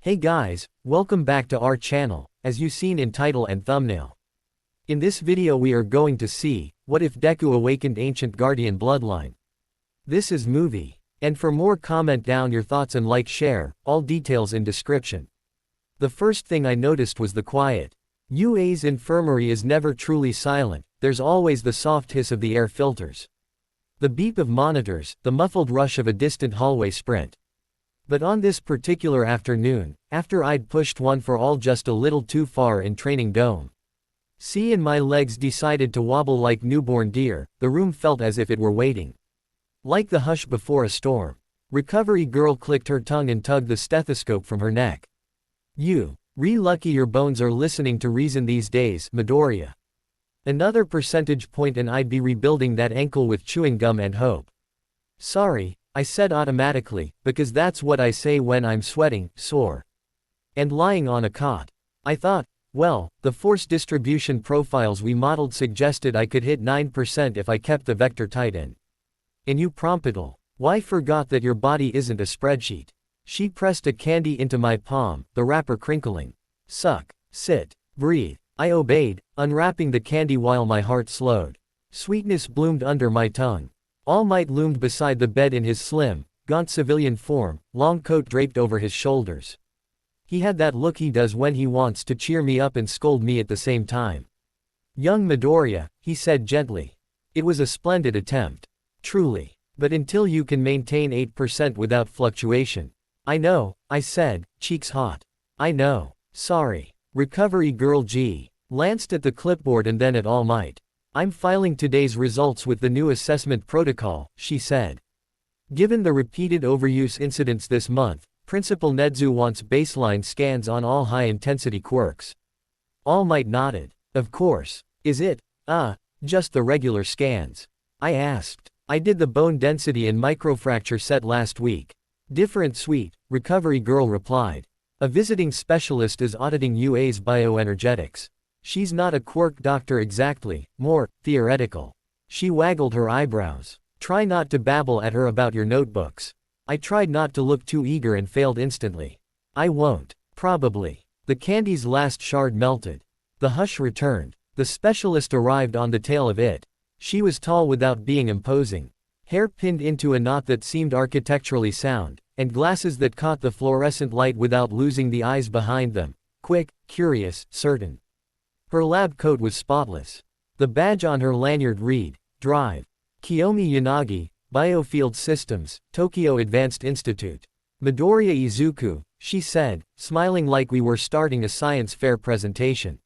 Hey guys, welcome back to our channel, as you seen in title and thumbnail. In this video we are going to see, what if Deku awakened ancient guardian bloodline? This is movie. And for more comment down your thoughts and like share, all details in description. The first thing I noticed was the quiet. UA's infirmary is never truly silent, there's always the soft hiss of the air filters. The beep of monitors, the muffled rush of a distant hallway sprint. But on this particular afternoon, after I'd pushed one for all just a little too far in training dome, and my legs decided to wobble like newborn deer, the room felt as if it were waiting. Like the hush before a storm. Recovery girl clicked her tongue and tugged the stethoscope from her neck. Lucky your bones are listening to reason these days, Midoriya. Another percentage point and I'd be rebuilding that ankle with chewing gum and hope. Sorry, I said automatically, because that's what I say when I'm sweating, sore, and lying on a cot. I thought, well, the force distribution profiles we modeled suggested I could hit 9% if I kept the vector tight in. And you promptedly, why forgot that your body isn't a spreadsheet. She pressed a candy into my palm, the wrapper crinkling. Suck, sit, breathe. I obeyed, unwrapping the candy while my heart slowed. Sweetness bloomed under my tongue. All Might loomed beside the bed in his slim, gaunt civilian form, long coat draped over his shoulders. He had that look he does when he wants to cheer me up and scold me at the same time. Young Midoriya, he said gently. It was a splendid attempt. Truly. But until you can maintain 8% without fluctuation. I know, I said, cheeks hot. I know. Sorry. Recovery girl glanced at the clipboard and then at All Might. I'm filing today's results with the new assessment protocol, she said. Given the repeated overuse incidents this month, Principal Nedzu wants baseline scans on all high-intensity quirks. All Might nodded. Of course. Is it, just the regular scans? I asked. I did the bone density and microfracture set last week. Different suite, Recovery girl replied. A visiting specialist is auditing UA's bioenergetics. She's not a quirk doctor exactly, more theoretical. She waggled her eyebrows. Try not to babble at her about your notebooks. I tried not to look too eager and failed instantly. I won't. Probably. The candy's last shard melted. The hush returned. The specialist arrived on the tail of it. She was tall without being imposing. Hair pinned into a knot that seemed architecturally sound, and glasses that caught the fluorescent light without losing the eyes behind them. Quick, curious, certain. Her lab coat was spotless. The badge on her lanyard read, Drive. Kiyomi Yanagi, Biofield Systems, Tokyo Advanced Institute. Midoriya Izuku, she said, smiling like we were starting a science fair presentation.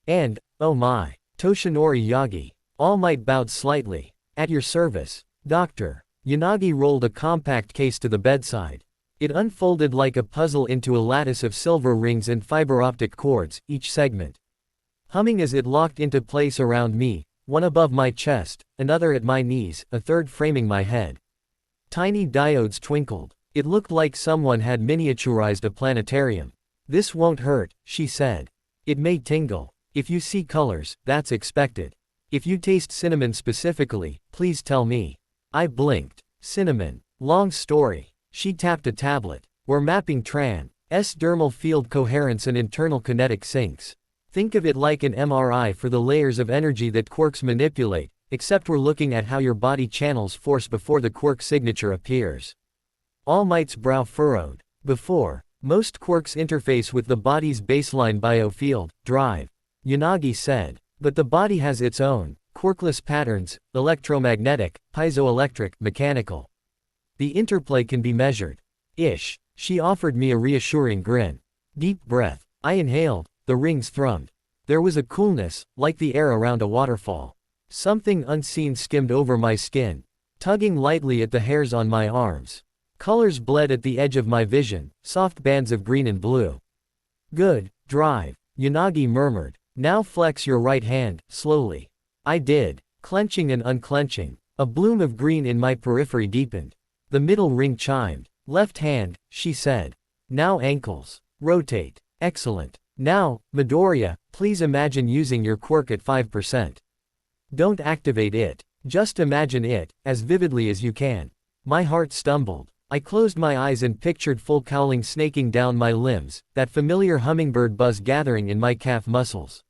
And, oh my, Toshinori Yagi. All Might bowed slightly. At your service, Doctor. Yanagi rolled a compact case to the bedside. It unfolded like a puzzle into a lattice of silver rings and fiber optic cords, each segment humming as it locked into place around me, one above my chest, another at my knees, a third framing my head. Tiny diodes twinkled. It looked like someone had miniaturized a planetarium. This won't hurt, she said. It may tingle. If you see colors, that's expected. If you taste cinnamon specifically, please tell me. I blinked. Cinnamon. Long story. She tapped a tablet. We're mapping Tran.'s dermal field coherence and internal kinetic sinks. Think of it like an MRI for the layers of energy that quirks manipulate, except we're looking at how your body channels force before the quirk signature appears. All Might's brow furrowed. Before, most quirks interface with the body's baseline biofield, drive. Yanagi said. But the body has its own, quirkless patterns, electromagnetic, piezoelectric, mechanical. The interplay can be measured. Ish. She offered me a reassuring grin. Deep breath. I inhaled. The rings thrummed. There was a coolness, like the air around a waterfall. Something unseen skimmed over my skin, tugging lightly at the hairs on my arms. Colors bled at the edge of my vision, soft bands of green and blue. Good, drive, Yanagi murmured. Now flex your right hand, slowly. I did, clenching and unclenching. A bloom of green in my periphery deepened. The middle ring chimed. Left hand, she said. Now ankles. Rotate. Excellent. Now, Midoriya, please imagine using your quirk at 5%. Don't activate it. Just imagine it, as vividly as you can. My heart stumbled. I closed my eyes and pictured full cowling snaking down my limbs, that familiar hummingbird buzz gathering in my calf muscles.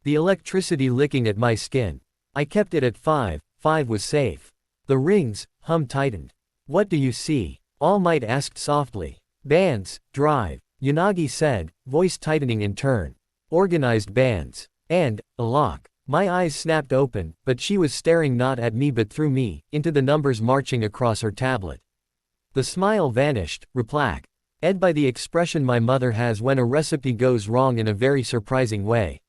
The electricity licking at my skin. I kept it at 5, 5 was safe. The rings, hum tightened. What do you see? All Might asked softly. Bands, drive, Yanagi said, voice tightening in turn. Organized bands. And, a lock. My eyes snapped open, but she was staring not at me but through me, into the numbers marching across her tablet. The smile vanished, replac. Ed by the expression my mother has when a recipe goes wrong in a very surprising way.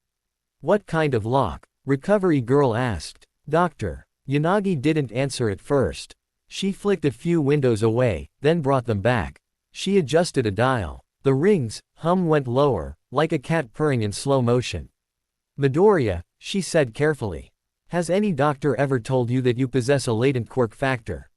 What kind of lock? Recovery girl asked. Doctor. Yanagi didn't answer at first. She flicked a few windows away, then brought them back. She adjusted a dial. The rings, hum went lower, like a cat purring in slow motion. Midoriya, she said carefully. Has any doctor ever told you that you possess a latent quirk factor?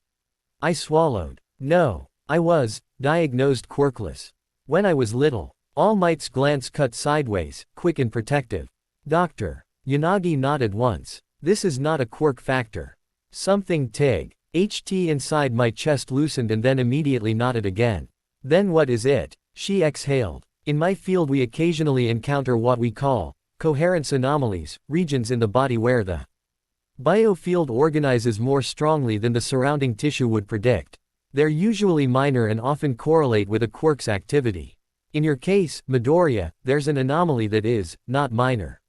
I swallowed. No. I was diagnosed quirkless. When I was little. All Might's glance cut sideways, quick and protective. Doctor. Yanagi nodded once. This is not a quirk factor. Something tig. HT inside my chest loosened and then immediately knotted again. Then what is it? She exhaled. In my field we occasionally encounter what we call coherence anomalies, regions in the body where the biofield organizes more strongly than the surrounding tissue would predict. They're usually minor and often correlate with a quirk's activity. In your case, Midoriya, there's an anomaly that is not minor.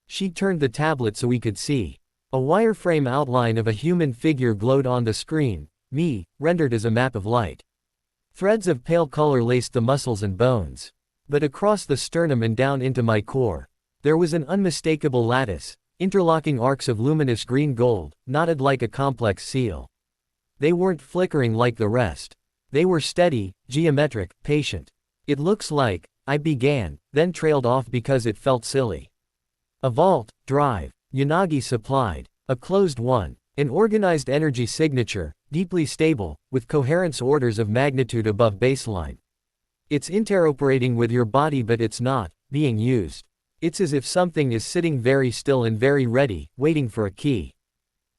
She turned the tablet so we could see. A wireframe outline of a human figure glowed on the screen, me, rendered as a map of light. Threads of pale color laced the muscles and bones. But across the sternum and down into my core, there was an unmistakable lattice, interlocking arcs of luminous green gold, knotted like a complex seal. They weren't flickering like the rest. They were steady, geometric, patient. It looks like, I began, then trailed off because it felt silly. A vault, drive, Yanagi supplied. A closed one. An organized energy signature, deeply stable, with coherence orders of magnitude above baseline. It's interoperating with your body but it's not being used. It's as if something is sitting very still and very ready, waiting for a key.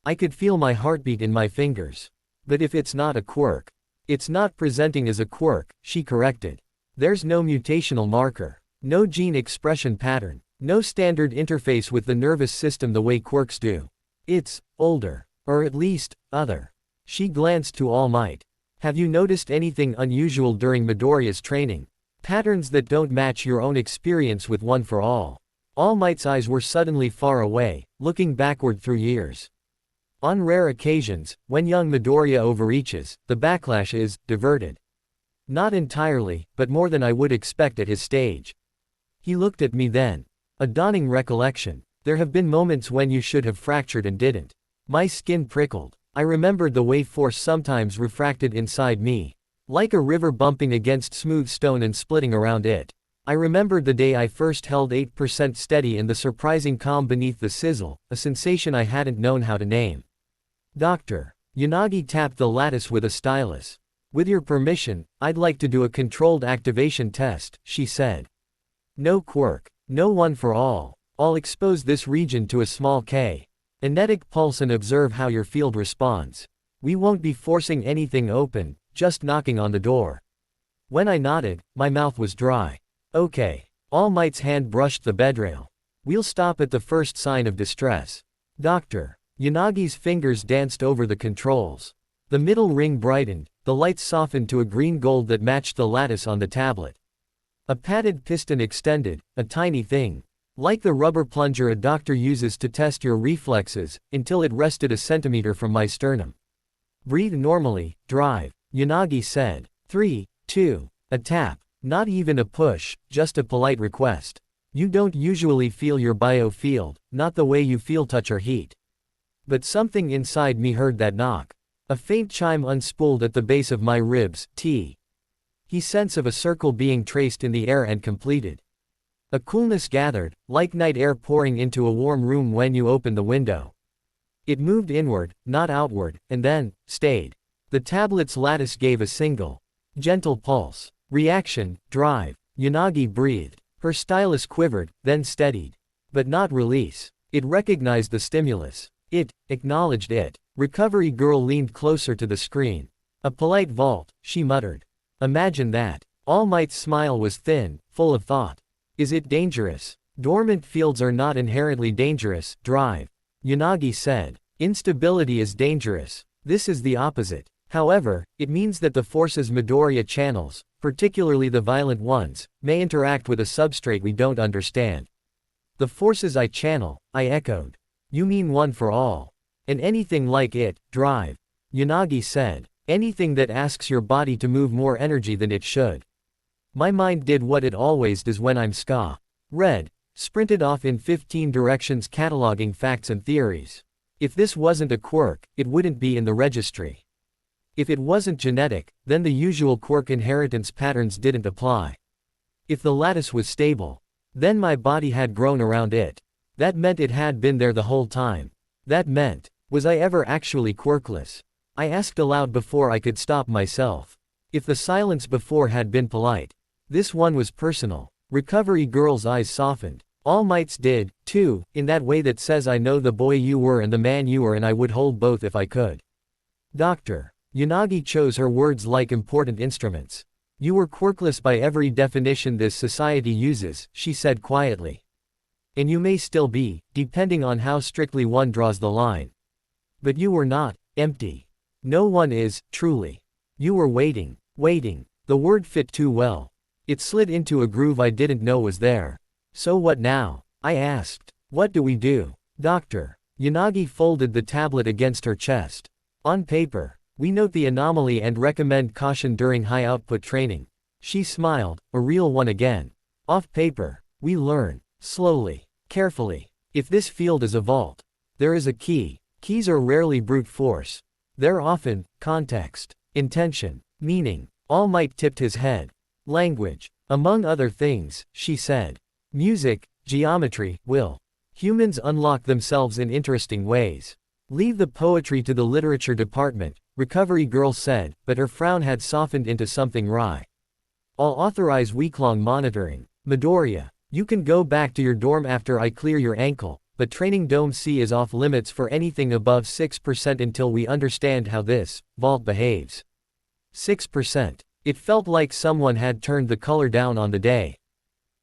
I could feel my heartbeat in my fingers. But if it's not a quirk. It's not presenting as a quirk, she corrected. There's no mutational marker. No gene expression pattern. No standard interface with the nervous system the way quirks do. It's older. Or at least, other. She glanced to All Might. Have you noticed anything unusual during Midoriya's training? Patterns that don't match your own experience with One for All. All Might's eyes were suddenly far away, looking backward through years. On rare occasions, when young Midoriya overreaches, the backlash is diverted. Not entirely, but more than I would expect at his stage. He looked at me then. A dawning recollection. There have been moments when you should have fractured and didn't. My skin prickled. I remembered the way force sometimes refracted inside me. Like a river bumping against smooth stone and splitting around it. I remembered the day I first held 8% steady and the surprising calm beneath the sizzle, a sensation I hadn't known how to name. Doctor. Yanagi tapped the lattice with a stylus. With your permission, I'd like to do a controlled activation test, she said. No quirk. No One for All. I'll expose this region to a small kinetic pulse and observe how your field responds. We won't be forcing anything open, just knocking on the door. When I nodded, my mouth was dry. Okay. All Might's hand brushed the bedrail. We'll stop at the first sign of distress. Doctor. Yanagi's fingers danced over the controls. The middle ring brightened, the lights softened to a green gold that matched the lattice on the tablet. A padded piston extended, a tiny thing. Like the rubber plunger a doctor uses to test your reflexes, until it rested a centimeter from my sternum. Breathe normally, drive, Yanagi said. 3, 2, a tap. Not even a push, just a polite request. You don't usually feel your biofield, not the way you feel touch or heat. But something inside me heard that knock. A faint chime unspooled at the base of my ribs, He sense of a circle being traced in the air and completed. A coolness gathered, like night air pouring into a warm room when you open the window. It moved inward, not outward, and then stayed. The tablet's lattice gave a single, gentle pulse. Reaction, drive. Yanagi breathed. Her stylus quivered, then steadied. But not release. It recognized the stimulus. It acknowledged it. Recovery girl leaned closer to the screen. A polite vault, she muttered. Imagine that. All Might's smile was thin, full of thought. Is it dangerous? Dormant fields are not inherently dangerous, drive. Yanagi said. Instability is dangerous. This is the opposite. However, it means that the forces Midoriya channels, particularly the violent ones, may interact with a substrate we don't understand. The forces I channel, I echoed. You mean one for all. And anything like it, drive. Yanagi said. Anything that asks your body to move more energy than it should. My mind did what it always does when I'm read, sprinted off in 15 directions cataloging facts and theories. If this wasn't a quirk, it wouldn't be in the registry. If it wasn't genetic, then the usual quirk inheritance patterns didn't apply. If the lattice was stable, then my body had grown around it. That meant it had been there the whole time. That meant, was I ever actually quirkless? I asked aloud before I could stop myself. If the silence before had been polite, this one was personal. Recovery Girl's eyes softened. All Might's did, too, in that way that says I know the boy you were and the man you were and I would hold both if I could. Doctor. Yanagi chose her words like important instruments. You were quirkless by every definition this society uses, she said quietly. And you may still be, depending on how strictly one draws the line. But you were not empty. No one is, truly. You were waiting. The word fit too well. It slid into a groove I didn't know was there. So what now? I asked. What do we do? Doctor. Yanagi folded the tablet against her chest. On paper, we note the anomaly and recommend caution during high-output training. She smiled, a real one again. Off paper, we learn, slowly, carefully. If this field is a vault, there is a key. Keys are rarely brute force. They're often, context, intention, meaning. All Might tipped his head. Language. Among other things, she said. Music, geometry, will. Humans unlock themselves in interesting ways. Leave the poetry to the literature department, Recovery Girl said, but her frown had softened into something wry. I'll authorize week-long monitoring. Midoriya, you can go back to your dorm after I clear your ankle, but training Dome C is off limits for anything above 6% until we understand how this vault behaves. 6%. It felt like someone had turned the color down on the day.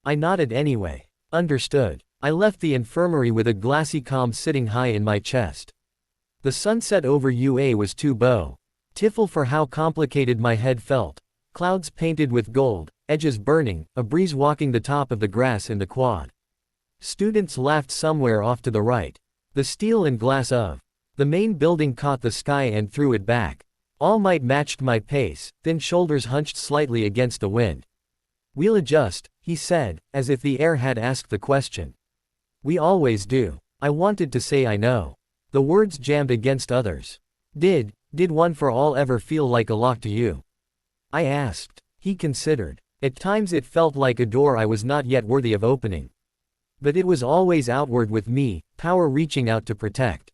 I nodded anyway. Understood. I left the infirmary with a glassy calm sitting high in my chest. The sunset over UA was too beautiful for how complicated my head felt. Clouds painted with gold, edges burning, a breeze walking the top of the grass in the quad. Students laughed somewhere off to the right. The steel and glass of the main building caught the sky and threw it back. All Might matched my pace, thin shoulders hunched slightly against the wind. We'll adjust, he said, as if the air had asked the question. We always do. I wanted to say I know. The words jammed against others. Did one for all ever feel like a lock to you? I asked. He considered. At times it felt like a door I was not yet worthy of opening. But it was always outward with me, power reaching out to protect.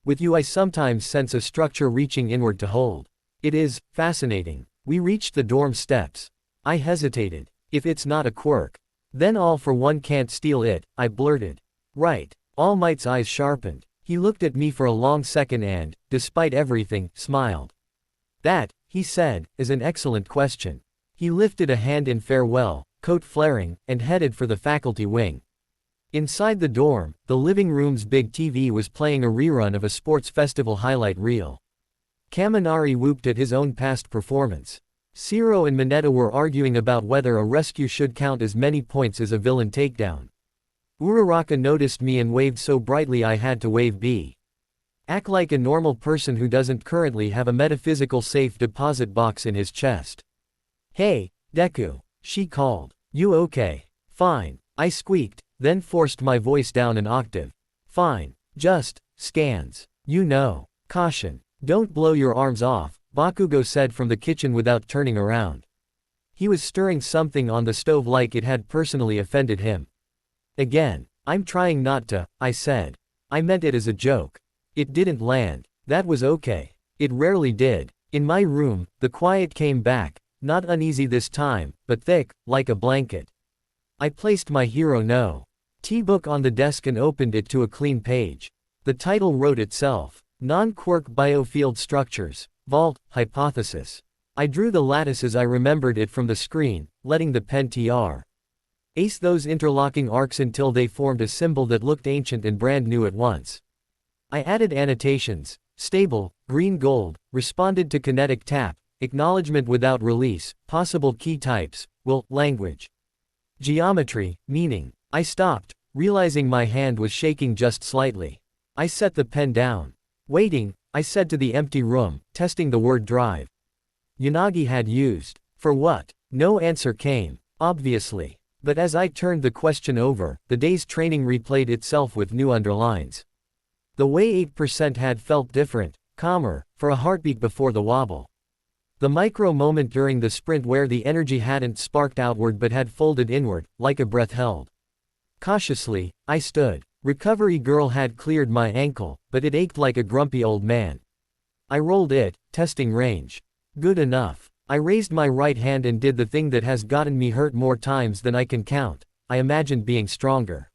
With you I sometimes sense a structure reaching inward to hold. It is fascinating. We reached the dorm steps. I hesitated. If it's not a quirk, then All for One can't steal it, I blurted. Right. All Might's eyes sharpened. He looked at me for a long second and, despite everything, smiled. That, he said, is an excellent question. He lifted a hand in farewell, coat flaring, and headed for the faculty wing. Inside the dorm, the living room's big TV was playing a rerun of a sports festival highlight reel. Kaminari whooped at his own past performance. Zero and Mineta were arguing about whether a rescue should count as many points as a villain takedown. Uraraka noticed me and waved so brightly I had to wave B. Act like a normal person who doesn't currently have a metaphysical safe deposit box in his chest. Hey, Deku, she called. You okay? Fine, I squeaked, then forced my voice down an octave. Fine, just, scans. You know. Caution. Don't blow your arms off, Bakugo said from the kitchen without turning around. He was stirring something on the stove like it had personally offended him. Again, I'm trying not to, I said. I meant it as a joke. It didn't land. That was okay. It rarely did. In my room, the quiet came back, not uneasy this time, but thick, like a blanket. I placed my Hero No. T-book on the desk and opened it to a clean page. The title wrote itself. Non-quirk biofield structures, vault, hypothesis. I drew the lattice as I remembered it from the screen, letting the pen trace those interlocking arcs until they formed a symbol that looked ancient and brand new at once. I added annotations: stable, green gold, responded to kinetic tap, acknowledgement without release, possible key types, will, language. Geometry, meaning. I stopped, realizing my hand was shaking just slightly. I set the pen down. Waiting, I said to the empty room, testing the word drive. Yanagi had used. For what? No answer came, obviously. But as I turned the question over, the day's training replayed itself with new underlines. The way 8% had felt different, calmer, for a heartbeat before the wobble. The micro moment during the sprint where the energy hadn't sparked outward but had folded inward, like a breath held. Cautiously, I stood. Recovery girl had cleared my ankle, but it ached like a grumpy old man. I rolled it, testing range. Good enough. I raised my right hand and did the thing that has gotten me hurt more times than I can count. I imagined being stronger.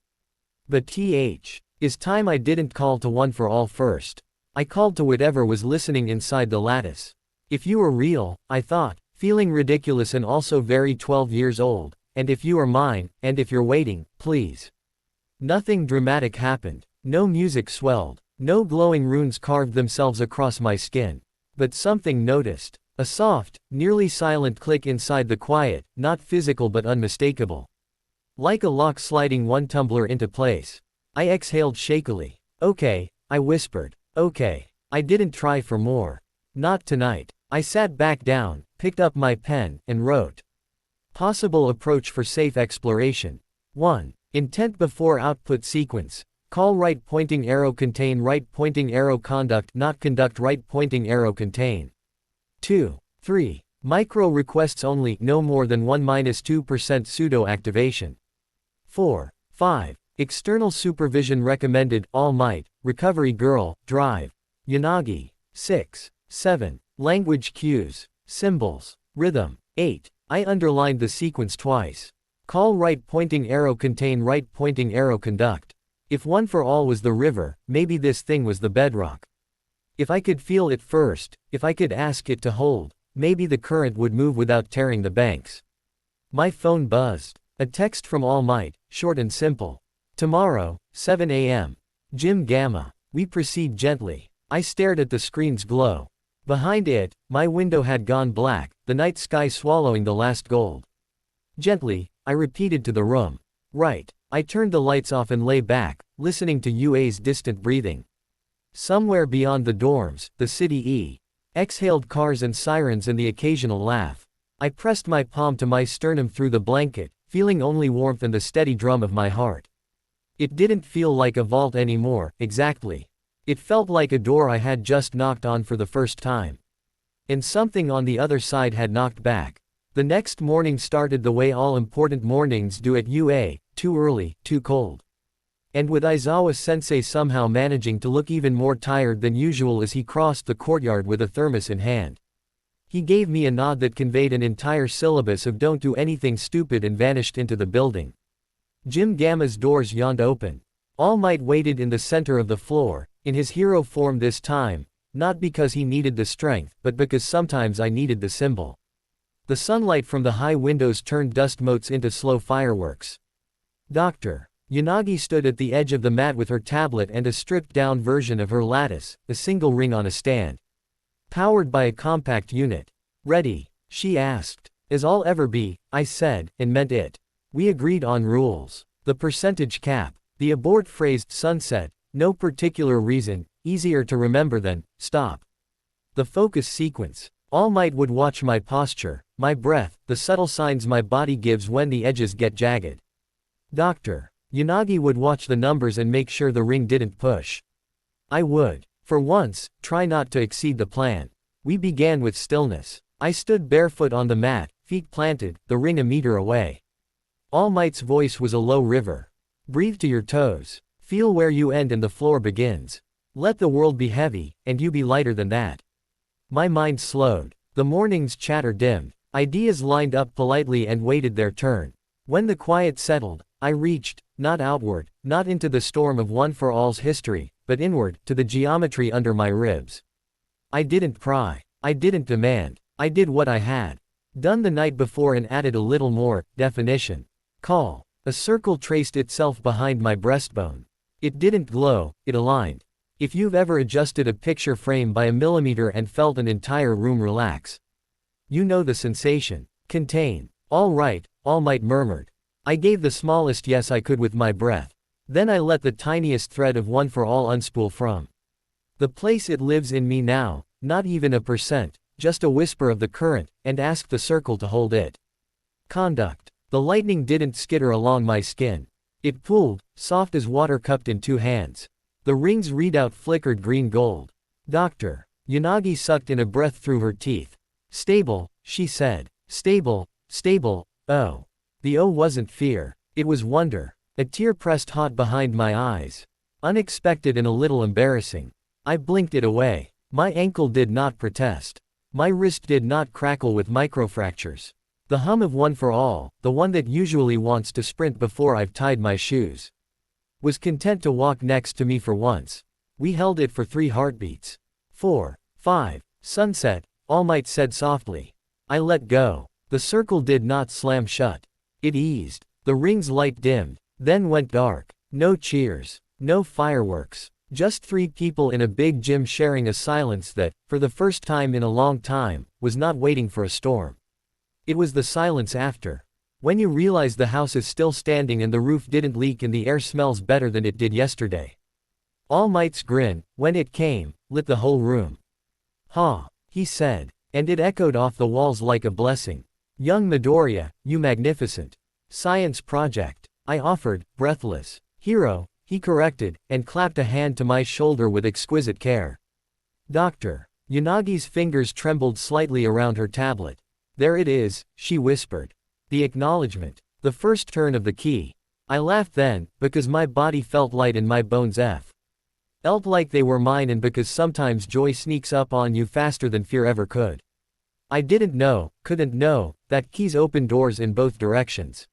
But is time I didn't call to one for all first. I called to whatever was listening inside the lattice. If you were real, I thought, feeling ridiculous and also very 12 years old, and if you are mine, and if you're waiting, please. Nothing dramatic happened. No music swelled. No glowing runes carved themselves across my skin. But something noticed. A soft, nearly silent click inside the quiet, not physical but unmistakable. Like a lock sliding one tumbler into place. I exhaled shakily. Okay, I whispered. Okay. I didn't try for more. Not tonight. I sat back down, picked up my pen, and wrote. Possible approach for safe exploration. 1. Intent before output sequence. Call right pointing arrow contain right pointing arrow conduct not conduct right pointing arrow contain. 2. 3. Micro requests only no more than 1-2% pseudo activation. 4. 5. External supervision recommended, All Might, Recovery Girl, Drive. Yanagi. 6. 7. Language cues, symbols, rhythm. 8. I underlined the sequence twice. Call right pointing arrow contain right pointing arrow conduct. If one for all was the river, maybe this thing was the bedrock. If I could feel it first, if I could ask it to hold, maybe the current would move without tearing the banks. My phone buzzed. A text from All Might, short and simple. Tomorrow, 7 a.m. Jim Gamma. We proceed gently. I stared at the screen's glow. Behind it, my window had gone black, the night sky swallowing the last gold. Gently, I repeated to the room. Right. I turned the lights off and lay back, listening to UA's distant breathing. Somewhere beyond the dorms, the city exhaled cars and sirens and the occasional laugh. I pressed my palm to my sternum through the blanket, feeling only warmth and the steady drum of my heart. It didn't feel like a vault anymore, exactly. It felt like a door I had just knocked on for the first time. And something on the other side had knocked back. The next morning started the way all important mornings do at UA, too early, too cold. And with Aizawa-sensei somehow managing to look even more tired than usual as he crossed the courtyard with a thermos in hand. He gave me a nod that conveyed an entire syllabus of don't do anything stupid and vanished into the building. Jim Gamma's doors yawned open. All Might waited in the center of the floor, in his hero form this time, not because he needed the strength, but because sometimes I needed the symbol. The sunlight from the high windows turned dust motes into slow fireworks. Doctor. Yanagi stood at the edge of the mat with her tablet and a stripped-down version of her lattice, a single ring on a stand. Powered by a compact unit. Ready? She asked. As I'll ever be, I said, and meant it. We agreed on rules. The percentage cap. The abort-phrased sunset. No particular reason, easier to remember than, stop. The focus sequence. All Might would watch my posture, my breath, the subtle signs my body gives when the edges get jagged. Doctor. Yanagi would watch the numbers and make sure the ring didn't push. I would, for once, try not to exceed the plan. We began with stillness. I stood barefoot on the mat, feet planted, the ring a meter away. All Might's voice was a low river. Breathe to your toes. Feel where you end and the floor begins. Let the world be heavy, and you be lighter than that. My mind slowed. The morning's chatter dimmed. Ideas lined up politely and waited their turn. When the quiet settled, I reached, not outward, not into the storm of one for all's history, but inward, to the geometry under my ribs. I didn't pry. I didn't demand. I did what I had done the night before and added a little more definition. Call. A circle traced itself behind my breastbone. It didn't glow, it aligned. If you've ever adjusted a picture frame by a millimeter and felt an entire room relax, you know the sensation. Contain. All right, All Might murmured. I gave the smallest yes I could with my breath. Then I let the tiniest thread of One for All unspool from the place it lives in me now, not even a percent, just a whisper of the current, and asked the circle to hold it. Conduct. The lightning didn't skitter along my skin. It pooled, soft as water cupped in two hands. The ring's readout flickered green gold. Doctor. Yanagi sucked in a breath through her teeth. Stable, she said. Stable, stable, oh. The O wasn't fear, it was wonder. A tear pressed hot behind my eyes. Unexpected and a little embarrassing. I blinked it away. My ankle did not protest. My wrist did not crackle with microfractures. The hum of One for All, the one that usually wants to sprint before I've tied my shoes, was content to walk next to me for once. We held it for 3 heartbeats. 4, 5, sunset, All Might said softly. I let go. The circle did not slam shut. It eased. The ring's light dimmed, then went dark. No cheers. No fireworks. Just 3 people in a big gym sharing a silence that, for the first time in a long time, was not waiting for a storm. It was the silence after. When you realize the house is still standing and the roof didn't leak and the air smells better than it did yesterday. All Might's grin, when it came, lit the whole room. Ha, he said, and it echoed off the walls like a blessing. Young Midoriya, you magnificent science project, I offered, breathless. Hero, he corrected, and clapped a hand to my shoulder with exquisite care. Doctor. Yanagi's fingers trembled slightly around her tablet. There it is, she whispered. The acknowledgement. The first turn of the key. I laughed then, because my body felt light and my bones felt like they were mine, and because sometimes joy sneaks up on you faster than fear ever could. I couldn't know, that keys open doors in both directions.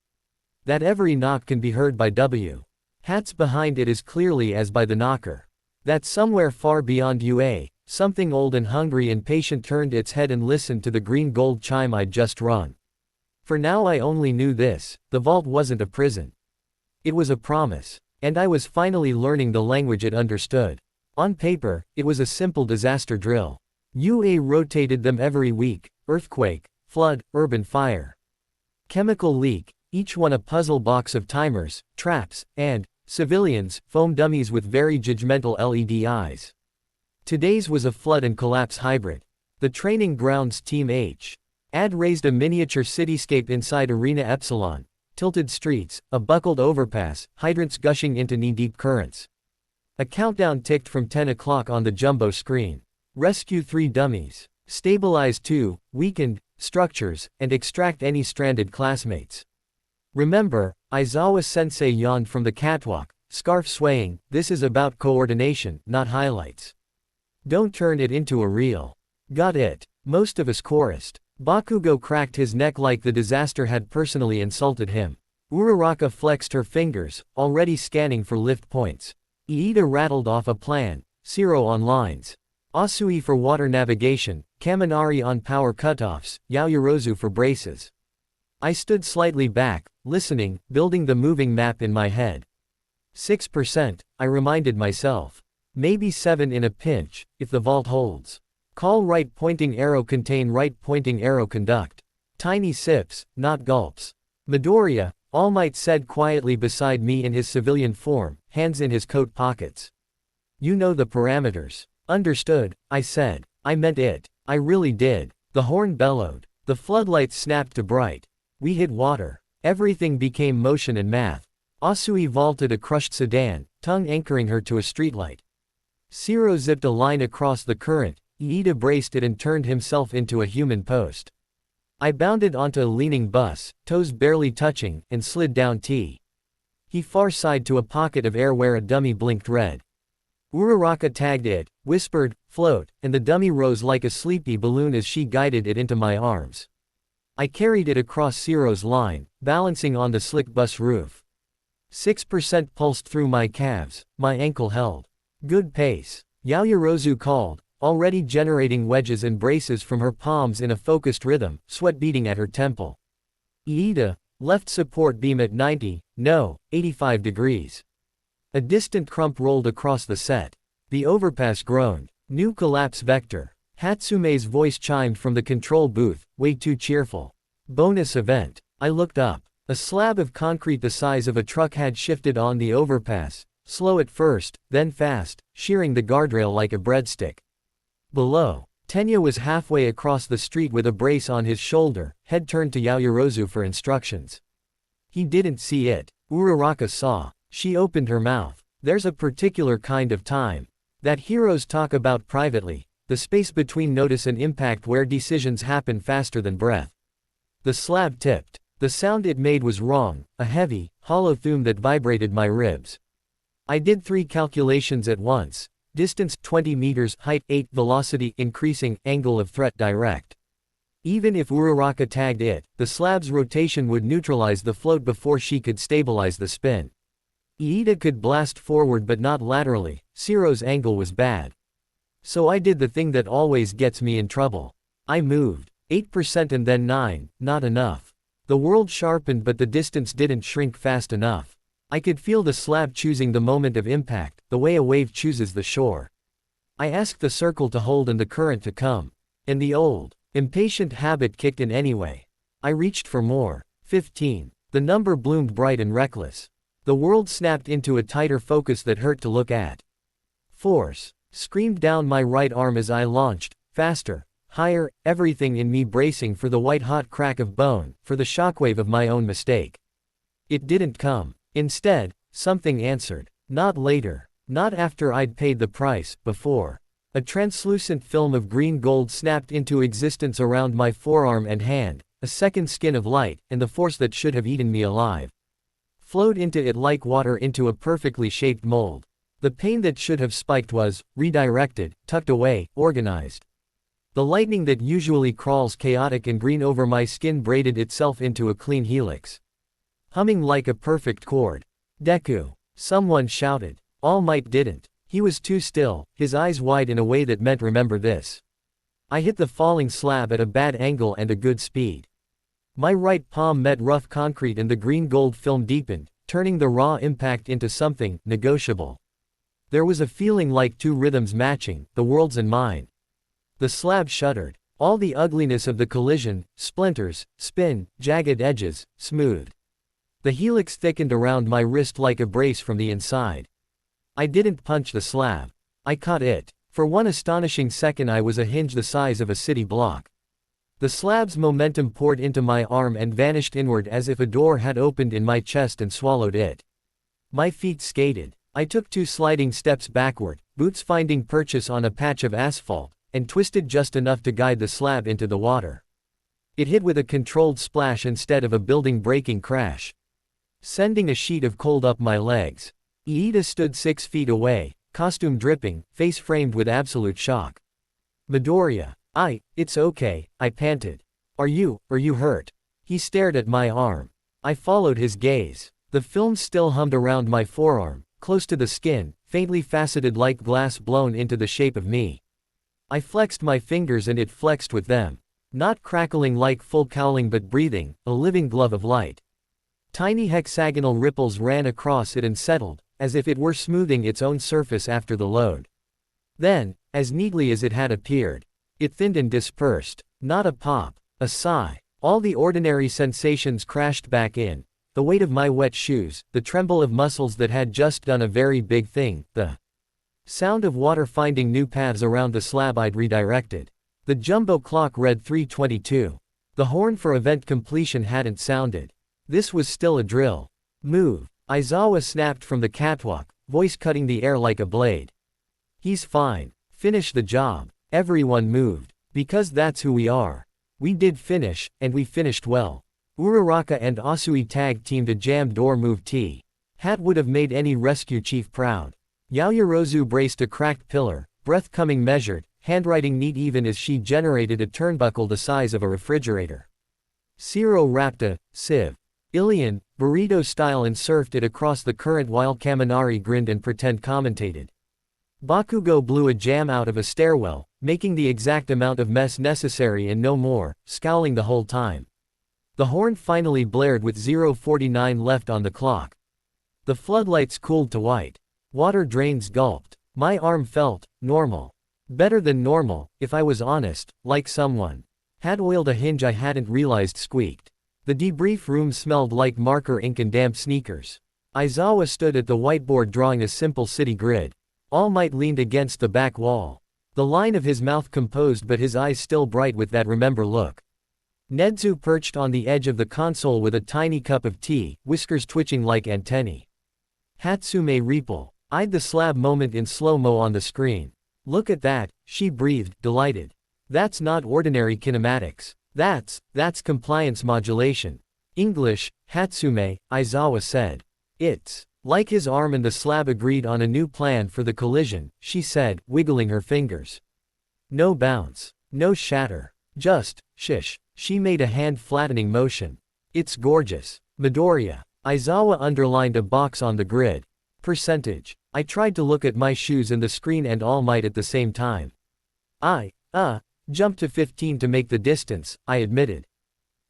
That every knock can be heard by W. Hats behind it as clearly as by the knocker. That somewhere far beyond UA, something old and hungry and patient turned its head and listened to the green gold chime I'd just rung. For now I only knew this: the vault wasn't a prison. It was a promise. And I was finally learning the language it understood. On paper, it was a simple disaster drill. UA rotated them every week: earthquake, flood, urban fire, chemical leak, each one a puzzle box of timers, traps, and civilians, foam dummies with very judgmental LED eyes. Today's was a flood and collapse hybrid. The training grounds Team H. Ad raised a miniature cityscape inside Arena Epsilon. Tilted streets, a buckled overpass, hydrants gushing into knee-deep currents. A countdown ticked from 10 o'clock on the jumbo screen. Rescue 3 dummies. Stabilize 2, weakened, structures, and extract any stranded classmates. Remember, Aizawa-sensei yawned from the catwalk, scarf swaying, this is about coordination, not highlights. Don't turn it into a reel. Got it. Most of us chorused. Bakugo cracked his neck like the disaster had personally insulted him. Uraraka flexed her fingers, already scanning for lift points. Iida rattled off a plan: Zero on lines, Asui for water navigation, Kaminari on power cutoffs, Yaoyorozu for braces. I stood slightly back, listening, building the moving map in my head. 6%, I reminded myself. Maybe 7 in a pinch, if the vault holds. Call right pointing arrow, contain right pointing arrow, conduct. Tiny sips, not gulps. Midoriya, All Might said quietly beside me in his civilian form, hands in his coat pockets. You know the parameters. Understood, I said. I meant it. I really did. The horn bellowed. The floodlights snapped to bright. We hit water. Everything became motion and math. Asui vaulted a crushed sedan, tongue anchoring her to a streetlight. Zero zipped a line across the current. Iida braced it and turned himself into a human post. I bounded onto a leaning bus, toes barely touching, and slid down T. He far-side to a pocket of air where a dummy blinked red. Uraraka tagged it, whispered, float, and the dummy rose like a sleepy balloon as she guided it into my arms. I carried it across Zero's line, balancing on the slick bus roof. 6% pulsed through my calves, my ankle held. Good pace. Yaoyorozu called, already generating wedges and braces from her palms in a focused rhythm, sweat beating at her temple. Iida, left support beam at 90, no, 85 degrees. A distant crump rolled across the set. The overpass groaned. New collapse vector. Hatsume's voice chimed from the control booth, way too cheerful. Bonus event. I looked up. A slab of concrete the size of a truck had shifted on the overpass, slow at first, then fast, shearing the guardrail like a breadstick. Below, Tenya was halfway across the street with a brace on his shoulder, head turned to Yaoyorozu for instructions. He didn't see it. Uraraka saw. She opened her mouth. There's a particular kind of time that heroes talk about privately, the space between notice and impact where decisions happen faster than breath. The slab tipped. The sound it made was wrong, a heavy, hollow thum that vibrated my ribs. I did 3 calculations at once. Distance 20 meters, height 8, velocity increasing, angle of threat direct. Even if Uraraka tagged it, the slab's rotation would neutralize the float before she could stabilize the spin. Iida could blast forward but not laterally. Siro's angle was bad. So I did the thing that always gets me in trouble. I moved. 8% and then 9, not enough. The world sharpened but the distance didn't shrink fast enough. I could feel the slab choosing the moment of impact, the way a wave chooses the shore. I asked the circle to hold and the current to come. And the old, impatient habit kicked in anyway. I reached for more. 15. The number bloomed bright and reckless. The world snapped into a tighter focus that hurt to look at. Force screamed down my right arm as I launched, faster, higher, everything in me bracing for the white-hot crack of bone, for the shockwave of my own mistake. It didn't come. Instead, something answered. Not later. Not after I'd paid the price, before. A translucent film of green gold snapped into existence around my forearm and hand, a second skin of light, and the force that should have eaten me alive flowed into it like water into a perfectly shaped mold. The pain that should have spiked was redirected, tucked away, organized. The lightning that usually crawls chaotic and green over my skin braided itself into a clean helix, humming like a perfect chord. Deku! Someone shouted. All Might didn't. He was too still, his eyes wide in a way that meant remember this. I hit the falling slab at a bad angle and a good speed. My right palm met rough concrete and the green gold film deepened, turning the raw impact into something negotiable. There was a feeling like 2 rhythms matching, the world's and mine. The slab shuddered. All the ugliness of the collision, splinters, spin, jagged edges, smoothed. The helix thickened around my wrist like a brace from the inside. I didn't punch the slab. I caught it. For one astonishing second I was a hinge the size of a city block. The slab's momentum poured into my arm and vanished inward as if a door had opened in my chest and swallowed it. My feet skated. I took 2 sliding steps backward, boots finding purchase on a patch of asphalt, and twisted just enough to guide the slab into the water. It hit with a controlled splash instead of a building-breaking crash, sending a sheet of cold up my legs. Iida stood 6 feet away, costume dripping, face framed with absolute shock. Midoriya. It's okay, I panted. Are you hurt? He stared at my arm. I followed his gaze. The film still hummed around my forearm, close to the skin, faintly faceted like glass blown into the shape of me. I flexed my fingers and it flexed with them. Not crackling like full cowling but breathing, a living glove of light. Tiny hexagonal ripples ran across it and settled, as if it were smoothing its own surface after the load. Then, as neatly as it had appeared, it thinned and dispersed. Not a pop, a sigh. All the ordinary sensations crashed back in. The weight of my wet shoes, the tremble of muscles that had just done a very big thing, the sound of water finding new paths around the slab I'd redirected. The jumbo clock read 3:22. The horn for event completion hadn't sounded. This was still a drill. Move. Aizawa snapped from the catwalk, voice cutting the air like a blade. He's fine. Finish the job. Everyone moved. Because that's who we are. We did finish, and we finished well. Uraraka and Asui tag-teamed a jam door move T. Hat would have made any rescue chief proud. Yaoyorozu braced a cracked pillar, breath coming measured, handwriting neat even as she generated a turnbuckle the size of a refrigerator. Siro wrapped a sieve. Ilian, burrito style and surfed it across the current while Kaminari grinned and pretend commentated. Bakugo blew a jam out of a stairwell, making the exact amount of mess necessary and no more, scowling the whole time. The horn finally blared with 0:49 left on the clock. The floodlights cooled to white. Water drains gulped. My arm felt normal. Better than normal, if I was honest, like someone had oiled a hinge I hadn't realized squeaked. The debrief room smelled like marker ink and damp sneakers. Aizawa stood at the whiteboard drawing a simple city grid. All Might leaned against the back wall. The line of his mouth composed but his eyes still bright with that remember look. Nedzu perched on the edge of the console with a tiny cup of tea, whiskers twitching like antennae. Hatsume Repel eyed the slab moment in slow-mo on the screen. Look at that, she breathed, delighted. That's not ordinary kinematics. That's compliance modulation. English, Hatsume, Aizawa said. It's like his arm and the slab agreed on a new plan for the collision, she said, wiggling her fingers. No bounce. No shatter. Just, shish. She made a hand-flattening motion. It's gorgeous. Midoriya. Aizawa underlined a box on the grid. Percentage. I tried to look at my shoes and the screen and All Might at the same time. I jumped to 15 to make the distance, I admitted.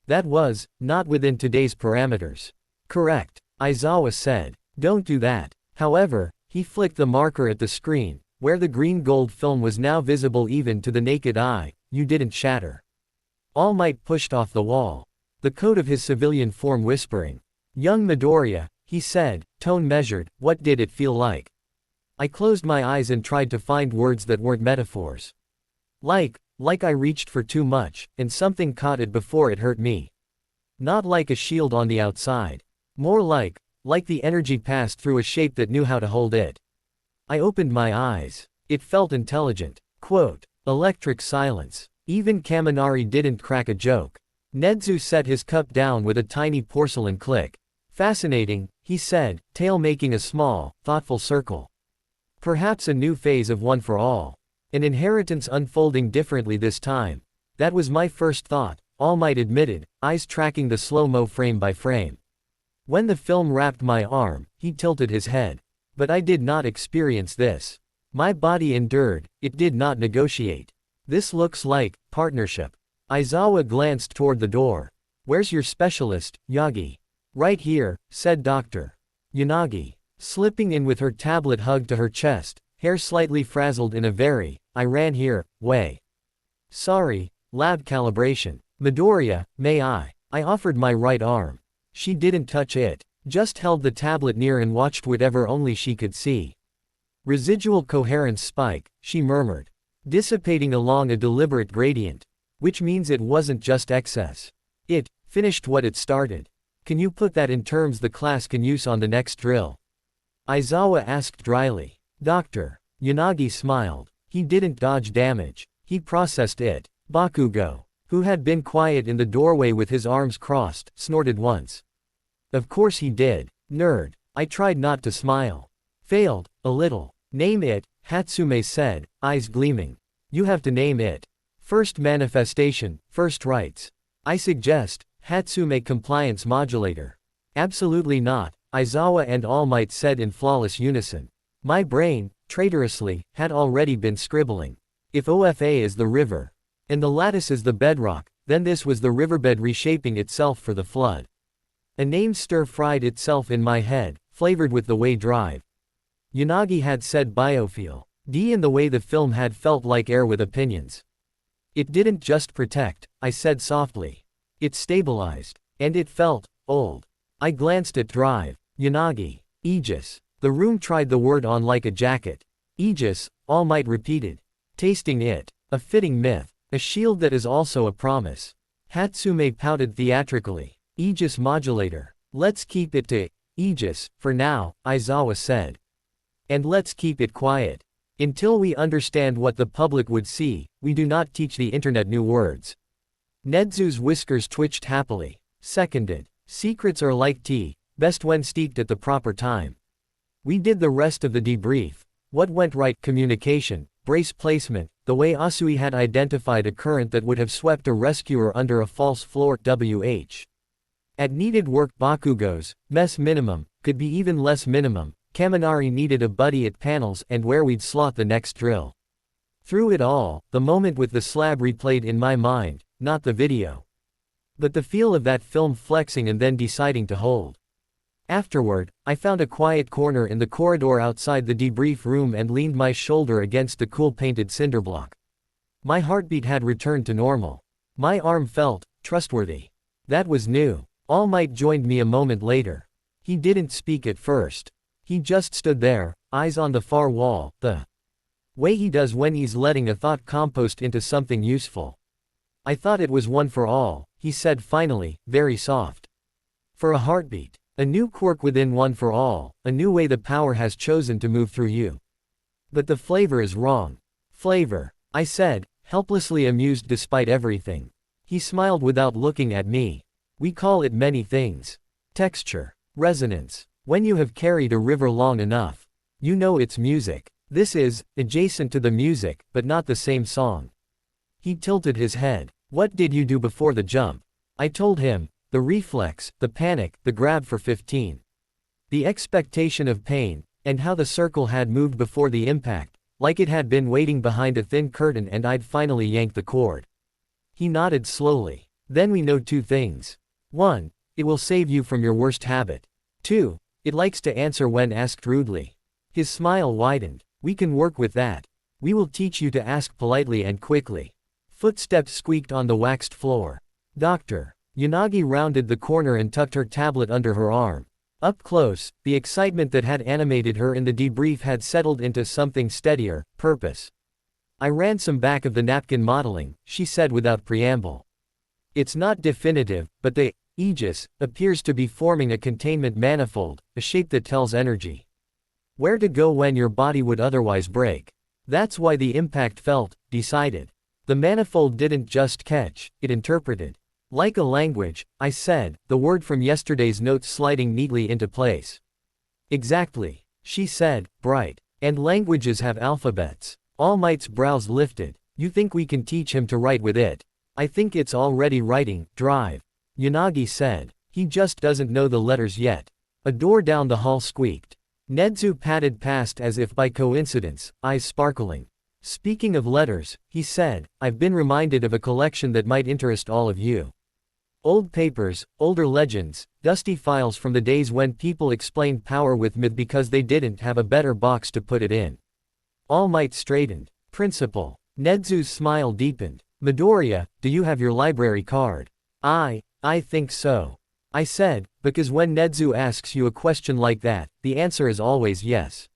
That was not within today's parameters. Correct, Aizawa said. Don't do that. However, he flicked the marker at the screen, where the green-gold film was now visible even to the naked eye. You didn't shatter. All Might pushed off the wall. The coat of his civilian form whispering. Young Midoriya, he said, tone measured, what did it feel like? I closed my eyes and tried to find words that weren't metaphors. Like I reached for too much, and something caught it before it hurt me. Not like a shield on the outside. More like the energy passed through a shape that knew how to hold it. I opened my eyes. It felt intelligent. Quote, electric silence. Even Kaminari didn't crack a joke. Nedzu set his cup down with a tiny porcelain click. Fascinating, he said, tail making a small, thoughtful circle. Perhaps a new phase of One for All. An inheritance unfolding differently this time. That was my first thought, All Might admitted, eyes tracking the slow-mo frame by frame. When the film wrapped my arm, he tilted his head. But I did not experience this. My body endured, it did not negotiate. This looks like partnership. Aizawa glanced toward the door. Where's your specialist, Yagi? Right here, said Dr. Yanagi, slipping in with her tablet hugged to her chest, hair slightly frazzled in a I ran here, way. Sorry, lab calibration. Midoriya, may I? I offered my right arm. She didn't touch it, just held the tablet near and watched whatever only she could see. Residual coherence spike, she murmured. Dissipating along a deliberate gradient. Which means it wasn't just excess. It finished what it started. Can you put that in terms the class can use on the next drill? Aizawa asked dryly. Dr. Yanagi smiled. He didn't dodge damage. He processed it. Bakugo, who had been quiet in the doorway with his arms crossed, snorted once. Of course he did. Nerd. I tried not to smile. Failed, a little. Name it, Hatsume said, eyes gleaming. You have to name it. First manifestation, first rights. I suggest, Hatsume compliance modulator. Absolutely not, Aizawa and All Might said in flawless unison. My brain, traitorously, had already been scribbling. If OFA is the river, and the lattice is the bedrock, then this was the riverbed reshaping itself for the flood. A name stir-fried itself in my head, flavored with the way drive. Yanagi had said biofuel. D in the way the film had felt like air with opinions. It didn't just protect, I said softly. It stabilized. And it felt old. I glanced at drive. Yanagi. Aegis. The room tried the word on like a jacket. Aegis, All Might repeated. Tasting it. A fitting myth. A shield that is also a promise. Hatsume pouted theatrically. Aegis modulator. Let's keep it to Aegis, for now, Aizawa said. And let's keep it quiet. Until we understand what the public would see, we do not teach the internet new words. Nedzu's whiskers twitched happily. Seconded. Secrets are like tea, best when steeped at the proper time. We did the rest of the debrief. What went right? Communication, brace placement, the way Asui had identified a current that would have swept a rescuer under a false floor. At needed work. Bakugo's mess minimum could be even less minimum. Kaminari needed a buddy at panels and where we'd slot the next drill. Through it all, the moment with the slab replayed in my mind, not the video. But the feel of that film flexing and then deciding to hold. Afterward, I found a quiet corner in the corridor outside the debrief room and leaned my shoulder against the cool painted cinderblock. My heartbeat had returned to normal. My arm felt trustworthy. That was new. All Might joined me a moment later. He didn't speak at first. He just stood there, eyes on the far wall, the way he does when he's letting a thought compost into something useful. I thought it was one for all, he said finally, very soft. For a heartbeat. A new quirk within one for all, a new way the power has chosen to move through you. But the flavor is wrong. Flavor, I said, helplessly amused despite everything. He smiled without looking at me. We call it many things. Texture. Resonance. When you have carried a river long enough, you know it's music. This is adjacent to the music, but not the same song. He tilted his head. What did you do before the jump? I told him. The reflex, the panic, the grab for 15. The expectation of pain, and how the circle had moved before the impact, like it had been waiting behind a thin curtain and I'd finally yanked the cord. He nodded slowly. Then we know two things. 1. It will save you from your worst habit. 2. It likes to answer when asked rudely. His smile widened. We can work with that. We will teach you to ask politely and quickly. Footsteps squeaked on the waxed floor. Doctor. Yanagi rounded the corner and tucked her tablet under her arm. Up close, the excitement that had animated her in the debrief had settled into something steadier, purpose. I ran some back of the napkin modeling, she said without preamble. It's not definitive, but the aegis appears to be forming a containment manifold, a shape that tells energy where to go when your body would otherwise break. That's why the impact felt decided. The manifold didn't just catch, it interpreted. Like a language, I said, the word from yesterday's notes sliding neatly into place. Exactly, she said, bright. And languages have alphabets. All Might's brows lifted. You think we can teach him to write with it? I think it's already writing, drive. Yanagi said. He just doesn't know the letters yet. A door down the hall squeaked. Nedzu padded past as if by coincidence, eyes sparkling. Speaking of letters, he said, I've been reminded of a collection that might interest all of you. Old papers, older legends, dusty files from the days when people explained power with myth because they didn't have a better box to put it in. All Might straightened. Principal. Nedzu's smile deepened. Midoriya, do you have your library card? I think so. I said, because when Nedzu asks you a question like that, the answer is always yes.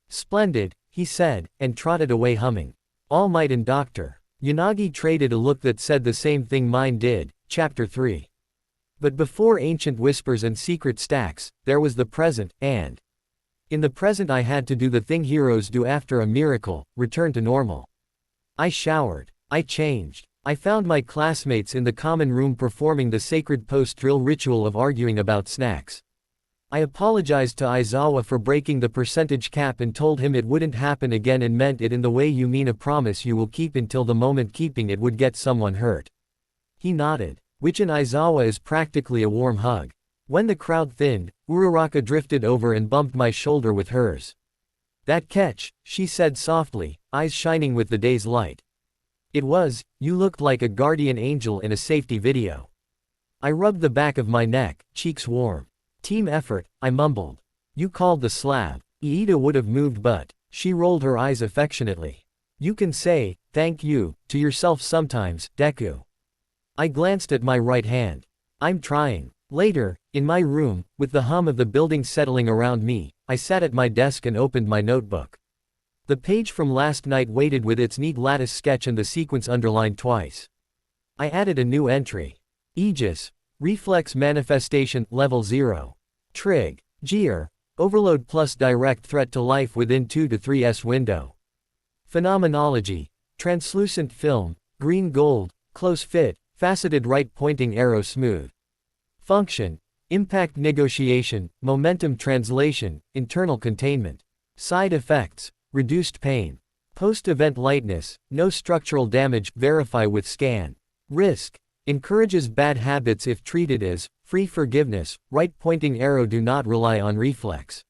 Splendid, he said, and trotted away humming. All Might and Dr. Yanagi traded a look that said the same thing mine did. Chapter 3. But before ancient whispers and secret stacks, there was the present, and in the present I had to do the thing heroes do after a miracle, return to normal. I showered. I changed. I found my classmates in the common room performing the sacred post-drill ritual of arguing about snacks. I apologized to Aizawa for breaking the percentage cap and told him it wouldn't happen again and meant it in the way you mean a promise you will keep until the moment keeping it would get someone hurt. He nodded, which in Aizawa is practically a warm hug. When the crowd thinned, Uraraka drifted over and bumped my shoulder with hers. That catch, she said softly, eyes shining with the day's light. It was, you looked like a guardian angel in a safety video. I rubbed the back of my neck, cheeks warm. Team effort, I mumbled. You called the slab. Iida would have moved but, she rolled her eyes affectionately. You can say, thank you, to yourself sometimes, Deku. I glanced at my right hand. I'm trying. Later, in my room, with the hum of the building settling around me, I sat at my desk and opened my notebook. The page from last night waited with its neat lattice sketch and the sequence underlined twice. I added a new entry. Aegis. Reflex Manifestation, Level 0. Trig. Gear. Overload plus direct threat to life within 2 to 3s window. Phenomenology. Translucent film, green gold, close fit, faceted right pointing arrow smooth. Function. Impact negotiation, momentum translation, internal containment. Side effects. Reduced pain. Post-event lightness, no structural damage, verify with scan. Risk. Encourages bad habits if treated as free forgiveness, right pointing arrow do not rely on reflex.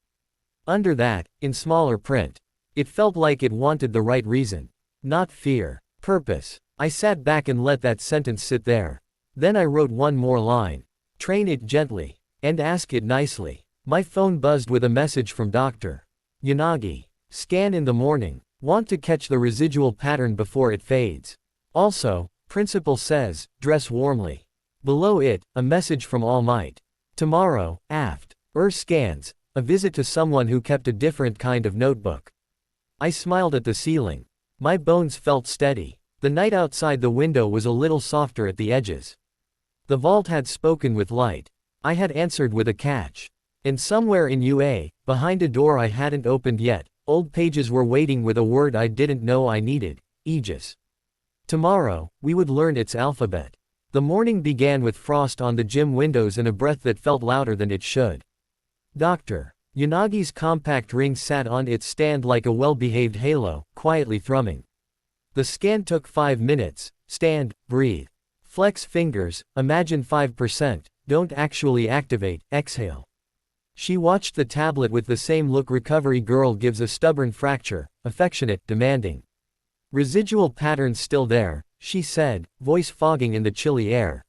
Under that, in smaller print. It felt like it wanted the right reason. Not fear. Purpose. I sat back and let that sentence sit there. Then I wrote one more line. Train it gently. And ask it nicely. My phone buzzed with a message from Dr. Yanagi. Scan in the morning. Want to catch the residual pattern before it fades. Also, principal says, dress warmly. Below it, a message from All Might. Tomorrow, aft. Scans. A visit to someone who kept a different kind of notebook. I smiled at the ceiling. My bones felt steady. The night outside the window was a little softer at the edges. The vault had spoken with light. I had answered with a catch. And somewhere in UA, behind a door I hadn't opened yet, old pages were waiting with a word I didn't know I needed, Aegis. Tomorrow, we would learn its alphabet. The morning began with frost on the gym windows and a breath that felt louder than it should. Dr. Yanagi's compact ring sat on its stand like a well-behaved halo, quietly thrumming. The scan took 5 minutes. Stand, breathe. Flex fingers, imagine 5%, don't actually activate, exhale. She watched the tablet with the same look recovery girl gives a stubborn fracture, affectionate, demanding. Residual patterns still there, she said, voice fogging in the chilly air.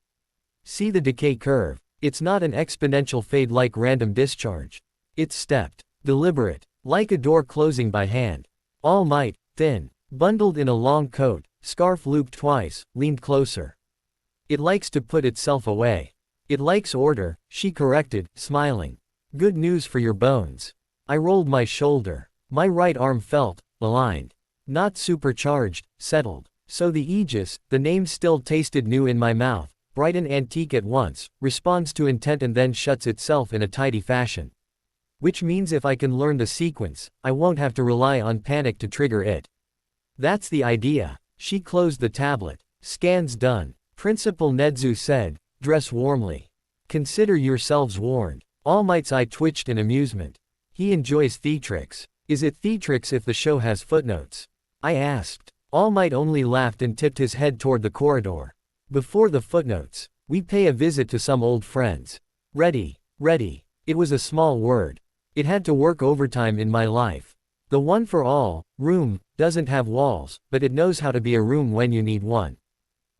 See the decay curve. It's not an exponential fade like random discharge. It's stepped, deliberate, like a door closing by hand. All Might, thin, bundled in a long coat, scarf looped twice, leaned closer. It likes to put itself away. It likes order, she corrected, smiling. Good news for your bones. I rolled my shoulder. My right arm felt aligned. Not supercharged, settled. So the Aegis, the name still tasted new in my mouth, bright and antique at once, responds to intent and then shuts itself in a tidy fashion. Which means if I can learn the sequence, I won't have to rely on panic to trigger it. That's the idea. She closed the tablet. Scans done. Principal Nedzu said, dress warmly. Consider yourselves warned. All Might's eye twitched in amusement. He enjoys theatrics. Is it theatrics if the show has footnotes? I asked. All Might only laughed and tipped his head toward the corridor. Before the footnotes, we pay a visit to some old friends. Ready. It was a small word. It had to work overtime in my life. The one for all, room, doesn't have walls, but it knows how to be a room when you need one.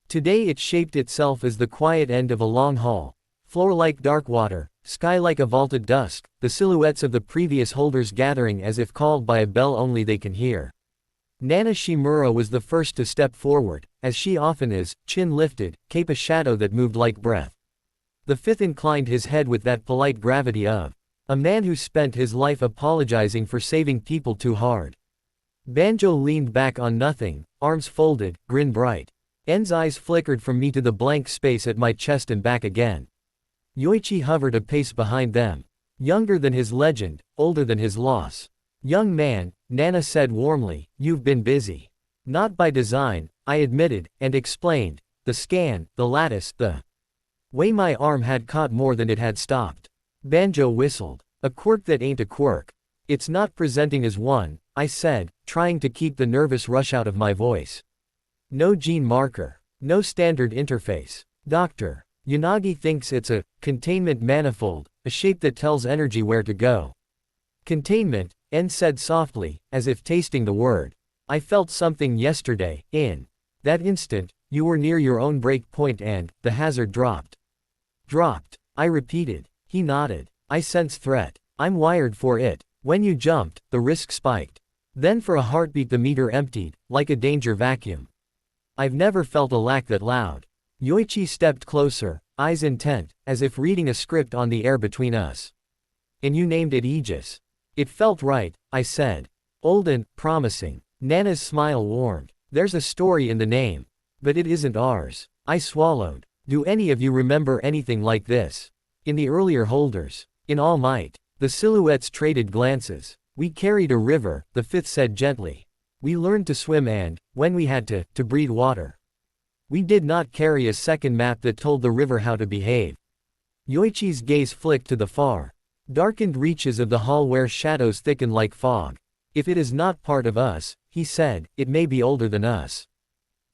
Today it shaped itself as the quiet end of a long hall. Floor like dark water, sky like a vaulted dusk, the silhouettes of the previous holders gathering as if called by a bell only they can hear. Nana Shimura was the first to step forward, as she often is, chin lifted, cape a shadow that moved like breath. The fifth inclined his head with that polite gravity of a man who spent his life apologizing for saving people too hard. Banjo leaned back on nothing, arms folded, grin bright. En's eyes flickered from me to the blank space at my chest and back again. Yoichi hovered a pace behind them. Younger than his legend, older than his loss. Young man, Nana said warmly, you've been busy. Not by design, I admitted, and explained. The scan, the lattice, the way my arm had caught more than it had stopped. Banjo whistled. A quirk that ain't a quirk. It's not presenting as one, I said, trying to keep the nervous rush out of my voice. No gene marker. No standard interface. Dr. Yanagi thinks it's a containment manifold, a shape that tells energy where to go. Containment, En said softly, as if tasting the word. I felt something yesterday, in that instant, you were near your own break point and the hazard dropped. Dropped, I repeated. He nodded. I sense threat. I'm wired for it. When you jumped, the risk spiked. Then for a heartbeat the meter emptied, like a danger vacuum. I've never felt a lack that loud. Yoichi stepped closer, eyes intent, as if reading a script on the air between us. And you named it Aegis. It felt right, I said. Old and promising. Nana's smile warmed. There's a story in the name. But it isn't ours. I swallowed. Do any of you remember anything like this? In the earlier holders. In All Might. The silhouettes traded glances. We carried a river, the fifth said gently. We learned to swim and, when we had to breathe water. We did not carry a second map that told the river how to behave. Yoichi's gaze flicked to the far, darkened reaches of the hall where shadows thicken like fog. If it is not part of us, he said, it may be older than us.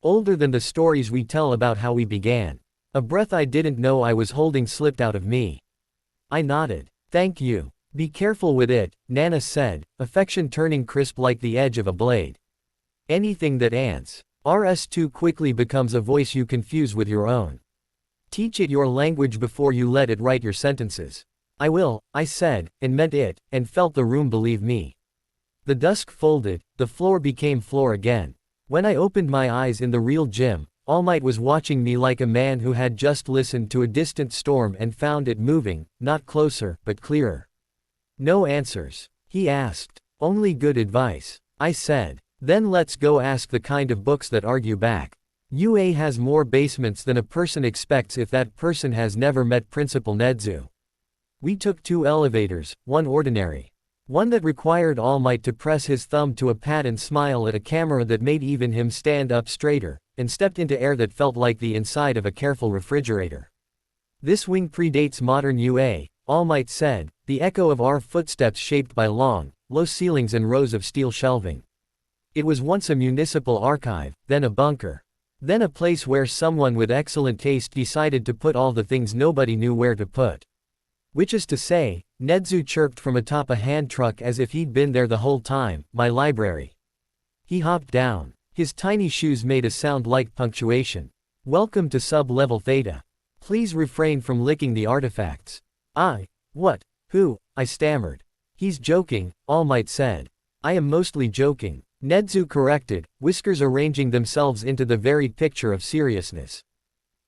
Older than the stories we tell about how we began. A breath I didn't know I was holding slipped out of me. I nodded. Thank you. Be careful with it, Nana said, affection turning crisp like the edge of a blade. Anything that rs2 quickly becomes a voice you confuse with your own. Teach it your language before you let it write your sentences. I will, I said, and meant it, and felt the room believe me. The dusk folded, the floor became floor again. When I opened my eyes in the real gym, All Might was watching me like a man who had just listened to a distant storm and found it moving, not closer, but clearer. No answers, he asked. Only good advice, I said. Then let's go ask the kind of books that argue back. UA has more basements than a person expects if that person has never met Principal Nedzu. We took 2 elevators, one ordinary. One that required All Might to press his thumb to a pad and smile at a camera that made even him stand up straighter, and stepped into air that felt like the inside of a careful refrigerator. This wing predates modern UA, All Might said, the echo of our footsteps shaped by long, low ceilings and rows of steel shelving. It was once a municipal archive, then a bunker. Then a place where someone with excellent taste decided to put all the things nobody knew where to put. Which is to say, Nedzu chirped from atop a hand truck as if he'd been there the whole time, my library. He hopped down. His tiny shoes made a sound like punctuation. Welcome to sub-level Theta. Please refrain from licking the artifacts. What? Who? I stammered. He's joking, All Might said. I am mostly joking, Nedzu corrected, whiskers arranging themselves into the very picture of seriousness.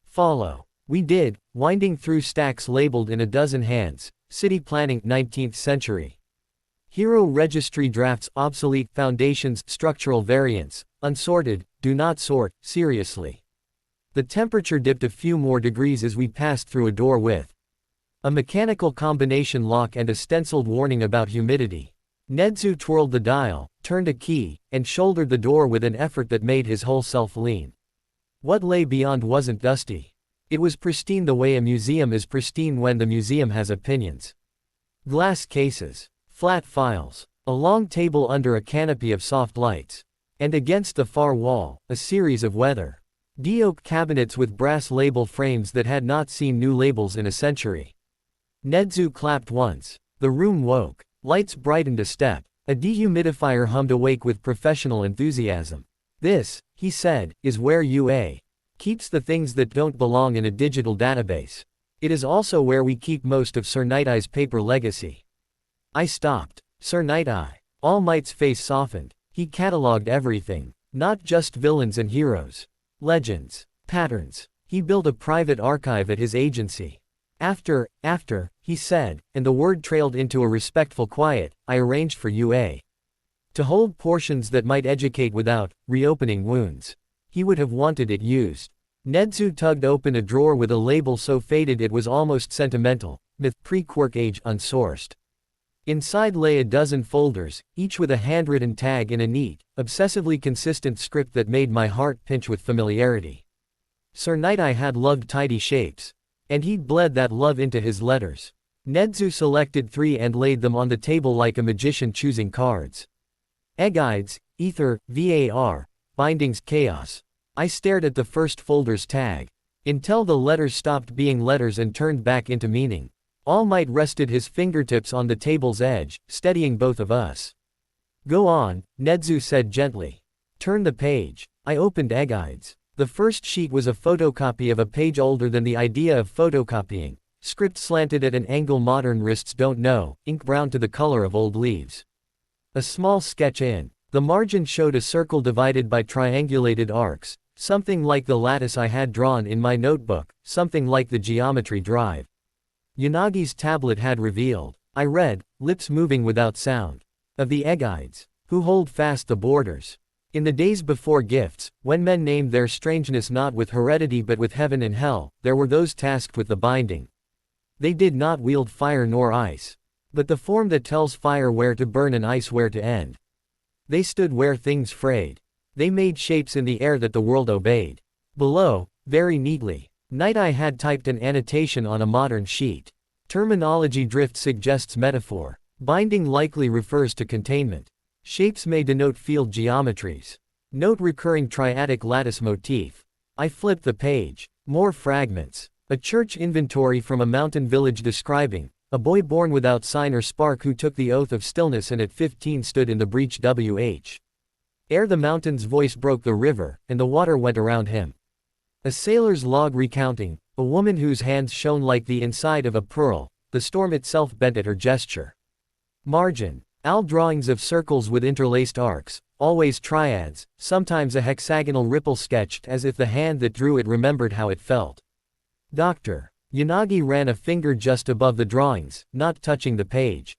Follow. We did, winding through stacks labeled in a dozen hands, city planning 19th century. Hero registry drafts obsolete, foundations, structural variants, unsorted, do not sort, seriously. The temperature dipped a few more degrees as we passed through a door with a mechanical combination lock and a stenciled warning about humidity. Nedzu twirled the dial, turned a key, and shouldered the door with an effort that made his whole self lean. What lay beyond wasn't dusty. It was pristine the way a museum is pristine when the museum has opinions. Glass cases, flat files, a long table under a canopy of soft lights. And against the far wall, a series of weather oak cabinets with brass label frames that had not seen new labels in a century. Nedzu clapped once. The room woke. Lights brightened a step. A dehumidifier hummed awake with professional enthusiasm. This, he said, is where UA keeps the things that don't belong in a digital database. It is also where we keep most of Sir Night-Eye's paper legacy. I stopped. Sir Night-Eye. All Might's face softened. He catalogued everything. Not just villains and heroes. Legends. Patterns. He built a private archive at his agency. After, he said, and the word trailed into a respectful quiet, I arranged for UA to hold portions that might educate without reopening wounds. He would have wanted it used. Nedzu tugged open a drawer with a label so faded it was almost sentimental, myth pre-quirk age unsourced. Inside lay a dozen folders, each with a handwritten tag in a neat, obsessively consistent script that made my heart pinch with familiarity. Sir Night-Eye had loved tidy shapes. And he'd bled that love into his letters. Nedzu selected 3 and laid them on the table like a magician choosing cards. Egides, Ether, VAR, Bindings, Chaos. I stared at the first folder's tag. Until the letters stopped being letters and turned back into meaning. All Might rested his fingertips on the table's edge, steadying both of us. Go on, Nedzu said gently. Turn the page. I opened Egides. The first sheet was a photocopy of a page older than the idea of photocopying. Script slanted at an angle modern wrists don't know, ink brown to the color of old leaves. A small sketch in the margin showed a circle divided by triangulated arcs, something like the lattice I had drawn in my notebook, something like the geometry drive Yanagi's tablet had revealed. I read, lips moving without sound. Of the Egides, who hold fast the borders. In the days before gifts, when men named their strangeness not with heredity but with heaven and hell, there were those tasked with the binding. They did not wield fire nor ice, but the form that tells fire where to burn and ice where to end. They stood where things frayed. They made shapes in the air that the world obeyed. Below, very neatly, Night-Eye had typed an annotation on a modern sheet. Terminology drift suggests metaphor. Binding likely refers to containment. Shapes may denote field geometries. Note recurring triadic lattice motif. I flipped the page. More fragments. A church inventory from a mountain village describing, A boy born without sign or spark who took the oath of stillness and at 15 stood in the breach ere the mountain's voice broke the river, and the water went around him. A sailor's log recounting, a woman whose hands shone like the inside of a pearl, the storm itself bent at her gesture. Margin. Al drawings of circles with interlaced arcs, always triads, sometimes a hexagonal ripple sketched as if the hand that drew it remembered how it felt. Dr. Yanagi ran a finger just above the drawings, not touching the page.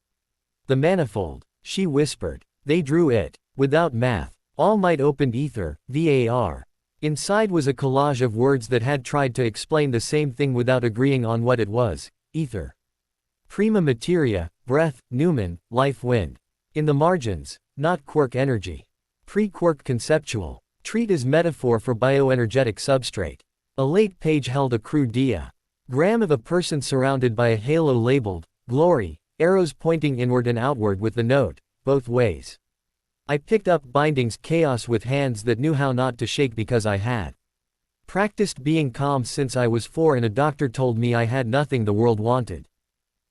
The manifold, she whispered. They drew it. Without math. All might opened ether, VAR. Inside was a collage of words that had tried to explain the same thing without agreeing on what it was. Ether. Prima materia, breath, Newman, life wind. In the margins, not quark energy. Pre-quark conceptual. Treat as metaphor for bioenergetic substrate. A late page held a crude diagram of a person surrounded by a halo labeled, glory, arrows pointing inward and outward with the note, both ways. I picked up bindings chaos with hands that knew how not to shake because I had practiced being calm since I was 4 and a doctor told me I had nothing the world wanted.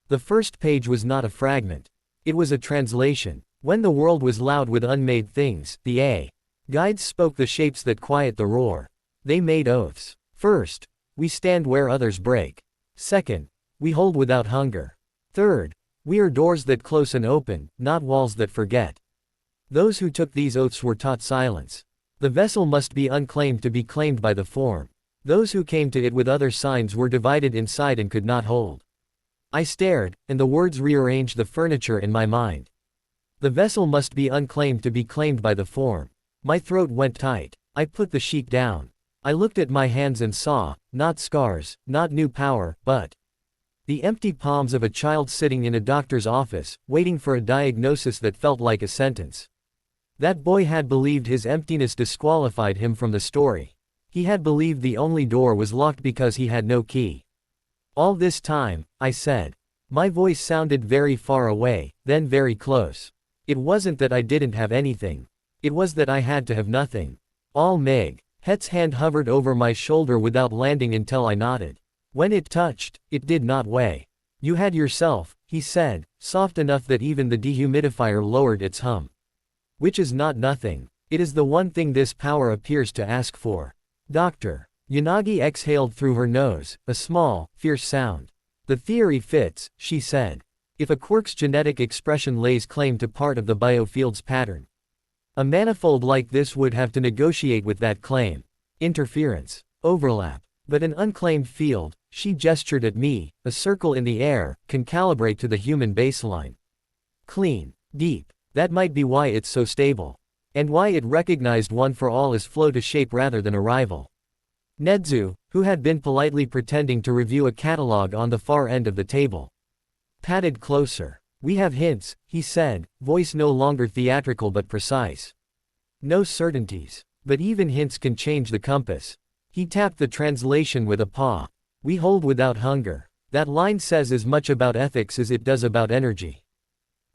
The first page was not a fragment. It was a translation. When the world was loud with unmade things, the guides spoke the shapes that quiet the roar. They made oaths. First, we stand where others break. Second, we hold without hunger. Third, we are doors that close and open, not walls that forget. Those who took these oaths were taught silence. The vessel must be unclaimed to be claimed by the form. Those who came to it with other signs were divided inside and could not hold. I stared, and the words rearranged the furniture in my mind. The vessel must be unclaimed to be claimed by the form. My throat went tight. I put the sheet down. I looked at my hands and saw, not scars, not new power, but the empty palms of a child sitting in a doctor's office, waiting for a diagnosis that felt like a sentence. That boy had believed his emptiness disqualified him from the story. He had believed the only door was locked because he had no key. All this time, I said. My voice sounded very far away, then very close. It wasn't that I didn't have anything. It was that I had to have nothing. All Meg. Het's hand hovered over my shoulder without landing until I nodded. When it touched, it did not weigh. You had yourself, he said, soft enough that even the dehumidifier lowered its hum. Which is not nothing. It is the one thing this power appears to ask for. Doctor. Yanagi exhaled through her nose, a small, fierce sound. The theory fits, she said. If a quark's genetic expression lays claim to part of the biofield's pattern, a manifold like this would have to negotiate with that claim. Interference. Overlap. But an unclaimed field, she gestured at me, a circle in the air, can calibrate to the human baseline. Clean. Deep. That might be why it's so stable. And why it recognized one for all as flow to shape rather than arrival. Nedzu, who had been politely pretending to review a catalog on the far end of the table, padded closer. We have hints, he said, voice no longer theatrical but precise. No certainties. But even hints can change the compass. He tapped the translation with a paw. We hold without hunger. That line says as much about ethics as it does about energy.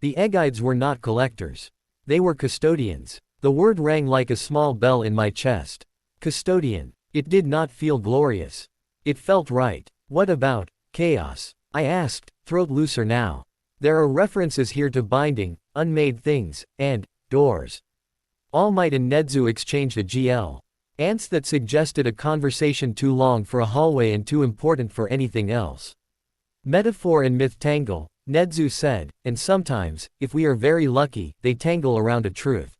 The Egides were not collectors. They were custodians. The word rang like a small bell in my chest. Custodian. It did not feel glorious. It felt right. What about chaos? I asked, throat looser now. There are references here to binding, unmade things, and doors. All Might and Nedzu exchanged a GL. Ants that suggested a conversation too long for a hallway and too important for anything else. Metaphor and myth tangle, Nedzu said, and sometimes, if we are very lucky, they tangle around a truth.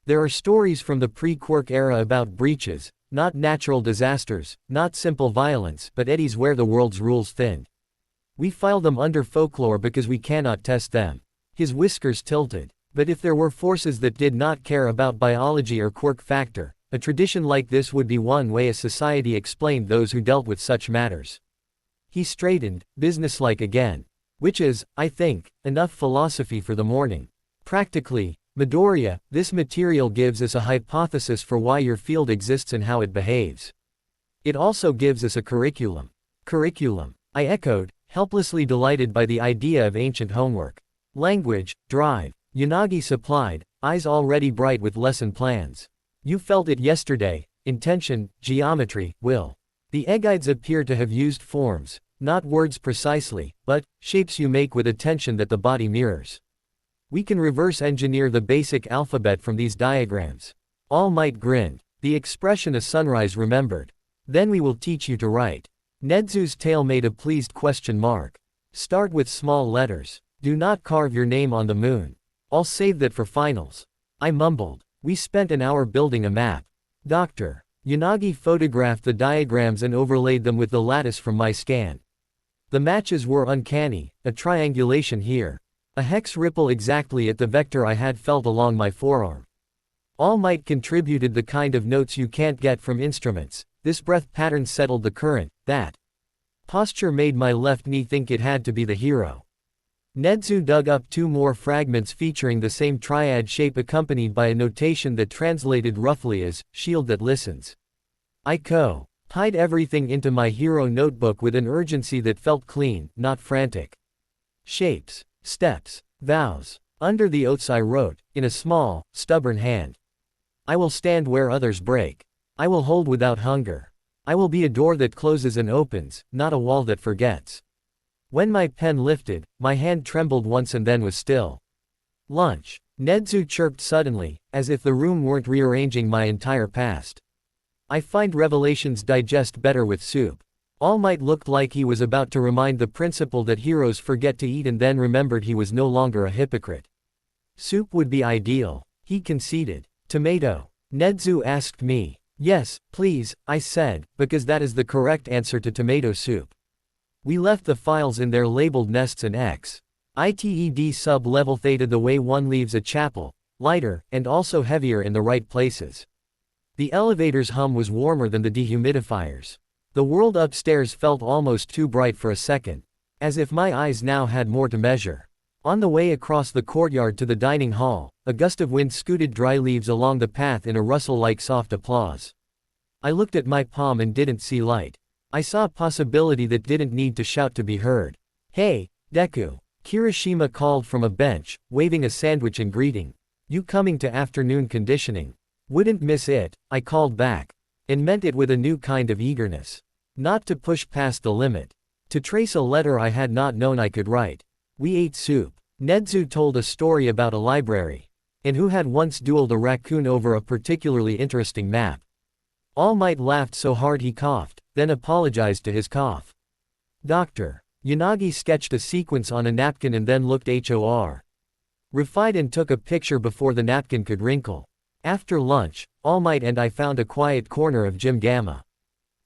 There are stories from the pre-quark era about breaches, not natural disasters, not simple violence, but eddies where the world's rules thinned. We file them under folklore because we cannot test them. His whiskers tilted. But if there were forces that did not care about biology or quark factor, a tradition like this would be one way a society explained those who dealt with such matters. He straightened, businesslike again. Which is, I think, enough philosophy for the morning. Practically, Midoriya, this material gives us a hypothesis for why your field exists and how it behaves. It also gives us a curriculum. Curriculum. I echoed, helplessly delighted by the idea of ancient homework. Language, drive. Yanagi supplied, eyes already bright with lesson plans. You felt it yesterday. Intention, geometry, will. The Egides appear to have used forms, Not words precisely, but shapes you make with attention that the body mirrors. We can reverse engineer the basic alphabet from these diagrams. All Might grinned. The expression a sunrise remembered. Then we will teach you to write. Nedzu's tail made a pleased question mark. Start with small letters. Do not carve your name on the moon. I'll save that for finals. I mumbled. We spent an hour building a map. Dr. Yanagi photographed the diagrams and overlaid them with the lattice from my scan. The matches were uncanny, a triangulation here. A hex ripple exactly at the vector I had felt along my forearm. All Might contributed the kind of notes you can't get from instruments. This breath pattern settled the current. That posture made my left knee think it had to be the hero. Nedzu dug up 2 more fragments featuring the same triad shape accompanied by a notation that translated roughly as, shield that listens. I tied everything into my hero notebook with an urgency that felt clean, not frantic. Shapes, steps, vows. Under the oaths I wrote, in a small, stubborn hand. I will stand where others break. I will hold without hunger. I will be a door that closes and opens, not a wall that forgets. When my pen lifted, my hand trembled once and then was still. Lunch. Nedzu chirped suddenly, as if the room weren't rearranging my entire past. I find revelations digest better with soup. All Might looked like he was about to remind the principal that heroes forget to eat and then remembered he was no longer a hypocrite. Soup would be ideal, he conceded. Tomato. Nedzu asked me. Yes, please, I said, because that is the correct answer to tomato soup. We left the files in their labeled nests and ITED sub-level theta the way one leaves a chapel, lighter, and also heavier in the right places. The elevator's hum was warmer than the dehumidifiers. The world upstairs felt almost too bright for a second. As if my eyes now had more to measure. On the way across the courtyard to the dining hall, a gust of wind scooted dry leaves along the path in a rustle like soft applause. I looked at my palm and didn't see light. I saw a possibility that didn't need to shout to be heard. Hey, Deku. Kirishima called from a bench, waving a sandwich in greeting. You coming to afternoon conditioning? Wouldn't miss it, I called back. And meant it with a new kind of eagerness. Not to push past the limit. To trace a letter I had not known I could write. We ate soup. Nedzu told a story about a library. And who had once dueled a raccoon over a particularly interesting map. All Might laughed so hard he coughed, then apologized to his cough. Dr. Yanagi sketched a sequence on a napkin and then looked horrified and took a picture before the napkin could wrinkle. After lunch, All Might and I found a quiet corner of Gym Gamma.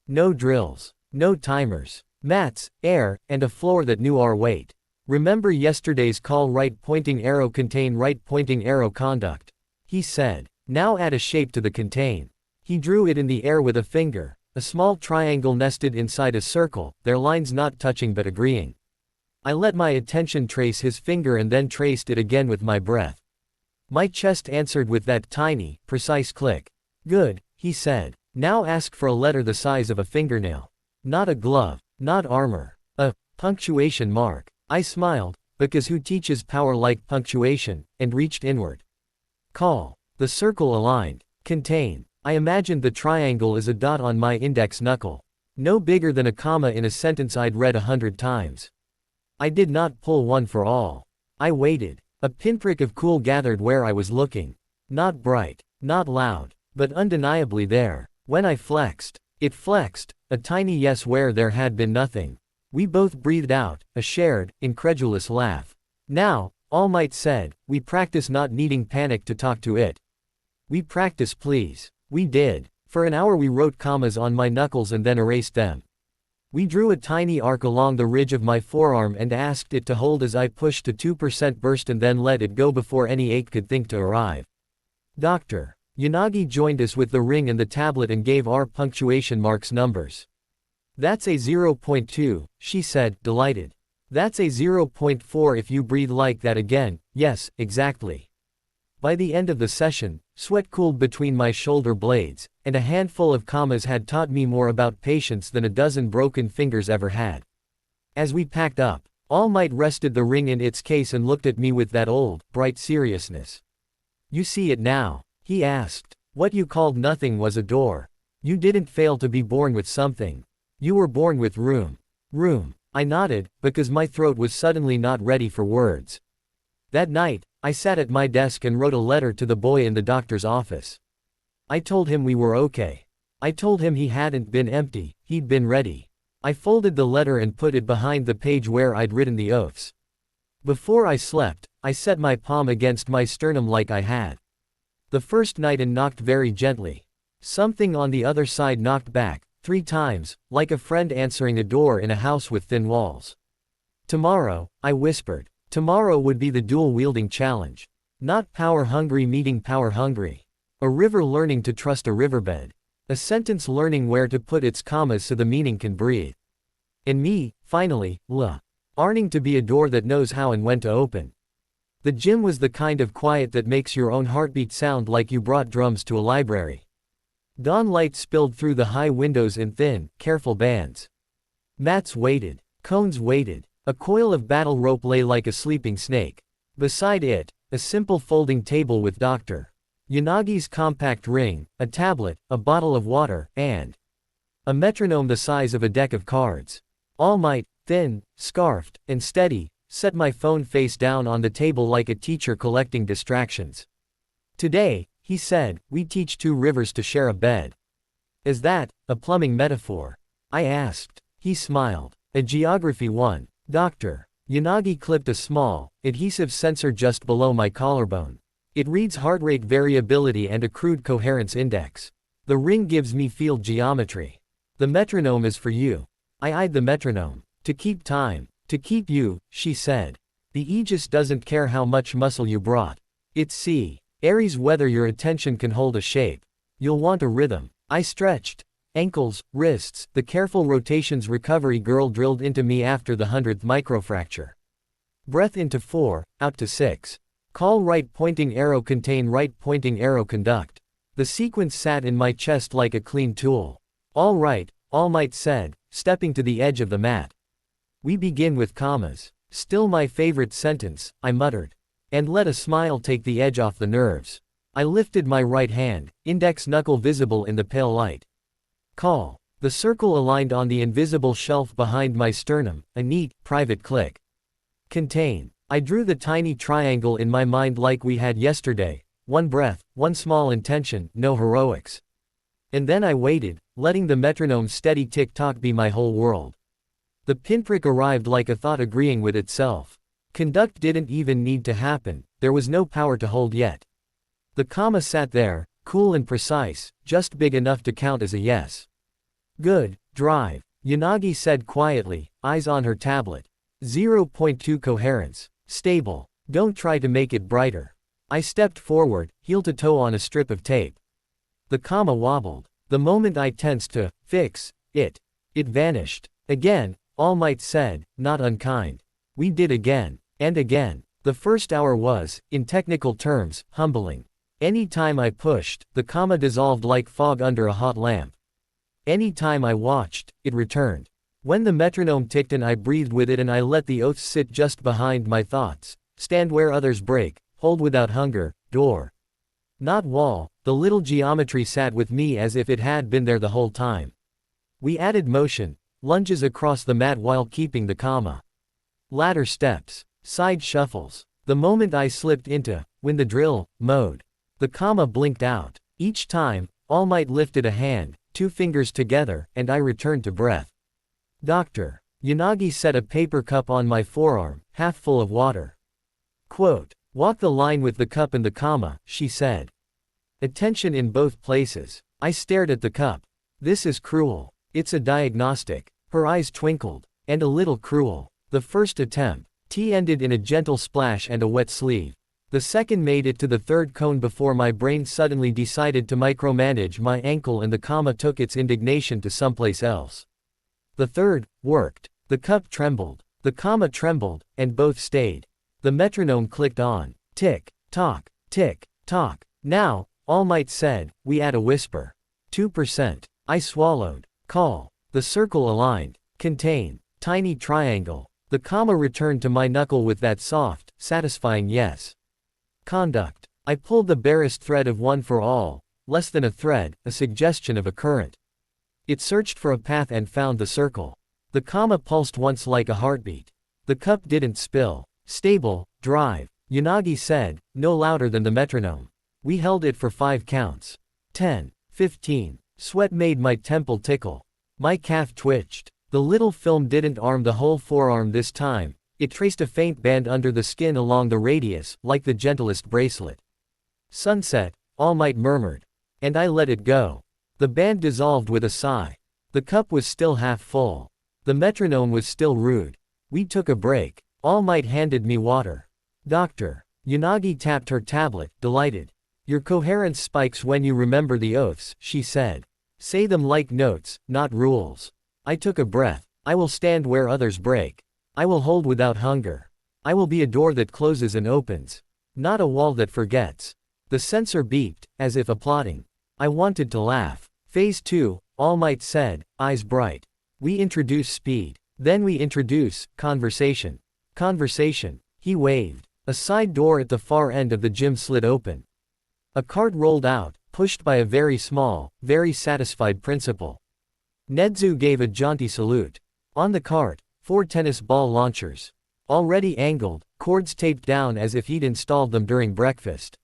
No drills, no timers, mats, air, and a floor that knew our weight. Remember yesterday's call right pointing arrow contain right pointing arrow conduct. He said. Now add a shape to the contain. He drew it in the air with a finger, a small triangle nested inside a circle, their lines not touching but agreeing. I let my attention trace his finger and then traced it again with my breath. My chest answered with that tiny, precise click. Good, he said. Now ask for a letter the size of a fingernail. Not a glove, not armor. A punctuation mark. I smiled, because who teaches power like punctuation, and reached inward. Call. The circle aligned. Contain. I imagined the triangle as a dot on my index knuckle. No bigger than a comma in a sentence I'd read 100 times. I did not pull one for all. I waited. A pinprick of cool gathered where I was looking. Not bright, not loud, but undeniably there. When I flexed, it flexed, a tiny yes where there had been nothing. We both breathed out, a shared, incredulous laugh. Now, All Might said, we practice not needing panic to talk to it. We practice please. We did. For an hour we wrote commas on my knuckles and then erased them. We drew a tiny arc along the ridge of my forearm and asked it to hold as I pushed to 2% burst and then let it go before any ache could think to arrive. Dr. Yanagi joined us with the ring and the tablet and gave our punctuation marks numbers. That's a 0.2, she said, delighted. That's a 0.4 if you breathe like that again, yes, exactly. By the end of the session, sweat cooled between my shoulder blades, and a handful of commas had taught me more about patience than a dozen broken fingers ever had. As we packed up, All Might rested the ring in its case and looked at me with that old, bright seriousness. You see it now? He asked. What you called nothing was a door. You didn't fail to be born with something. You were born with room. Room. I nodded, because my throat was suddenly not ready for words. That night, I sat at my desk and wrote a letter to the boy in the doctor's office. I told him we were okay. I told him he hadn't been empty, he'd been ready. I folded the letter and put it behind the page where I'd written the oaths. Before I slept, I set my palm against my sternum like I had. The first night and knocked very gently. Something on the other side knocked back, 3 times, like a friend answering a door in a house with thin walls. Tomorrow, I whispered. Tomorrow would be the dual-wielding challenge. Not power-hungry meeting power-hungry. A river learning to trust a riverbed. A sentence learning where to put its commas so the meaning can breathe. And me, finally, learning to be a door that knows how and when to open. The gym was the kind of quiet that makes your own heartbeat sound like you brought drums to a library. Dawn light spilled through the high windows in thin, careful bands. Mats waited. Cones waited. A coil of battle rope lay like a sleeping snake. Beside it, a simple folding table with Dr. Yanagi's compact ring, a tablet, a bottle of water, and a metronome the size of a deck of cards. All Might, thin, scarfed, and steady, set my phone face down on the table like a teacher collecting distractions. Today, he said, we teach 2 rivers to share a bed. Is that a plumbing metaphor? I asked. He smiled. A geography one. Dr. Yanagi clipped a small, adhesive sensor just below my collarbone. It reads heart rate variability and a crude coherence index. The ring gives me field geometry. The metronome is for you. I eyed the metronome. To keep time. To keep you, she said. The Aegis doesn't care how much muscle you brought. It's C. Aries whether your attention can hold a shape. You'll want a rhythm. I stretched. Ankles, wrists, the careful rotations recovery girl drilled into me after the 100th microfracture. Breath into 4, out to 6. Call right pointing arrow contain right pointing arrow conduct. The sequence sat in my chest like a clean tool. All right, All Might said, stepping to the edge of the mat. We begin with commas. Still my favorite sentence, I muttered. And let a smile take the edge off the nerves. I lifted my right hand, index knuckle visible in the pale light. Call. The circle aligned on the invisible shelf behind my sternum, a neat, private click. Contain. I drew the tiny triangle in my mind like we had yesterday, 1 breath, 1 small intention, no heroics. And then I waited, letting the metronome's steady tick-tock be my whole world. The pinprick arrived like a thought agreeing with itself. Conduct didn't even need to happen, there was no power to hold yet. The comma sat there, cool and precise, just big enough to count as a yes. Good, drive, Yanagi said quietly, eyes on her tablet. 0.2 coherence. Stable. Don't try to make it brighter. I stepped forward, heel to toe on a strip of tape. The comma wobbled. The moment I tensed to fix it, it vanished. Again, All Might said, not unkind. We did again. And again. The first hour was, in technical terms, humbling. Any time I pushed, the comma dissolved like fog under a hot lamp. Any time I watched, it returned. When the metronome ticked and I breathed with it and I let the oaths sit just behind my thoughts. Stand where others break, hold without hunger, door. Not wall, the little geometry sat with me as if it had been there the whole time. We added motion, lunges across the mat while keeping the comma. Ladder steps, side shuffles. The moment I slipped into, win the drill, mode. The comma blinked out. Each time, All Might lifted a hand, 2 fingers together, and I returned to breath. Dr. Yanagi set a paper cup on my forearm, half full of water. Quote, walk the line with the cup and the comma, she said. Attention in both places. I stared at the cup. This is cruel. It's a diagnostic. Her eyes twinkled. And a little cruel. The first attempt. Tea ended in a gentle splash and a wet sleeve. The second made it to the 3rd cone before my brain suddenly decided to micromanage my ankle and the comma took its indignation to someplace else. The 3rd worked. The cup trembled. The comma trembled, and both stayed. The metronome clicked on. Tick, tock, tick, tock. Now, All Might said, we add a whisper. 2%. I swallowed. Call. The circle aligned. Contain. Tiny triangle. The comma returned to my knuckle with that soft, satisfying yes. Conduct. I pulled the barest thread of one for all, less than a thread, a suggestion of a current. It searched for a path and found the circle. The comma pulsed once like a heartbeat. The cup didn't spill. Stable, drive. Yanagi said, no louder than the metronome. We held it for 5 counts. 10, 15. Sweat made my temple tickle. My calf twitched. The little film didn't arm the whole forearm this time. It traced a faint band under the skin along the radius, like the gentlest bracelet. Sunset, All Might murmured. And I let it go. The band dissolved with a sigh. The cup was still half full. The metronome was still rude. We took a break. All Might handed me water. Doctor. Yanagi tapped her tablet, delighted. Your coherence spikes when you remember the oaths, she said. Say them like notes, not rules. I took a breath. I will stand where others break. I will hold without hunger. I will be a door that closes and opens. Not a wall that forgets. The sensor beeped, as if applauding. I wanted to laugh. Phase 2, All Might said, eyes bright. We introduce speed. Then we introduce conversation. Conversation. He waved. A side door at the far end of the gym slid open. A cart rolled out, pushed by a very small, very satisfied principal. Nedzu gave a jaunty salute. On the cart, 4 tennis ball launchers. Already angled, cords taped down as if he'd installed them during breakfast.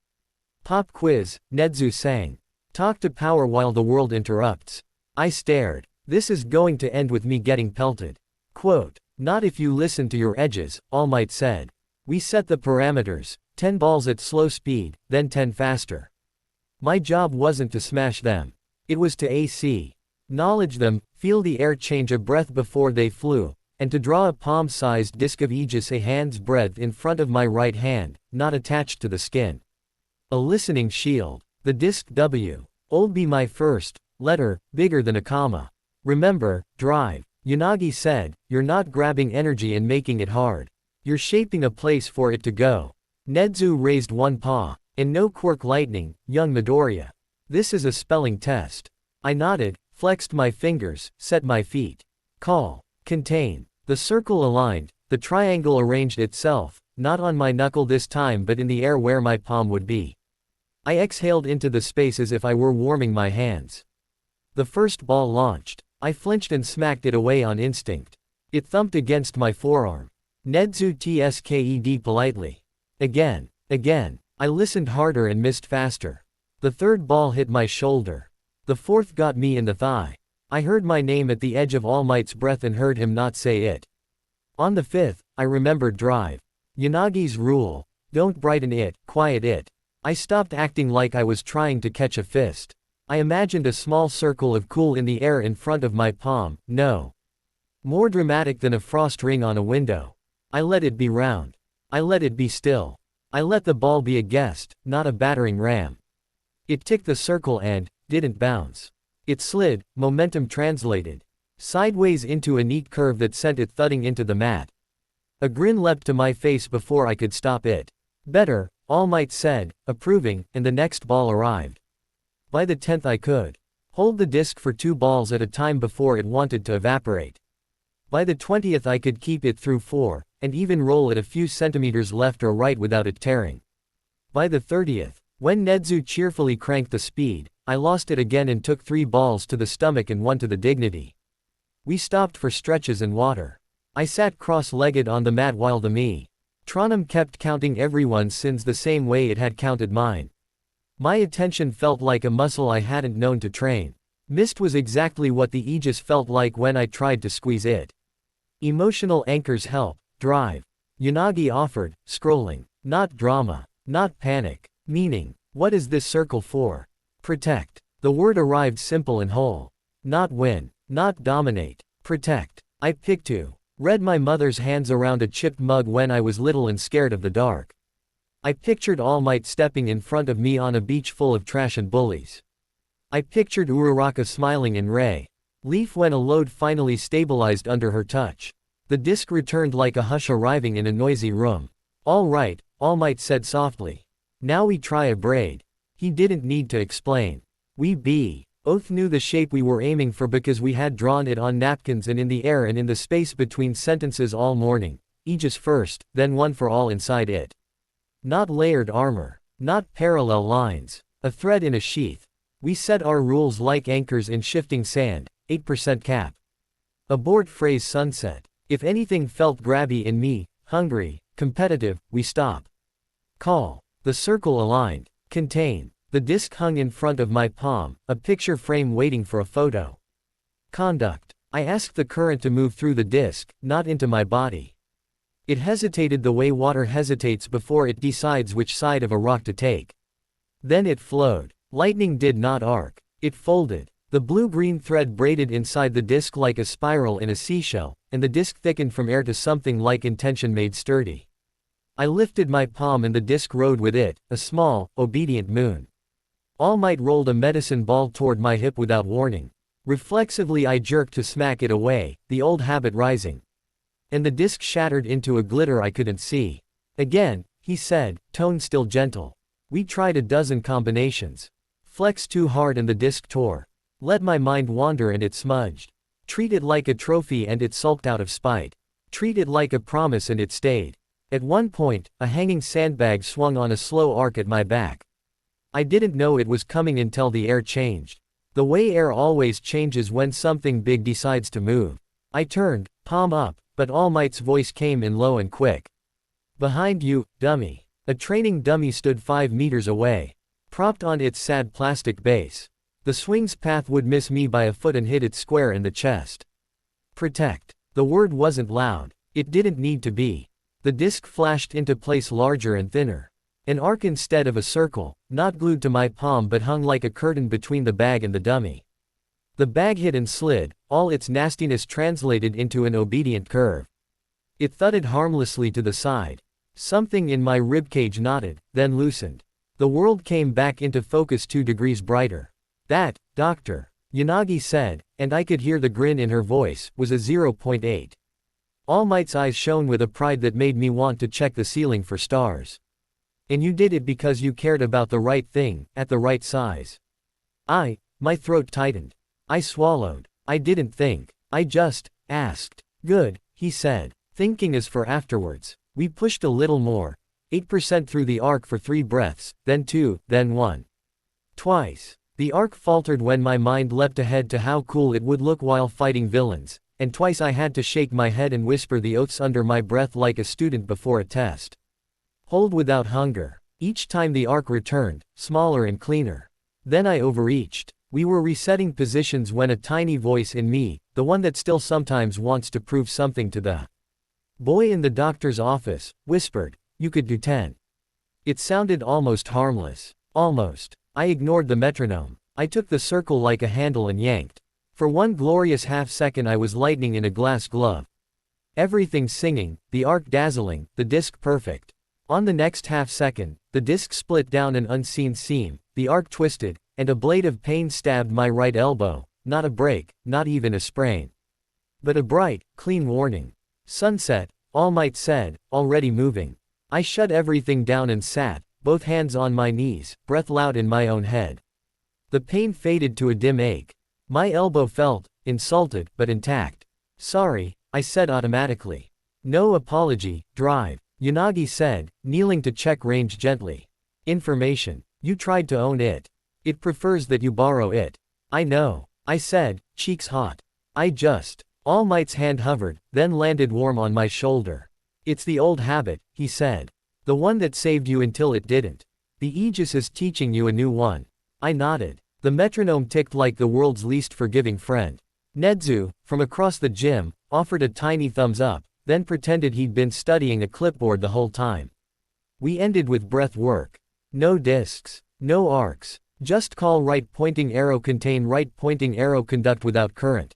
Pop quiz, Nedzu sang. Talk to power while the world interrupts. I stared. This is going to end with me getting pelted. Quote, not if you listen to your edges, All Might said. We set the parameters, 10 balls at slow speed, then 10 faster. My job wasn't to smash them. It was to AC. Knowledge them, feel the air change a breath before they flew, and to draw a palm-sized disc of Aegis a hand's breadth in front of my right hand, not attached to the skin. A listening shield. The disc W. Old be my first letter, bigger than a comma. Remember, drive. Yanagi said, you're not grabbing energy and making it hard. You're shaping a place for it to go. Nedzu raised one paw. And no quirk lightning, young Midoriya. This is a spelling test. I nodded, flexed my fingers, set my feet. Call. Contain. The circle aligned, the triangle arranged itself, not on my knuckle this time but in the air where my palm would be. I exhaled into the space as if I were warming my hands. The first ball launched. I flinched and smacked it away on instinct. It thumped against my forearm. Nedzu tsked politely. Again. I listened harder and missed faster. The third ball hit my shoulder. The fourth got me in the thigh. I heard my name at the edge of All Might's breath and heard him not say it. On the fifth, I remembered drive. Yanagi's rule. Don't brighten it, quiet it. I stopped acting like I was trying to catch a fist. I imagined a small circle of cool in the air in front of my palm, no. More dramatic than a frost ring on a window. I let it be round. I let it be still. I let the ball be a guest, not a battering ram. It ticked the circle and didn't bounce. It slid, momentum translated. Sideways into a neat curve that sent it thudding into the mat. A grin leapt to my face before I could stop it. Better, All Might said, approving, and the next ball arrived. By the 10th I could hold the disc for 2 balls at a time before it wanted to evaporate. By the 20th I could keep it through 4, and even roll it a few centimeters left or right without it tearing. By the 30th, when Nedzu cheerfully cranked the speed, I lost it again and took 3 balls to the stomach and 1 to the dignity. We stopped for stretches and water. I sat cross-legged on the mat while the metronome kept counting everyone's sins the same way it had counted mine. My attention felt like a muscle I hadn't known to train. Mist was exactly what the Aegis felt like when I tried to squeeze it. Emotional anchors help. Drive. Yanagi offered, scrolling. Not drama. Not panic. Meaning. What is this circle for? Protect. The word arrived simple and whole. Not win. Not dominate. Protect. I picked to. Read my mother's hands around a chipped mug when I was little and scared of the dark. I pictured All Might stepping in front of me on a beach full of trash and bullies. I pictured Uraraka smiling in relief when a load finally stabilized under her touch. The disc returned like a hush arriving in a noisy room. All right, All Might said softly. Now we try a braid. He didn't need to explain. We both knew the shape we were aiming for because we had drawn it on napkins and in the air and in the space between sentences all morning. Aegis first, then one for all inside it. Not layered armor. Not parallel lines. A thread in a sheath. We set our rules like anchors in shifting sand, 8% cap. Abort phrase sunset. If anything felt grabby in me, hungry, competitive, we stop. Call. The circle aligned. Contain. The disc hung in front of my palm, a picture frame waiting for a photo. Conduct. I asked the current to move through the disc, not into my body. It hesitated the way water hesitates before it decides which side of a rock to take. Then it flowed. Lightning did not arc. It folded. The blue-green thread braided inside the disc like a spiral in a seashell, and the disc thickened from air to something like intention made sturdy. I lifted my palm and the disc rode with it, a small, obedient moon. All Might rolled a medicine ball toward my hip without warning. Reflexively I jerked to smack it away, the old habit rising. And the disc shattered into a glitter I couldn't see. Again, he said, tone still gentle. We tried a dozen combinations. Flex too hard and the disc tore. Let my mind wander and it smudged. Treat it like a trophy and it sulked out of spite. Treat it like a promise and it stayed. At one point, a hanging sandbag swung on a slow arc at my back. I didn't know it was coming until the air changed. The way air always changes when something big decides to move. I turned, palm up, but All Might's voice came in low and quick. Behind you, dummy. A training dummy stood 5 meters away. Propped on its sad plastic base. The swing's path would miss me by a foot and hit it square in the chest. Protect. The word wasn't loud. It didn't need to be. The disc flashed into place larger and thinner. An arc instead of a circle, not glued to my palm but hung like a curtain between the bag and the dummy. The bag hit and slid, all its nastiness translated into an obedient curve. It thudded harmlessly to the side. Something in my ribcage nodded, then loosened. The world came back into focus 2 degrees brighter. That, Doctor, Yanagi said, and I could hear the grin in her voice, was a 0.8. All Might's eyes shone with a pride that made me want to check the ceiling for stars. And you did it because you cared about the right thing, at the right size. My throat tightened. I swallowed. I didn't think. I just asked. Good, he said. Thinking is for afterwards. We pushed a little more. 8% through the arc for 3 breaths, then 2, then 1. Twice. The arc faltered when my mind leapt ahead to how cool it would look while fighting villains, and twice I had to shake my head and whisper the oaths under my breath like a student before a test. Hold without hunger. Each time the arc returned, smaller and cleaner. Then I overreached. We were resetting positions when a tiny voice in me, the one that still sometimes wants to prove something to the boy in the doctor's office, whispered, "You could do 10. It sounded almost harmless. Almost. I ignored the metronome. I took the circle like a handle and yanked. For one glorious half-second I was lightning in a glass glove. Everything singing, the arc dazzling, the disc perfect. On the next half-second, the disc split down an unseen seam, the arc twisted, and a blade of pain stabbed my right elbow. Not a break, not even a sprain. But a bright, clean warning. Sunset, All Might said, already moving. I shut everything down and sat, both hands on my knees, breath loud in my own head. The pain faded to a dim ache. My elbow felt, insulted, but intact. Sorry, I said automatically. No apology, drive, Yanagi said, kneeling to check range gently. Information. You tried to own it. It prefers that you borrow it. I know, I said, cheeks hot. All Might's hand hovered, then landed warm on my shoulder. It's the old habit, he said. The one that saved you until it didn't. The Aegis is teaching you a new one. I nodded. The metronome ticked like the world's least forgiving friend. Nedzu, from across the gym, offered a tiny thumbs up, then pretended he'd been studying a clipboard the whole time. We ended with breath work. No discs. No arcs. Just call right pointing arrow contain right pointing arrow conduct without current.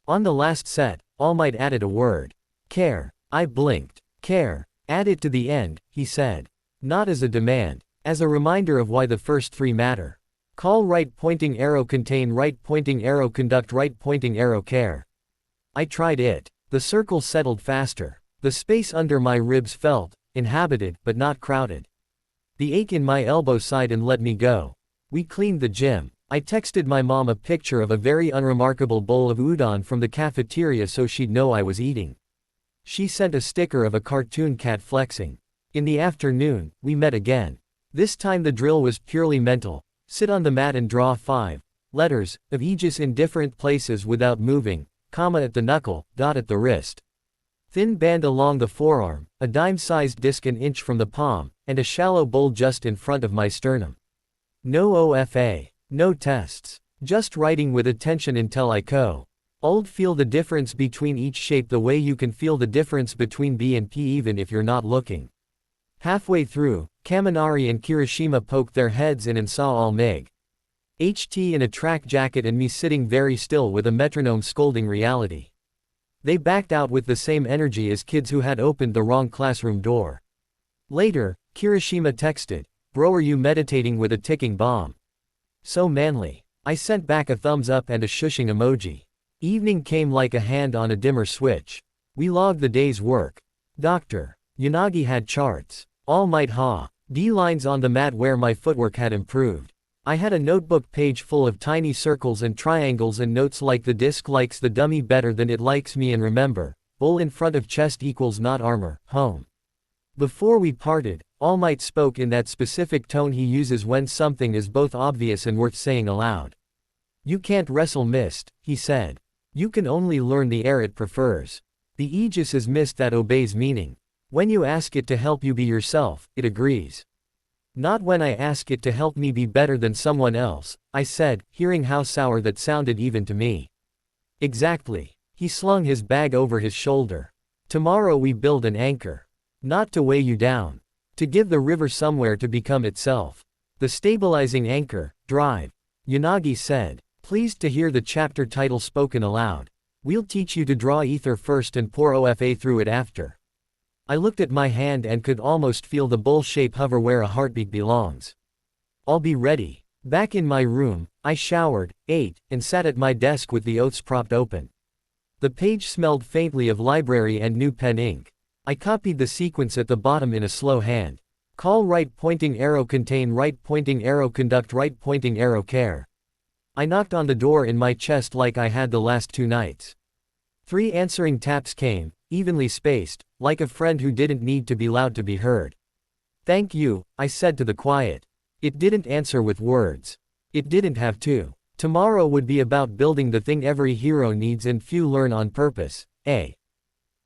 On the last set, All Might added a word. Care. I blinked. Care. Add it to the end, he said. Not as a demand. As a reminder of why the first 3 matter. Call right pointing arrow contain right pointing arrow conduct right pointing arrow care. I tried it. The circle settled faster. The space under my ribs felt inhabited but not crowded. The ache in my elbow sighed and let me go. We cleaned the gym. I texted my mom a picture of a very unremarkable bowl of udon from the cafeteria so she'd know I was eating. She sent a sticker of a cartoon cat flexing. In the afternoon, we met again. This time the drill was purely mental. Sit on the mat and draw 5 letters of Aegis in different places without moving, comma at the knuckle, dot at the wrist. Thin band along the forearm, a dime-sized disc an inch from the palm, and a shallow bowl just in front of my sternum. No OFA. No tests. Just writing with attention until I old feel the difference between each shape the way you can feel the difference between B and P even if you're not looking. Halfway through, Kaminari and Kirishima poked their heads in and saw all Mig. HT in a track jacket and me sitting very still with a metronome scolding reality. They backed out with the same energy as kids who had opened the wrong classroom door. Later, Kirishima texted, "Bro, are you meditating with a ticking bomb? So manly." I sent back a thumbs up and a shushing emoji. Evening came like a hand on a dimmer switch. We logged the day's work. Dr. Yanagi had charts. All Might Ha. D lines on the mat where my footwork had improved. I had a notebook page full of tiny circles and triangles and notes like the disc likes the dummy better than it likes me and remember, bull in front of chest equals not armor, home. Before we parted, All Might spoke in that specific tone he uses when something is both obvious and worth saying aloud. "You can't wrestle mist," he said. "You can only learn the air it prefers. The Aegis is mist that obeys meaning. When you ask it to help you be yourself, it agrees. Not when I ask it to help me be better than someone else," I said, hearing how sour that sounded even to me. "Exactly." He slung his bag over his shoulder. "Tomorrow we build an anchor. Not to weigh you down. To give the river somewhere to become itself. The stabilizing anchor, drive." Yanagi said, pleased to hear the chapter title spoken aloud. "We'll teach you to draw ether first and pour OFA through it after." I looked at my hand and could almost feel the bowl shape hover where a heartbeat belongs. "I'll be ready." Back in my room, I showered, ate, and sat at my desk with the oaths propped open. The page smelled faintly of library and new pen ink. I copied the sequence at the bottom in a slow hand. Call right pointing arrow contain right pointing arrow conduct right pointing arrow care. I knocked on the door in my chest like I had the last 2 nights. 3 answering taps came, evenly spaced, like a friend who didn't need to be loud to be heard. "Thank you," I said to the quiet. It didn't answer with words. It didn't have to. Tomorrow would be about building the thing every hero needs and few learn on purpose. A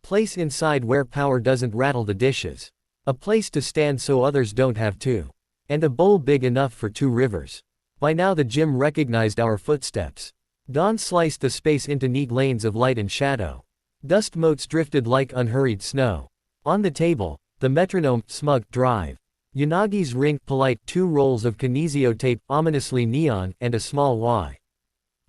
place inside where power doesn't rattle the dishes. A place to stand so others don't have to. And a bowl big enough for 2 rivers. By now the gym recognized our footsteps. Dawn sliced the space into neat lanes of light and shadow. Dust motes drifted like unhurried snow. On the table, the metronome, smug, drive. Yanagi's ring, polite, 2 rolls of kinesio tape, ominously neon, and a small Y.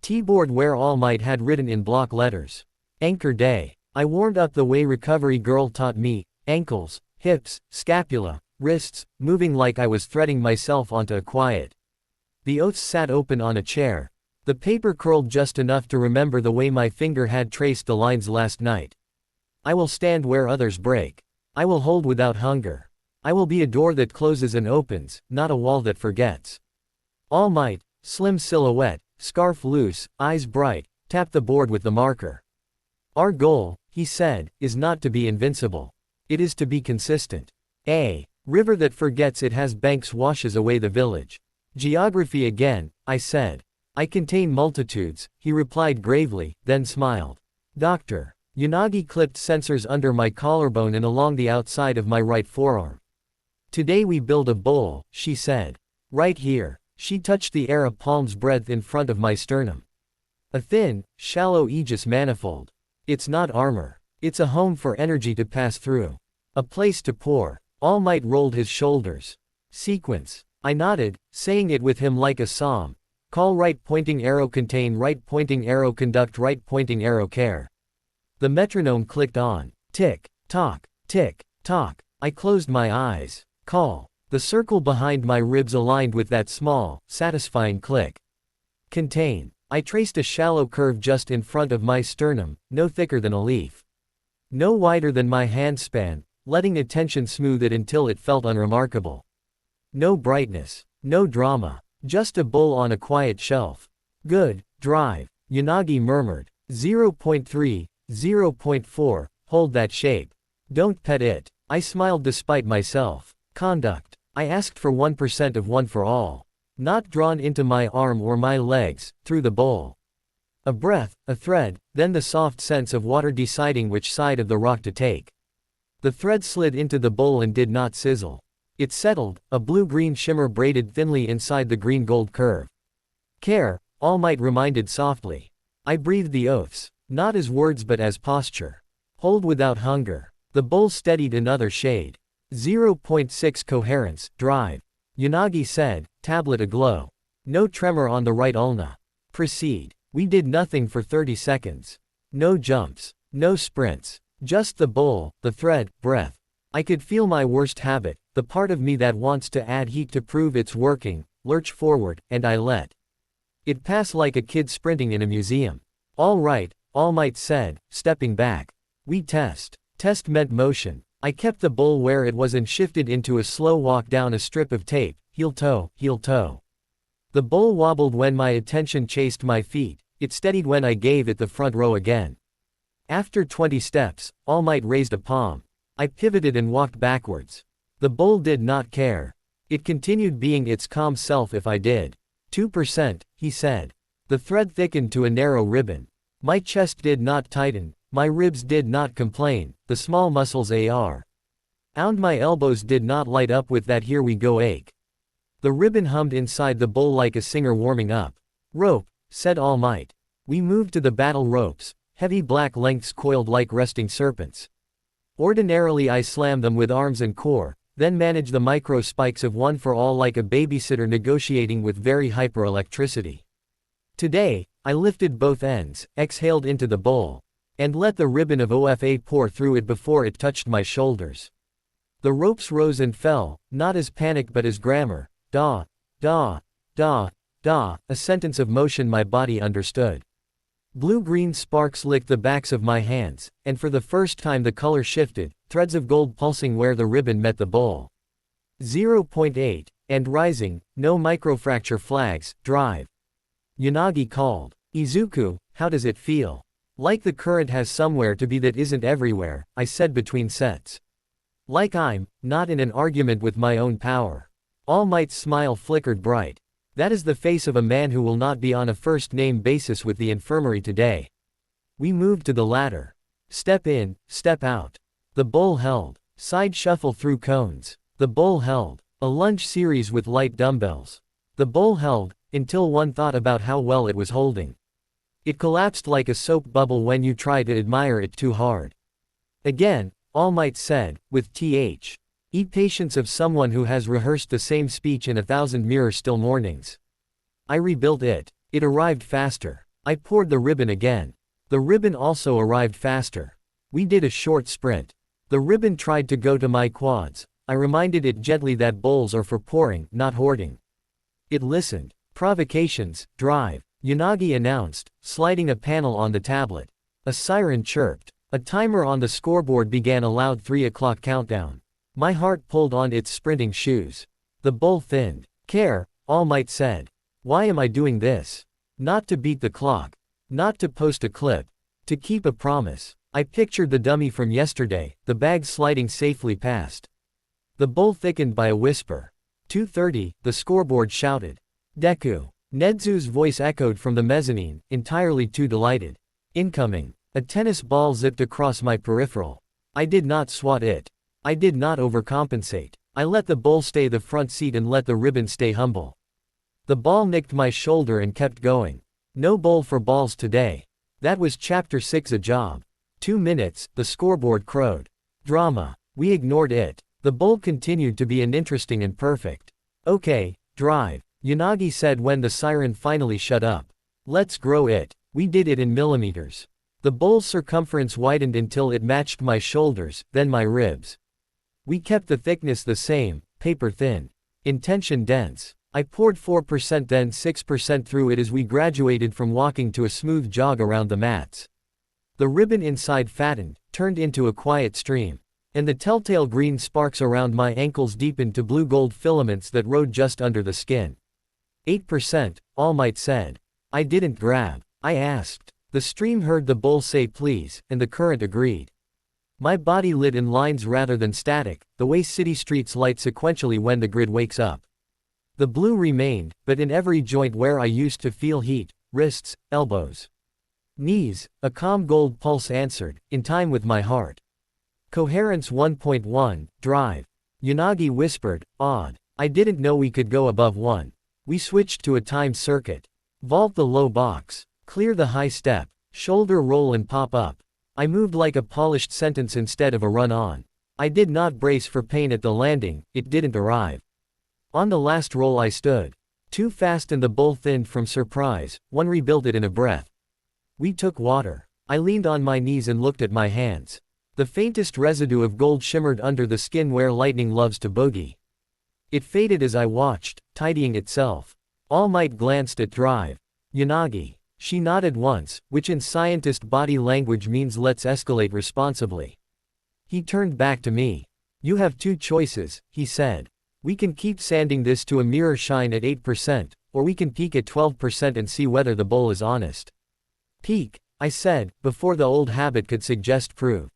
T-board where All Might had written in block letters. Anchor day. I warmed up the way recovery girl taught me, ankles, hips, scapula, wrists, moving like I was threading myself onto a quiet. The oaths sat open on a chair. The paper curled just enough to remember the way my finger had traced the lines last night. I will stand where others break. I will hold without hunger. I will be a door that closes and opens, not a wall that forgets. All Might, slim silhouette, scarf loose, eyes bright, tapped the board with the marker. "Our goal," he said, "is not to be invincible. It is to be consistent. A river that forgets it has banks washes away the village." "Geography again," I said. "I contain multitudes," he replied gravely, then smiled. "Doctor." Yanagi clipped sensors under my collarbone and along the outside of my right forearm. "Today we build a bowl," she said. "Right here." She touched the air a palm's breadth in front of my sternum. "A thin, shallow Aegis manifold. It's not armor. It's a home for energy to pass through. A place to pour." All Might rolled his shoulders. "Sequence." I nodded, saying it with him like a psalm. Call right pointing arrow contain right pointing arrow conduct right pointing arrow care. The metronome clicked on. Tick, tock, tick, tock. I closed my eyes. Call. The circle behind my ribs aligned with that small, satisfying click. Contain. I traced a shallow curve just in front of my sternum, no thicker than a leaf. No wider than my handspan, letting attention smooth it until it felt unremarkable. No brightness. No drama. Just a bowl on a quiet shelf. "Good, drive," Yanagi murmured. 0.3, 0.4, hold that shape. Don't pet it. I smiled despite myself. Conduct. I asked for 1% of one for all. Not drawn into my arm or my legs, through the bowl. A breath, a thread, then the soft sense of water deciding which side of the rock to take. The thread slid into the bowl and did not sizzle. It settled, a blue-green shimmer braided thinly inside the green-gold curve. Care, All Might reminded softly. I breathed the oaths, not as words but as posture. Hold without hunger. The bowl steadied another shade. 0.6 coherence, drive. Yanagi said, tablet aglow. No tremor on the right ulna. Proceed. We did nothing for 30 seconds. No jumps. No sprints. Just the bowl, the thread, breath. I could feel my worst habit, the part of me that wants to add heat to prove it's working, lurch forward, and I let it pass like a kid sprinting in a museum. All right, All Might said, stepping back. We test. Test meant motion. I kept the bowl where it was and shifted into a slow walk down a strip of tape, heel toe, heel toe. The bowl wobbled when my attention chased my feet, it steadied when I gave it the front row again. After 20 steps, All Might raised a palm. I pivoted and walked backwards. The bowl did not care. It continued being its calm self if I did. 2%, he said. The thread thickened to a narrow ribbon. My chest did not tighten, my ribs did not complain, the small muscles and my elbows did not light up with that here we go ache. The ribbon hummed inside the bowl like a singer warming up. Rope, said All Might. We moved to the battle ropes, heavy black lengths coiled like resting serpents. Ordinarily I slam them with arms and core, then manage the micro spikes of one for all like a babysitter negotiating with very hyper-electricity. Today, I lifted both ends, exhaled into the bowl, and let the ribbon of OFA pour through it before it touched my shoulders. The ropes rose and fell, not as panic but as grammar, da, da, da, da, a sentence of motion my body understood. Blue-green sparks licked the backs of my hands, and for the first time the color shifted, threads of gold pulsing where the ribbon met the bowl. 0.8, and rising, no microfracture flags, drive. Yanagi called. Izuku, how does it feel? Like the current has somewhere to be that isn't everywhere, I said between sets. Like I'm not in an argument with my own power. All Might's smile flickered bright. That is the face of a man who will not be on a first-name basis with the infirmary today. We moved to the ladder. Step in, step out. The bowl held. Side shuffle through cones. The bowl held. A lunge series with light dumbbells. The bowl held, until one thought about how well it was holding. It collapsed like a soap bubble when you try to admire it too hard. Again, All Might said, with patience of someone who has rehearsed the same speech in 1,000 mirror-still mornings. I rebuilt it. It arrived faster. I poured the ribbon again. The ribbon also arrived faster. We did a short sprint. The ribbon tried to go to my quads. I reminded it gently that bowls are for pouring, not hoarding. It listened. Provocations, drive. Yanagi announced, sliding a panel on the tablet. A siren chirped. A timer on the scoreboard began a loud 3 o'clock countdown. My heart pulled on its sprinting shoes. The bowl thinned. Care, All Might said. Why am I doing this? Not to beat the clock. Not to post a clip. To keep a promise. I pictured the dummy from yesterday, the bag sliding safely past. The bowl thickened by a whisper. 2:30, the scoreboard shouted. Deku. Nedzu's voice echoed from the mezzanine, entirely too delighted. Incoming. A tennis ball zipped across my peripheral. I did not swat it. I did not overcompensate. I let the bowl stay the front seat and let the ribbon stay humble. The ball nicked my shoulder and kept going. No bowl for balls today. That was chapter 6 a job. 2 minutes, the scoreboard crowed. Drama. We ignored it. The bowl continued to be uninteresting and perfect. Okay, drive. Yanagi said when the siren finally shut up. Let's grow it. We did it in millimeters. The bowl's circumference widened until it matched my shoulders, then my ribs. We kept the thickness the same, paper thin. Intention dense. I poured 4% then 6% through it as we graduated from walking to a smooth jog around the mats. The ribbon inside fattened, turned into a quiet stream. And the telltale green sparks around my ankles deepened to blue-gold filaments that rode just under the skin. 8%, All Might said. I didn't grab. I asked. The stream heard the bowl say please, and the current agreed. My body lit in lines rather than static, the way city streets light sequentially when the grid wakes up. The blue remained, but in every joint where I used to feel heat, wrists, elbows. Knees, a calm gold pulse answered, in time with my heart. Coherence 1.1, drive. Yanagi whispered, awed. I didn't know we could go above 1. We switched to a timed circuit. Vault the low box. Clear the high step. Shoulder roll and pop up. I moved like a polished sentence instead of a run-on. I did not brace for pain at the landing, it didn't arrive. On the last roll I stood. Too fast and the bowl thinned from surprise, one rebuilt it in a breath. We took water. I leaned on my knees and looked at my hands. The faintest residue of gold shimmered under the skin where lightning loves to boogie. It faded as I watched, tidying itself. All Might glanced at Drive. Yanagi. She nodded once, which in scientist body language means let's escalate responsibly. He turned back to me. You have 2 choices, he said. We can keep sanding this to a mirror shine at 8%, or we can peak at 12% and see whether the bowl is honest. Peak, I said, before the old habit could suggest prove.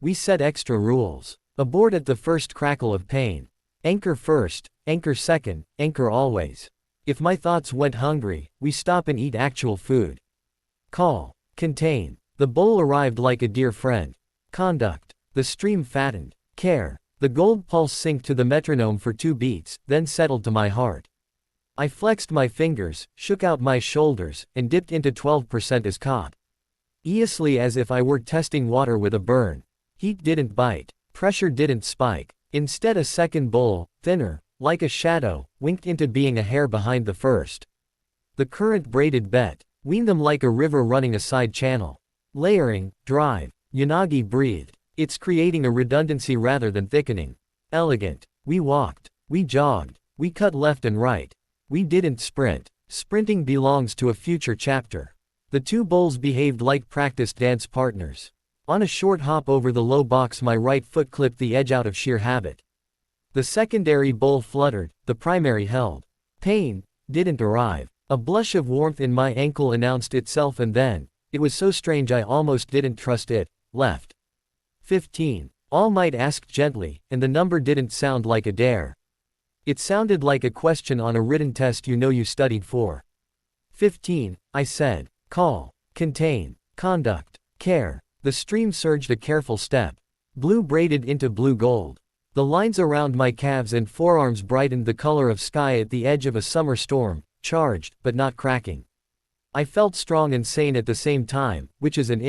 We set extra rules. Abort at the first crackle of pain. Anchor first, anchor second, anchor always. If my thoughts went hungry, we stop and eat actual food. Call. Contain. The bowl arrived like a dear friend. Conduct. The stream fattened. Care. The gold pulse synced to the metronome for 2 beats, then settled to my heart. I flexed my fingers, shook out my shoulders, and dipped into 12% as caught. Easily as if I were testing water with a burn. Heat didn't bite. Pressure didn't spike. Instead a second bowl, thinner, like a shadow, winked into being a hair behind the first. The current braided bet, weaned them like a river running a side channel. Layering, drive. Yanagi breathed. It's creating a redundancy rather than thickening. Elegant. We walked. We jogged. We cut left and right. We didn't sprint. Sprinting belongs to a future chapter. The 2 bowls behaved like practiced dance partners. On a short hop over the low box my right foot clipped the edge out of sheer habit. The secondary bowl fluttered, the primary held. Pain didn't arrive. A blush of warmth in my ankle announced itself and then, it was so strange I almost didn't trust it, left. 15. All Might asked gently, and the number didn't sound like a dare. It sounded like a question on a written test you know you studied for. 15, I said. Call. Contain. Conduct. Care. The stream surged a careful step. Blue braided into blue gold. The lines around my calves and forearms brightened the color of sky at the edge of a summer storm, charged, but not cracking. I felt strong and sane at the same time, which is an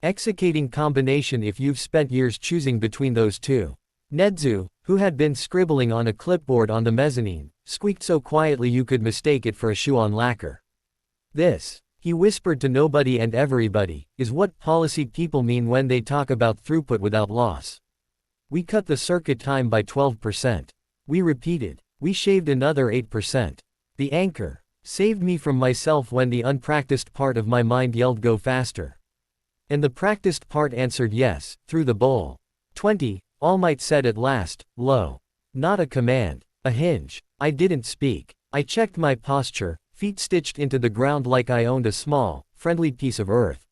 exciting combination if you've spent years choosing between those 2. Nedzu, who had been scribbling on a clipboard on the mezzanine, squeaked so quietly you could mistake it for a shoe on lacquer. This, he whispered to nobody and everybody, is what policy people mean when they talk about throughput without loss. We cut the circuit time by 12%. We repeated. We shaved another 8%. The anchor saved me from myself when the unpracticed part of my mind yelled go faster. And the practiced part answered yes, through the bowl. 20, All Might said at last, low. Not a command. A hinge. I didn't speak. I checked my posture, feet stitched into the ground like I owned a small, friendly piece of earth.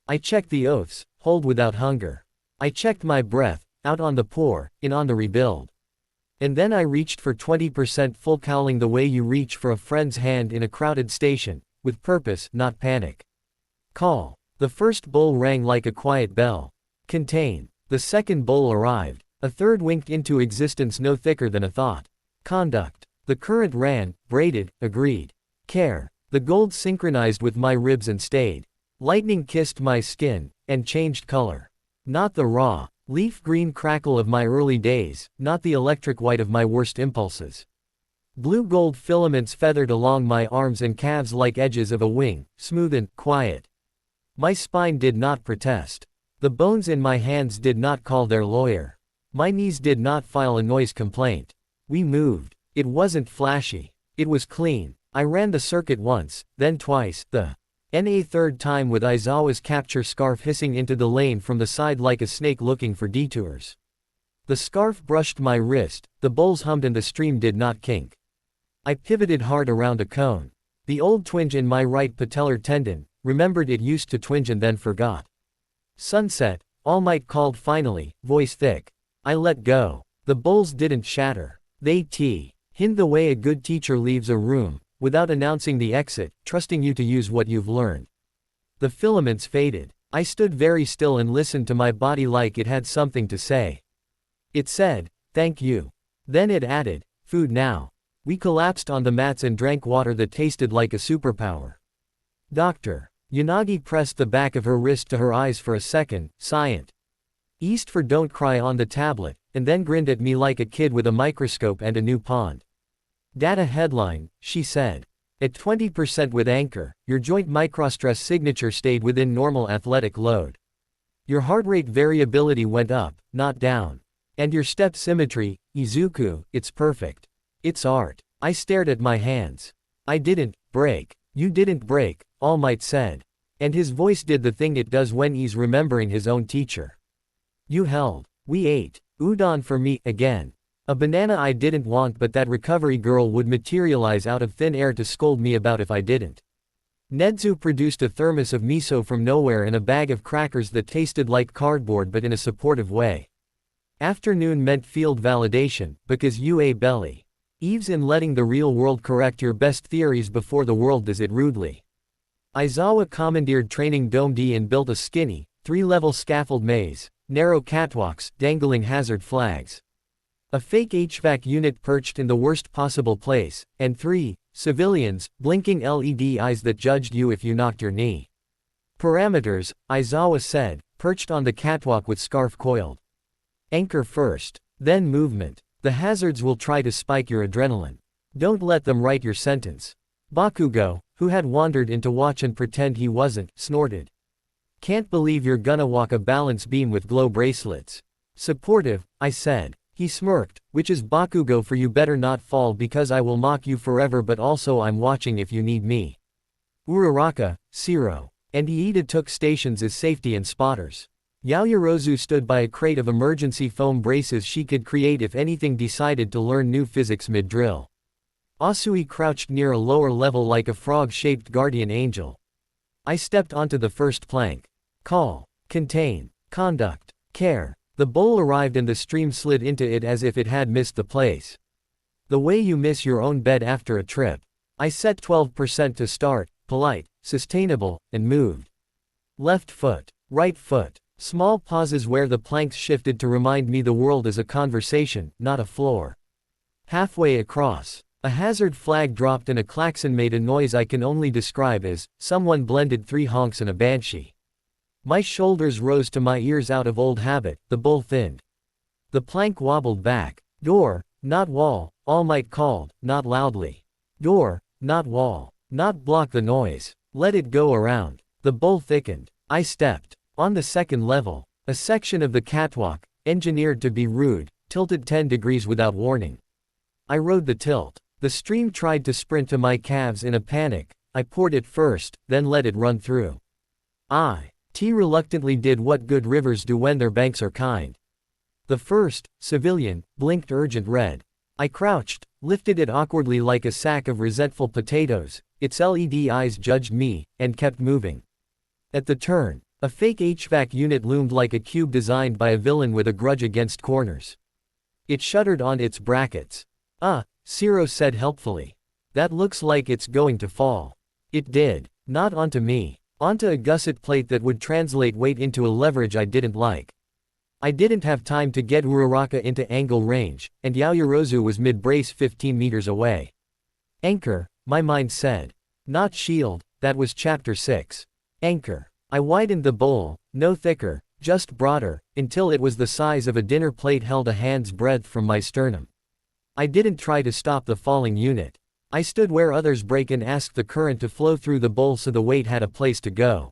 I checked the oaths, hold without hunger. I checked my breath, out on the pour, in on the rebuild. And then I reached for 20% full cowling the way you reach for a friend's hand in a crowded station, with purpose, not panic. Call. The first bowl rang like a quiet bell. Contain. The second bowl arrived. A third winked into existence no thicker than a thought. Conduct. The current ran, braided, agreed. Care. The gold synchronized with my ribs and stayed. Lightning kissed my skin, and changed color. Not the raw, leaf green crackle of my early days, not the electric white of my worst impulses. Blue gold filaments feathered along my arms and calves like edges of a wing, smooth and quiet. My spine did not protest. The bones in my hands did not call their lawyer. My knees did not file a noise complaint. We moved. It wasn't flashy. It was clean. I ran the circuit once, then twice, the third time with Aizawa's capture scarf hissing into the lane from the side like a snake looking for detours. The scarf brushed my wrist, the bowls hummed and the stream did not kink. I pivoted hard around a cone. The old twinge in my right patellar tendon, remembered it used to twinge and then forgot. Sunset, All Might called finally, voice thick. I let go. The bowls didn't shatter. They hinned the way a good teacher leaves a room, without announcing the exit, trusting you to use what you've learned. The filaments faded. I stood very still and listened to my body like it had something to say. It said, "Thank you." Then it added, "Food now." We collapsed on the mats and drank water that tasted like a superpower. Doctor. Yanagi pressed the back of her wrist to her eyes for a second, Scient. East for don't cry on the tablet, and then grinned at me like a kid with a microscope and a new pond. Data headline, she said. At 20% with Anchor, your joint microstress signature stayed within normal athletic load. Your heart rate variability went up, not down. And your step symmetry, Izuku, it's perfect. It's art. I stared at my hands. I didn't break. You didn't break, All Might said. And his voice did the thing it does when he's remembering his own teacher. You held. We ate. Udon for me, again. A banana I didn't want, but that recovery girl would materialize out of thin air to scold me about if I didn't. Nedzu produced a thermos of miso from nowhere and a bag of crackers that tasted like cardboard but in a supportive way. Afternoon meant field validation, because you ate belly. Eve's in letting the real world correct your best theories before the world does it rudely. Aizawa commandeered Training Dome D and built a skinny, 3-level scaffold maze, narrow catwalks, dangling hazard flags. A fake HVAC unit perched in the worst possible place, and 3 civilians, blinking LED eyes that judged you if you knocked your knee. Parameters, Aizawa said, perched on the catwalk with scarf coiled. Anchor first, then movement. The hazards will try to spike your adrenaline. Don't let them write your sentence. Bakugo, who had wandered in to watch and pretend he wasn't, snorted. Can't believe you're gonna walk a balance beam with glow bracelets. Supportive, I said. He smirked, which is Bakugo for you better not fall because I will mock you forever, but also I'm watching if you need me. Uraraka, Shiro. And Iida took stations as safety and spotters. Yaoyorozu stood by a crate of emergency foam braces she could create if anything decided to learn new physics mid-drill. Asui crouched near a lower level like a frog-shaped guardian angel. I stepped onto the first plank. Call. Contain. Conduct. Care. The bowl arrived and the stream slid into it as if it had missed the place. The way you miss your own bed after a trip. I set 12% to start, polite, sustainable, and moved. Left foot. Right foot. Small pauses where the planks shifted to remind me the world is a conversation, not a floor. Halfway across. A hazard flag dropped and a klaxon made a noise I can only describe as, someone blended 3 honks and a banshee. My shoulders rose to my ears out of old habit, the bowl thinned. The plank wobbled back. Door, not wall, All Might called, not loudly. Door, not wall. Not block the noise. Let it go around. The bowl thickened. I stepped. On the second level, a section of the catwalk, engineered to be rude, tilted 10 degrees without warning. I rode the tilt. The stream tried to sprint to my calves in a panic. I poured it first, then let it run through. T reluctantly did what good rivers do when their banks are kind. The first, civilian, blinked urgent red. I crouched, lifted it awkwardly like a sack of resentful potatoes, its LED eyes judged me, and kept moving. At the turn, a fake HVAC unit loomed like a cube designed by a villain with a grudge against corners. It shuddered on its brackets. Shiro said helpfully. That looks like it's going to fall. It did. Not onto me. Onto a gusset plate that would translate weight into a leverage I didn't like. I didn't have time to get Uraraka into angle range, and Yaoyorozu was mid-brace 15 meters away. Anchor, my mind said. Not shield, that was chapter 6. Anchor. I widened the bowl, no thicker, just broader, until it was the size of a dinner plate held a hand's breadth from my sternum. I didn't try to stop the falling unit. I stood where others break and asked the current to flow through the bowl so the weight had a place to go.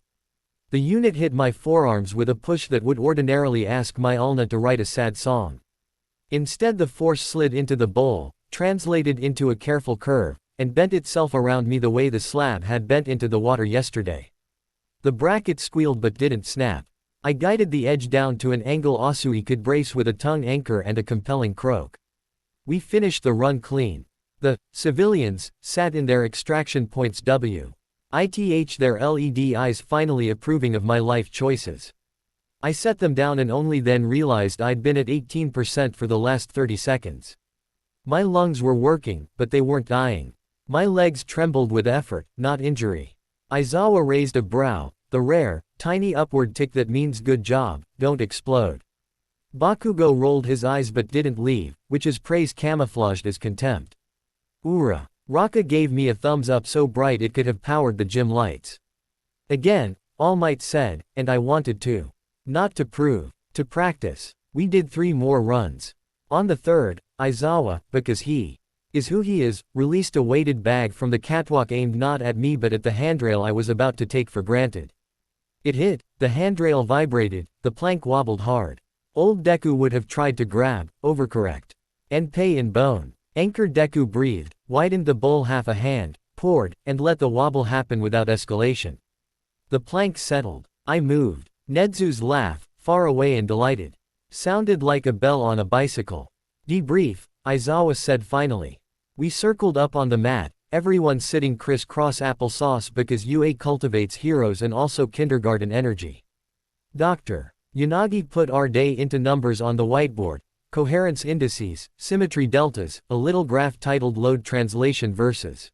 The unit hit my forearms with a push that would ordinarily ask my ulna to write a sad song. Instead, the force slid into the bowl, translated into a careful curve, and bent itself around me the way the slab had bent into the water yesterday. The bracket squealed but didn't snap. I guided the edge down to an angle Asui could brace with a tongue anchor and a compelling croak. We finished the run clean. The civilians sat in their extraction points WITH their LED eyes finally approving of my life choices. I set them down and only then realized I'd been at 18% for the last 30 seconds. My lungs were working, but they weren't dying. My legs trembled with effort, not injury. Aizawa raised a brow, the rare, tiny upward tick that means good job, don't explode. Bakugo rolled his eyes but didn't leave, which is praise camouflaged as contempt. Ura. Raka gave me a thumbs up so bright it could have powered the gym lights. Again, All Might said, and I wanted to. Not to prove, to practice. We did 3 more runs. On the third, Aizawa, because he is who he is, released a weighted bag from the catwalk aimed not at me but at the handrail I was about to take for granted. It hit, the handrail vibrated, the plank wobbled hard. Old Deku would have tried to grab, overcorrect. And pay in bone. Anchor Deku breathed, widened the bowl half a hand, poured, and let the wobble happen without escalation. The plank settled. I moved. Nedzu's laugh, far away and delighted, sounded like a bell on a bicycle. Debrief, Aizawa said finally. We circled up on the mat, everyone sitting crisscross applesauce because UA cultivates heroes and also kindergarten energy. Dr. Yanagi put our day into numbers on the whiteboard, coherence indices, symmetry deltas, a little graph titled Load Translation Versus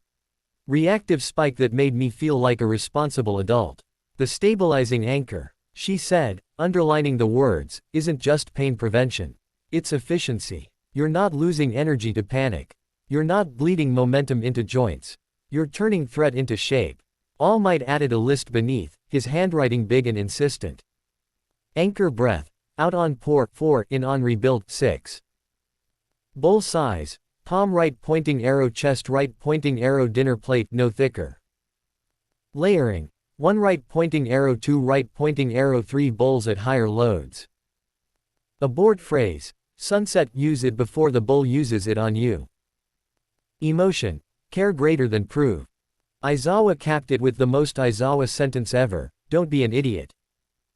Reactive Spike that made me feel like a responsible adult. The stabilizing anchor, she said, underlining the words, isn't just pain prevention. It's efficiency. You're not losing energy to panic. You're not bleeding momentum into joints. You're turning threat into shape. All Might added a list beneath, his handwriting big and insistent. Anchor breath. Out on pour 4, in on rebuild 6. Bowl size. Palm right pointing arrow, chest right pointing arrow, dinner plate no thicker. Layering. 1 right pointing arrow, 2 right pointing arrow, 3 bowls at higher loads. Abort phrase. Sunset, use it before the bowl uses it on you. Emotion. Care greater than prove. Aizawa capped it with the most Aizawa sentence ever, don't be an idiot.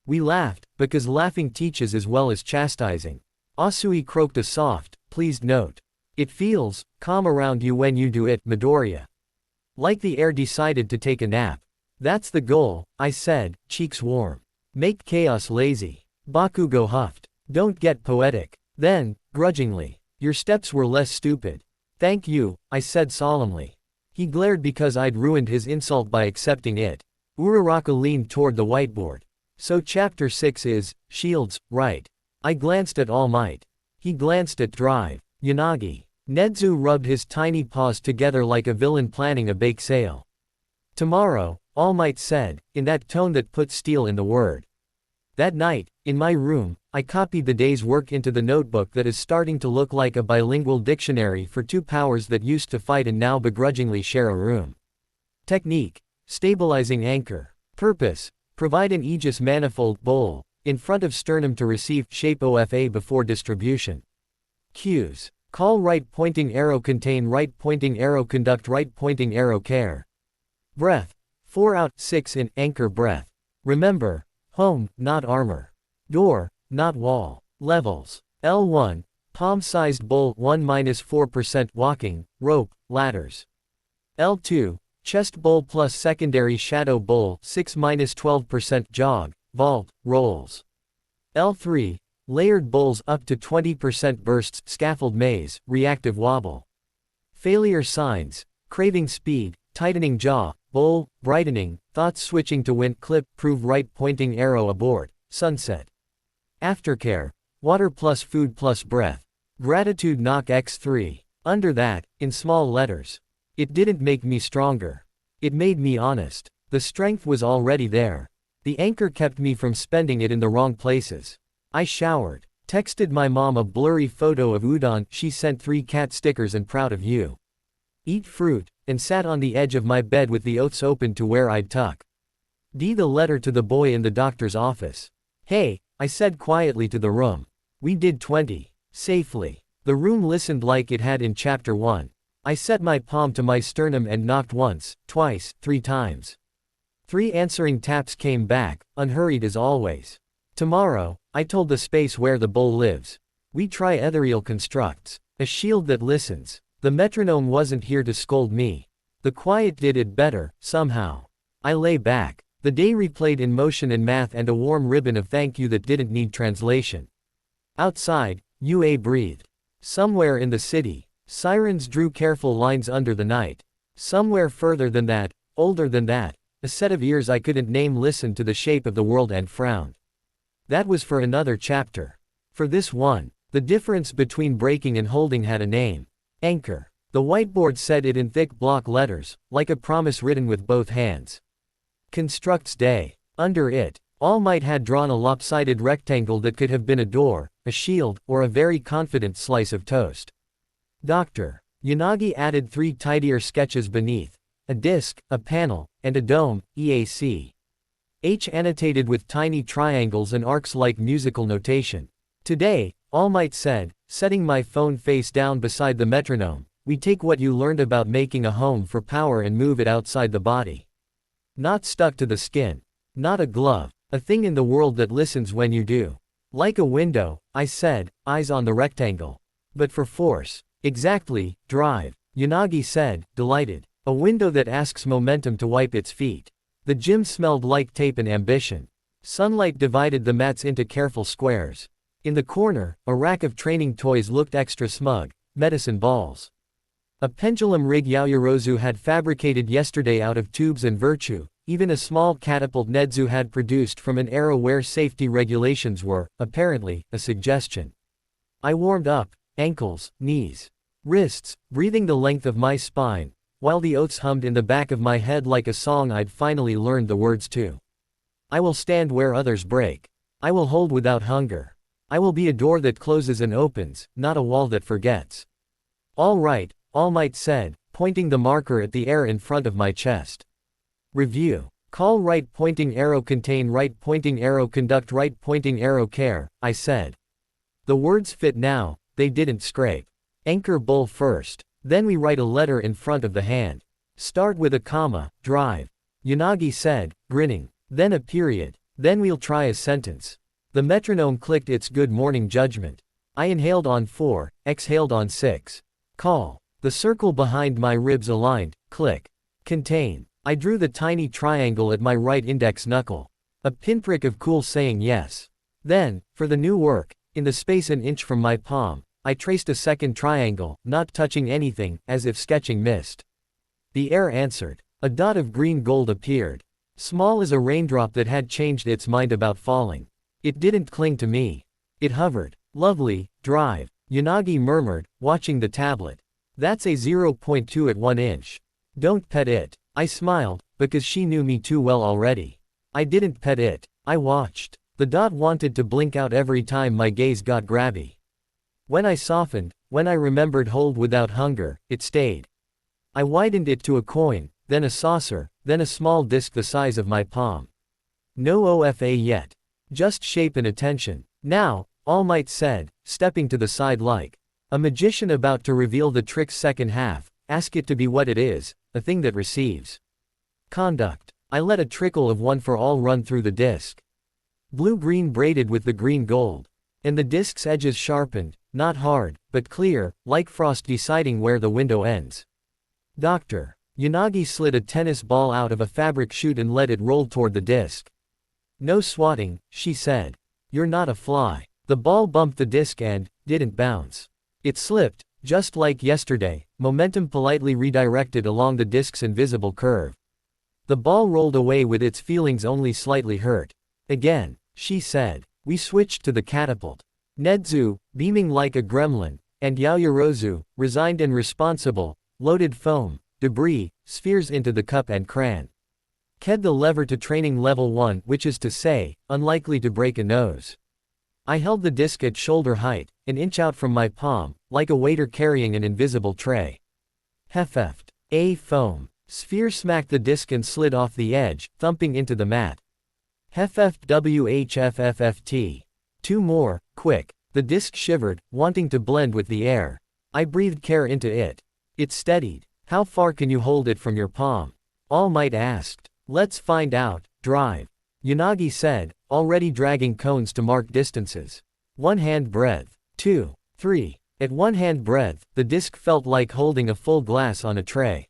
We laughed, because laughing teaches as well as chastising. Asui croaked a soft, pleased note. It feels calm around you when you do it, Midoriya. Like the air decided to take a nap. That's the goal, I said, cheeks warm. Make chaos lazy. Bakugo huffed. Don't get poetic. Then, grudgingly, your steps were less stupid. Thank you, I said solemnly. He glared because I'd ruined his insult by accepting it. Uraraka leaned toward the whiteboard. So chapter 6 is, shields, right. I glanced at All Might. He glanced at Drive. Yanagi. Nedzu rubbed his tiny paws together like a villain planning a bake sale. Tomorrow, All Might said, in that tone that put steel in the word. That night, in my room, I copied the day's work into the notebook that is starting to look like a bilingual dictionary for 2 powers that used to fight and now begrudgingly share a room. Technique. Stabilizing anchor. Purpose. Provide an Aegis manifold bowl, in front of sternum to receive shape OFA before distribution. Cues. Call right pointing arrow, contain right pointing arrow, conduct right pointing arrow, care. Breath. 4 out, 6 in, anchor breath. Remember, home, not armor. Door, not wall. Levels. L1, palm-sized bowl 1-4% walking, rope, ladders. L2, chest bowl plus secondary shadow bowl 6-12% jog, vault, rolls. L3, layered bowls up to 20% bursts, scaffold maze, reactive wobble. Failure signs, craving speed, tightening jaw, bowl, brightening, thoughts switching to wind, clip, prove right pointing arrow, abort, sunset. Aftercare, water plus food plus breath. Gratitude knock x3. Under that, in small letters. It didn't make me stronger. It made me honest. The strength was already there. The anchor kept me from spending it in the wrong places. I showered, texted my mom a blurry photo of udon, she sent 3 cat stickers and proud of you. Eat fruit, and sat on the edge of my bed with the oaths open to where I'd tuck. The letter to the boy in the doctor's office. Hey, I said quietly to the room. We did 20. Safely. The room listened like it had in chapter 1. I set my palm to my sternum and knocked once, twice, 3 times. 3 answering taps came back, unhurried as always. Tomorrow, I told the space where the bowl lives. We try ethereal constructs. A shield that listens. The metronome wasn't here to scold me. The quiet did it better, somehow. I lay back. The day replayed in motion and math and a warm ribbon of thank you that didn't need translation. Outside, UA breathed. Somewhere in the city, sirens drew careful lines under the night. Somewhere further than that, older than that, A set of ears I couldn't name listened to the shape of the world and frowned. That was for another chapter. For this one, the difference between breaking and holding had a name. Anchor. The whiteboard said it in thick block letters, like a promise written with both hands. Constructs day. Under it, All Might had drawn a lopsided rectangle that could have been a door, a shield, or a very confident slice of toast. Dr. Yanagi added 3 tidier sketches beneath. A disc, a panel, and a dome, EAC. H annotated with tiny triangles and arcs like musical notation. Today, All Might said, setting my phone face down beside the metronome, we take what you learned about making a home for power and move it outside the body. Not stuck to the skin. Not a glove. A thing in the world that listens when you do. Like a window, I said, eyes on the rectangle. But for force. Exactly, drive. Yanagi said, delighted. A window that asks momentum to wipe its feet. The gym smelled like tape and ambition. Sunlight divided the mats into careful squares. In the corner, a rack of training toys looked extra smug, medicine balls. A pendulum rig Yaoyorozu had fabricated yesterday out of tubes and virtue, even a small catapult Nedzu had produced from an era where safety regulations were, apparently, a suggestion. I warmed up, ankles, knees, wrists, breathing the length of my spine, while the oats hummed in the back of my head like a song I'd finally learned the words to. I will stand where others break. I will hold without hunger. I will be a door that closes and opens, not a wall that forgets. All right, All Might said, pointing the marker at the air in front of my chest. Review. Call right pointing arrow contain right pointing arrow conduct right pointing arrow care, I said. The words fit now, they didn't scrape. Anchor bull first. Then we write a letter in front of the hand. Start with a comma, drive. Yanagi said, grinning. Then a period. Then we'll try a sentence. The metronome clicked its good morning judgment. I inhaled on 4, exhaled on 6. Call. The circle behind my ribs aligned, click. Contain. I drew the tiny triangle at my right index knuckle. A pinprick of cool saying yes. Then, for the new work, in the space an inch from my palm, I traced a second triangle, not touching anything, as if sketching mist. The air answered. A dot of green gold appeared. Small as a raindrop that had changed its mind about falling. It didn't cling to me. It hovered. Lovely, drive. Yanagi murmured, watching the tablet. That's a 0.2 at 1 inch. Don't pet it. I smiled, because she knew me too well already. I didn't pet it. I watched. The dot wanted to blink out every time my gaze got grabby. When I softened, when I remembered hold without hunger, it stayed. I widened it to a coin, then a saucer, then a small disc the size of my palm. No OFA yet. Just shape and attention. Now, All Might said, stepping to the side like a magician about to reveal the trick's second half, ask it to be what it is, a thing that receives. Conduct. I let a trickle of 1 for all run through the disc. Blue-green braided with the green gold. And the disc's edges sharpened, not hard, but clear, like frost deciding where the window ends. Dr. Yanagi slid a tennis ball out of a fabric chute and let it roll toward the disc. No swatting, she said. You're not a fly. The ball bumped the disc and didn't bounce. It slipped, just like yesterday, momentum politely redirected along the disc's invisible curve. The ball rolled away with its feelings only slightly hurt. Again, she said. We switched to the catapult. Nedzu, beaming like a gremlin, and Yaoyorozu, resigned and responsible, loaded foam, debris, spheres into the cup and cran. Ked the lever to training level 1, which is to say, unlikely to break a nose. I held the disc at shoulder height, an inch out from my palm, like a waiter carrying an invisible tray. Heffeft. A foam. Sphere smacked the disc and slid off the edge, thumping into the mat. Heffeft WHFFFT. 2 more, quick. The disc shivered, wanting to blend with the air. I breathed care into it. It steadied. How far can you hold it from your palm? All Might asked. Let's find out, drive. Yanagi said, already dragging cones to mark distances. 1 hand breadth. 2, 3. At 1 hand breadth, the disc felt like holding a full glass on a tray.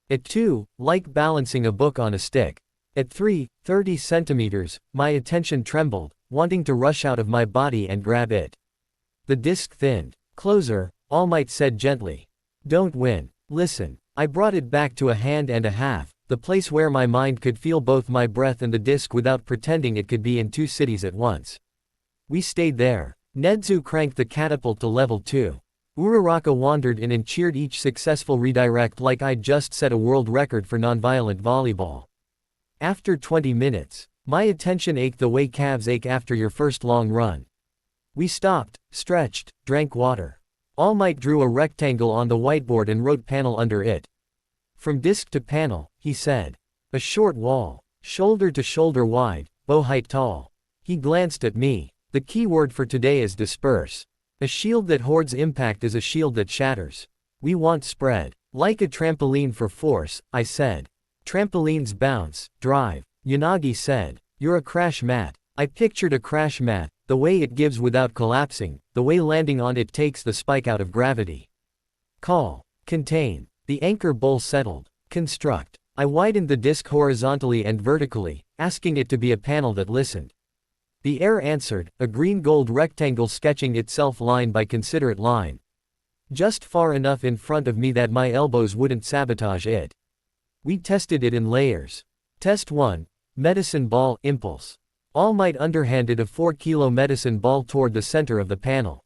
At 2, like balancing a book on a stick. At 3, 30 centimeters, my attention trembled, wanting to rush out of my body and grab it. The disc thinned. Closer, All Might said gently. Don't win. Listen. I brought it back to 1.5 hands, the place where my mind could feel both my breath and the disc without pretending it could be in two cities at once. We stayed there. Nedzu cranked the catapult to level 2. Uraraka wandered in and cheered each successful redirect like I'd just set a world record for nonviolent volleyball. After 20 minutes, my attention ached the way calves ache after your first long run. We stopped, stretched, drank water. All Might drew a rectangle on the whiteboard and wrote panel under it. From disc to panel, he said. A short wall, shoulder to shoulder wide, bow height tall. He glanced at me. The key word for today is disperse. A shield that hoards impact is a shield that shatters. We want spread. Like a trampoline for force, I said. Trampolines bounce, drive. Yanagi said. You're a crash mat. I pictured a crash mat, the way it gives without collapsing, the way landing on it takes the spike out of gravity. Call. Contain. The anchor bowl settled. Construct. I widened the disc horizontally and vertically, asking it to be a panel that listened. The air answered, a green-gold rectangle sketching itself line by considerate line. Just far enough in front of me that my elbows wouldn't sabotage it. We tested it in layers. Test 1. Medicine ball, impulse. All Might underhanded a 4-kilo medicine ball toward the center of the panel.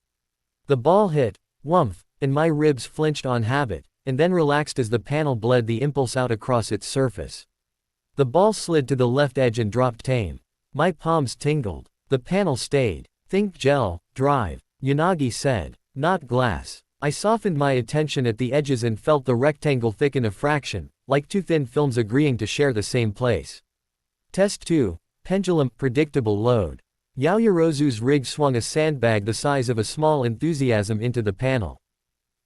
The ball hit, whumph, and my ribs flinched on habit, and then relaxed as the panel bled the impulse out across its surface. The ball slid to the left edge and dropped tame. My palms tingled. The panel stayed. Think gel, drive, Yanagi said. Not glass. I softened my attention at the edges and felt the rectangle thicken a fraction, like two thin films agreeing to share the same place. Test 2. Pendulum, predictable load. Yaoyorozu's rig swung a sandbag the size of a small enthusiasm into the panel.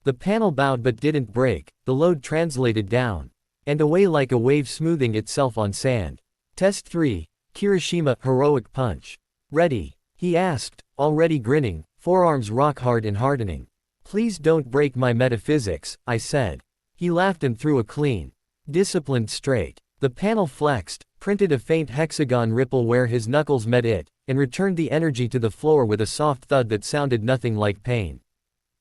The panel bowed but didn't break, the load translated down and away like a wave smoothing itself on sand. Test 3. Kirishima, heroic punch. Ready? He asked, already grinning, forearms rock hard and hardening. Please don't break my metaphysics, I said. He laughed and threw a clean, disciplined straight. The panel flexed, printed a faint hexagon ripple where his knuckles met it, and returned the energy to the floor with a soft thud that sounded nothing like pain.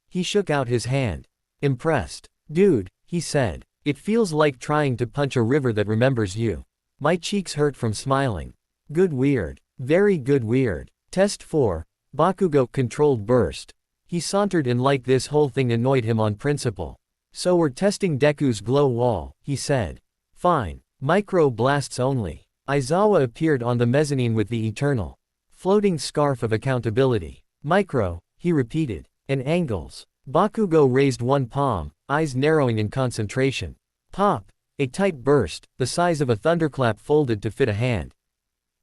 He shook out his hand. Impressed. Dude, he said. It feels like trying to punch a river that remembers you. My cheeks hurt from smiling. Good weird. Very good weird. Test 4. Bakugo, controlled burst. He sauntered in like this whole thing annoyed him on principle. So we're testing Deku's glow wall, he said. Fine. Micro blasts only. Aizawa appeared on the mezzanine with the eternal floating scarf of accountability. Micro, he repeated. And angles. Bakugo raised one palm, eyes narrowing in concentration. Pop. A tight burst, the size of a thunderclap folded to fit a hand,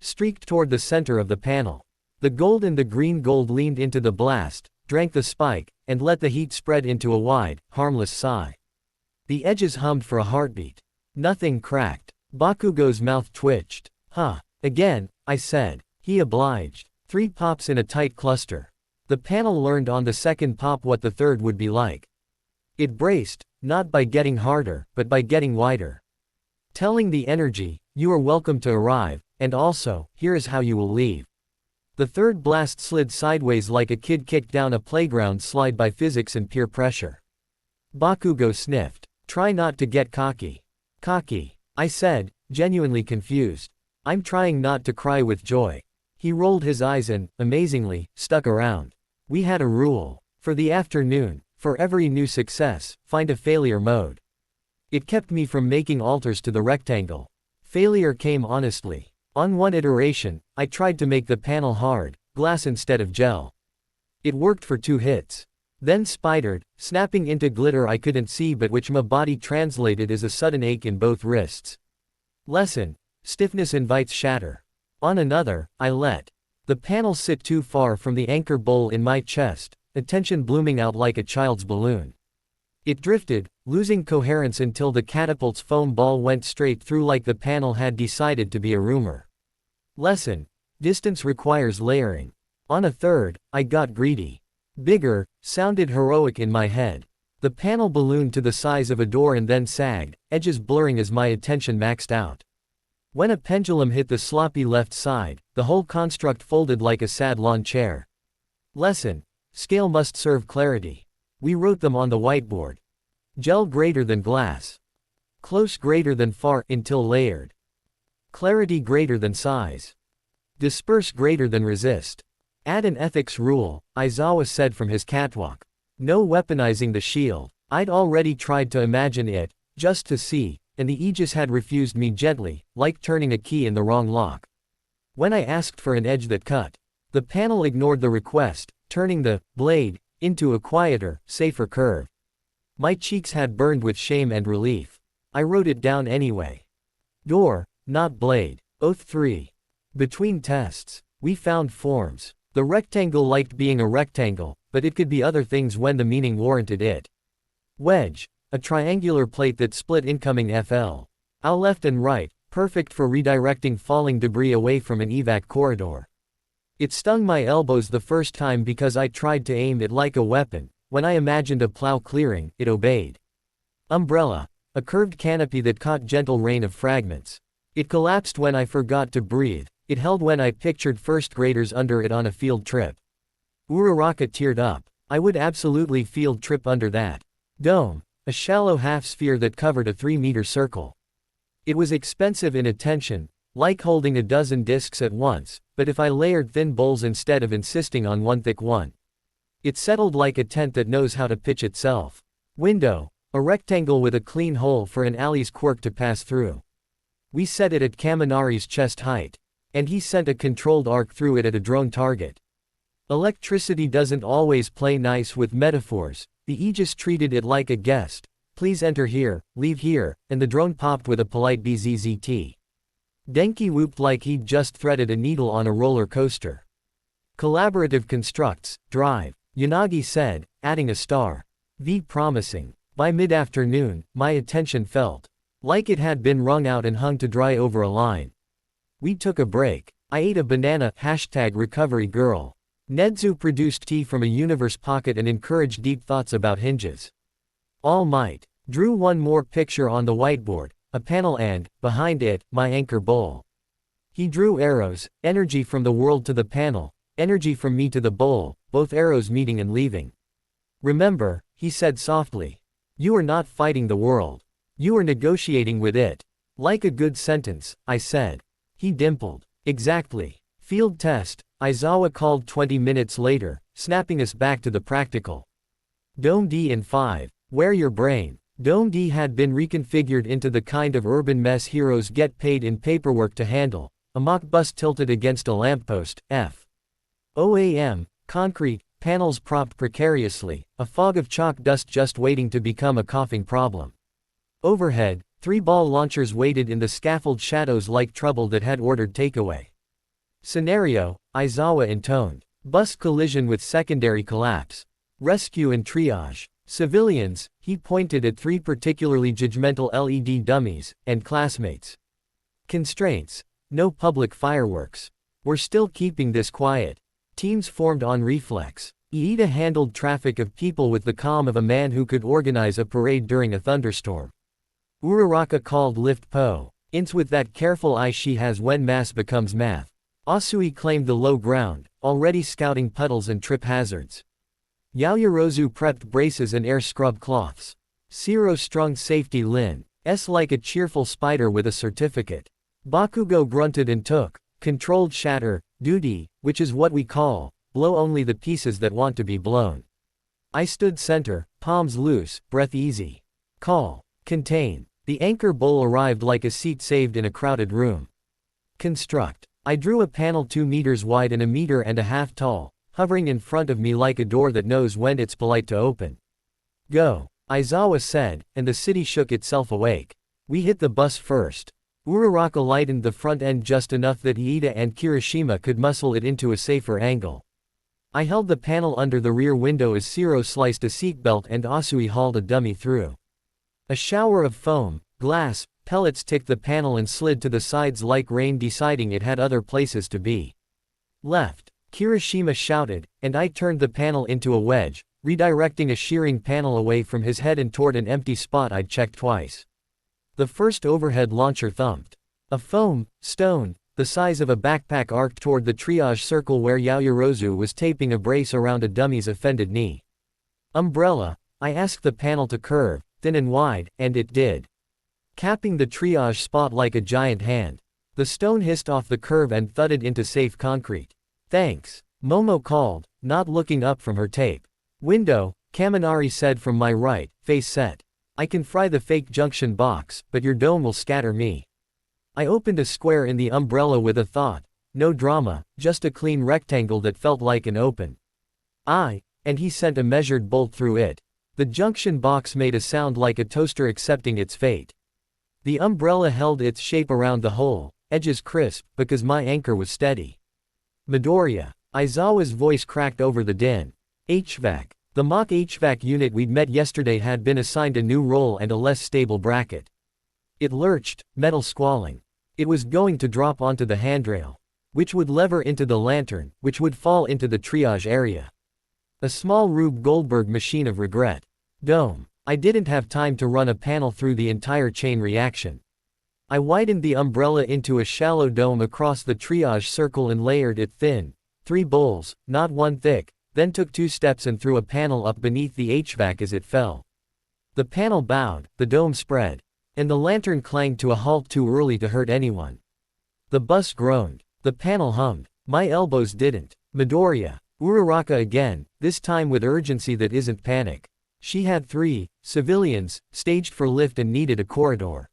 streaked toward the center of the panel. The gold and the green gold leaned into the blast, drank the spike, and let the heat spread into a wide, harmless sigh. The edges hummed for a heartbeat. Nothing cracked. Bakugo's mouth twitched. Huh. Again, I said. He obliged. 3 pops in a tight cluster. The panel learned on the second pop what the third would be like. It braced, not by getting harder, but by getting wider. Telling the energy, you are welcome to arrive, and also, here is how you will leave. The third blast slid sideways like a kid kicked down a playground slide by physics and peer pressure. Bakugo sniffed. Try not to get cocky. Cocky, I said, genuinely confused. I'm trying not to cry with joy. He rolled his eyes and, amazingly, stuck around. We had a rule. For the afternoon, for every new success, find a failure mode. It kept me from making alters to the rectangle. Failure came honestly. On one iteration, I tried to make the panel hard, glass instead of gel. It worked for 2 hits. Then spidered, snapping into glitter I couldn't see but which my body translated as a sudden ache in both wrists. Lesson. Stiffness invites shatter. On another, I let the panel sit too far from the anchor bowl in my chest, attention blooming out like a child's balloon. It drifted, losing coherence until the catapult's foam ball went straight through like the panel had decided to be a rumor. Lesson. Distance requires layering. On a third, I got greedy. Bigger, sounded heroic in my head. The panel ballooned to the size of a door and then sagged, edges blurring as my attention maxed out. When a pendulum hit the sloppy left side, the whole construct folded like a sad lawn chair. Lesson. Scale must serve clarity. We wrote them on the whiteboard. Gel greater than glass. Close greater than far, until layered. Clarity greater than size. Disperse greater than resist. Add an ethics rule, Aizawa said from his catwalk. No weaponizing the shield. I'd already tried to imagine it, just to see, and the Aegis had refused me gently, like turning a key in the wrong lock. When I asked for an edge that cut, the panel ignored the request, turning the blade into a quieter, safer curve. My cheeks had burned with shame and relief. I wrote it down anyway. Door, not blade. Oath 3. Between tests, we found forms. The rectangle liked being a rectangle, but it could be other things when the meaning warranted it. Wedge, a triangular plate that split incoming FL. Out left and right, perfect for redirecting falling debris away from an evac corridor. It stung my elbows the first time because I tried to aim it like a weapon. When I imagined a plow clearing, it obeyed. Umbrella, a curved canopy that caught gentle rain of fragments. It collapsed when I forgot to breathe. It held when I pictured first graders under it on a field trip. Uraraka teared up. I would absolutely field trip under that. Dome, a shallow half-sphere that covered a 3-meter circle. It was expensive in attention, like holding a dozen discs at once, but if I layered thin bowls instead of insisting on one thick one. It settled like a tent that knows how to pitch itself. Window, a rectangle with a clean hole for an alley's quirk to pass through. We set it at Kaminari's chest height. And he sent a controlled arc through it at a drone target. Electricity doesn't always play nice with metaphors. The Aegis treated it like a guest. Please enter here, leave here, and the drone popped with a polite BZZT. Denki whooped like he'd just threaded a needle on a roller coaster. Collaborative constructs, drive, Yanagi said, adding a star. V promising. By mid-afternoon, my attention felt like it had been wrung out and hung to dry over a line. We took a break. I ate a banana, #recovery girl. Nedzu produced tea from a universe pocket and encouraged deep thoughts about hinges. All Might drew one more picture on the whiteboard, a panel and, behind it, my anchor bowl. He drew arrows, energy from the world to the panel, energy from me to the bowl, both arrows meeting and leaving. Remember, he said softly. You are not fighting the world. You are negotiating with it. Like a good sentence, I said. He dimpled. Exactly. Field test, Aizawa called 20 minutes later, snapping us back to the practical. Dome D in 5. Wear your brain. Dome D had been reconfigured into the kind of urban mess heroes get paid in paperwork to handle. A mock bus tilted against a lamppost, FOAM, concrete, panels propped precariously, a fog of chalk dust just waiting to become a coughing problem. Overhead, 3 ball launchers waited in the scaffold shadows like trouble that had ordered takeaway. Scenario, Aizawa intoned. Bus collision with secondary collapse. Rescue and triage. Civilians, he pointed at 3 particularly judgmental LED dummies, and classmates. Constraints. No public fireworks. We're still keeping this quiet. Teams formed on reflex. Iida handled traffic of people with the calm of a man who could organize a parade during a thunderstorm. Uraraka called Lift Po. Ints with that careful eye she has when mass becomes math. Asui claimed the low ground, already scouting puddles and trip hazards. Yaoyorozu prepped braces and air scrub cloths. Siro strung safety Lin-S like a cheerful spider with a certificate. Bakugo grunted and took controlled shatter duty, which is what we call blow only the pieces that want to be blown. I stood center, palms loose, breath easy. Call. Contain. The anchor bowl arrived like a seat saved in a crowded room. Construct. I drew a panel 2 meters wide and 1.5 meters tall, hovering in front of me like a door that knows when it's polite to open. Go, Aizawa said, and the city shook itself awake. We hit the bus first. Uraraka lightened the front end just enough that Iida and Kirishima could muscle it into a safer angle. I held the panel under the rear window as Siro sliced a seatbelt and Asui hauled a dummy through. A shower of foam, glass, pellets ticked the panel and slid to the sides like rain deciding it had other places to be. Left, Kirishima shouted, and I turned the panel into a wedge, redirecting a shearing panel away from his head and toward an empty spot I'd checked twice. The first overhead launcher thumped. A foam stone, the size of a backpack arced toward the triage circle where Yaoyorozu was taping a brace around a dummy's offended knee. Umbrella, I asked the panel to curve, thin and wide, and it did. capping the triage spot like a giant hand. The stone hissed off the curve and thudded into safe concrete. Thanks, Momo called, not looking up from her tape. Window, Kaminari said from my right, face set. I can fry the fake junction box, but your dome will scatter me. I opened a square in the umbrella with a thought. No drama, just a clean rectangle that felt like an open eye, and he sent a measured bolt through it. The junction box made a sound like a toaster accepting its fate. The umbrella held its shape around the hole, edges crisp, because my anchor was steady. Midoriya. Aizawa's voice cracked over the din. HVAC. The mock HVAC unit we'd met yesterday had been assigned a new role and a less stable bracket. It lurched, metal squalling. It was going to drop onto the handrail, which would lever into the lantern, which would fall into the triage area. A small Rube Goldberg machine of regret. Dome. I didn't have time to run a panel through the entire chain reaction. I widened the umbrella into a shallow dome across the triage circle and layered it thin. 3 bowls, not one thick, then took 2 steps and threw a panel up beneath the HVAC as it fell. The panel bowed, the dome spread, and the lantern clanged to a halt too early to hurt anyone. The bus groaned. The panel hummed. My elbows didn't. Midoriya. Uraraka again, this time with urgency that isn't panic. She had 3 civilians, staged for lift and needed a corridor.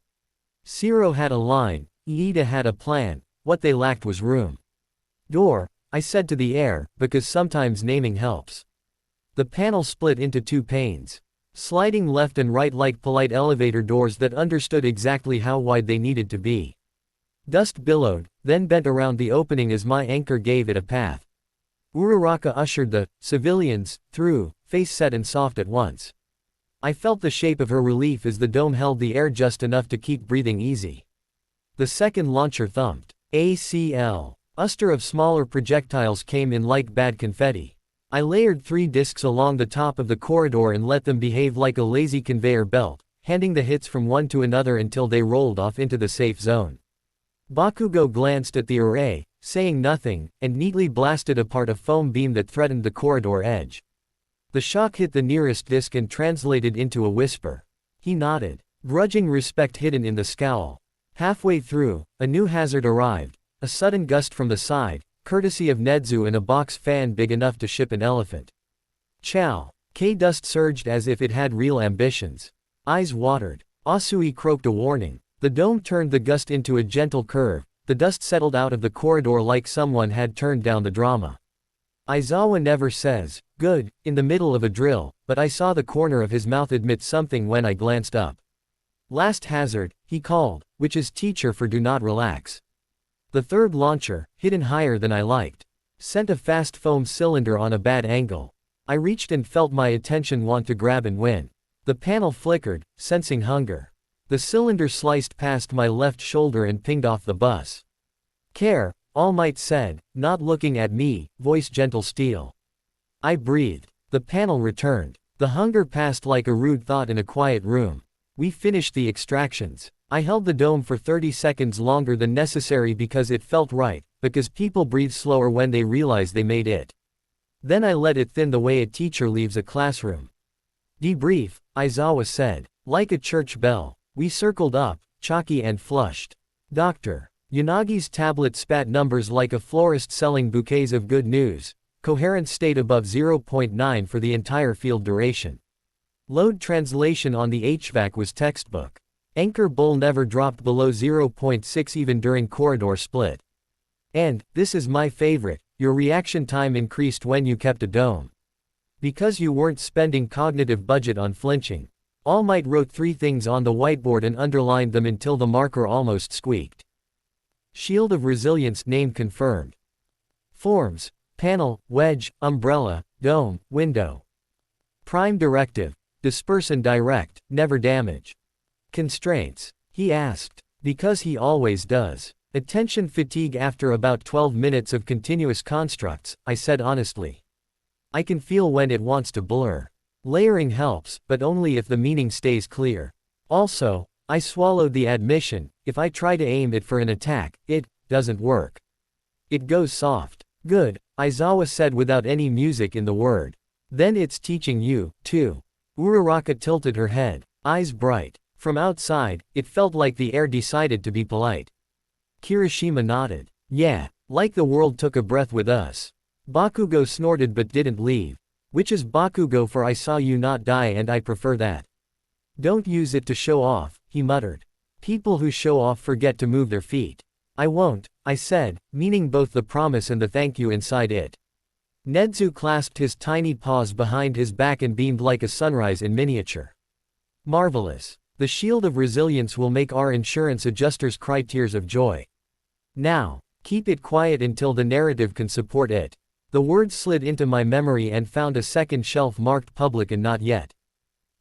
Zero had a line, Iida had a plan, what they lacked was room. Door, I said to the air, because sometimes naming helps. The panel split into 2 panes, sliding left and right like polite elevator doors that understood exactly how wide they needed to be. Dust billowed, then bent around the opening as my anchor gave it a path. Uraraka ushered the civilians through, face set and soft at once. I felt the shape of her relief as the dome held the air just enough to keep breathing easy. The second launcher thumped. ACL. Uster of smaller projectiles came in like bad confetti. I layered 3 discs along the top of the corridor and let them behave like a lazy conveyor belt, handing the hits from one to another until they rolled off into the safe zone. Bakugo glanced at the array, saying nothing, and neatly blasted apart a foam beam that threatened the corridor edge. The shock hit the nearest disc and translated into a whisper. He nodded, grudging respect hidden in the scowl. Halfway through, a new hazard arrived, a sudden gust from the side, courtesy of Nedzu and a box fan big enough to ship an elephant. Chow. K-dust surged as if it had real ambitions. Eyes watered. Asui croaked a warning. The dome turned the gust into a gentle curve. The dust settled out of the corridor like someone had turned down the drama. Aizawa never says, good, in the middle of a drill, but I saw the corner of his mouth admit something when I glanced up. Last hazard, he called, which is teacher for do not relax. The third launcher, hidden higher than I liked, sent a fast foam cylinder on a bad angle. I reached and felt my attention want to grab and win. The panel flickered, sensing hunger. The cylinder sliced past my left shoulder and pinged off the bus. Care, All Might said, not looking at me, voice gentle steel. I breathed. The panel returned. The hunger passed like a rude thought in a quiet room. We finished the extractions. I held the dome for 30 seconds longer than necessary because it felt right, because people breathe slower when they realize they made it. Then I let it thin the way a teacher leaves a classroom. Debrief, Aizawa said. Like a church bell. We circled up, chalky and flushed. Dr. Yanagi's tablet spat numbers like a florist selling bouquets of good news. Coherence stayed above 0.9 for the entire field duration. Load translation on the HVAC was textbook. Anchor bull never dropped below 0.6 even during corridor split. And, this is my favorite, your reaction time increased when you kept a dome. Because you weren't spending cognitive budget on flinching. All Might wrote 3 things on the whiteboard and underlined them until the marker almost squeaked. Shield of Resilience name confirmed. Forms, panel, wedge, umbrella, dome, window. Prime directive, disperse and direct, never damage. Constraints, he asked. Because he always does. Attention fatigue after about 12 minutes of continuous constructs, I said honestly. I can feel when it wants to blur. Layering helps, but only if the meaning stays clear. Also, I swallowed the admission, if I try to aim it for an attack, it doesn't work. It goes soft. Good, Aizawa said without any music in the word. Then it's teaching you, too. Uraraka tilted her head, eyes bright. From outside, it felt like the air decided to be polite. Kirishima nodded. Yeah, like the world took a breath with us. Bakugo snorted but didn't leave. Which is Bakugo, for I saw you not die and I prefer that. Don't use it to show off, he muttered. People who show off forget to move their feet. I won't, I said, meaning both the promise and the thank you inside it. Nedzu clasped his tiny paws behind his back and beamed like a sunrise in miniature. Marvelous. The shield of resilience will make our insurance adjusters cry tears of joy. Now, keep it quiet until the narrative can support it. The words slid into my memory and found a second shelf marked public and not yet.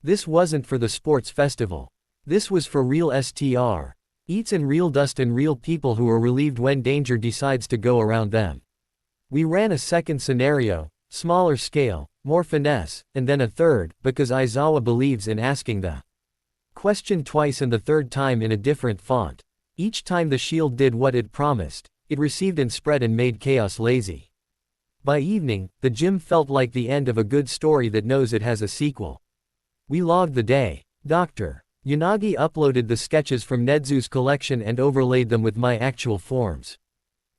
This wasn't for the sports festival. This was for real STR. Eats and real dust and real people who are relieved when danger decides to go around them. We ran a second scenario, smaller scale, more finesse, and then a third, because Aizawa believes in asking the question twice and the third time in a different font. Each time the shield did what it promised, it received and spread and made chaos lazy. By evening, the gym felt like the end of a good story that knows it has a sequel. We logged the day. Dr. Yanagi uploaded the sketches from Nedzu's collection and overlaid them with my actual forms.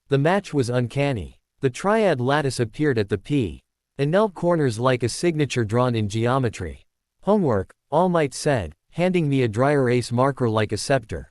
The match was uncanny. The triad lattice appeared at the P and L corners like a signature drawn in geometry. Homework, All Might said, handing me a dry erase marker like a scepter.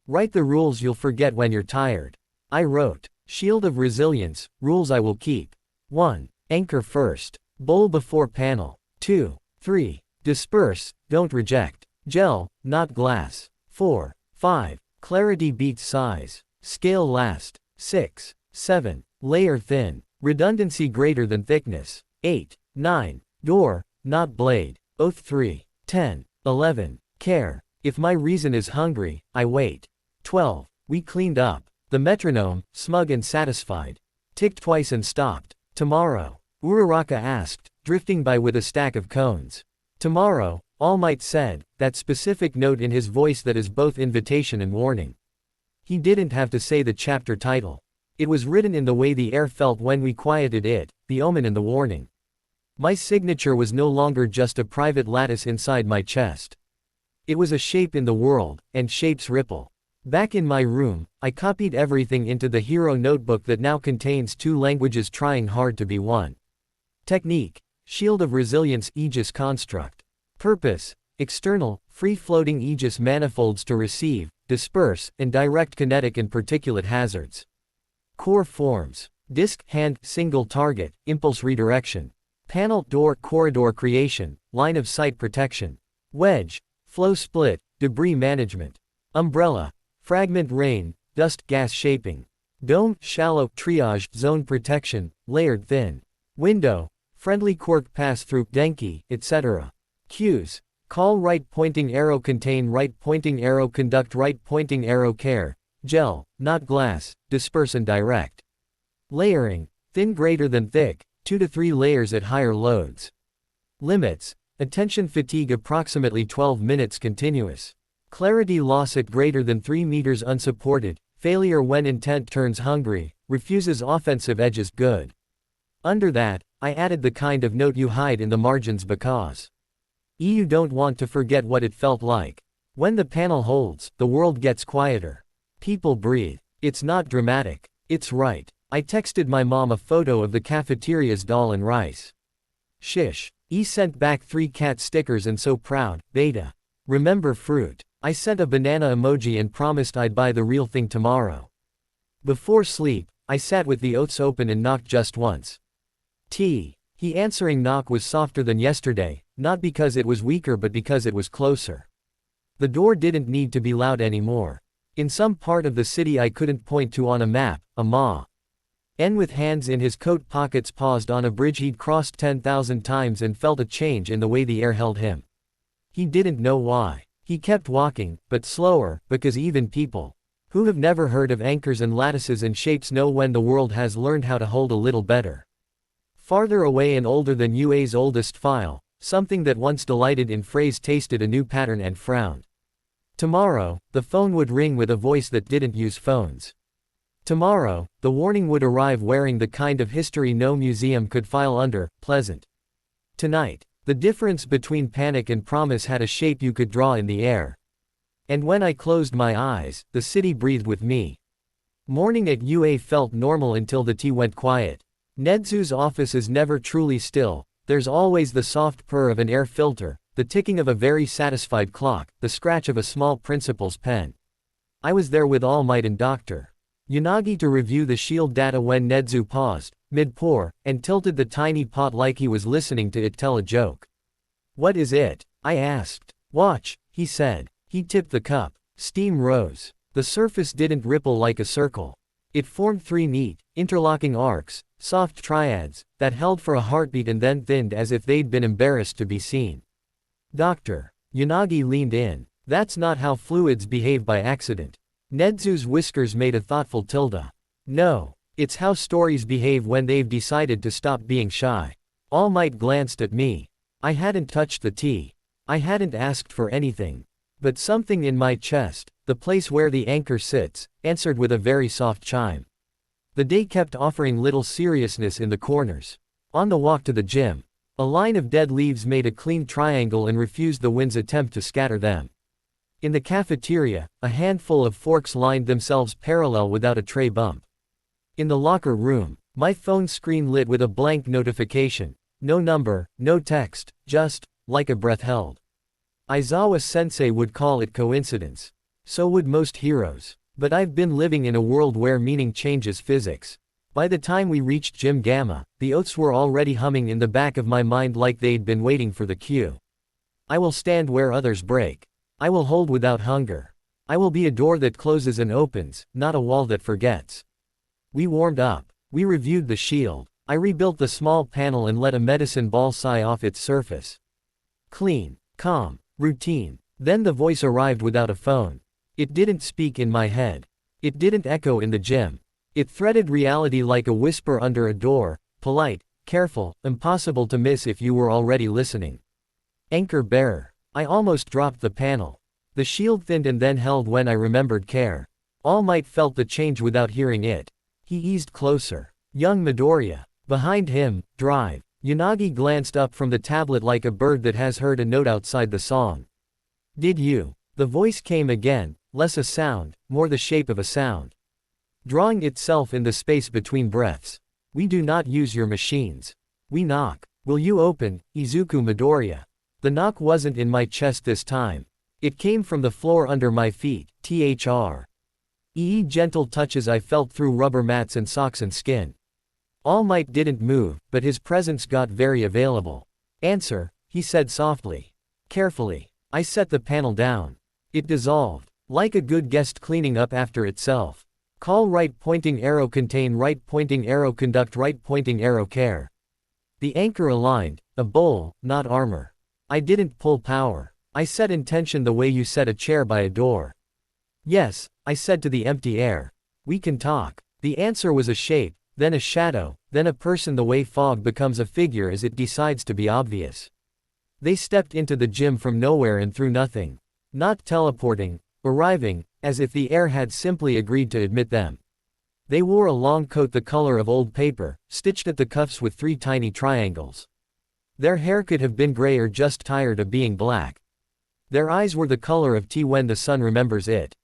Write the rules you'll forget when you're tired. I wrote. Shield of Resilience, rules I will keep. 1. Anchor first. Bowl before panel. 2. 3. Disperse, don't reject. Gel, not glass. 4. 5. Clarity beats size. Scale last. 6. 7. Layer thin. Redundancy greater than thickness. 8. 9. Door, not blade. Oath 3. 10. 11. Care. If my reason is hungry, I wait. 12. We cleaned up. The metronome, smug and satisfied, ticked twice and stopped. Tomorrow? Uraraka asked, drifting by with a stack of cones. Tomorrow, All Might said, that specific note in his voice that is both invitation and warning. He didn't have to say the chapter title. It was written in the way the air felt when we quieted it, the omen and the warning. My signature was no longer just a private lattice inside my chest. It was a shape in the world, and shapes ripple. Back in my room, I copied everything into the hero notebook that now contains 2 languages trying hard to be one. Technique: Shield of Resilience Aegis Construct. Purpose: external, free-floating Aegis manifolds to receive, disperse, and direct kinetic and particulate hazards. Core forms: Disc, hand, single target, impulse redirection. Panel, door, corridor creation, line of sight protection. Wedge: flow split, debris management. Umbrella: fragment rain, dust gas shaping. Dome, shallow, triage, zone protection, layered thin. Window: friendly quirk pass through, denki, etc. Cues: call right pointing arrow, contain right pointing arrow, conduct right pointing arrow, care. Gel, not glass, disperse and direct. Layering: thin greater than thick, 2 to 3 layers at higher loads. Limits: attention fatigue approximately 12 minutes continuous. Clarity loss at greater than 3 meters unsupported, failure when intent turns hungry, refuses offensive edges good. Under that, I added the kind of note you hide in the margins because you don't want to forget what it felt like. When the panel holds, the world gets quieter. People breathe. It's not dramatic. It's right. I texted my mom a photo of the cafeteria's dal and rice. Shish. Sent back 3 cat stickers and so proud, beta. Remember fruit. I sent a banana emoji and promised I'd buy the real thing tomorrow. Before sleep, I sat with the oats open and knocked just once. He answering knock was softer than yesterday, not because it was weaker but because it was closer. The door didn't need to be loud anymore. In some part of the city I couldn't point to on a map, a ma. N with hands in his coat pockets paused on a bridge he'd crossed 10,000 times and felt a change in the way the air held him. He didn't know why. He kept walking, but slower, because even people who have never heard of anchors and lattices and shapes know when the world has learned how to hold a little better. Farther away and older than UA's oldest file, something that once delighted in phrase tasted a new pattern and frowned. Tomorrow, the phone would ring with a voice that didn't use phones. Tomorrow, the warning would arrive wearing the kind of history no museum could file under, pleasant. Tonight, the difference between panic and promise had a shape you could draw in the air. And when I closed my eyes, the city breathed with me. Morning at UA felt normal until the tea went quiet. Nedzu's office is never truly still, there's always the soft purr of an air filter, the ticking of a very satisfied clock, the scratch of a small principal's pen. I was there with All Might and Dr. Yanagi to review the shield data when Nedzu paused, mid-pour, and tilted the tiny pot like he was listening to it tell a joke. "What is it?" I asked. "Watch," he said. He tipped the cup. Steam rose. The surface didn't ripple like a circle. It formed three neat, interlocking arcs, soft triads, that held for a heartbeat and then thinned as if they'd been embarrassed to be seen. Dr. Yanagi leaned in. "That's not how fluids behave by accident." Nedzu's whiskers made a thoughtful tilde. "No. It's how stories behave when they've decided to stop being shy." All Might glanced at me. I hadn't touched the tea. I hadn't asked for anything. But something in my chest, the place where the anchor sits, answered with a very soft chime. The day kept offering little seriousness in the corners. On the walk to the gym, a line of dead leaves made a clean triangle and refused the wind's attempt to scatter them. In the cafeteria, a handful of forks lined themselves parallel without a tray bump. In the locker room, my phone screen lit with a blank notification. No number, no text, just, like a breath held. Aizawa-sensei would call it coincidence. So would most heroes. But I've been living in a world where meaning changes physics. By the time we reached Gym Gamma, the oaths were already humming in the back of my mind like they'd been waiting for the cue. I will stand where others break. I will hold without hunger. I will be a door that closes and opens, not a wall that forgets. We warmed up. We reviewed the shield. I rebuilt the small panel and let a medicine ball sigh off its surface. Clean, calm, routine. Then the voice arrived without a phone. It didn't speak in my head. It didn't echo in the gym. It threaded reality like a whisper under a door, polite, careful, impossible to miss if you were already listening. Anchor bearer. I almost dropped the panel. The shield thinned and then held when I remembered care. All Might felt the change without hearing it. He eased closer. Young Midoriya. Behind him, drive. Yanagi glanced up from the tablet like a bird that has heard a note outside the song. Did you? The voice came again, less a sound, more the shape of a sound. Drawing itself in the space between breaths. We do not use your machines. We knock. Will you open, Izuku Midoriya? The knock wasn't in my chest this time. It came from the floor under my feet, gentle touches I felt through rubber mats and socks and skin. All Might didn't move, but his presence got very available. Answer, he said softly. Carefully. I set the panel down. It dissolved. Like a good guest cleaning up after itself. Call right pointing arrow contain right pointing arrow conduct right pointing arrow care. The anchor aligned, a bowl, not armor. I didn't pull power. I set intention the way you set a chair by a door. Yes, I said to the empty air. We can talk. The answer was a shape, then a shadow, then a person the way fog becomes a figure as it decides to be obvious. They stepped into the gym from nowhere and through nothing. Not teleporting, arriving, as if the air had simply agreed to admit them. They wore a long coat the color of old paper, stitched at the cuffs with 3 tiny triangles. Their hair could have been gray or just tired of being black. Their eyes were the color of tea when the sun remembers it.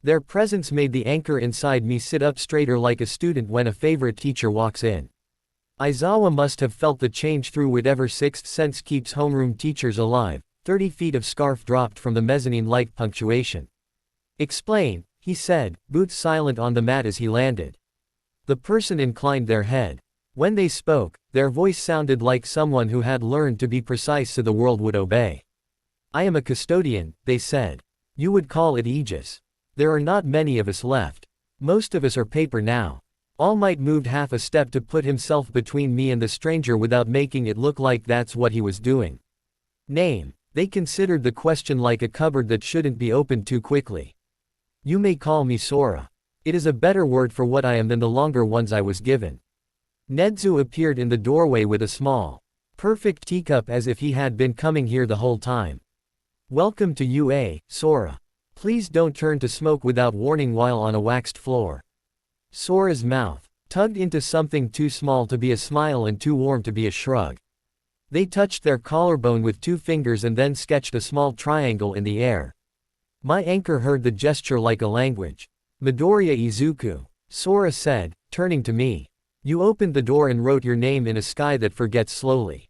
Their presence made the anchor inside me sit up straighter like a student when a favorite teacher walks in. Aizawa must have felt the change through whatever sixth sense keeps homeroom teachers alive. 30 feet of scarf dropped from the mezzanine like punctuation. Explain, he said, boots silent on the mat as he landed. The person inclined their head. When they spoke, their voice sounded like someone who had learned to be precise so the world would obey. I am a custodian, they said. You would call it Aegis. There are not many of us left. Most of us are paper now. All Might moved half a step to put himself between me and the stranger without making it look like that's what he was doing. Name. They considered the question like a cupboard that shouldn't be opened too quickly. You may call me Sora. It is a better word for what I am than the longer ones I was given. Nedzu appeared in the doorway with a small, perfect teacup as if he had been coming here the whole time. Welcome to UA, Sora. Please don't turn to smoke without warning while on a waxed floor. Sora's mouth tugged into something too small to be a smile and too warm to be a shrug. They touched their collarbone with 2 fingers and then sketched a small triangle in the air. My anchor heard the gesture like a language. Midoriya Izuku, Sora said, turning to me. You opened the door and wrote your name in a sky that forgets slowly.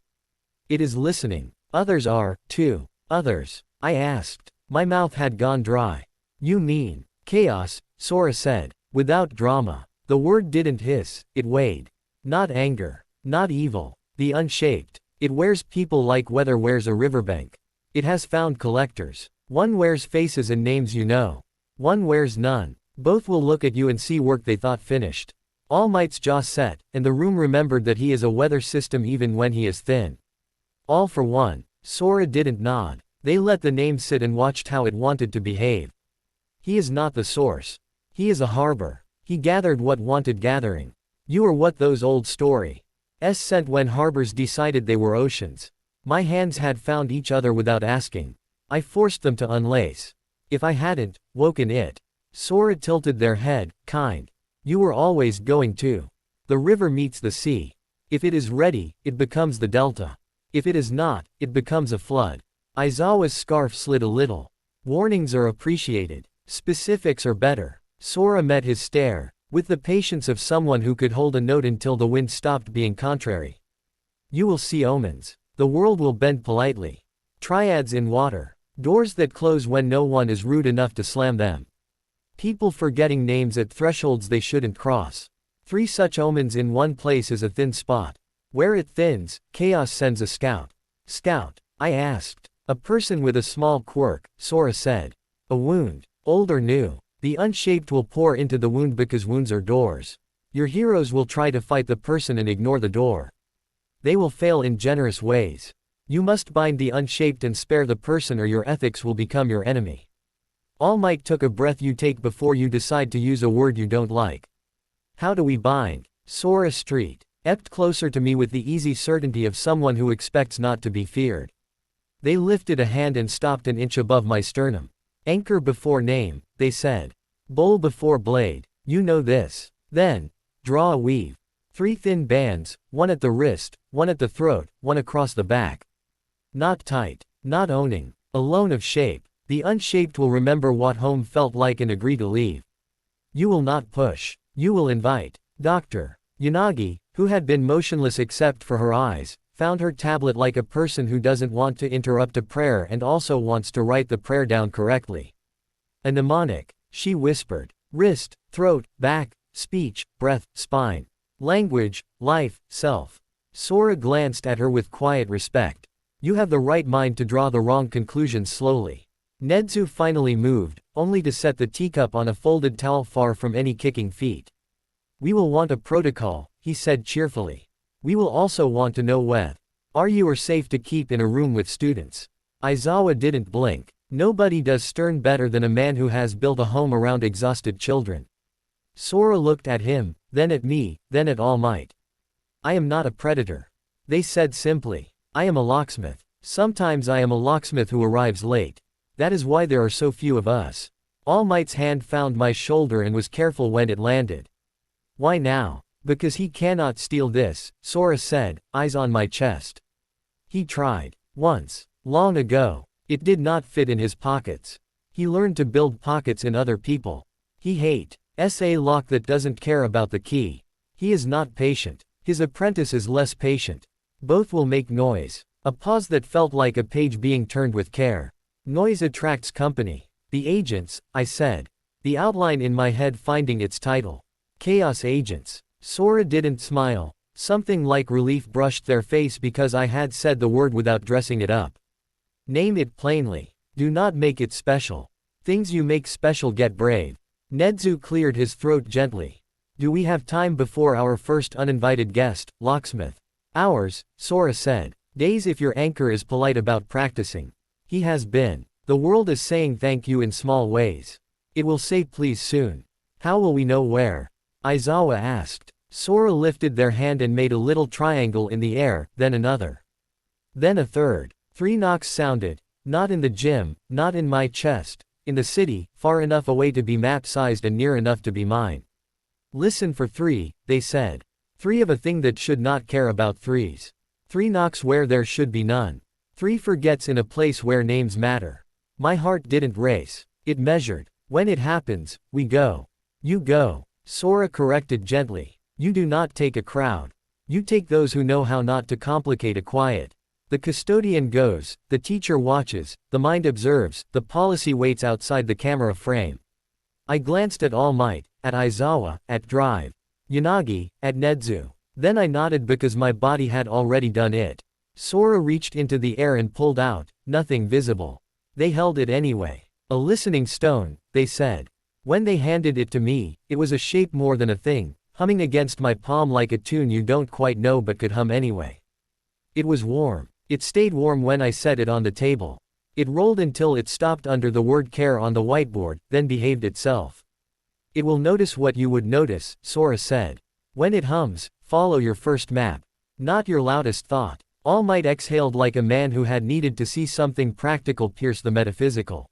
It is listening. Others are, too. Others? I asked. My mouth had gone dry. You mean chaos, Sora said, without drama. The word didn't hiss, it weighed. Not anger. Not evil. The unshaped. It wears people like weather wears a riverbank. It has found collectors. One wears faces and names you know. One wears none. Both will look at you and see work they thought finished. All Might's jaw set, and the room remembered that he is a weather system even when he is thin. All for one. Sora didn't nod. They let the name sit and watched how it wanted to behave. He is not the source. He is a harbor. He gathered what wanted gathering. You are what those old stories sent when harbors decided they were oceans. My hands had found each other without asking. I forced them to unlace. If I hadn't woken it. Sora tilted their head, kind. You were always going to. The river meets the sea. If it is ready, it becomes the delta. If it is not, it becomes a flood. Aizawa's scarf slid a little. Warnings are appreciated. Specifics are better. Sora met his stare, with the patience of someone who could hold a note until the wind stopped being contrary. You will see omens. The world will bend politely. Triads in water. Doors that close when no one is rude enough to slam them. People forgetting names at thresholds they shouldn't cross. 3 such omens in one place is a thin spot. Where it thins, chaos sends a scout. Scout? I asked. A person with a small quirk, Sora said. A wound. Old or new. The unshaped will pour into the wound because wounds are doors. Your heroes will try to fight the person and ignore the door. They will fail in generous ways. You must bind the unshaped and spare the person or your ethics will become your enemy. All Might took a breath you take before you decide to use a word you don't like. How do we bind? Sora Street ebbed closer to me with the easy certainty of someone who expects not to be feared. They lifted a hand and stopped an inch above my sternum. Anchor before name, they said. Bowl before blade, you know this. Then, draw a weave. 3 thin bands, one at the wrist, one at the throat, one across the back. Not tight, not owning, alone of shape. The unshaped will remember what home felt like and agree to leave. You will not push. You will invite. Dr. Yanagi, who had been motionless except for her eyes, found her tablet like a person who doesn't want to interrupt a prayer and also wants to write the prayer down correctly. A mnemonic, she whispered. Wrist, throat, back, speech, breath, spine. Language, life, self. Sora glanced at her with quiet respect. You have the right mind to draw the wrong conclusions slowly. Nedzu finally moved, only to set the teacup on a folded towel far from any kicking feet. We will want a protocol, he said cheerfully. We will also want to know whether you are safe to keep in a room with students. Aizawa didn't blink. Nobody does stern better than a man who has built a home around exhausted children. Sora looked at him, then at me, then at All Might. I am not a predator. They said simply. I am a locksmith. Sometimes I am a locksmith who arrives late. That is why there are so few of us. All Might's hand found my shoulder and was careful when it landed. Why now? Because he cannot steal this, Sora said, eyes on my chest. He tried. Once. Long ago. It did not fit in his pockets. He learned to build pockets in other people. He hates a lock that doesn't care about the key. He is not patient. His apprentice is less patient. Both will make noise. A pause that felt like a page being turned with care. Noise attracts company. The agents, I said. The outline in my head finding its title. Chaos Agents. Sora didn't smile. Something like relief brushed their face because I had said the word without dressing it up. Name it plainly. Do not make it special. Things you make special get brave. Nedzu cleared his throat gently. Do we have time before our first uninvited guest, locksmith? Hours, Sora said. Days if your anchor is polite about practicing. He has been. The world is saying thank you in small ways. It will say please soon. How will we know where? Aizawa asked. Sora lifted their hand and made a little triangle in the air, then another. Then a third. 3 knocks sounded. Not in the gym, not in my chest. In the city, far enough away to be map-sized and near enough to be mine. Listen for 3, they said. 3 of a thing that should not care about 3s. 3 knocks where there should be none. 3 forgets in a place where names matter. My heart didn't race. It measured. When it happens, we go. You go. Sora corrected gently. You do not take a crowd. You take those who know how not to complicate a quiet. The custodian goes, the teacher watches, the mind observes, the policy waits outside the camera frame. I glanced at All Might, at Aizawa, at Drive. Yanagi, at Nedzu. Then I nodded because my body had already done it. Sora reached into the air and pulled out, nothing visible. They held it anyway. A listening stone, they said. When they handed it to me, it was a shape more than a thing, humming against my palm like a tune you don't quite know but could hum anyway. It was warm. It stayed warm when I set it on the table. It rolled until it stopped under the word care on the whiteboard, then behaved itself. It will notice what you would notice, Sora said. When it hums, follow your first map. Not your loudest thought. All Might exhaled like a man who had needed to see something practical pierce the metaphysical.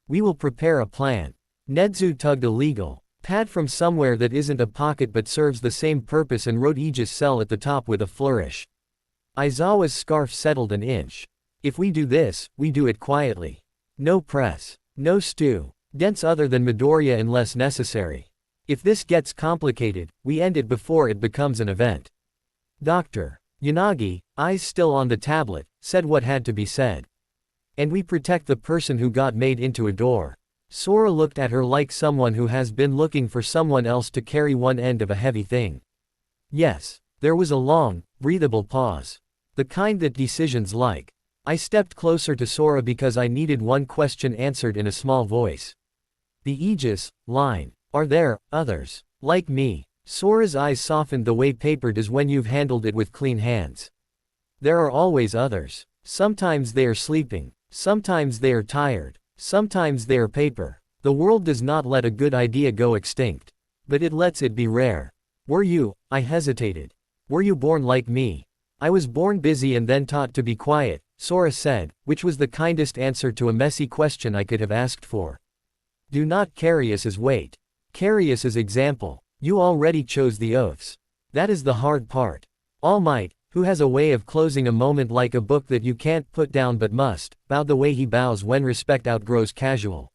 We will prepare a plan. Nedzu tugged a legal pad from somewhere that isn't a pocket but serves the same purpose and wrote Aegis Cell at the top with a flourish. Aizawa's scarf settled an inch. If we do this, we do it quietly. No press. No stew. Dense other than Midoriya unless necessary. If this gets complicated, we end it before it becomes an event. Dr. Yanagi, eyes still on the tablet, said what had to be said. And we protect the person who got made into a door. Sora looked at her like someone who has been looking for someone else to carry one end of a heavy thing. Yes. There was a long, breathable pause. The kind that decisions like. I stepped closer to Sora because I needed one question answered in a small voice. The Aegis line. Are there others like me? Sora's eyes softened the way paper does when you've handled it with clean hands. There are always others. Sometimes they are sleeping. Sometimes they are tired. Sometimes they are paper. The world does not let a good idea go extinct. But it lets it be rare. Were you? I hesitated. Were you born like me? I was born busy and then taught to be quiet, Sora said, which was the kindest answer to a messy question I could have asked for. Do not carry us as weight. Carry us as example. You already chose the oaths. That is the hard part. All Might, who has a way of closing a moment like a book that you can't put down but must, bowed the way he bows when respect outgrows casual.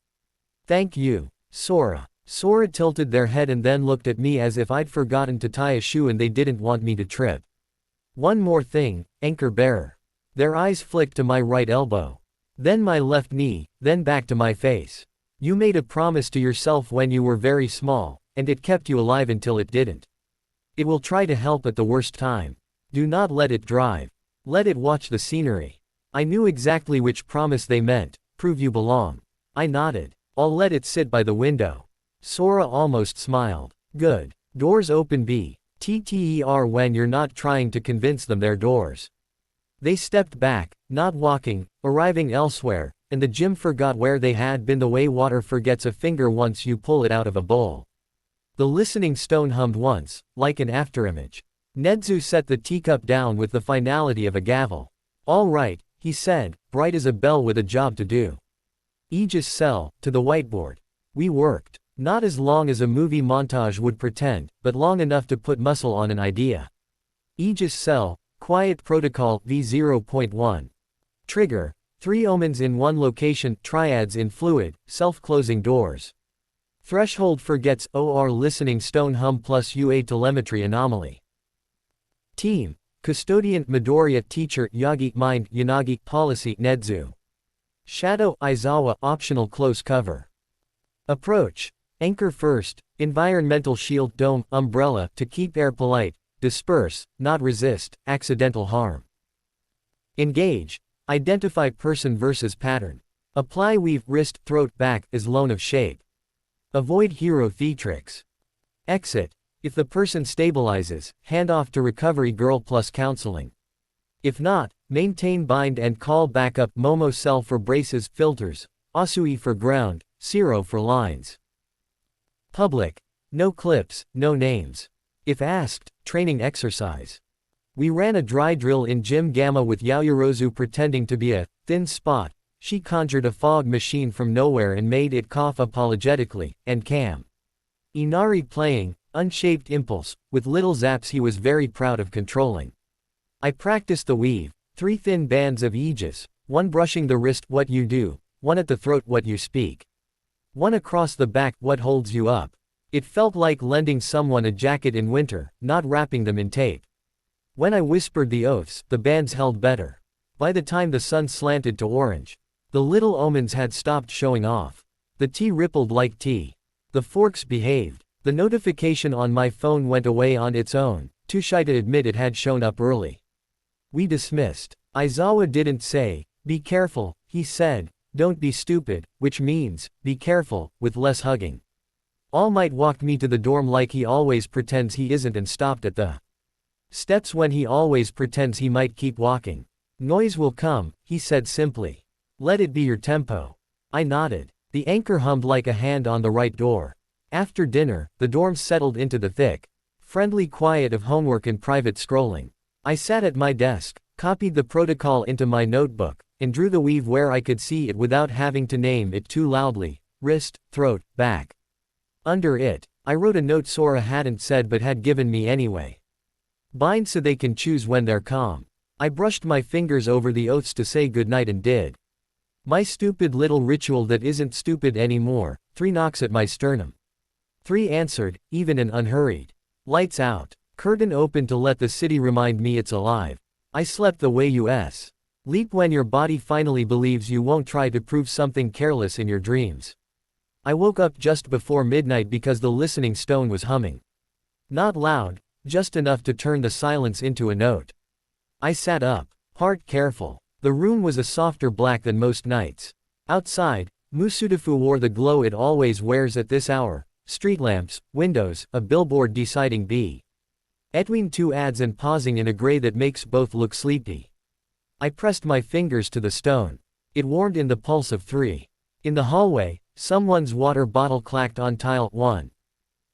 Thank you, Sora. Sora tilted their head and then looked at me as if I'd forgotten to tie a shoe and they didn't want me to trip. One more thing, anchor bearer. Their eyes flicked to my right elbow. Then my left knee, then back to my face. You made a promise to yourself when you were very small, and it kept you alive until it didn't. It will try to help at the worst time. Do not let it drive. Let it watch the scenery. I knew exactly which promise they meant, prove you belong. I nodded. I'll let it sit by the window. Sora almost smiled. Good. Doors open B-T-T-E-R when you're not trying to convince them they're doors. They stepped back, not walking, arriving elsewhere, and the gym forgot where they had been the way water forgets a finger once you pull it out of a bowl. The listening stone hummed once, like an afterimage. Nedzu set the teacup down with the finality of a gavel. All right, he said, bright as a bell with a job to do. Aegis Cell, to the whiteboard. We worked. Not as long as a movie montage would pretend, but long enough to put muscle on an idea. Aegis Cell, Quiet Protocol V0.1. Trigger, 3 omens in one location, triads in fluid, self-closing doors. Threshold forgets OR listening stone hum plus UA telemetry anomaly. Team, Custodian Midoriya Teacher Yagi Mind Yanagi Policy Nedzu. Shadow Aizawa optional close cover. Approach. Anchor first, environmental shield dome, umbrella, to keep air polite, disperse, not resist, accidental harm. Engage. Identify person versus pattern. Apply weave, wrist, throat, back, as loan of shape. Avoid hero theatrics. Exit. If the person stabilizes, hand off to recovery girl plus counseling. If not, maintain bind and call backup Momo cell for braces, filters, Asui for ground, Zero for lines. Public. No clips, no names. If asked, training exercise. We ran a dry drill in Gym Gamma with Yaoyorozu pretending to be a thin spot. She conjured a fog machine from nowhere and made it cough apologetically, and Cam. Inari playing, unshaped impulse, with little zaps he was very proud of controlling. I practiced the weave, 3 thin bands of Aegis, one brushing the wrist what you do, one at the throat what you speak. One across the back, what holds you up? It felt like lending someone a jacket in winter, not wrapping them in tape. When I whispered the oaths, the bands held better. By the time the sun slanted to orange, the little omens had stopped showing off. The tea rippled like tea. The forks behaved. The notification on my phone went away on its own, too shy to admit it had shown up early. We dismissed. Aizawa didn't say, "Be careful," he said, "Don't be stupid," which means, be careful, with less hugging. All Might walked me to the dorm like he always pretends he isn't and stopped at the steps when he always pretends he might keep walking. "Noise will come," he said simply. "Let it be your tempo." I nodded. The anchor hummed like a hand on the right door. After dinner, the dorm settled into the thick, friendly quiet of homework and private scrolling. I sat at my desk, copied the protocol into my notebook, and drew the weave where I could see it without having to name it too loudly: wrist, throat, back. Under it, I wrote a note Sora hadn't said but had given me anyway. "Bind so they can choose when they're calm." I brushed my fingers over the oaths to say goodnight and did my stupid little ritual that isn't stupid anymore. 3 knocks at my sternum. 3 answered, even and unhurried. Lights out. Curtain open to let the city remind me it's alive. I slept the way you leap when your body finally believes you won't try to prove something careless in your dreams. I woke up just before midnight because the listening stone was humming. Not loud, just enough to turn the silence into a note. I sat up, heart careful. The room was a softer black than most nights. Outside, Musudafu wore the glow it always wears at this hour: street lamps, windows, a billboard deciding between 2 ads and pausing in a gray that makes both look sleepy. I pressed my fingers to the stone. It warmed in the pulse of 3. In the hallway, someone's water bottle clacked on tile 1.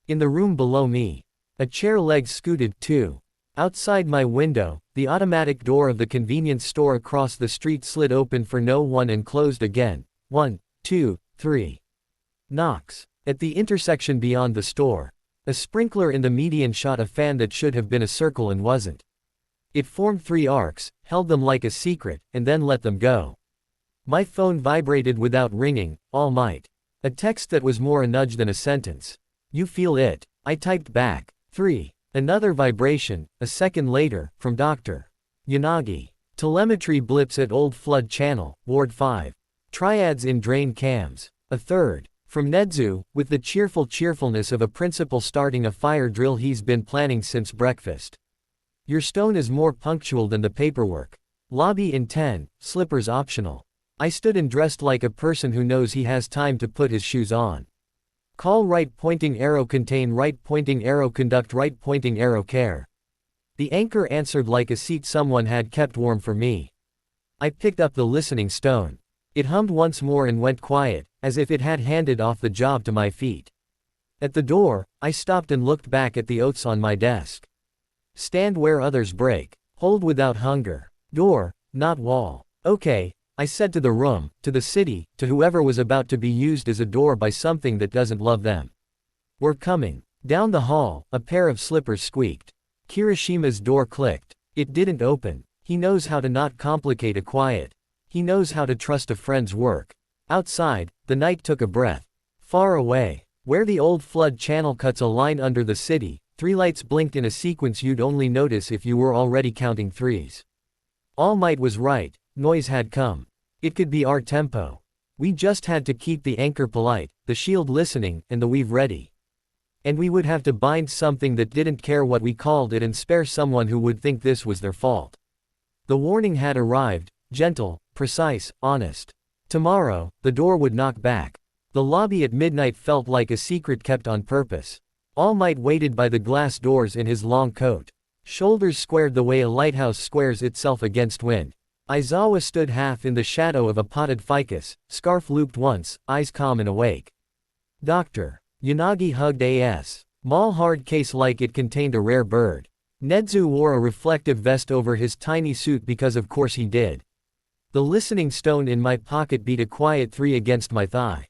In the room below me, a chair leg scooted 2. Outside my window, the automatic door of the convenience store across the street slid open for no one and closed again. 1, 2, 3. Knocks. At the intersection beyond the store, a sprinkler in the median shot a fan that should have been a circle and wasn't. It formed 3 arcs, held them like a secret, and then let them go. My phone vibrated without ringing. All Might. A text that was more a nudge than a sentence. "You feel it?" I typed back. 3. Another vibration, a second later, from Dr. Yanagi. Telemetry blips at Old Flood Channel, Ward 5. Triads in drain cams. A third. From Nedzu, with the cheerfulness of a principal starting a fire drill he's been planning since breakfast. "Your stone is more punctual than the paperwork. Lobby in 10, slippers optional." I stood and dressed like a person who knows he has time to put his shoes on. "Call right pointing arrow contain right pointing arrow conduct right pointing arrow care." The anchor answered like a seat someone had kept warm for me. I picked up the listening stone. It hummed once more and went quiet, as if it had handed off the job to my feet. At the door, I stopped and looked back at the oaths on my desk. "Stand where others break. Hold without hunger. Door, not wall." "Okay," I said to the room, to the city, to whoever was about to be used as a door by something that doesn't love them. "We're coming." Down the hall, a pair of slippers squeaked. Kirishima's door clicked. It didn't open. He knows how to not complicate a quiet. He knows how to trust a friend's work. Outside, the night took a breath. Far away, where the Old Flood Channel cuts a line under the city, 3 lights blinked in a sequence you'd only notice if you were already counting 3s. All Might was right. Noise had come. It could be our tempo. We just had to keep the anchor polite, the shield listening, and the weave ready. And we would have to bind something that didn't care what we called it and spare someone who would think this was their fault. The warning had arrived, gentle, precise, honest. Tomorrow, the door would knock back. The lobby at midnight felt like a secret kept on purpose. All Might waited by the glass doors in his long coat. Shoulders squared the way a lighthouse squares itself against wind. Aizawa stood half in the shadow of a potted ficus, scarf looped once, eyes calm and awake. Dr. Yanagi hugged a small hard case like it contained a rare bird. Nedzu wore a reflective vest over his tiny suit because of course he did. The listening stone in my pocket beat a quiet 3 against my thigh.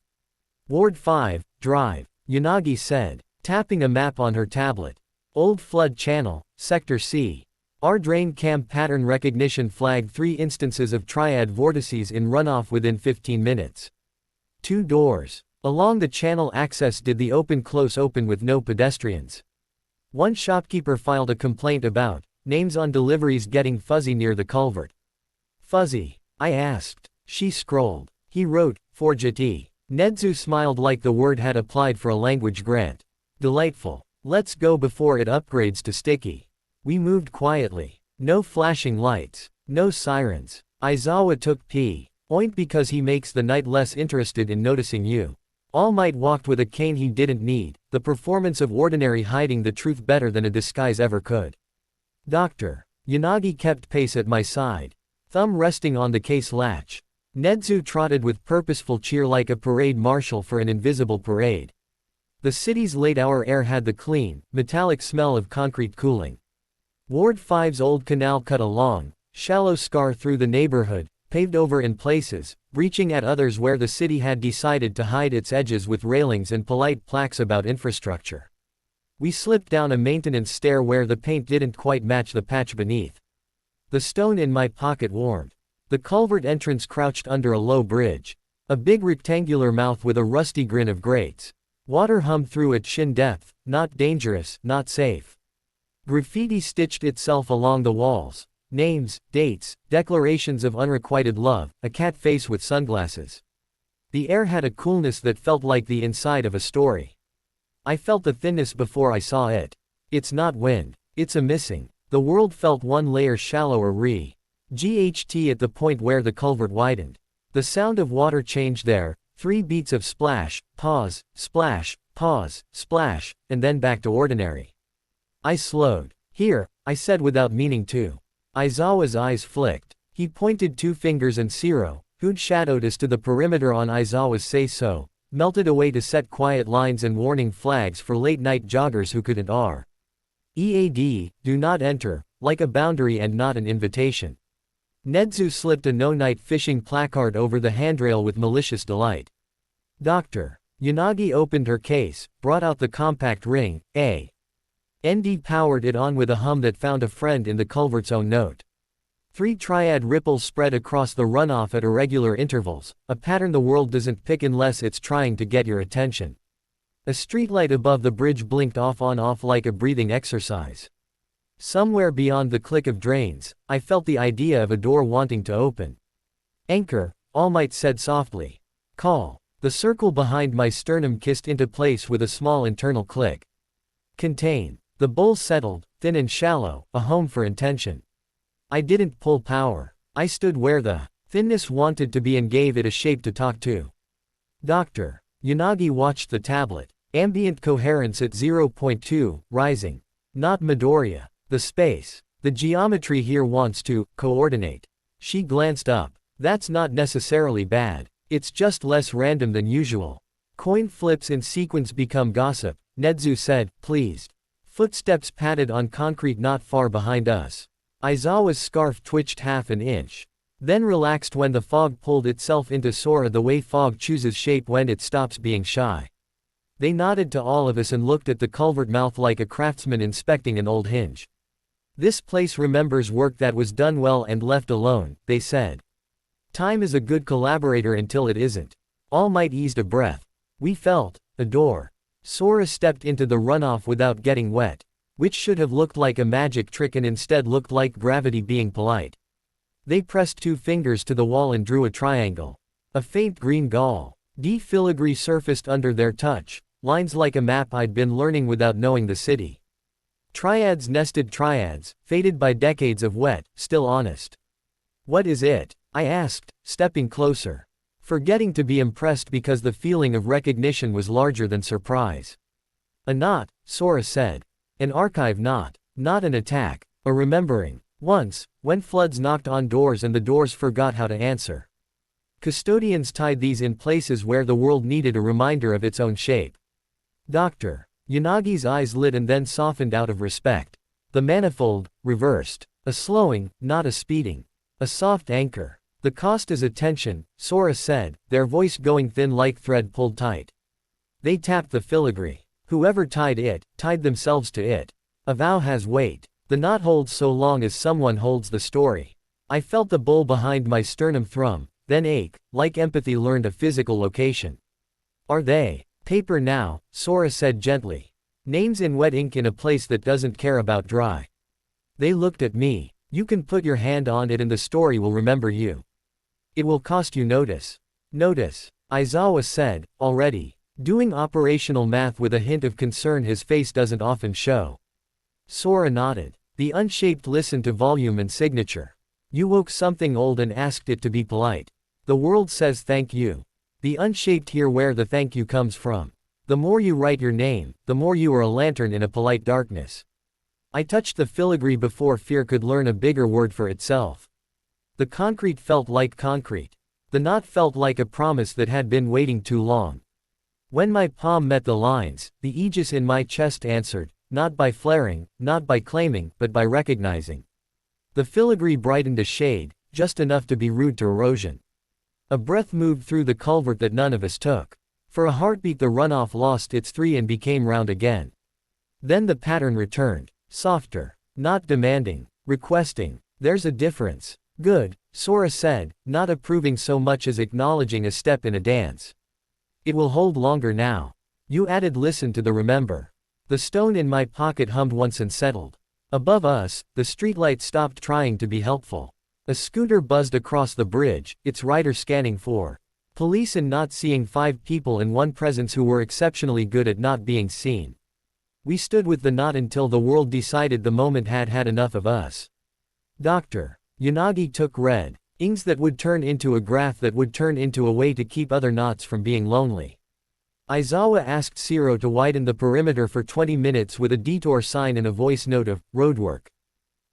"Ward 5, drive," Yanagi said, tapping a map on her tablet. "Old Flood Channel, Sector C. Our drain cam pattern recognition flagged 3 instances of triad vortices in runoff within 15 minutes. 2 doors. Along the channel access did the close open with no pedestrians. One shopkeeper filed a complaint about names on deliveries getting fuzzy near the culvert. Fuzzy? I asked. She scrolled. He wrote, Forgiti. Nedzu smiled like the word had applied for a language grant. Delightful. Let's go before it upgrades to sticky. We moved quietly. No flashing lights. No sirens. Aizawa took point because he makes the night less interested in noticing you. All Might walked with a cane he didn't need, the performance of ordinary hiding the truth better than a disguise ever could. Doctor. Yanagi kept pace at my side. Thumb resting on the case latch. Nedzu trotted with purposeful cheer like a parade marshal for an invisible parade. The city's late-hour air had the clean, metallic smell of concrete cooling. Ward 5's old canal cut a long, shallow scar through the neighborhood, paved over in places, reaching at others where the city had decided to hide its edges with railings and polite plaques about infrastructure. We slipped down a maintenance stair where the paint didn't quite match the patch beneath. The stone in my pocket warmed. The culvert entrance crouched under a low bridge. A big rectangular mouth with a rusty grin of grates. Water hummed through at shin depth, not dangerous, not safe. Graffiti stitched itself along the walls. Names, dates, declarations of unrequited love, a cat face with sunglasses. The air had a coolness that felt like the inside of a story. I felt the thinness before I saw it. It's not wind. It's a missing. The world felt one layer shallower GHT at the point where the culvert widened. The sound of water changed there, 3 beats of splash, pause, splash, pause, splash, and then back to ordinary. I slowed. Here, I said without meaning to. Aizawa's eyes flicked. He pointed 2 fingers and Zero, who'd shadowed us to the perimeter on Aizawa's say-so, melted away to set quiet lines and warning flags for late-night joggers who couldn't EAD, do not enter, like a boundary and not an invitation. Nedzu slipped a no-night fishing placard over the handrail with malicious delight. Doctor. Yanagi opened her case, brought out the compact ring, ND powered it on with a hum that found a friend in the culvert's own note. 3 triad ripples spread across the runoff at irregular intervals, a pattern the world doesn't pick unless it's trying to get your attention. A streetlight above the bridge blinked off like a breathing exercise. Somewhere beyond the click of drains, I felt the idea of a door wanting to open. Anchor, All Might said softly. Call. The circle behind my sternum kissed into place with a small internal click. Contain. The bowl settled, thin and shallow, a home for intention. I didn't pull power. I stood where the thinness wanted to be and gave it a shape to talk to. Doctor. Yanagi watched the tablet. Ambient coherence at 0.2, rising. Not Midoriya. The space. The geometry here wants to coordinate. She glanced up. That's not necessarily bad. It's just less random than usual. Coin flips in sequence become gossip, Nedzu said, pleased. Footsteps padded on concrete not far behind us. Aizawa's scarf twitched half an inch. Then relaxed when the fog pulled itself into Sora the way fog chooses shape when it stops being shy. They nodded to all of us and looked at the culvert mouth like a craftsman inspecting an old hinge. This place remembers work that was done well and left alone, they said. Time is a good collaborator until it isn't. All Might eased a breath. We felt a door. Sora stepped into the runoff without getting wet, which should have looked like a magic trick and instead looked like gravity being polite. They pressed 2 fingers to the wall and drew a triangle. A faint green gall. Filigree surfaced under their touch, lines like a map I'd been learning without knowing the city. Triads nested triads, faded by decades of wet, still honest. What is it? I asked, stepping closer. Forgetting to be impressed because the feeling of recognition was larger than surprise. A knot, Sora said. An archive knot. Not an attack. A remembering. Once, when floods knocked on doors and the doors forgot how to answer. Custodians tied these in places where the world needed a reminder of its own shape. Doctor. Yanagi's eyes lit and then softened out of respect. The manifold, reversed. A slowing, not a speeding. A soft anchor. The cost is attention, Sora said, their voice going thin like thread pulled tight. They tapped the filigree. Whoever tied it, tied themselves to it. A vow has weight. The knot holds so long as someone holds the story. I felt the bull behind my sternum thrum, then ache, like empathy learned a physical location. Are they? Paper now, Sora said gently. Names in wet ink in a place that doesn't care about dry. They looked at me. You can put your hand on it and the story will remember you. It will cost you notice. Notice, Aizawa said, already. Doing operational math with a hint of concern his face doesn't often show. Sora nodded. The unshaped listened to volume and signature. You woke something old and asked it to be polite. The world says thank you. The unshaped hear where the thank you comes from. The more you write your name, the more you are a lantern in a polite darkness. I touched the filigree before fear could learn a bigger word for itself. The concrete felt like concrete. The knot felt like a promise that had been waiting too long. When my palm met the lines, the aegis in my chest answered, not by flaring, not by claiming, but by recognizing. The filigree brightened a shade, just enough to be rude to erosion. A breath moved through the culvert that none of us took. For a heartbeat the runoff lost its three and became round again. Then the pattern returned. Softer. Not demanding. Requesting. There's a difference. Good, Sora said, not approving so much as acknowledging a step in a dance. It will hold longer now. You added listen to the remember. The stone in my pocket hummed once and settled. Above us, the streetlight stopped trying to be helpful. A scooter buzzed across the bridge, its rider scanning for police and not seeing 5 people and one presence who were exceptionally good at not being seen. We stood with the knot until the world decided the moment had had enough of us. Dr. Yanagi took red inks that would turn into a graph that would turn into a way to keep other knots from being lonely. Aizawa asked Zero to widen the perimeter for 20 minutes with a detour sign and a voice note of roadwork.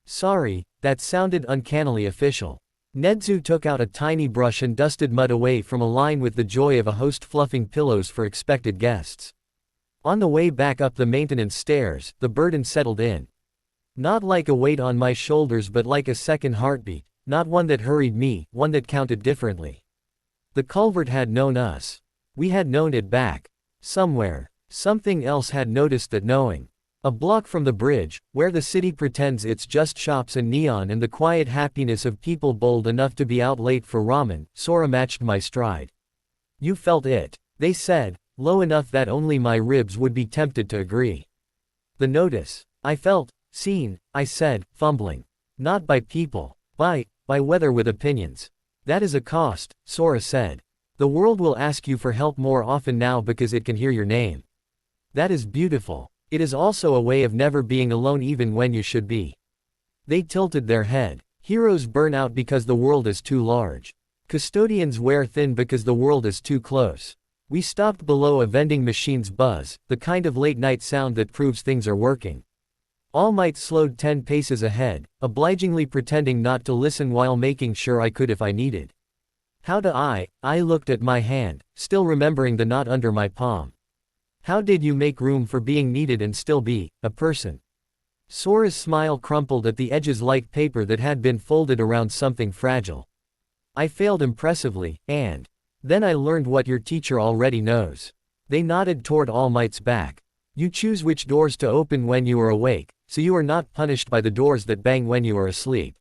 Sorry, that sounded uncannily official. Nedzu took out a tiny brush and dusted mud away from a line with the joy of a host fluffing pillows for expected guests. On the way back up the maintenance stairs, the burden settled in. Not like a weight on my shoulders but like a second heartbeat, not one that hurried me, one that counted differently. The culvert had known us. We had known it back. Somewhere. Something else had noticed that knowing. A block from the bridge, where the city pretends it's just shops and neon and the quiet happiness of people bold enough to be out late for ramen, Sora matched my stride. You felt it, they said, low enough that only my ribs would be tempted to agree. The notice. I felt seen, I said, fumbling. Not by people. By weather with opinions. That is a cost, Sora said. The world will ask you for help more often now because it can hear your name. That is beautiful. It is also a way of never being alone even when you should be. They tilted their head. Heroes burn out because the world is too large. Custodians wear thin because the world is too close. We stopped below a vending machine's buzz, the kind of late-night sound that proves things are working. All Might slowed 10 paces ahead, obligingly pretending not to listen while making sure I could if I needed. How do I looked at my hand, still remembering the knot under my palm. How did you make room for being needed and still be a person? Sora's smile crumpled at the edges like paper that had been folded around something fragile. I failed impressively, and then I learned what your teacher already knows. They nodded toward All Might's back. You choose which doors to open when you are awake, so you are not punished by the doors that bang when you are asleep.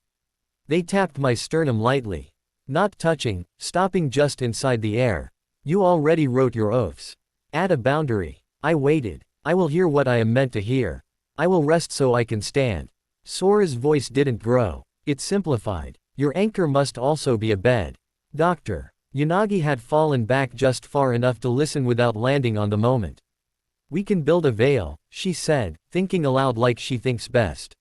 They tapped my sternum lightly. Not touching, stopping just inside the air. You already wrote your oaths. Add a boundary. I waited. I will hear what I am meant to hear. I will rest so I can stand. Sora's voice didn't grow. It simplified. Your anchor must also be a bed. Dr. Yanagi had fallen back just far enough to listen without landing on the moment. We can build a veil, she said, thinking aloud like she thinks best.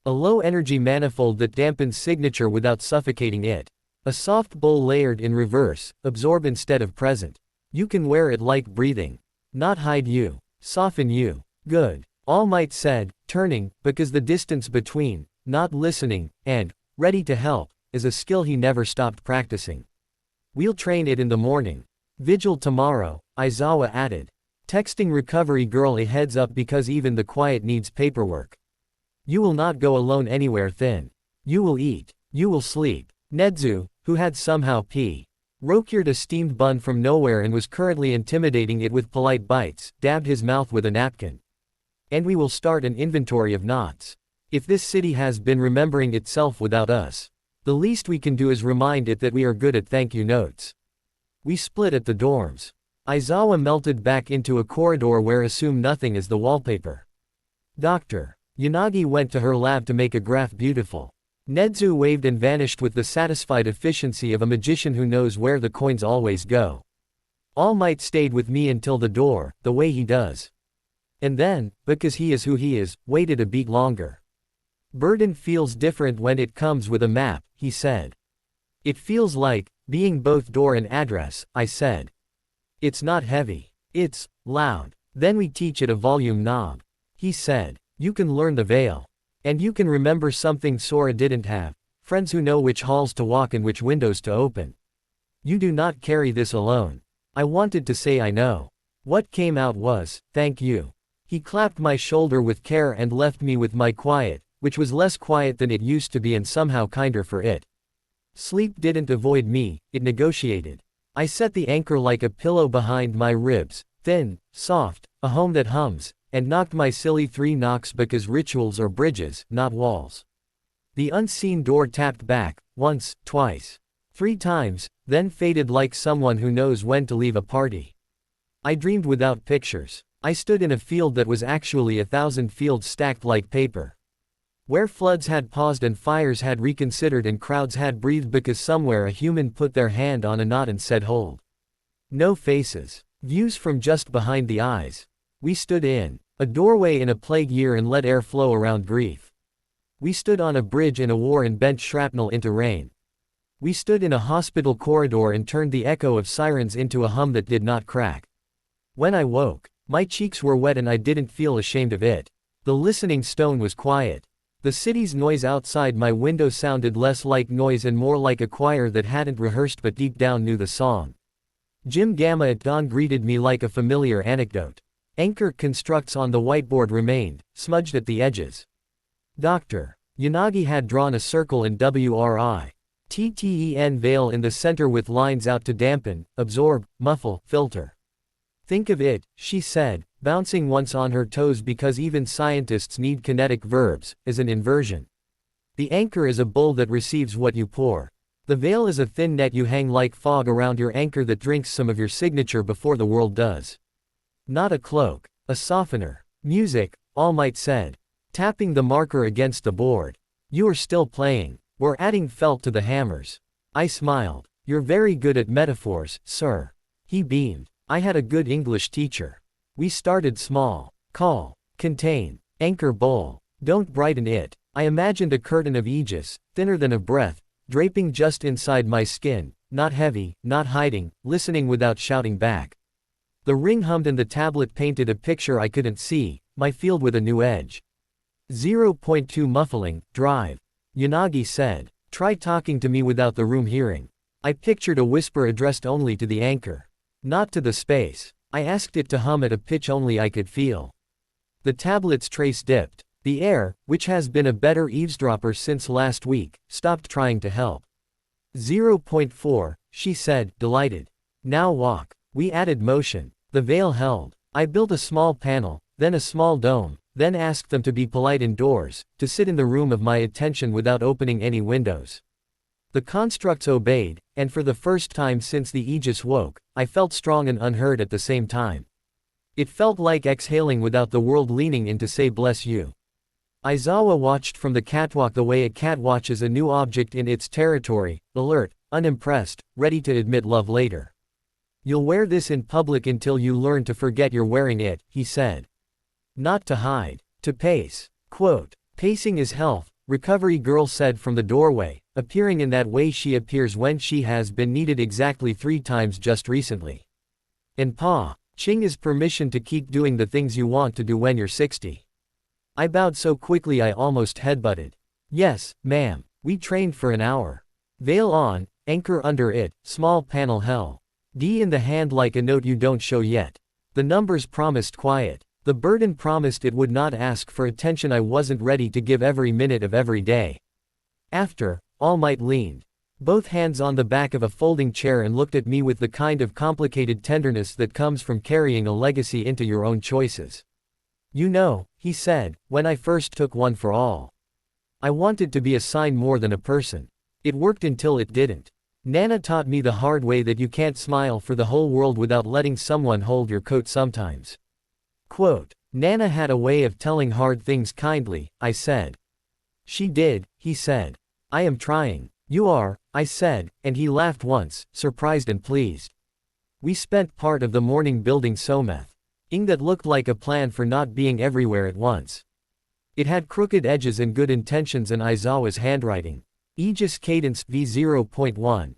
A low-energy manifold that dampens signature without suffocating it. A soft bowl layered in reverse, absorb instead of present. You can wear it like breathing. Not hide you. Soften you. Good. All Might said, turning, because the distance between, not listening, and, ready to help, is a skill he never stopped practicing. We'll train it in the morning. Vigil tomorrow, Aizawa added. Texting recovery girl a heads up because even the quiet needs paperwork. You will not go alone anywhere thin. You will eat. You will sleep. Nedzu, who had somehow procured a steamed bun from nowhere and was currently intimidating it with polite bites, dabbed his mouth with a napkin. And we will start an inventory of knots. If this city has been remembering itself without us, the least we can do is remind it that we are good at thank you notes. We split at the dorms. Aizawa melted back into a corridor where assume nothing is the wallpaper. Dr. Yanagi went to her lab to make a graph beautiful. Nedzu waved and vanished with the satisfied efficiency of a magician who knows where the coins always go. All Might stayed with me until the door, the way he does. And then, because he is who he is, waited a beat longer. Burden feels different when it comes with a map, he said. It feels like, being both door and address, I said. It's not heavy. It's loud. Then we teach it a volume knob. He said. You can learn the veil. And you can remember something Sora didn't have, friends who know which halls to walk and which windows to open. You do not carry this alone. I wanted to say I know. What came out was, thank you. He clapped my shoulder with care and left me with my quiet, which was less quiet than it used to be and somehow kinder for it. Sleep didn't avoid me, it negotiated. I set the anchor like a pillow behind my ribs, thin, soft, a home that hums, and knocked my silly 3 knocks because rituals are bridges, not walls. The unseen door tapped back, once, twice, 3 times, then faded like someone who knows when to leave a party. I dreamed without pictures. I stood in a field that was actually 1,000 fields stacked like paper. Where floods had paused and fires had reconsidered and crowds had breathed because somewhere a human put their hand on a knot and said hold. No faces. Views from just behind the eyes. We stood in a doorway in a plague year and let air flow around grief. We stood on a bridge in a war and bent shrapnel into rain. We stood in a hospital corridor and turned the echo of sirens into a hum that did not crack. When I woke, my cheeks were wet and I didn't feel ashamed of it. The listening stone was quiet. The city's noise outside my window sounded less like noise and more like a choir that hadn't rehearsed but deep down knew the song. Jim Gamma at dawn greeted me like a familiar anecdote. Anchor constructs on the whiteboard remained, smudged at the edges. Dr. Yanagi had drawn a circle in WRITTEN veil in the center with lines out to dampen, absorb, muffle, filter. Think of it, she said, bouncing once on her toes because even scientists need kinetic verbs, as an inversion. The anchor is a bowl that receives what you pour. The veil is a thin net you hang like fog around your anchor that drinks some of your signature before the world does. Not a cloak, a softener. Music, All Might said. Tapping the marker against the board. You are still playing. We're adding felt to the hammers. I smiled. You're very good at metaphors, sir. He beamed. I had a good English teacher. We started small. Call. Contain. Anchor bowl. Don't brighten it. I imagined a curtain of aegis, thinner than a breath, draping just inside my skin, not heavy, not hiding, listening without shouting back. The ring hummed and the tablet painted a picture I couldn't see, my field with a new edge. 0.2 muffling, drive. Yanagi said. Try talking to me without the room hearing. I pictured a whisper addressed only to the anchor. Not to the space. I asked it to hum at a pitch only I could feel. The tablet's trace dipped. The air, which has been a better eavesdropper since last week, stopped trying to help. 0.4, she said, delighted. Now walk. We added motion. The veil held. I built a small panel, then a small dome, then asked them to be polite indoors, to sit in the room of my attention without opening any windows. The constructs obeyed, and for the first time since the Aegis woke, I felt strong and unheard at the same time. It felt like exhaling without the world leaning in to say bless you. Aizawa watched from the catwalk the way a cat watches a new object in its territory, alert, unimpressed, ready to admit love later. You'll wear this in public until you learn to forget you're wearing it, he said. Not to hide, to pace. Quote, pacing is health, recovery girl said from the doorway, appearing in that way she appears when she has been needed exactly 3 times just recently. And Pa, Ching is permission to keep doing the things you want to do when you're 60. I bowed so quickly I almost headbutted. Yes, ma'am. We trained for an hour. Veil on, anchor under it, small panel hell. D in the hand like a note you don't show yet. The numbers promised quiet. The burden promised it would not ask for attention I wasn't ready to give every minute of every day. After, All Might leaned both hands on the back of a folding chair and looked at me with the kind of complicated tenderness that comes from carrying a legacy into your own choices. You know, he said, when I first took One for All. I wanted to be a sign more than a person. It worked until it didn't. Nana taught me the hard way that you can't smile for the whole world without letting someone hold your coat sometimes. Quote, Nana had a way of telling hard things kindly, I said. She did, he said. I am trying. You are, I said, and he laughed once, surprised and pleased. We spent part of the morning building something that looked like a plan for not being everywhere at once. It had crooked edges and good intentions and Aizawa's handwriting. Aegis cadence v0.1.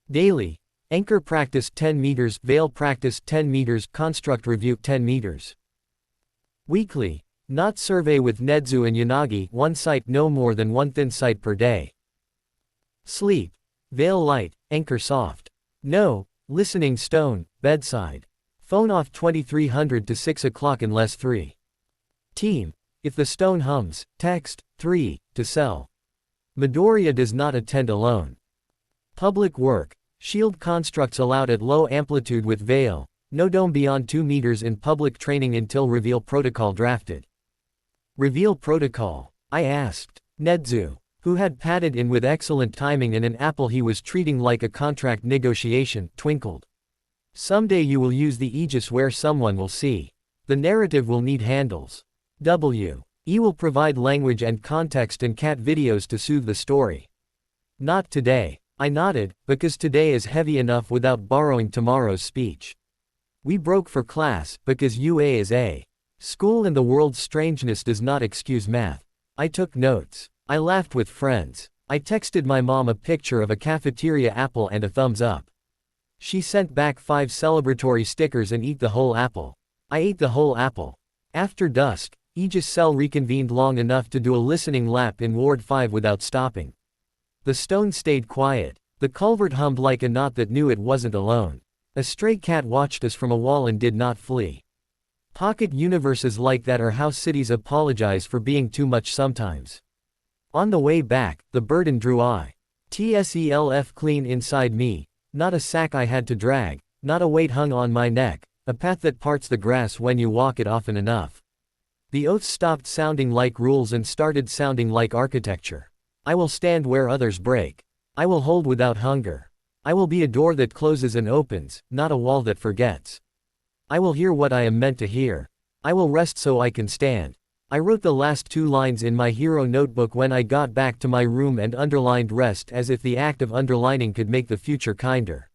Daily. Anchor practice 10 meters, veil practice 10 meters, construct review 10 meters. Weekly. Not survey with Nedzu and Yanagi, one sight no more than one thin sight per day. Sleep. Veil light, anchor soft. No, listening stone, bedside. Phone off 2300 to 6 o'clock unless 3. Team. If the stone hums, text, 3, to sell. Midoriya does not attend alone. Public work. Shield constructs allowed at low amplitude with veil. No dome beyond 2 meters in public training until reveal protocol drafted. Reveal protocol? I asked. Nedzu, who had padded in with excellent timing and an apple he was treating like a contract negotiation, twinkled. Someday you will use the Aegis where someone will see. The narrative will need handles. E will provide language and context and cat videos to soothe the story. Not today. I nodded, because today is heavy enough without borrowing tomorrow's speech. We broke for class, because UA is A. School and the world's strangeness does not excuse math. I took notes. I laughed with friends. I texted my mom a picture of a cafeteria apple and a thumbs up. She sent back 5 celebratory stickers and eat the whole apple. I ate the whole apple. After dusk, Aegis Cell reconvened long enough to do a listening lap in Ward 5 without stopping. The stone stayed quiet. The culvert hummed like a knot that knew it wasn't alone. A stray cat watched us from a wall and did not flee. Pocket universes like that are how cities apologize for being too much sometimes. On the way back, the burden drew itself clean inside me. Not a sack I had to drag, not a weight hung on my neck, a path that parts the grass when you walk it often enough. The oaths stopped sounding like rules and started sounding like architecture. I will stand where others break. I will hold without hunger. I will be a door that closes and opens, not a wall that forgets. I will hear what I am meant to hear. I will rest so I can stand. I wrote the last 2 lines in my hero notebook when I got back to my room and underlined rest as if the act of underlining could make the future kinder.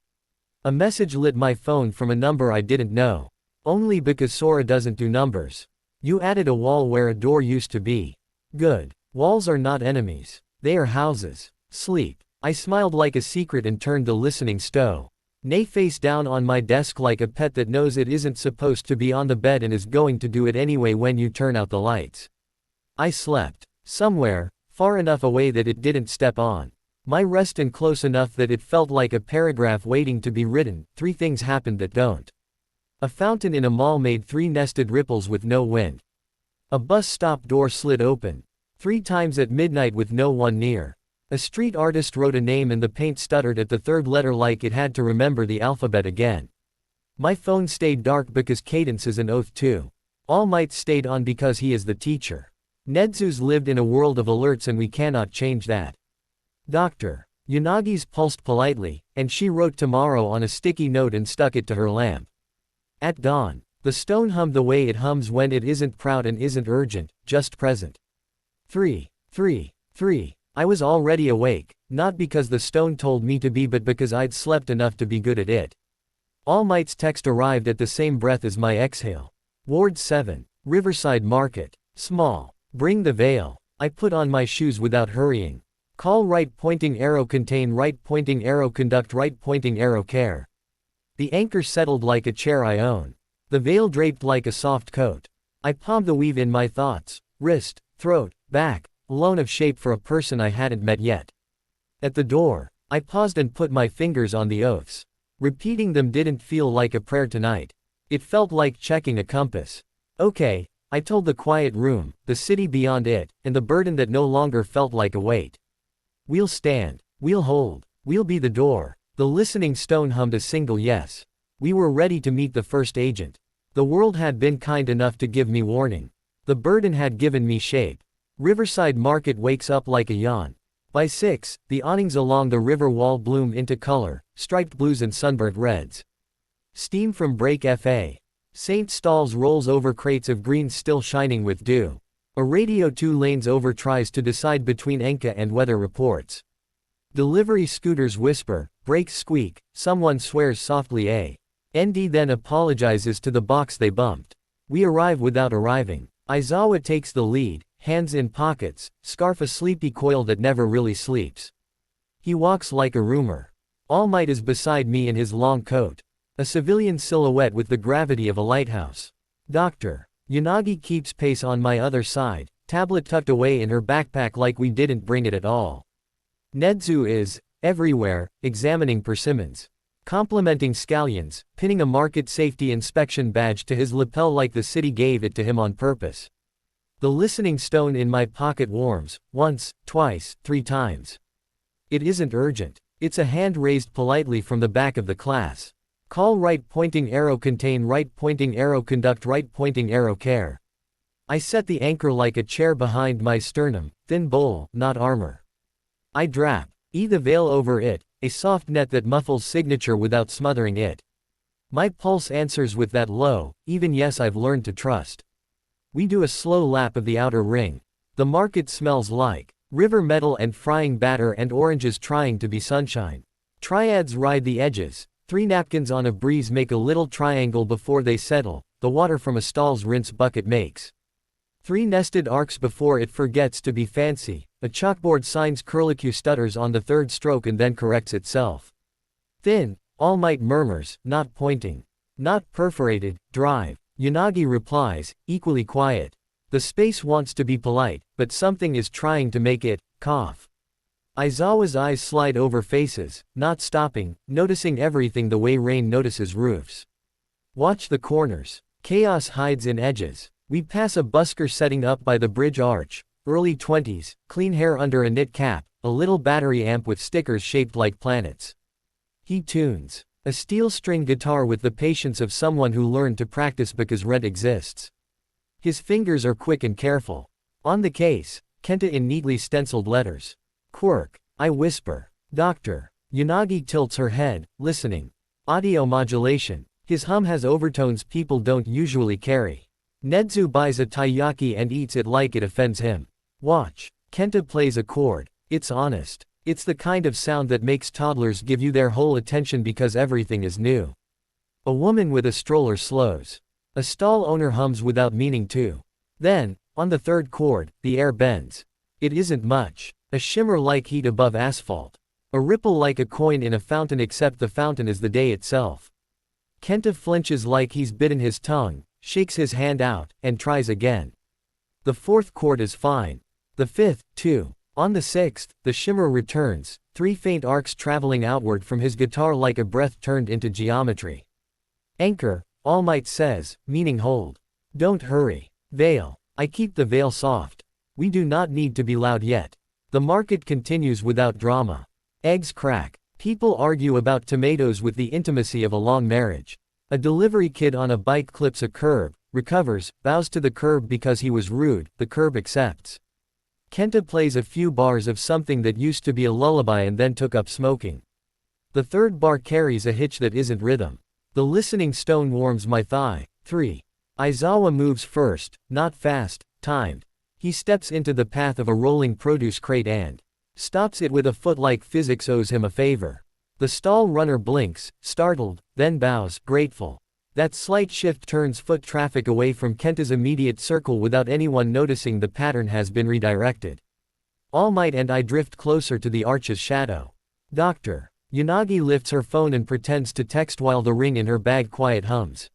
A message lit my phone from a number I didn't know. Only because Sora doesn't do numbers. You added a wall where a door used to be. Good. Walls are not enemies. They are houses. Sleep. I smiled like a secret and turned the listening stove. Nay face down on my desk like a pet that knows it isn't supposed to be on the bed and is going to do it anyway when you turn out the lights. I slept. Somewhere, far enough away that it didn't step on my rest and close enough that it felt like a paragraph waiting to be written. 3 things happened that don't. A fountain in a mall made 3 nested ripples with no wind. A bus stop door slid open 3 times at midnight with no one near. A street artist wrote a name and the paint stuttered at the 3rd letter like it had to remember the alphabet again. My phone stayed dark because cadence is an oath too. All Might stayed on because he is the teacher. Nedzu's lived in a world of alerts and we cannot change that. Dr. Yanagi's pulsed politely, and she wrote tomorrow on a sticky note and stuck it to her lamp. At dawn, the stone hummed the way it hums when it isn't proud and isn't urgent, just present. 3. I was already awake, not because the stone told me to be but because I'd slept enough to be good at it. All Might's text arrived at the same breath as my exhale. Ward 7. Riverside Market. Small. Bring the veil. I put on my shoes without hurrying. Call right pointing arrow contain right pointing arrow conduct right pointing arrow care. The anchor settled like a chair I own. The veil draped like a soft coat. I palmed the weave in my thoughts. Wrist, throat, back. Alone of shape for a person I hadn't met yet. At the door, I paused and put my fingers on the oaths. Repeating them didn't feel like a prayer tonight. It felt like checking a compass. Okay, I told the quiet room, the city beyond it, and the burden that no longer felt like a weight. We'll stand. We'll hold. We'll be the door. The listening stone hummed a single yes. We were ready to meet the first agent. The world had been kind enough to give me warning. The burden had given me shape. Riverside Market wakes up like a yawn. By 6, the awnings along the river wall bloom into color, striped blues and sunburnt reds. Steam from Break Fa. St. Stalls rolls over crates of greens still shining with dew. A radio 2 lanes over tries to decide between Enka and weather reports. Delivery scooters whisper, brakes squeak, someone swears softly ND then apologizes to the box they bumped. We arrive without arriving. Aizawa takes the lead, hands in pockets, scarf a sleepy coil that never really sleeps. He walks like a rumor. All Might is beside me in his long coat. A civilian silhouette with the gravity of a lighthouse. Doctor. Yanagi keeps pace on my other side, tablet tucked away in her backpack like we didn't bring it at all. Nedzu is, everywhere, examining persimmons. Complimenting scallions, pinning a market safety inspection badge to his lapel like the city gave it to him on purpose. The listening stone in my pocket warms, once, twice, 3 times. It isn't urgent. It's a hand raised politely from the back of the class. Call right pointing arrow contain right pointing arrow conduct right pointing arrow care. I set the anchor like a chair behind my sternum, thin bowl, not armor. I drap the veil over it, a soft net that muffles signature without smothering it. My pulse answers with that low, even yes I've learned to trust. We do a slow lap of the outer ring. The market smells like river metal and frying batter and oranges trying to be sunshine. Triads ride the edges. 3 napkins on a breeze make a little triangle before they settle, the water from a stall's rinse bucket makes 3 nested arcs before it forgets to be fancy. A chalkboard signs curlicue stutters on the 3rd stroke and then corrects itself. Thin, All Might murmurs, not pointing. Not perforated, drive. Yanagi replies, equally quiet. The space wants to be polite, but something is trying to make it cough. Aizawa's eyes slide over faces, not stopping, noticing everything the way rain notices roofs. Watch the corners. Chaos hides in edges. We pass a busker setting up by the bridge arch, early 20s, clean hair under a knit cap, a little battery amp with stickers shaped like planets. He tunes. A steel string guitar with the patience of someone who learned to practice because rent exists. His fingers are quick and careful. On the case, Kenta in neatly stenciled letters. Quirk. I whisper. Doctor. Yanagi tilts her head, listening. Audio modulation. His hum has overtones people don't usually carry. Nedzu buys a taiyaki and eats it like it offends him. Watch. Kenta plays a chord. It's honest. It's the kind of sound that makes toddlers give you their whole attention because everything is new. A woman with a stroller slows. A stall owner hums without meaning to. Then, on the 3rd chord, the air bends. It isn't much. A shimmer like heat above asphalt. A ripple like a coin in a fountain except the fountain is the day itself. Kenta flinches like he's bitten his tongue, shakes his hand out, and tries again. The 4th chord is fine. The 5th, too. On the 6th, the shimmer returns, 3 faint arcs traveling outward from his guitar like a breath turned into geometry. Anchor, All Might says, meaning hold. Don't hurry. Veil. I keep the veil soft. We do not need to be loud yet. The market continues without drama. Eggs crack. People argue about tomatoes with the intimacy of a long marriage. A delivery kid on a bike clips a curb, recovers, bows to the curb because he was rude, the curb accepts. Kenta plays a few bars of something that used to be a lullaby and then took up smoking. The 3rd bar carries a hitch that isn't rhythm. The listening stone warms my thigh. 3. Aizawa moves first, not fast, timed. He steps into the path of a rolling produce crate and stops it with a foot like physics owes him a favor. The stall runner blinks, startled, then bows, grateful. That slight shift turns foot traffic away from Kenta's immediate circle without anyone noticing the pattern has been redirected. All Might and I drift closer to the arch's shadow. Doctor. Yanagi lifts her phone and pretends to text while the ring in her bag quiet hums.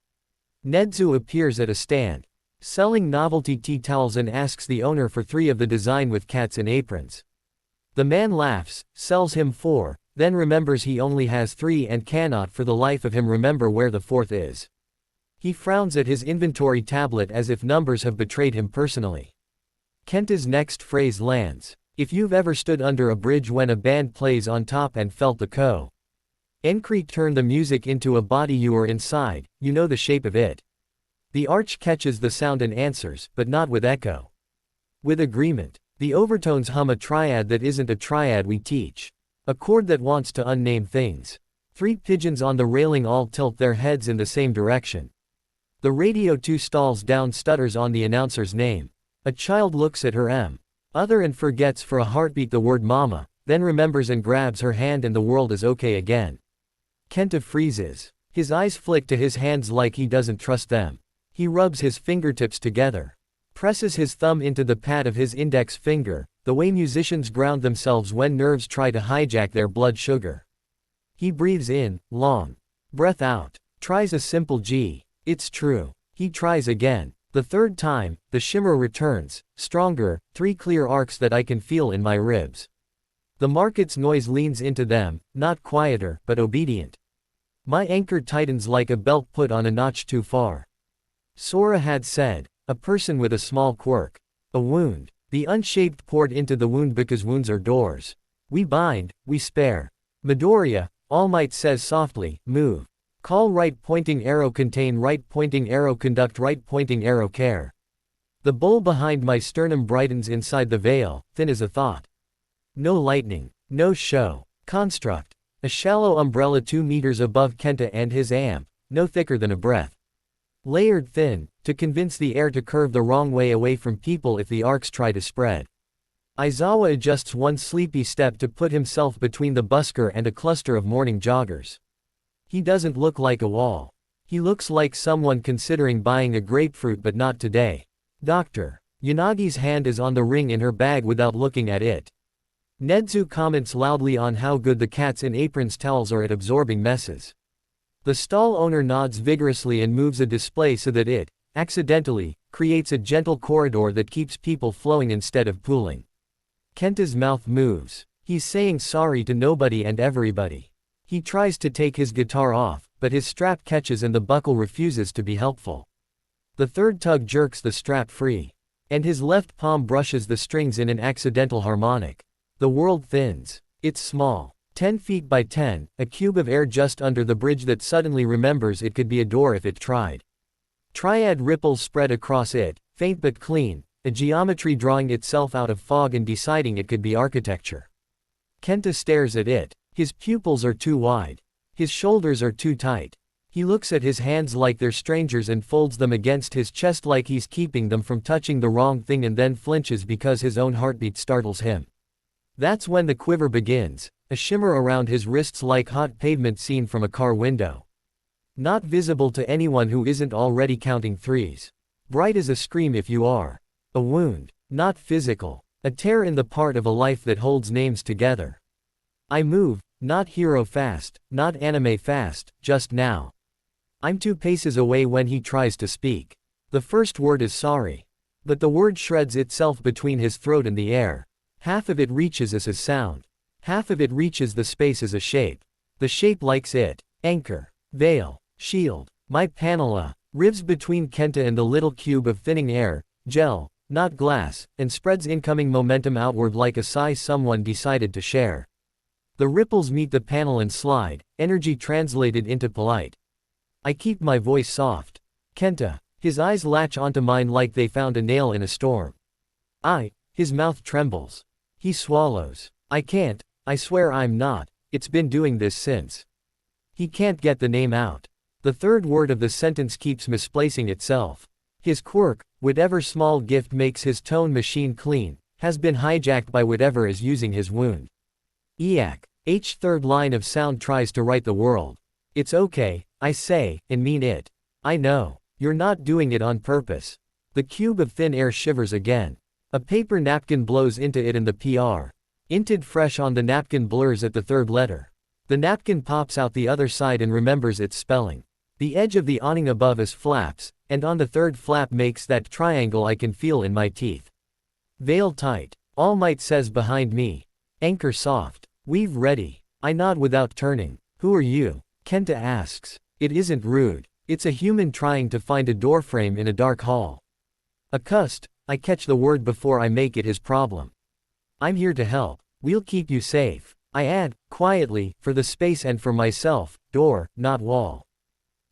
Nedzu appears at a stand, selling novelty tea towels and asks the owner for 3 of the design with cats in aprons. The man laughs, sells him 4, then remembers he only has 3 and cannot for the life of him remember where the 4th is. He frowns at his inventory tablet as if numbers have betrayed him personally. Kenta's next phrase lands. If you've ever stood under a bridge when a band plays on top and felt the Encrete turn the music into a body you are inside, you know the shape of it. The arch catches the sound and answers, but not with echo. With agreement. The overtones hum a triad that isn't a triad we teach. A chord that wants to unname things. 3 pigeons on the railing all tilt their heads in the same direction. The radio 2 stalls down stutters on the announcer's name. A child looks at her other and forgets for a heartbeat the word mama, then remembers and grabs her hand and the world is okay again. Kenta freezes. His eyes flick to his hands like he doesn't trust them. He rubs his fingertips together. Presses his thumb into the pad of his index finger, the way musicians ground themselves when nerves try to hijack their blood sugar. He breathes in, long. Breath out. Tries a simple G. It's true. He tries again. The third time, the shimmer returns, stronger, 3 clear arcs that I can feel in my ribs. The market's noise leans into them, not quieter, but obedient. My anchor tightens like a belt put on a notch too far. Sora had said, a person with a small quirk. A wound. The unshaped poured into the wound because wounds are doors. We bind, we spare. Midoriya, All Might says softly, move. Call right pointing arrow contain right pointing arrow conduct right pointing arrow care. The bowl behind my sternum brightens inside the veil, thin as a thought. No lightning. No show. Construct. A shallow umbrella 2 meters above Kenta and his amp, no thicker than a breath. Layered thin, to convince the air to curve the wrong way away from people if the arcs try to spread. Aizawa adjusts 1 sleepy step to put himself between the busker and a cluster of morning joggers. He doesn't look like a wall. He looks like someone considering buying a grapefruit but not today. Doctor. Unagi's hand is on the ring in her bag without looking at it. Nedzu comments loudly on how good the cats in aprons towels are at absorbing messes. The stall owner nods vigorously and moves a display so that it, accidentally, creates a gentle corridor that keeps people flowing instead of pooling. Kenta's mouth moves. He's saying sorry to nobody and everybody. He tries to take his guitar off, but his strap catches and the buckle refuses to be helpful. The third tug jerks the strap free. And his left palm brushes the strings in an accidental harmonic. The world thins. It's small. 10 feet by 10, a cube of air just under the bridge that suddenly remembers it could be a door if it tried. Triad ripples spread across it, faint but clean, a geometry drawing itself out of fog and deciding it could be architecture. Kenta stares at it. His pupils are too wide. His shoulders are too tight. He looks at his hands like they're strangers and folds them against his chest like he's keeping them from touching the wrong thing and then flinches because his own heartbeat startles him. That's when the quiver begins. A shimmer around his wrists like hot pavement seen from a car window. Not visible to anyone who isn't already counting threes. Bright as a scream if you are. A wound. Not physical. A tear in the part of a life that holds names together. I move, not hero fast, not anime fast, just now. I'm 2 paces away when he tries to speak. The first word is sorry. But the word shreds itself between his throat and the air. Half of it reaches as a sound. Half of it reaches the space as a shape. The shape likes it. Anchor. Veil. Shield. My panela. Ribs between Kenta and the little cube of thinning air, gel, not glass, and spreads incoming momentum outward like a sigh someone decided to share. The ripples meet the panel and slide, energy translated into polite. I keep my voice soft. Kenta. His eyes latch onto mine like they found a nail in a storm. His mouth trembles. He swallows. I can't. I swear I'm not. It's been doing this since. He can't get the name out. The third word of the sentence keeps misplacing itself. His quirk, whatever small gift makes his tone machine clean, has been hijacked by whatever is using his wound. Eak. Third line of sound tries to right the world. It's okay, I say, and mean it. I know. You're not doing it on purpose. The cube of thin air shivers again. A paper napkin blows into it and the PR. Inted fresh on the napkin blurs at the third letter. The napkin pops out the other side and remembers its spelling. The edge of the awning above us flaps, and on the third flap makes that triangle I can feel in my teeth. Veil tight. All Might says behind me. Anchor soft. Weave ready. I nod without turning. Who are you? Kenta asks. It isn't rude. It's a human trying to find a doorframe in a dark hall. Accust. I catch the word before I make it his problem. I'm here to help. We'll keep you safe. I add, quietly, for the space and for myself, door, not wall.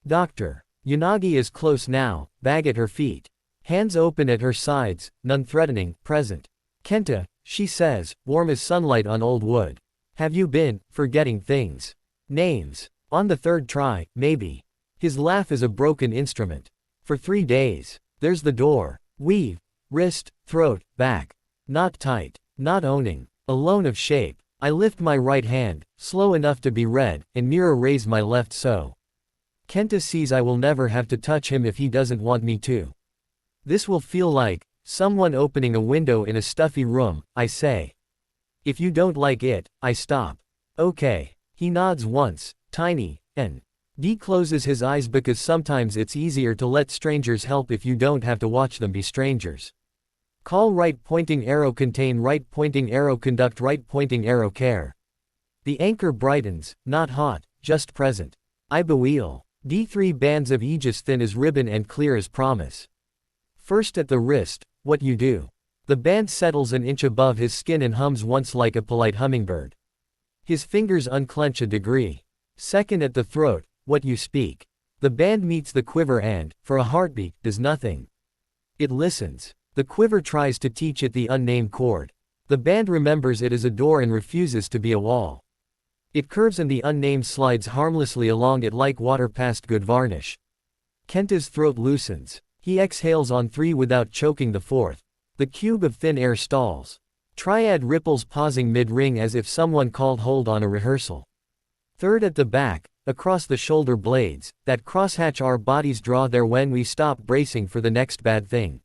Doctor. Unagi is close now, bag at her feet. Hands open at her sides, none threatening, present. Kenta, she says, warm as sunlight on old wood. Have you been forgetting things? Names. On the third try, maybe. His laugh is a broken instrument. For 3 days. There's the door. Weave. Wrist, throat, back. Not tight. Not owning. Alone of shape. I lift my right hand, slow enough to be read, and mirror raise my left so. Kenta sees I will never have to touch him if he doesn't want me to. This will feel like someone opening a window in a stuffy room, I say. If you don't like it, I stop. Okay. He nods once, tiny, and D closes his eyes because sometimes it's easier to let strangers help if you don't have to watch them be strangers. Call right pointing arrow contain right pointing arrow conduct right pointing arrow care. The anchor brightens, not hot, just present. I bewail. D3 bands of aegis thin as ribbon and clear as promise. First at the wrist, what you do. The band settles an inch above his skin and hums once like a polite hummingbird. His fingers unclench a degree. Second at the throat, what you speak. The band meets the quiver and, for a heartbeat, does nothing. It listens. The quiver tries to teach it the unnamed chord. The band remembers it as a door and refuses to be a wall. It curves and the unnamed slides harmlessly along it like water past good varnish. Kenta's throat loosens. He exhales on 3 without choking the 4th. The cube of thin air stalls. Triad ripples pausing mid-ring as if someone called hold on a rehearsal. Third at the back, across the shoulder blades, that crosshatch our bodies draw there when we stop bracing for the next bad thing.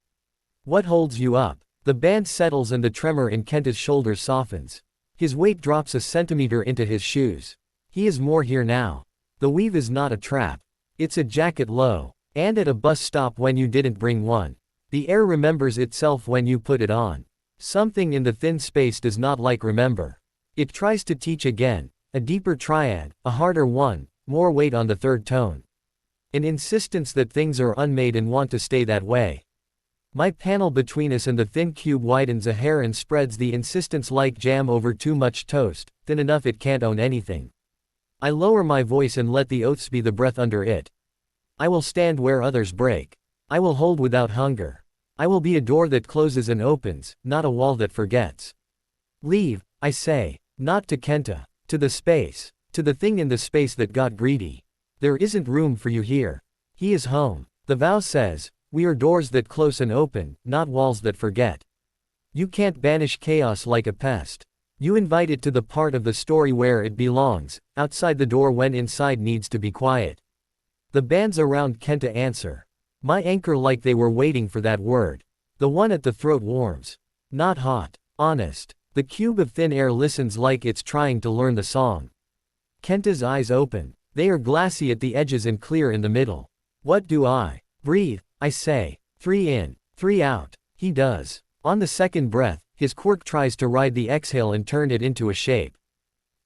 What holds you up? The band settles and the tremor in Kenta's shoulders softens. His weight drops a centimeter into his shoes. He is more here now. The weave is not a trap. It's a jacket low. And at a bus stop when you didn't bring one. The air remembers itself when you put it on. Something in the thin space does not like remember. It tries to teach again. A deeper triad, a harder one, more weight on the third tone. An insistence that things are unmade and want to stay that way. My panel between us and the thin cube widens a hair and spreads the insistence like jam over too much toast, thin enough it can't own anything. I lower my voice and let the oaths be the breath under it. I will stand where others break. I will hold without hunger. I will be a door that closes and opens, not a wall that forgets. Leave, I say, not to Kenta, to the space, to the thing in the space that got greedy. There isn't room for you here. He is home. The vow says, we are doors that close and open, not walls that forget. You can't banish chaos like a pest. You invite it to the part of the story where it belongs, outside the door when inside needs to be quiet. The bands around Kenta answer. My anchor like they were waiting for that word. The one at the throat warms. Not hot. Honest. The cube of thin air listens like it's trying to learn the song. Kenta's eyes open. They are glassy at the edges and clear in the middle. What do I? Breathe, I say. 3 in, 3 out. He does. On the second breath, his quirk tries to ride the exhale and turn it into a shape.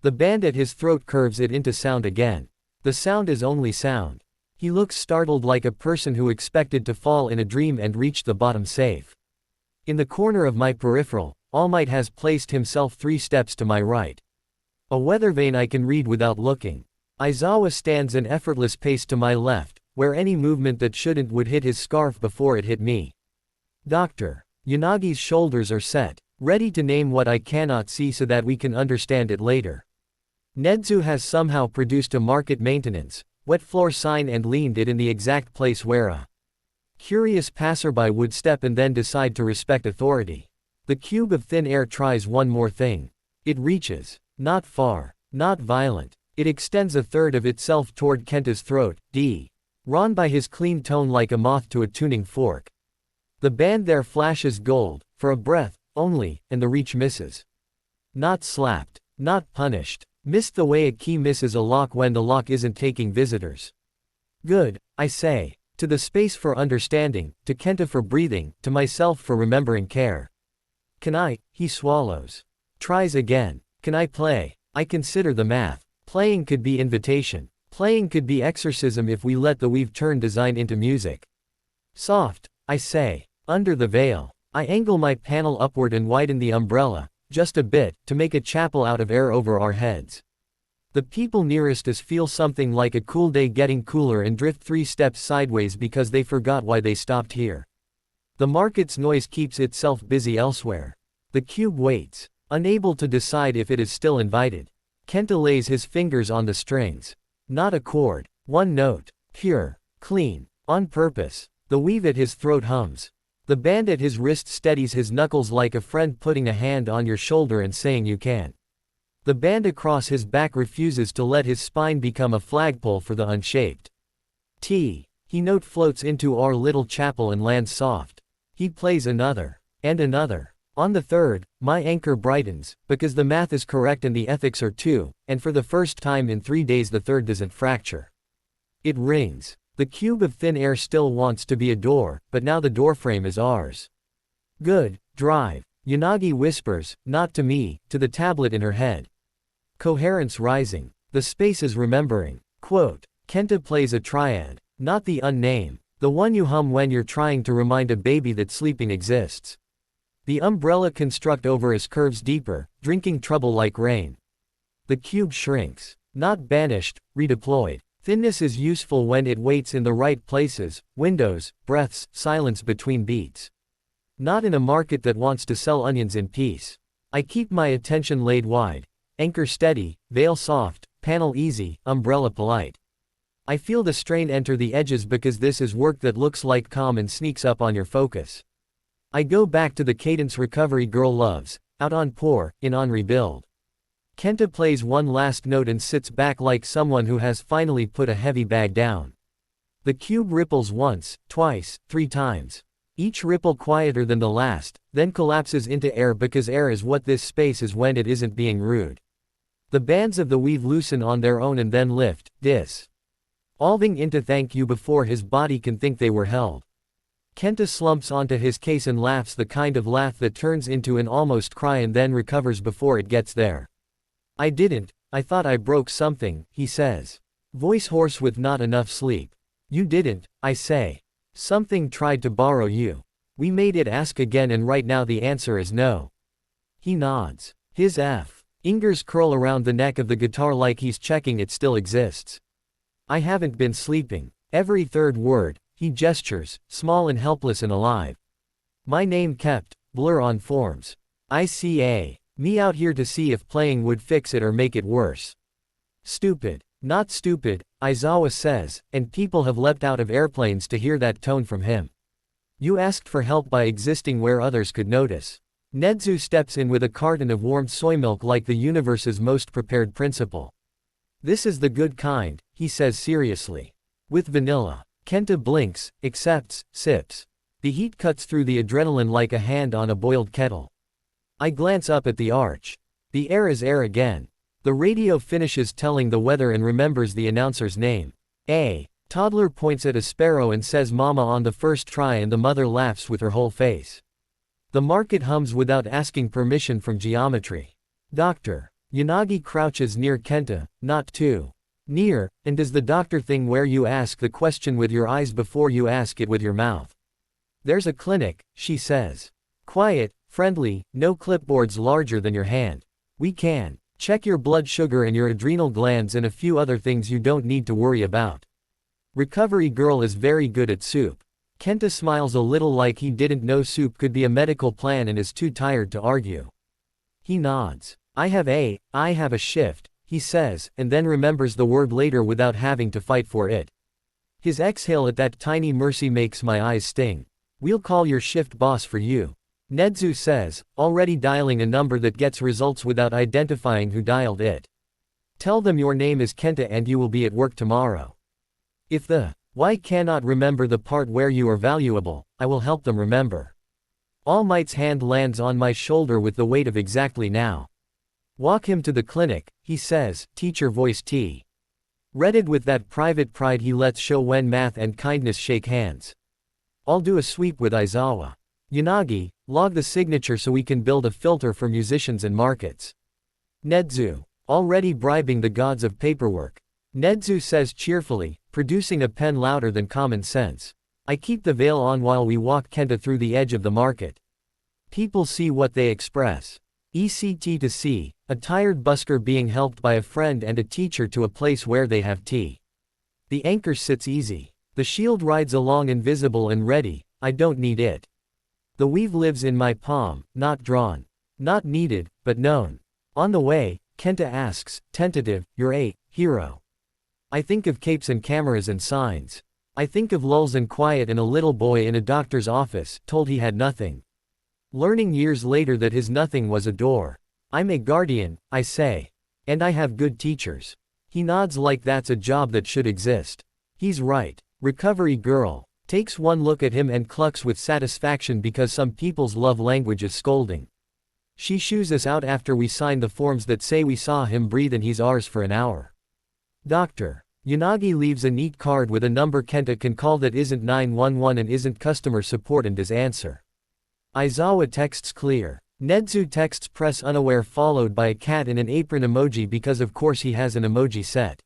The band at his throat curves it into sound again. The sound is only sound. He looks startled like a person who expected to fall in a dream and reach the bottom safe. In the corner of my peripheral, All Might has placed himself 3 steps to my right. A weather vane I can read without looking. Aizawa stands an effortless pace to my left, where any movement that shouldn't would hit his scarf before it hit me. Dr. Yanagi's shoulders are set, ready to name what I cannot see so that we can understand it later. Nedzu has somehow produced a market maintenance, wet floor sign and leaned it in the exact place where a curious passerby would step and then decide to respect authority. The cube of thin air tries one more thing. It reaches. Not far. Not violent. It extends a third of itself toward Kenta's throat, drawn by his clean tone like a moth to a tuning fork. The band there flashes gold, for a breath, only, and the reach misses. Not slapped. Not punished. Missed the way a key misses a lock when the lock isn't taking visitors. Good, I say. To the space for understanding, to Kenta for breathing, to myself for remembering care. Can I? He swallows. Tries again. Can I play? I consider the math. Playing could be invitation. Playing could be exorcism if we let the weave turn design into music. Soft, I say. Under the veil. I angle my panel upward and widen the umbrella, just a bit, to make a chapel out of air over our heads. The people nearest us feel something like a cool day getting cooler and drift 3 steps sideways because they forgot why they stopped here. The market's noise keeps itself busy elsewhere. The cube waits, unable to decide if it is still invited. Kenta lays his fingers on the strings. Not a chord, one note, pure, clean, on purpose. The weave at his throat hums. The band at his wrist steadies his knuckles like a friend putting a hand on your shoulder and saying you can. The band across his back refuses to let his spine become a flagpole for the unshaped. He note floats into our little chapel and lands soft. He plays another, and another. On the third, my anchor brightens, because the math is correct and the ethics are too, and for the first time in 3 days the third doesn't fracture. It rings. The cube of thin air still wants to be a door, but now the doorframe is ours. Good, drive. Yanagi whispers, not to me, to the tablet in her head. Coherence rising. The space is remembering. Quote, Kenta plays a triad, not the unnamed, the one you hum when you're trying to remind a baby that sleeping exists. The umbrella construct over us curves deeper, drinking trouble like rain. The cube shrinks. Not banished, redeployed. Thinness is useful when it waits in the right places, windows, breaths, silence between beats. Not in a market that wants to sell onions in peace. I keep my attention laid wide. Anchor steady, veil soft, panel easy, umbrella polite. I feel the strain enter the edges because this is work that looks like calm and sneaks up on your focus. I go back to the cadence recovery girl loves, out on pour, in on rebuild. Kenta plays one last note and sits back like someone who has finally put a heavy bag down. The cube ripples once, twice, 3 times. Each ripple quieter than the last, then collapses into air because air is what this space is when it isn't being rude. The bands of the weave loosen on their own and then lift, dissolving into thank you before his body can think they were held. Kenta slumps onto his case and laughs the kind of laugh that turns into an almost cry and then recovers before it gets there. I didn't, I thought I broke something, he says. Voice hoarse with not enough sleep. You didn't, I say. Something tried to borrow you. We made it ask again and right now the answer is no. He nods. His fingers curl around the neck of the guitar like he's checking it still exists. I haven't been sleeping. Every third word, he gestures, small and helpless and alive. My name kept, blur on forms. Me out here to see if playing would fix it or make it worse. Stupid. Not stupid, Aizawa says, and people have leapt out of airplanes to hear that tone from him. You asked for help by existing where others could notice. Nedzu steps in with a carton of warm soy milk like the universe's most prepared principal. This is the good kind, he says seriously. With vanilla. Kenta blinks, accepts, sips. The heat cuts through the adrenaline like a hand on a boiled kettle. I glance up at the arch. The air is air again. The radio finishes telling the weather and remembers the announcer's name. A toddler points at a sparrow and says mama on the first try and the mother laughs with her whole face. The market hums without asking permission from geometry. Doctor. Yanagi crouches near Kenta, not too near, and does the doctor thing where you ask the question with your eyes before you ask it with your mouth. There's a clinic, she says. Quiet, friendly, no clipboards larger than your hand. We can check your blood sugar and your adrenal glands and a few other things you don't need to worry about. Recovery girl is very good at soup. Kenta smiles a little like he didn't know soup could be a medical plan and is too tired to argue. He nods. I have a shift, he says, and then remembers the word later without having to fight for it. His exhale at that tiny mercy makes my eyes sting. We'll call your shift boss for you. Nedzu says, already dialing a number that gets results without identifying who dialed it. Tell them your name is Kenta and you will be at work tomorrow. If the why cannot remember the part where you are valuable, I will help them remember. All Might's hand lands on my shoulder with the weight of exactly now. Walk him to the clinic, he says, teacher voice T. Redded with that private pride he lets show when math and kindness shake hands. I'll do a sweep with Aizawa. Yanagi, log the signature so we can build a filter for musicians and markets. Nedzu. Already bribing the gods of paperwork. Nedzu says cheerfully, producing a pen louder than common sense. I keep the veil on while we walk Kenta through the edge of the market. People see what they express. ECT to see, a tired busker being helped by a friend and a teacher to a place where they have tea. The anchor sits easy. The shield rides along invisible and ready, I don't need it. The weave lives in my palm, not drawn. Not needed, but known. On the way, Kenta asks, tentative, you're a hero. I think of capes and cameras and signs. I think of lulls and quiet and a little boy in a doctor's office, told he had nothing. Learning years later that his nothing was a door. I'm a guardian, I say. And I have good teachers. He nods like that's a job that should exist. He's right. Recovery girl. Takes one look at him and clucks with satisfaction because some people's love language is scolding. She shoos us out after we sign the forms that say we saw him breathe and he's ours for an hour. Doctor. Yanagi leaves a neat card with a number Kenta can call that isn't 911 and isn't customer support and does answer. Aizawa texts clear. Nedzu texts press unaware followed by a cat in an apron emoji because of course he has an emoji set.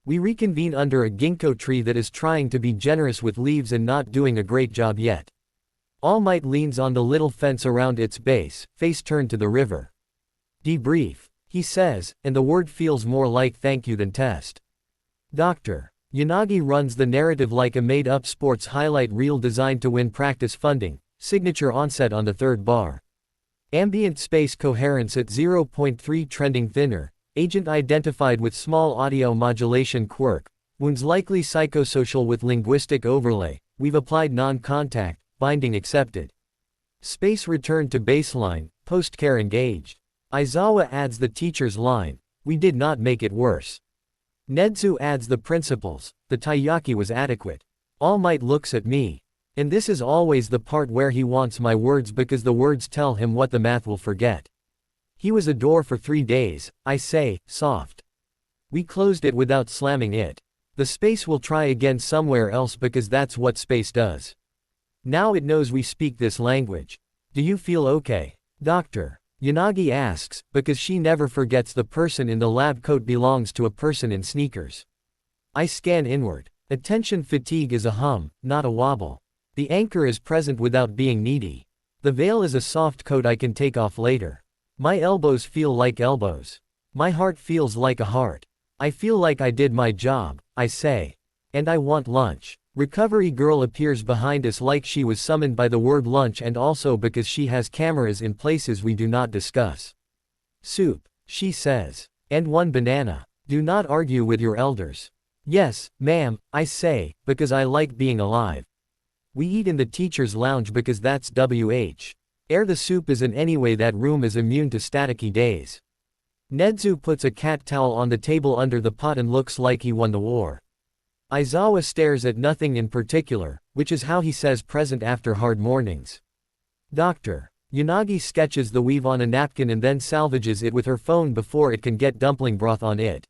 We reconvene under a ginkgo tree that is trying to be generous with leaves and not doing a great job yet. All Might leans on the little fence around its base, face turned to the river. Debrief, he says, and the word feels more like thank you than test. Doctor. Yanagi runs the narrative like a made-up sports highlight reel designed to win practice funding, signature onset on the third bar. Ambient space coherence at 0.3 trending thinner, agent identified with small audio modulation quirk, wounds likely psychosocial with linguistic overlay, we've applied non-contact, binding accepted. Space returned to baseline, post-care engaged. Aizawa adds the teacher's line, we did not make it worse. Nedzu adds the principles, the taiyaki was adequate. All Might looks at me. And this is always the part where he wants my words because the words tell him what the math will forget. He was a door for 3 days, I say, soft. We closed it without slamming it. The space will try again somewhere else because that's what space does. Now it knows we speak this language. Do you feel okay? Doctor. Yanagi asks, because she never forgets the person in the lab coat belongs to a person in sneakers. I scan inward. Attention fatigue is a hum, not a wobble. The anchor is present without being needy. The veil is a soft coat I can take off later. My elbows feel like elbows. My heart feels like a heart. I feel like I did my job, I say. And I want lunch. Recovery girl appears behind us like she was summoned by the word lunch and also because she has cameras in places we do not discuss. Soup, she says. And 1 banana. Do not argue with your elders. Yes, ma'am, I say, because I like being alive. We eat in the teacher's lounge because that's WH. Air the soup is in anyway that room is immune to staticky days. Nedzu puts a cat towel on the table under the pot and looks like he won the war. Aizawa stares at nothing in particular, which is how he says present after hard mornings. Doctor. Yanagi sketches the weave on a napkin and then salvages it with her phone before it can get dumpling broth on it.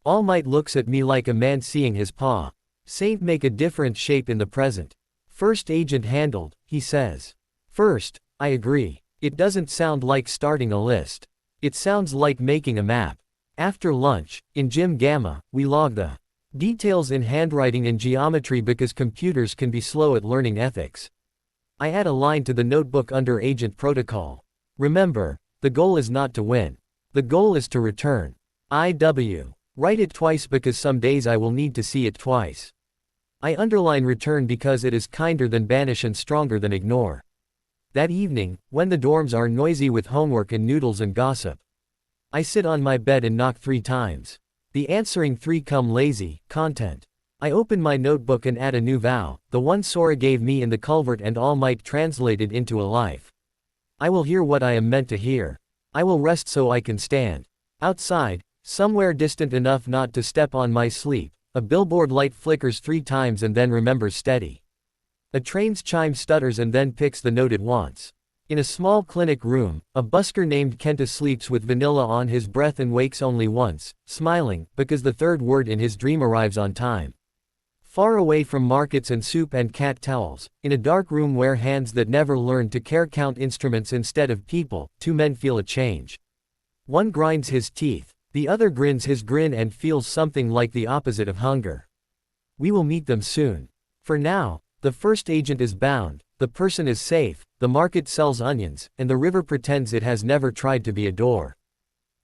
All Might looks at me like a man seeing his paw. Saint make a different shape in the present. First agent handled, he says. First, I agree. It doesn't sound like starting a list. It sounds like making a map. After lunch, in Gym Gamma, we log the details in handwriting and geometry because computers can be slow at learning ethics. I add a line to the notebook under agent protocol. Remember, the goal is not to win. The goal is to return. IW. Write it twice because some days I will need to see it twice. I underline return because it is kinder than banish and stronger than ignore. That evening, when the dorms are noisy with homework and noodles and gossip, I sit on my bed and knock 3 times. The answering 3 come lazy, content. I open my notebook and add a new vow, the one Sora gave me in the culvert and All Might translated into a life. I will hear what I am meant to hear. I will rest so I can stand. Outside, somewhere distant enough not to step on my sleep, a billboard light flickers 3 times and then remembers steady. A train's chime stutters and then picks the note it wants. In a small clinic room, a busker named Kenta sleeps with vanilla on his breath and wakes only once, smiling, because the 3rd word in his dream arrives on time. Far away from markets and soup and cat towels, in a dark room where hands that never learned to care count instruments instead of people, 2 men feel a change. One grinds his teeth, the other grins his grin and feels something like the opposite of hunger. We will meet them soon. For now, the first agent is bound, the person is safe, the market sells onions, and the river pretends it has never tried to be a door.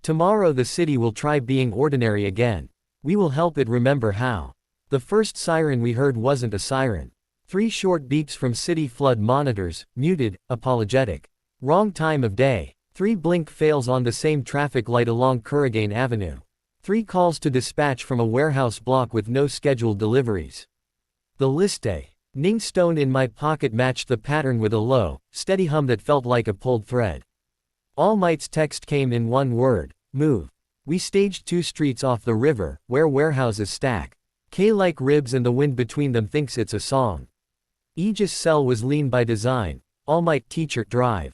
Tomorrow the city will try being ordinary again. We will help it remember how. The first siren we heard wasn't a siren. 3 short beeps from city flood monitors, muted, apologetic. Wrong time of day. 3 blink fails on the same traffic light along Kurigane Avenue. 3 calls to dispatch from a warehouse block with no scheduled deliveries. The liste. Ning stone in my pocket matched the pattern with a low, steady hum that felt like a pulled thread. All Might's text came in one word: move. We staged 2 streets off the river, where warehouses stack. K-like ribs and the wind between them thinks it's a song. Aegis cell was lean by design. All Might teacher drive.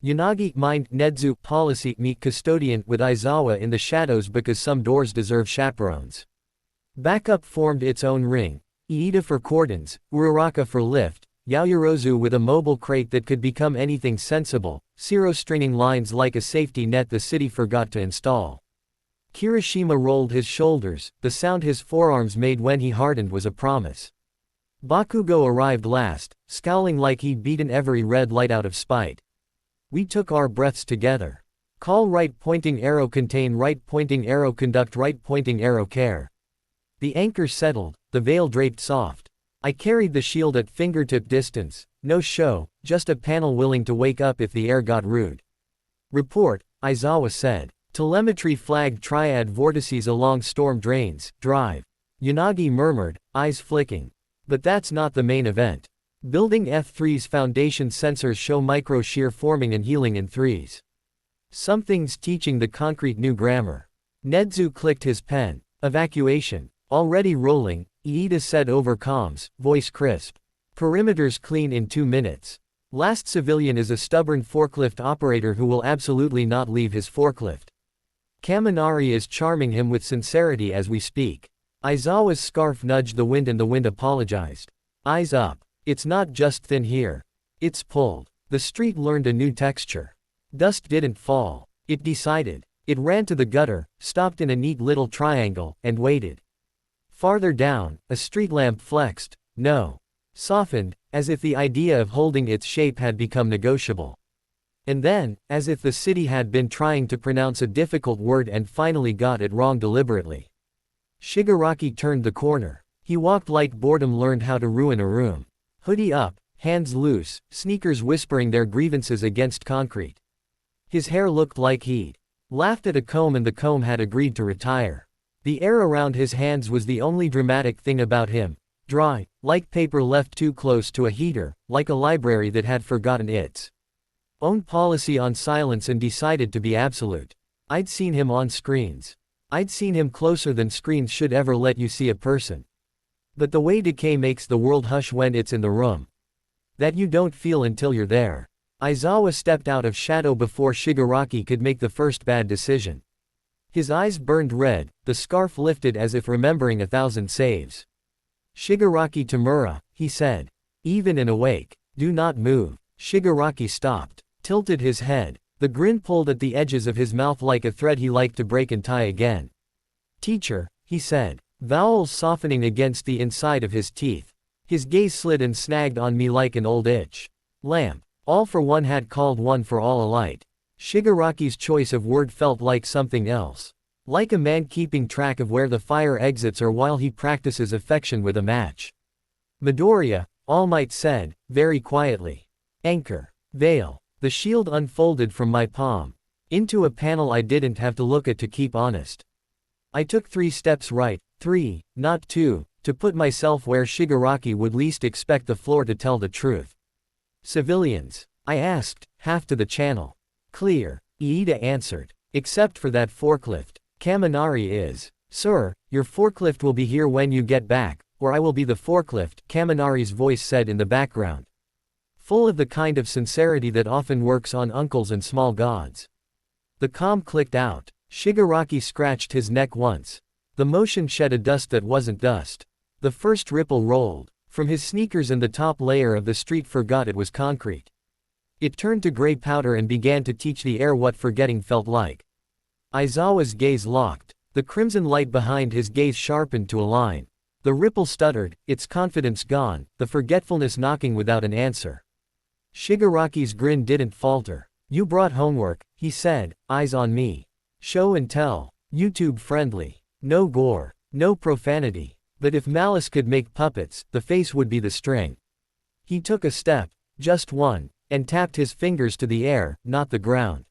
Yanagi mind Nedzu policy meet custodian with Aizawa in the shadows because some doors deserve chaperones. Backup formed its own ring. Iida for cordons, Uraraka for lift, Yaoyorozu with a mobile crate that could become anything sensible, Zero stringing lines like a safety net the city forgot to install. Kirishima rolled his shoulders, the sound his forearms made when he hardened was a promise. Bakugo arrived last, scowling like he'd beaten every red light out of spite. We took our breaths together. Call right pointing arrow contain right pointing arrow conduct right pointing arrow care. The anchor settled, the veil draped soft. I carried the shield at fingertip distance, no show, just a panel willing to wake up if the air got rude. Report, Aizawa said. Telemetry flagged triad vortices along storm drains, drive. Yanagi murmured, eyes flicking. But that's not the main event. Building F3's foundation sensors show micro shear forming and healing in threes. Something's teaching the concrete new grammar. Nedzu clicked his pen. Evacuation. Already rolling, Iida said over comms, voice crisp. Perimeters clean in 2 minutes. Last civilian is a stubborn forklift operator who will absolutely not leave his forklift. Kaminari is charming him with sincerity as we speak. Aizawa's scarf nudged the wind and the wind apologized. Eyes up. It's not just thin here. It's pulled. The street learned a new texture. Dust didn't fall. It decided. It ran to the gutter, stopped in a neat little triangle, and waited. Farther down, a street lamp flexed, no. Softened, as if the idea of holding its shape had become negotiable. And then, as if the city had been trying to pronounce a difficult word and finally got it wrong deliberately. Shigaraki turned the corner. He walked like boredom learned how to ruin a room. Hoodie up, hands loose, sneakers whispering their grievances against concrete. His hair looked like he'd laughed at a comb and the comb had agreed to retire. The air around his hands was the only dramatic thing about him. Dry, like paper left too close to a heater, like a library that had forgotten its own policy on silence and decided to be absolute. I'd seen him on screens. I'd seen him closer than screens should ever let you see a person. But the way decay makes the world hush when it's in the room. That you don't feel until you're there. Aizawa stepped out of shadow before Shigaraki could make the first bad decision. His eyes burned red, the scarf lifted as if remembering 1,000 saves. Shigaraki Tamura, he said. Even and awake. Do not move. Shigaraki stopped, tilted his head. The grin pulled at the edges of his mouth like a thread he liked to break and tie again. Teacher, he said, vowels softening against the inside of his teeth. His gaze slid and snagged on me like an old itch. Lamp. All for one had called one for all a light. Shigaraki's choice of word felt like something else. Like a man keeping track of where the fire exits or while he practices affection with a match. Midoriya, All Might said, very quietly. Anchor. Veil. The shield unfolded from my palm. Into a panel I didn't have to look at to keep honest. I took 3 steps right, 3, not 2, to put myself where Shigaraki would least expect the floor to tell the truth. Civilians? I asked, half to the channel. Clear, Iida answered. Except for that forklift. Kaminari is. Sir, your forklift will be here when you get back, or I will be the forklift, Kaminari's voice said in the background. Full of the kind of sincerity that often works on uncles and small gods. The comm clicked out. Shigaraki scratched his neck once. The motion shed a dust that wasn't dust. The first ripple rolled. From his sneakers and the top layer of the street forgot it was concrete. It turned to gray powder and began to teach the air what forgetting felt like. Aizawa's gaze locked. The crimson light behind his gaze sharpened to a line. The ripple stuttered, its confidence gone, the forgetfulness knocking without an answer. Shigaraki's grin didn't falter. You brought homework, he said, eyes on me. Show and tell. YouTube friendly. No gore. No profanity. But if malice could make puppets, the face would be the string. He took a step, just one, and tapped his fingers to the air, not the ground.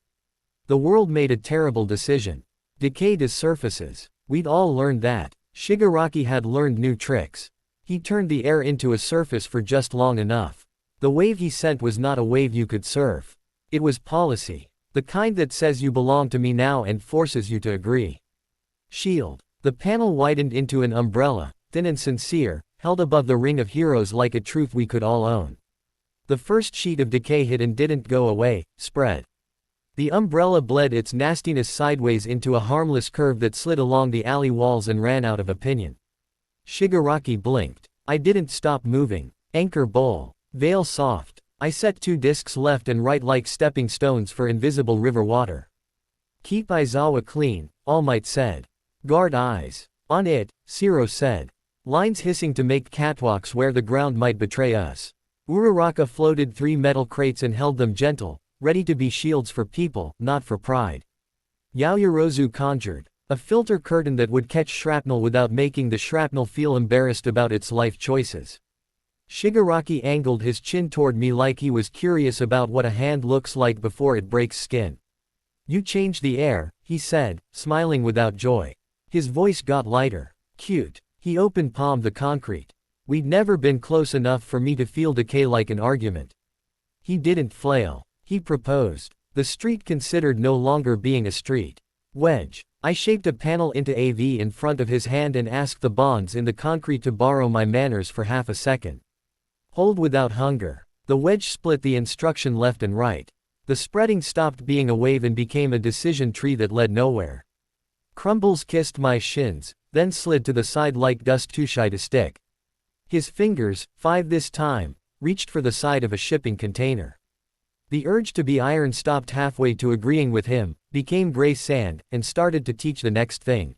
The world made a terrible decision. Decay to surfaces. We'd all learned that. Shigaraki had learned new tricks. He turned the air into a surface for just long enough. The wave he sent was not a wave you could surf. It was policy. The kind that says you belong to me now and forces you to agree. Shield. The panel widened into an umbrella, thin and sincere, held above the ring of heroes like a truth we could all own. The first sheet of decay hit and didn't go away, spread. The umbrella bled its nastiness sideways into a harmless curve that slid along the alley walls and ran out of opinion. Shigaraki blinked. I didn't stop moving. Anchor bowl. Veil soft. I set 2 discs left and right like stepping stones for invisible river water. Keep Aizawa clean, All Might said. Guard eyes. On it, Zero said. Lines hissing to make catwalks where the ground might betray us. Uraraka floated 3 metal crates and held them gentle, ready to be shields for people, not for pride. Yaoyorozu conjured. A filter curtain that would catch shrapnel without making the shrapnel feel embarrassed about its life choices. Shigaraki angled his chin toward me like he was curious about what a hand looks like before it breaks skin. You change the air, he said, smiling without joy. His voice got lighter. Cute. He open palmed the concrete. We'd never been close enough for me to feel decay like an argument. He didn't flail. He proposed. The street considered no longer being a street. Wedge. I shaped a panel into AV in front of his hand and asked the bonds in the concrete to borrow my manners for half a second. Hold without hunger. The wedge split the instruction left and right. The spreading stopped being a wave and became a decision tree that led nowhere. Crumbles kissed my shins, then slid to the side like dust too shy to stick. His fingers, 5 this time, reached for the side of a shipping container. The urge to be iron stopped halfway to agreeing with him, became gray sand, and started to teach the next thing.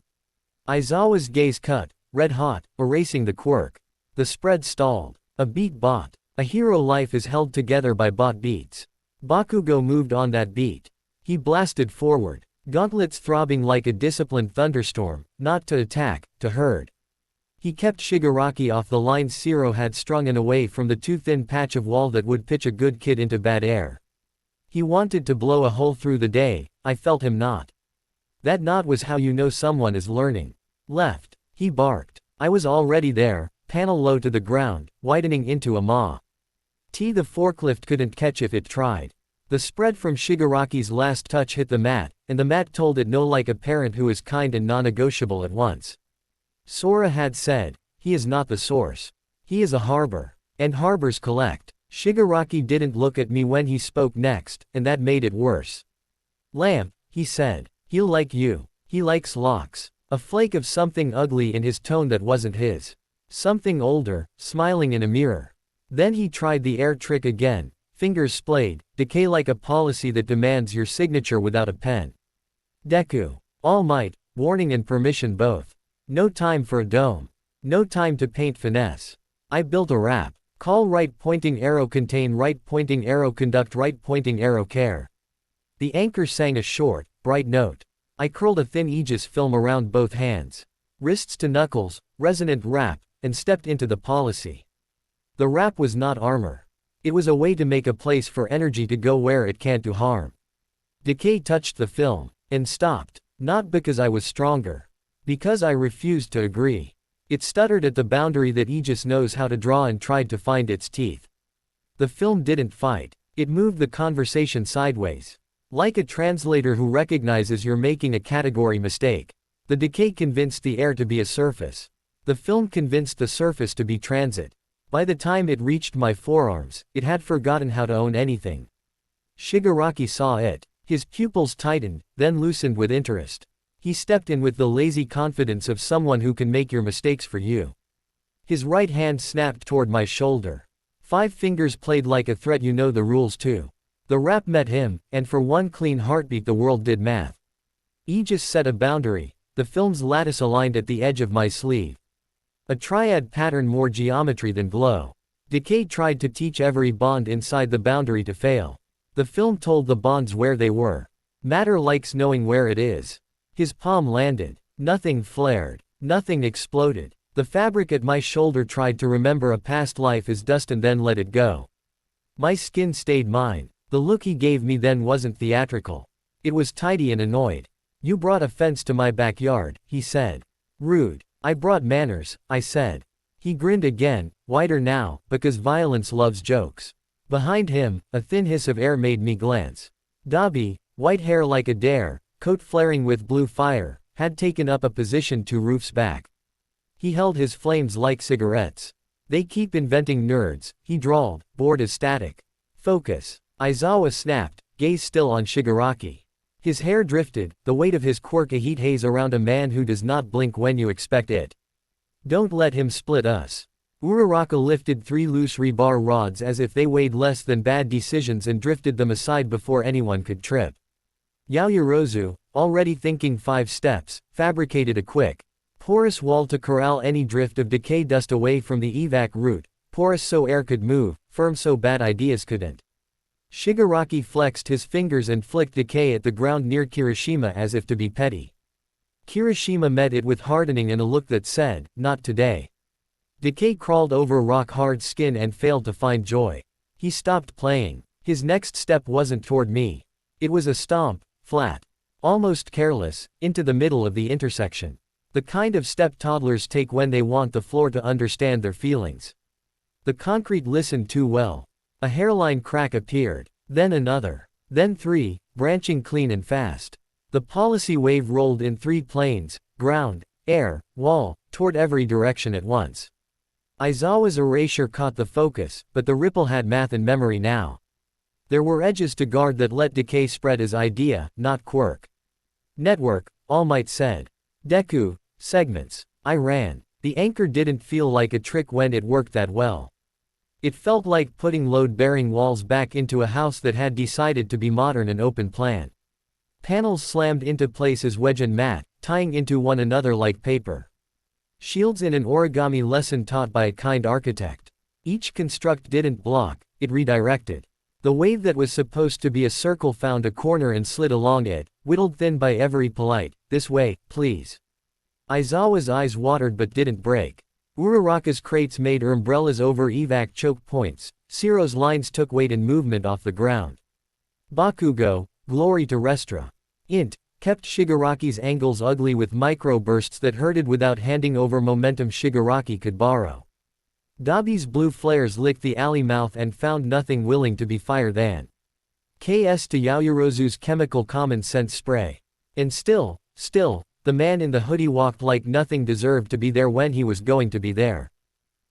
Aizawa's gaze cut, red hot, erasing the quirk. The spread stalled. A beat bought. A hero life is held together by bought beats. Bakugo moved on that beat. He blasted forward, gauntlets throbbing like a disciplined thunderstorm, not to attack, to herd. He kept Shigaraki off the lines Zero had strung and away from the too thin patch of wall that would pitch a good kid into bad air. He wanted to blow a hole through the day, I felt him not. That not was how you know someone is learning. Left. He barked. I was already there, panel low to the ground, widening into a maw. The forklift couldn't catch if it tried. The spread from Shigaraki's last touch hit the mat, and the mat told it no like a parent who is kind and non-negotiable at once. Sora had said, he is not the source. He is a harbor. And harbors collect. Shigaraki didn't look at me when he spoke next, and that made it worse. Lamp, he said. He'll like you. He likes locks. A flake of something ugly in his tone that wasn't his. Something older, smiling in a mirror. Then he tried the air trick again, fingers splayed, decay like a policy that demands your signature without a pen. Deku. All Might, warning and permission both. No time for a dome. No time to paint finesse. I built a rap. Call right pointing arrow contain right pointing arrow conduct right pointing arrow care. The anchor sang a short, bright note. I curled a thin aegis film around both hands. Wrists to knuckles, resonant rap, and stepped into the policy. The rap was not armor. It was a way to make a place for energy to go where it can't do harm. Decay touched the film, and stopped, not because I was stronger. Because I refused to agree. It stuttered at the boundary that Aegis knows how to draw and tried to find its teeth. The film didn't fight. It moved the conversation sideways. Like a translator who recognizes you're making a category mistake. The decay convinced the air to be a surface. The film convinced the surface to be transit. By the time it reached my forearms, it had forgotten how to own anything. Shigaraki saw it. His pupils tightened, then loosened with interest. He stepped in with the lazy confidence of someone who can make your mistakes for you. His right hand snapped toward my shoulder. 5 fingers played like a threat, you know the rules too. The rap met him, and for one clean heartbeat the world did math. Aegis set a boundary, the film's lattice aligned at the edge of my sleeve. A triad pattern, more geometry than glow. Decay tried to teach every bond inside the boundary to fail. The film told the bonds where they were. Matter likes knowing where it is. His palm landed. Nothing flared. Nothing exploded. The fabric at my shoulder tried to remember a past life as dust and then let it go. My skin stayed mine. The look he gave me then wasn't theatrical. It was tidy and annoyed. You brought a fence to my backyard, he said. Rude. I brought manners, I said. He grinned again, wider now, because violence loves jokes. Behind him, a thin hiss of air made me glance. Dobby, white hair like a dare, coat flaring with blue fire, had taken up a position 2 roofs back. He held his flames like cigarettes. They keep inventing nerds, he drawled, bored as static. Focus. Aizawa snapped, gaze still on Shigaraki. His hair drifted, the weight of his quirk a heat haze around a man who does not blink when you expect it. Don't let him split us. Uraraka lifted 3 loose rebar rods as if they weighed less than bad decisions and drifted them aside before anyone could trip. Yaoyorozu, already thinking 5 steps, fabricated a quick, porous wall to corral any drift of decay dust away from the evac route, porous so air could move, firm so bad ideas couldn't. Shigaraki flexed his fingers and flicked decay at the ground near Kirishima as if to be petty. Kirishima met it with hardening and a look that said, not today. Decay crawled over rock-hard skin and failed to find joy. He stopped playing. His next step wasn't toward me. It was a stomp, flat, almost careless, into the middle of the intersection. The kind of step toddlers take when they want the floor to understand their feelings. The concrete listened too well. A hairline crack appeared, then another, then 3, branching clean and fast. The policy wave rolled in 3 planes, ground, air, wall, toward every direction at once. Aizawa's erasure caught the focus, but the ripple had math and memory now. There were edges to guard that let decay spread as idea, not quirk. Network, All Might said. Deku, segments. I ran. The anchor didn't feel like a trick when it worked that well. It felt like putting load-bearing walls back into a house that had decided to be modern and open plan. Panels slammed into place as wedge and mat, tying into one another like paper. Shields in an origami lesson taught by a kind architect. Each construct didn't block, it redirected. The wave that was supposed to be a circle found a corner and slid along it, whittled thin by every polite, this way, please. Aizawa's eyes watered but didn't break. Uraraka's crates made umbrellas over evac choke points. Siro's lines took weight and movement off the ground. Bakugo, glory to Restra. Int, kept Shigaraki's angles ugly with micro-bursts that hurted without handing over momentum Shigaraki could borrow. Dobby's blue flares licked the alley mouth and found nothing willing to be fire than KS to Yaoyorozu's chemical common sense spray. And still, the man in the hoodie walked like nothing deserved to be there when he was going to be there.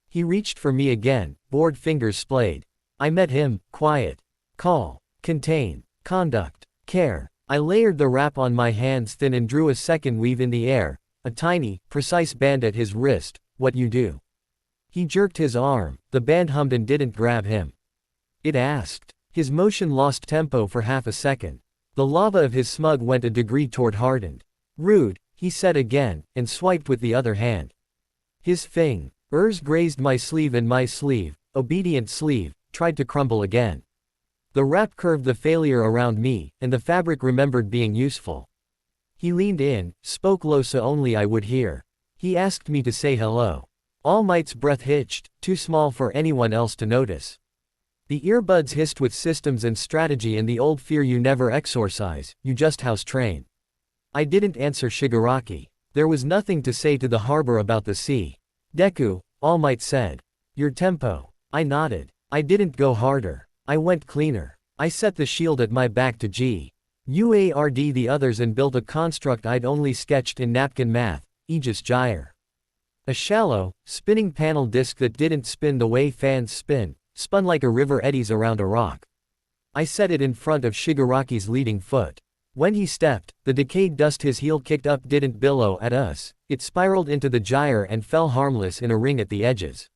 He reached for me again, bored fingers splayed. I met him, quiet. Call. Contain. Conduct. Care. I layered the wrap on my hands thin and drew a second weave in the air, a tiny, precise band at his wrist. What you do? He jerked his arm, the band hummed and didn't grab him. It asked. His motion lost tempo for half a second. The lava of his smug went a degree toward hardened. Rude, he said again, and swiped with the other hand. His fingers grazed my sleeve and my sleeve, obedient sleeve, tried to crumble again. The wrap curved the failure around me, and the fabric remembered being useful. He leaned in, spoke low so only I would hear. He asked me to say hello. All Might's breath hitched, too small for anyone else to notice. The earbuds hissed with systems and strategy and the old fear you never exorcise, you just house train. I didn't answer Shigaraki. There was nothing to say to the harbor about the sea. Deku, All Might said. Your tempo. I nodded. I didn't go harder. I went cleaner. I set the shield at my back to UARD the others and built a construct I'd only sketched in napkin math, Aegis Gyre. A shallow, spinning panel disc that didn't spin the way fans spin, spun like a river eddies around a rock. I set it in front of Shigaraki's leading foot. When he stepped, the decayed dust his heel kicked up didn't billow at us, it spiraled into the gyre and fell harmless in a ring at the edges.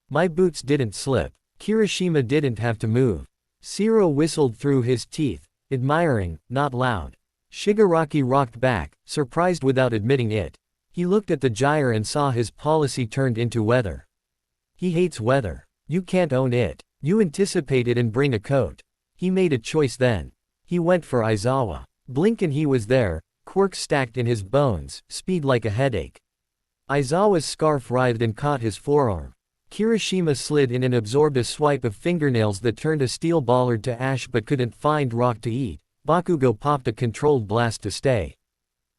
My boots didn't slip. Kirishima didn't have to move. Siro whistled through his teeth, admiring, not loud. Shigaraki rocked back, surprised without admitting it. He looked at the gyre and saw his policy turned into weather. He hates weather. You can't own it. You anticipate it and bring a coat. He made a choice then. He went for Aizawa. Blink and he was there, quirks stacked in his bones, speed like a headache. Aizawa's scarf writhed and caught his forearm. Kirishima slid in and absorbed a swipe of fingernails that turned a steel bollard to ash but couldn't find rock to eat. Bakugo popped a controlled blast to stay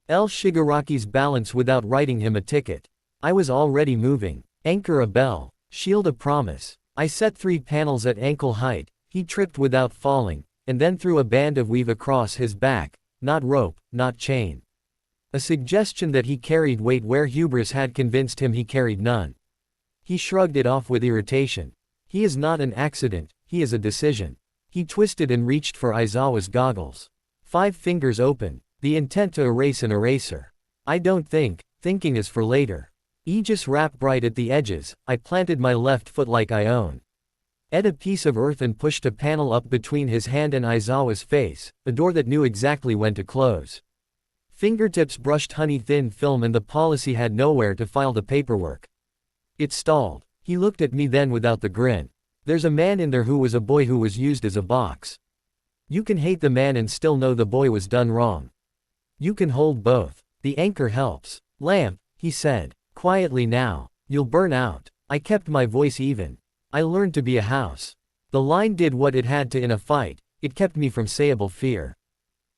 El Shigaraki's balance without writing him a ticket. I was already moving. Anchor a bell. Shield a promise. I set 3 panels at ankle height. He tripped without falling, and then threw a band of weave across his back. Not rope, not chain. A suggestion that he carried weight where hubris had convinced him he carried none. He shrugged it off with irritation. He is not an accident, he is a decision. He twisted and reached for Aizawa's goggles. 5 fingers open, the intent to erase an eraser. I don't think, thinking is for later. Aegis wrap bright at the edges, I planted my left foot like I own. Ed a piece of earth and pushed a panel up between his hand and Aizawa's face, a door that knew exactly when to close. Fingertips brushed honey-thin film and the policy had nowhere to file the paperwork. It stalled. He looked at me then without the grin. There's a man in there who was a boy who was used as a box. You can hate the man and still know the boy was done wrong. You can hold both. The anchor helps. Lamp, he said. Quietly now. You'll burn out. I kept my voice even. I learned to be a house. The line did what it had to in a fight, it kept me from sayable fear.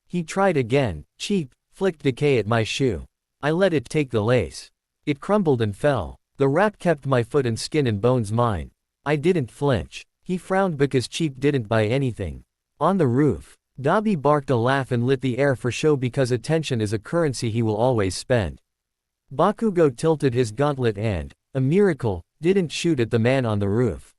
He tried again, cheap, flicked decay at my shoe. I let it take the lace. It crumbled and fell. The wrap kept my foot and skin and bones mine. I didn't flinch. He frowned because cheap didn't buy anything. On the roof. Dabi barked a laugh and lit the air for show because attention is a currency he will always spend. Bakugo tilted his gauntlet and, a miracle, didn't shoot at the man on the roof.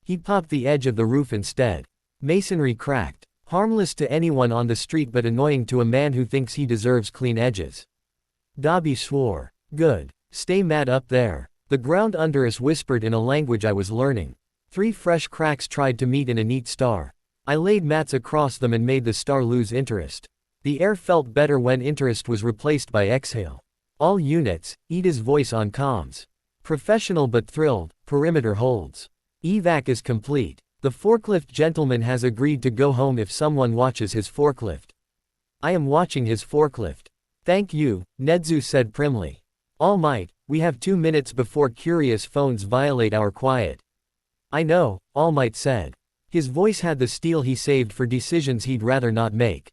He popped the edge of the roof instead. Masonry cracked. Harmless to anyone on the street but annoying to a man who thinks he deserves clean edges. Dabi swore. Good. Stay mad up there. The ground under us whispered in a language I was learning. 3 fresh cracks tried to meet in a neat star. I laid mats across them and made the star lose interest. The air felt better when interest was replaced by exhale. All units, Ida's voice on comms. Professional but thrilled, perimeter holds. Evac is complete. The forklift gentleman has agreed to go home if someone watches his forklift. I am watching his forklift. Thank you, Nedzu said primly. All Might, we have 2 minutes before curious phones violate our quiet. I know, All Might said. His voice had the steel he saved for decisions he'd rather not make.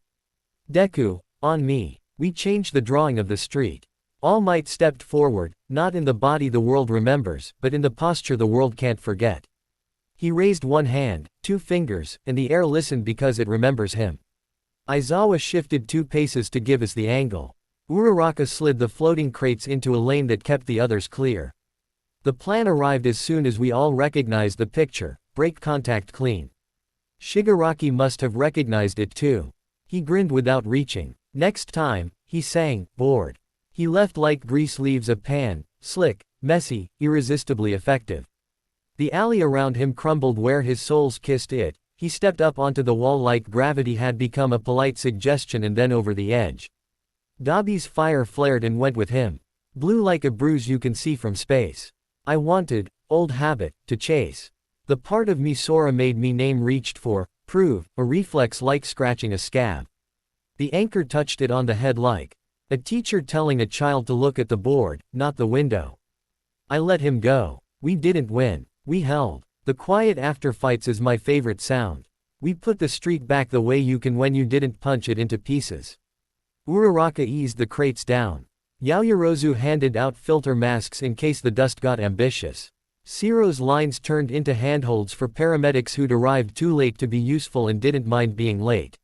Deku, on me. We changed the drawing of the street. All Might stepped forward, not in the body the world remembers, but in the posture the world can't forget. He raised 1 hand, 2 fingers, and the air listened because it remembers him. Aizawa shifted 2 paces to give us the angle. Uraraka slid the floating crates into a lane that kept the others clear. The plan arrived as soon as we all recognized the picture, break contact clean. Shigaraki must have recognized it too. He grinned without reaching. Next time, he sang, bored. He left like grease leaves a pan, slick, messy, irresistibly effective. The alley around him crumbled where his soles kissed it. He stepped up onto the wall like gravity had become a polite suggestion and then over the edge. Dabi's fire flared and went with him. Blue like a bruise you can see from space. I wanted, old habit, to chase. The part of me Sora made me name reached for, prove, a reflex like scratching a scab. The anchor touched it on the head like a teacher telling a child to look at the board, not the window. I let him go. We didn't win. We held. The quiet after fights is my favorite sound. We put the street back the way you can when you didn't punch it into pieces. Uraraka eased the crates down. Yaoyorozu handed out filter masks in case the dust got ambitious. Ciro's lines turned into handholds for paramedics who'd arrived too late to be useful and didn't mind being late.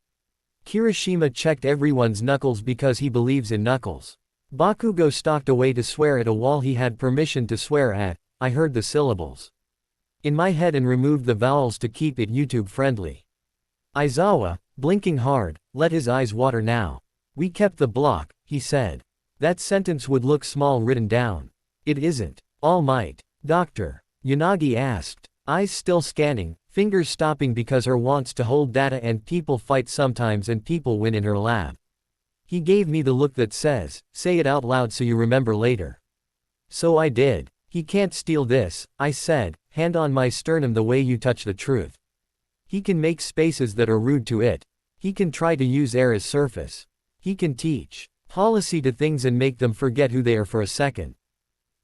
Kirishima checked everyone's knuckles because he believes in knuckles. Bakugo stalked away to swear at a wall he had permission to swear at. I heard the syllables in my head and removed the vowels to keep it YouTube friendly. Aizawa, blinking hard, let his eyes water now. We kept the block, he said. That sentence would look small written down. It isn't. All Might. Doctor. Yanagi asked. Eyes still scanning, fingers stopping because her wants to hold data and people fight sometimes and people win in her lab. He gave me the look that says, say it out loud so you remember later. So I did. He can't steal this, I said, hand on my sternum the way you touch the truth. He can make spaces that are rude to it. He can try to use air as surface. He can teach policy to things and make them forget who they are for a second.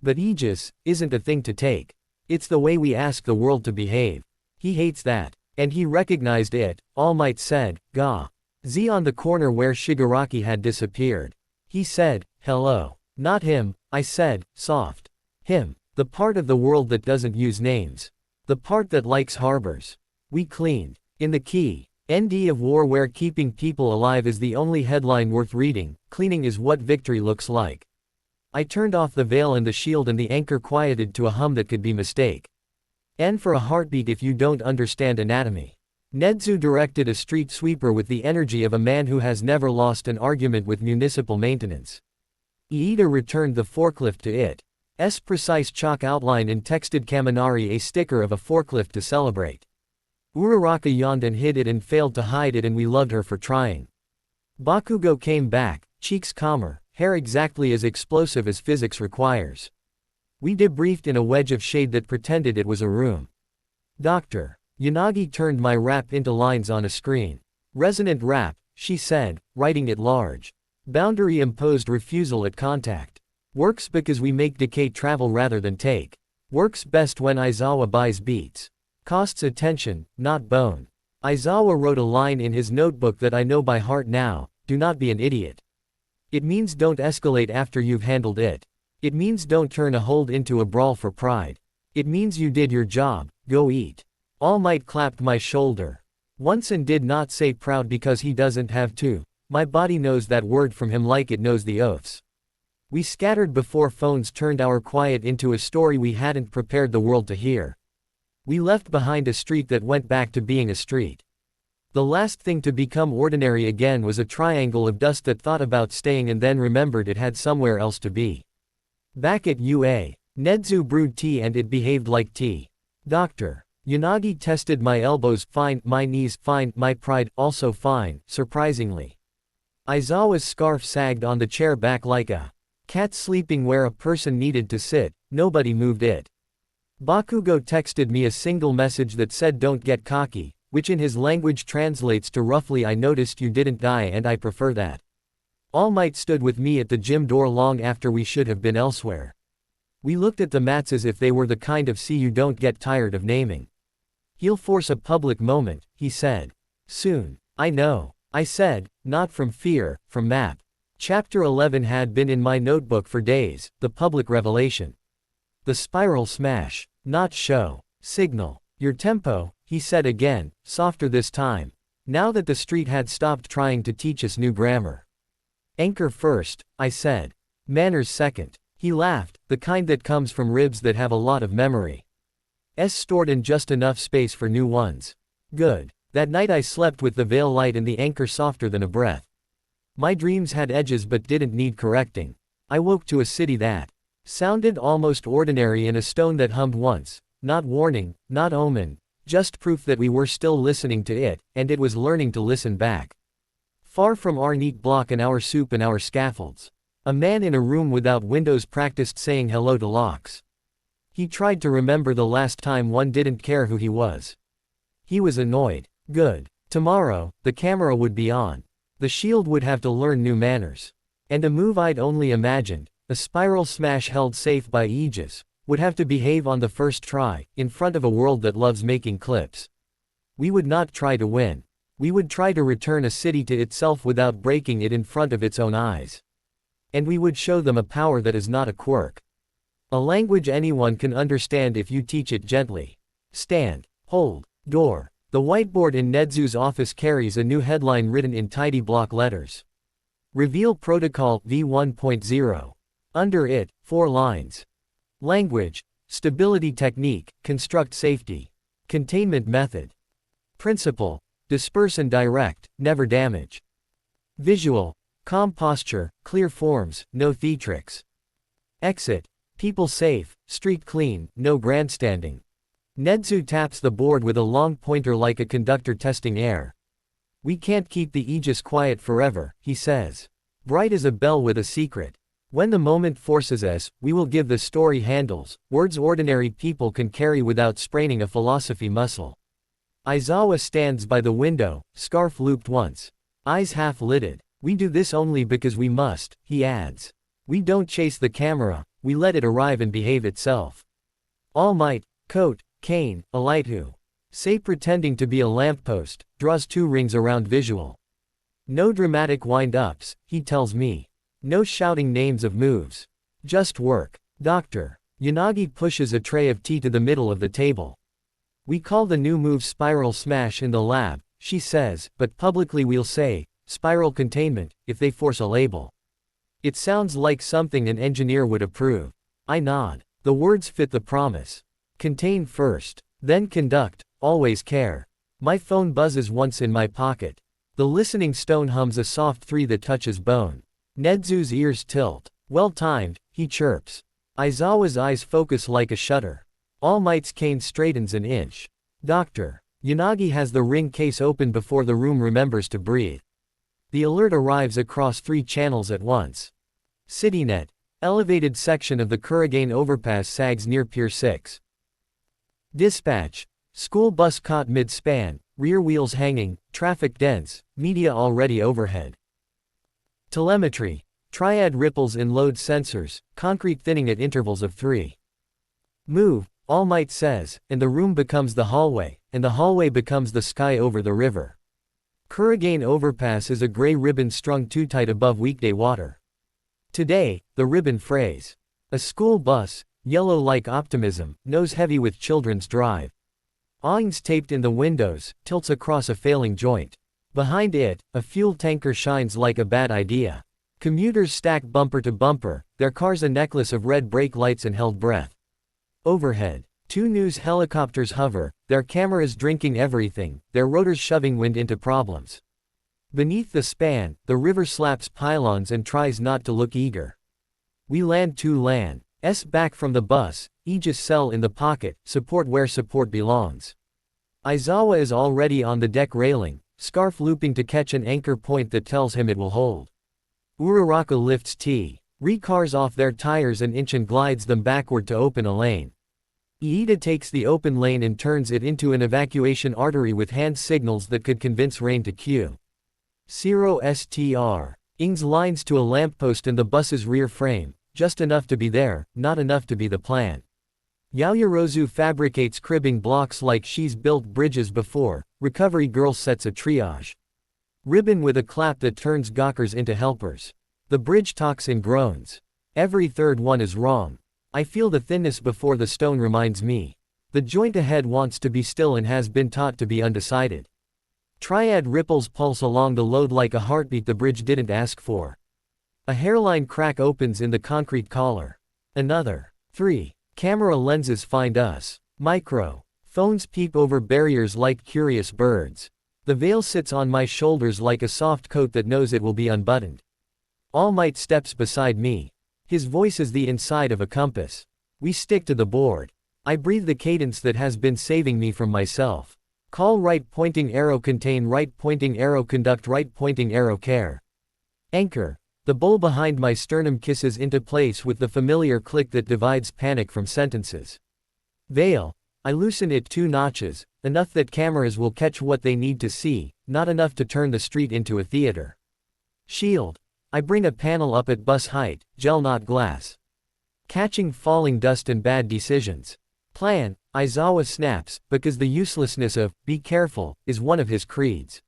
But Aegis isn't a thing to take. It's the way we ask the world to behave. He hates that. And he recognized it, All Might said, Gah. Z on the corner where Shigaraki had disappeared. He said, "Hello." Not him, I said, soft. Him. The part of the world that doesn't use names. The part that likes harbors. We cleaned. In the key. ND of war where keeping people alive is the only headline worth reading, cleaning is what victory looks like. I turned off the veil and the shield and the anchor quieted to a hum that could be mistake. N for a heartbeat if you don't understand anatomy. Nedzu directed a street sweeper with the energy of a man who has never lost an argument with municipal maintenance. Iida returned the forklift to its precise chalk outline and texted Kaminari a sticker of a forklift to celebrate. Uraraka yawned and hid it and failed to hide it, and we loved her for trying. Bakugo came back, cheeks calmer, hair exactly as explosive as physics requires. We debriefed in a wedge of shade that pretended it was a room. Dr. Yanagi turned my rap into lines on a screen. Resonant rap, she said, writing it large. Boundary imposed refusal at contact. Works because we make decay travel rather than take. Works best when Aizawa buys beats. Costs attention, not bone. Aizawa wrote a line in his notebook that I know by heart now: do not be an idiot. It means don't escalate after you've handled it. It means don't turn a hold into a brawl for pride. It means you did your job, go eat. All Might clapped my shoulder. Once and did not say proud because he doesn't have to. My body knows that word from him like it knows the oaths. We scattered before phones turned our quiet into a story we hadn't prepared the world to hear. We left behind a street that went back to being a street. The last thing to become ordinary again was a triangle of dust that thought about staying and then remembered it had somewhere else to be. Back at UA, Nedzu brewed tea and it behaved like tea. Dr. Yanagi tested my elbows, fine, my knees, fine, my pride, also fine, surprisingly. Aizawa's scarf sagged on the chair back like a cat sleeping where a person needed to sit, nobody moved it. Bakugo texted me a single message that said don't get cocky, which in his language translates to roughly I noticed you didn't die and I prefer that. All Might stood with me at the gym door long after we should have been elsewhere. We looked at the mats as if they were the kind of sea you don't get tired of naming. He'll force a public moment, he said. Soon. I know. I said, not from fear, from map. Chapter 11 had been in my notebook for days, the public revelation. The spiral smash. Not show. Signal. Your tempo, he said again, softer this time. Now that the street had stopped trying to teach us new grammar. Anchor first, I said. Manners second. He laughed, the kind that comes from ribs that have a lot of memory. Stored in just enough space for new ones. Good. That night I slept with the veil light and the anchor softer than a breath. My dreams had edges but didn't need correcting. I woke to a city that sounded almost ordinary and a stone that hummed once, not warning, not omen, just proof that we were still listening to it, and it was learning to listen back. Far from our neat block and our soup and our scaffolds. A man in a room without windows practiced saying hello to locks. He tried to remember the last time one didn't care who he was. He was annoyed. Good. Tomorrow, the camera would be on. The shield would have to learn new manners. And a move I'd only imagined, a spiral smash held safe by Aegis, would have to behave on the first try, in front of a world that loves making clips. We would not try to win. We would try to return a city to itself without breaking it in front of its own eyes. And we would show them a power that is not a quirk. A language anyone can understand if you teach it gently. Stand. Hold. Door. The whiteboard in Nedzu's office carries a new headline written in tidy block letters. Reveal Protocol V1.0. Under it, 4 lines. Language. Stability technique, construct safety. Containment method. Principle. Disperse and direct, never damage. Visual. Calm posture, clear forms, no theatrics. Exit. People safe, street clean, no grandstanding. Nedzu taps the board with a long pointer like a conductor testing air. We can't keep the Aegis quiet forever, he says. Bright as a bell with a secret. When the moment forces us, we will give the story handles, words ordinary people can carry without spraining a philosophy muscle. Aizawa stands by the window, scarf looped once. Eyes half lidded. We do this only because we must, he adds. We don't chase the camera, we let it arrive and behave itself. All Might, coat, cane, a light who, say pretending to be a lamppost, draws 2 rings around visual. No dramatic wind-ups, he tells me. No shouting names of moves. Just work. Doctor. Yanagi pushes a tray of tea to the middle of the table. We call the new move spiral smash in the lab, she says, but publicly we'll say, spiral containment, if they force a label. It sounds like something an engineer would approve. I nod. The words fit the promise. Contain first. Then conduct, always care. My phone buzzes once in my pocket. The listening stone hums a soft 3 that touches bone. Nedzu's ears tilt. Well timed, he chirps. Aizawa's eyes focus like a shutter. All Might's cane straightens an inch. Doctor. Yanagi has the ring case open before the room remembers to breathe. The alert arrives across 3 channels at once. CityNet. Elevated section of the Kurigane overpass sags near Pier 6. Dispatch. School bus caught mid-span, rear wheels hanging, traffic dense, media already overhead. Telemetry. Triad ripples in load sensors, concrete thinning at intervals of 3. Move, All Might says, and the room becomes the hallway, and the hallway becomes the sky over the river. Kurigane overpass is a gray ribbon strung too tight above weekday water. Today, the ribbon frays. A school bus, yellow like optimism, nose heavy with children's drive. Awnings taped in the windows, tilts across a failing joint. Behind it, a fuel tanker shines like a bad idea. Commuters stack bumper to bumper, their cars a necklace of red brake lights and held breath. Overhead. 2 news helicopters hover, their cameras drinking everything, their rotors shoving wind into problems. Beneath the span, the river slaps pylons and tries not to look eager. We land 2 land. Back from the bus, Aegis cell in the pocket, support where support belongs. Aizawa is already on the deck railing, scarf looping to catch an anchor point that tells him it will hold. Uraraka lifts T. Recars off their tires an inch and glides them backward to open a lane. Iida takes the open lane and turns it into an evacuation artery with hand signals that could convince Rain to queue. 0 STR. Ings lines to a lamppost in the bus's rear frame, just enough to be there, not enough to be the plan. Yaoyorozu fabricates cribbing blocks like she's built bridges before, Recovery Girl sets a triage. Ribbon with a clap that turns gawkers into helpers. The bridge talks in groans. Every third one is wrong. I feel the thinness before the stone reminds me. The joint ahead wants to be still and has been taught to be undecided. Triad ripples pulse along the load like a heartbeat the bridge didn't ask for. A hairline crack opens in the concrete collar. Another. 3. Camera lenses find us. Micro. Phones peep over barriers like curious birds. The veil sits on my shoulders like a soft coat that knows it will be unbuttoned. All Might steps beside me. His voice is the inside of a compass. We stick to the board. I breathe the cadence that has been saving me from myself. Call right pointing arrow contain right pointing arrow conduct right pointing arrow care. Anchor. The bowl behind my sternum kisses into place with the familiar click that divides panic from sentences. Veil. I loosen it 2 notches, enough that cameras will catch what they need to see, not enough to turn the street into a theater. Shield. I bring a panel up at bus height, gel not glass. Catching falling dust and bad decisions. Plan. Aizawa snaps, because the uselessness of, be careful, is one of his creeds.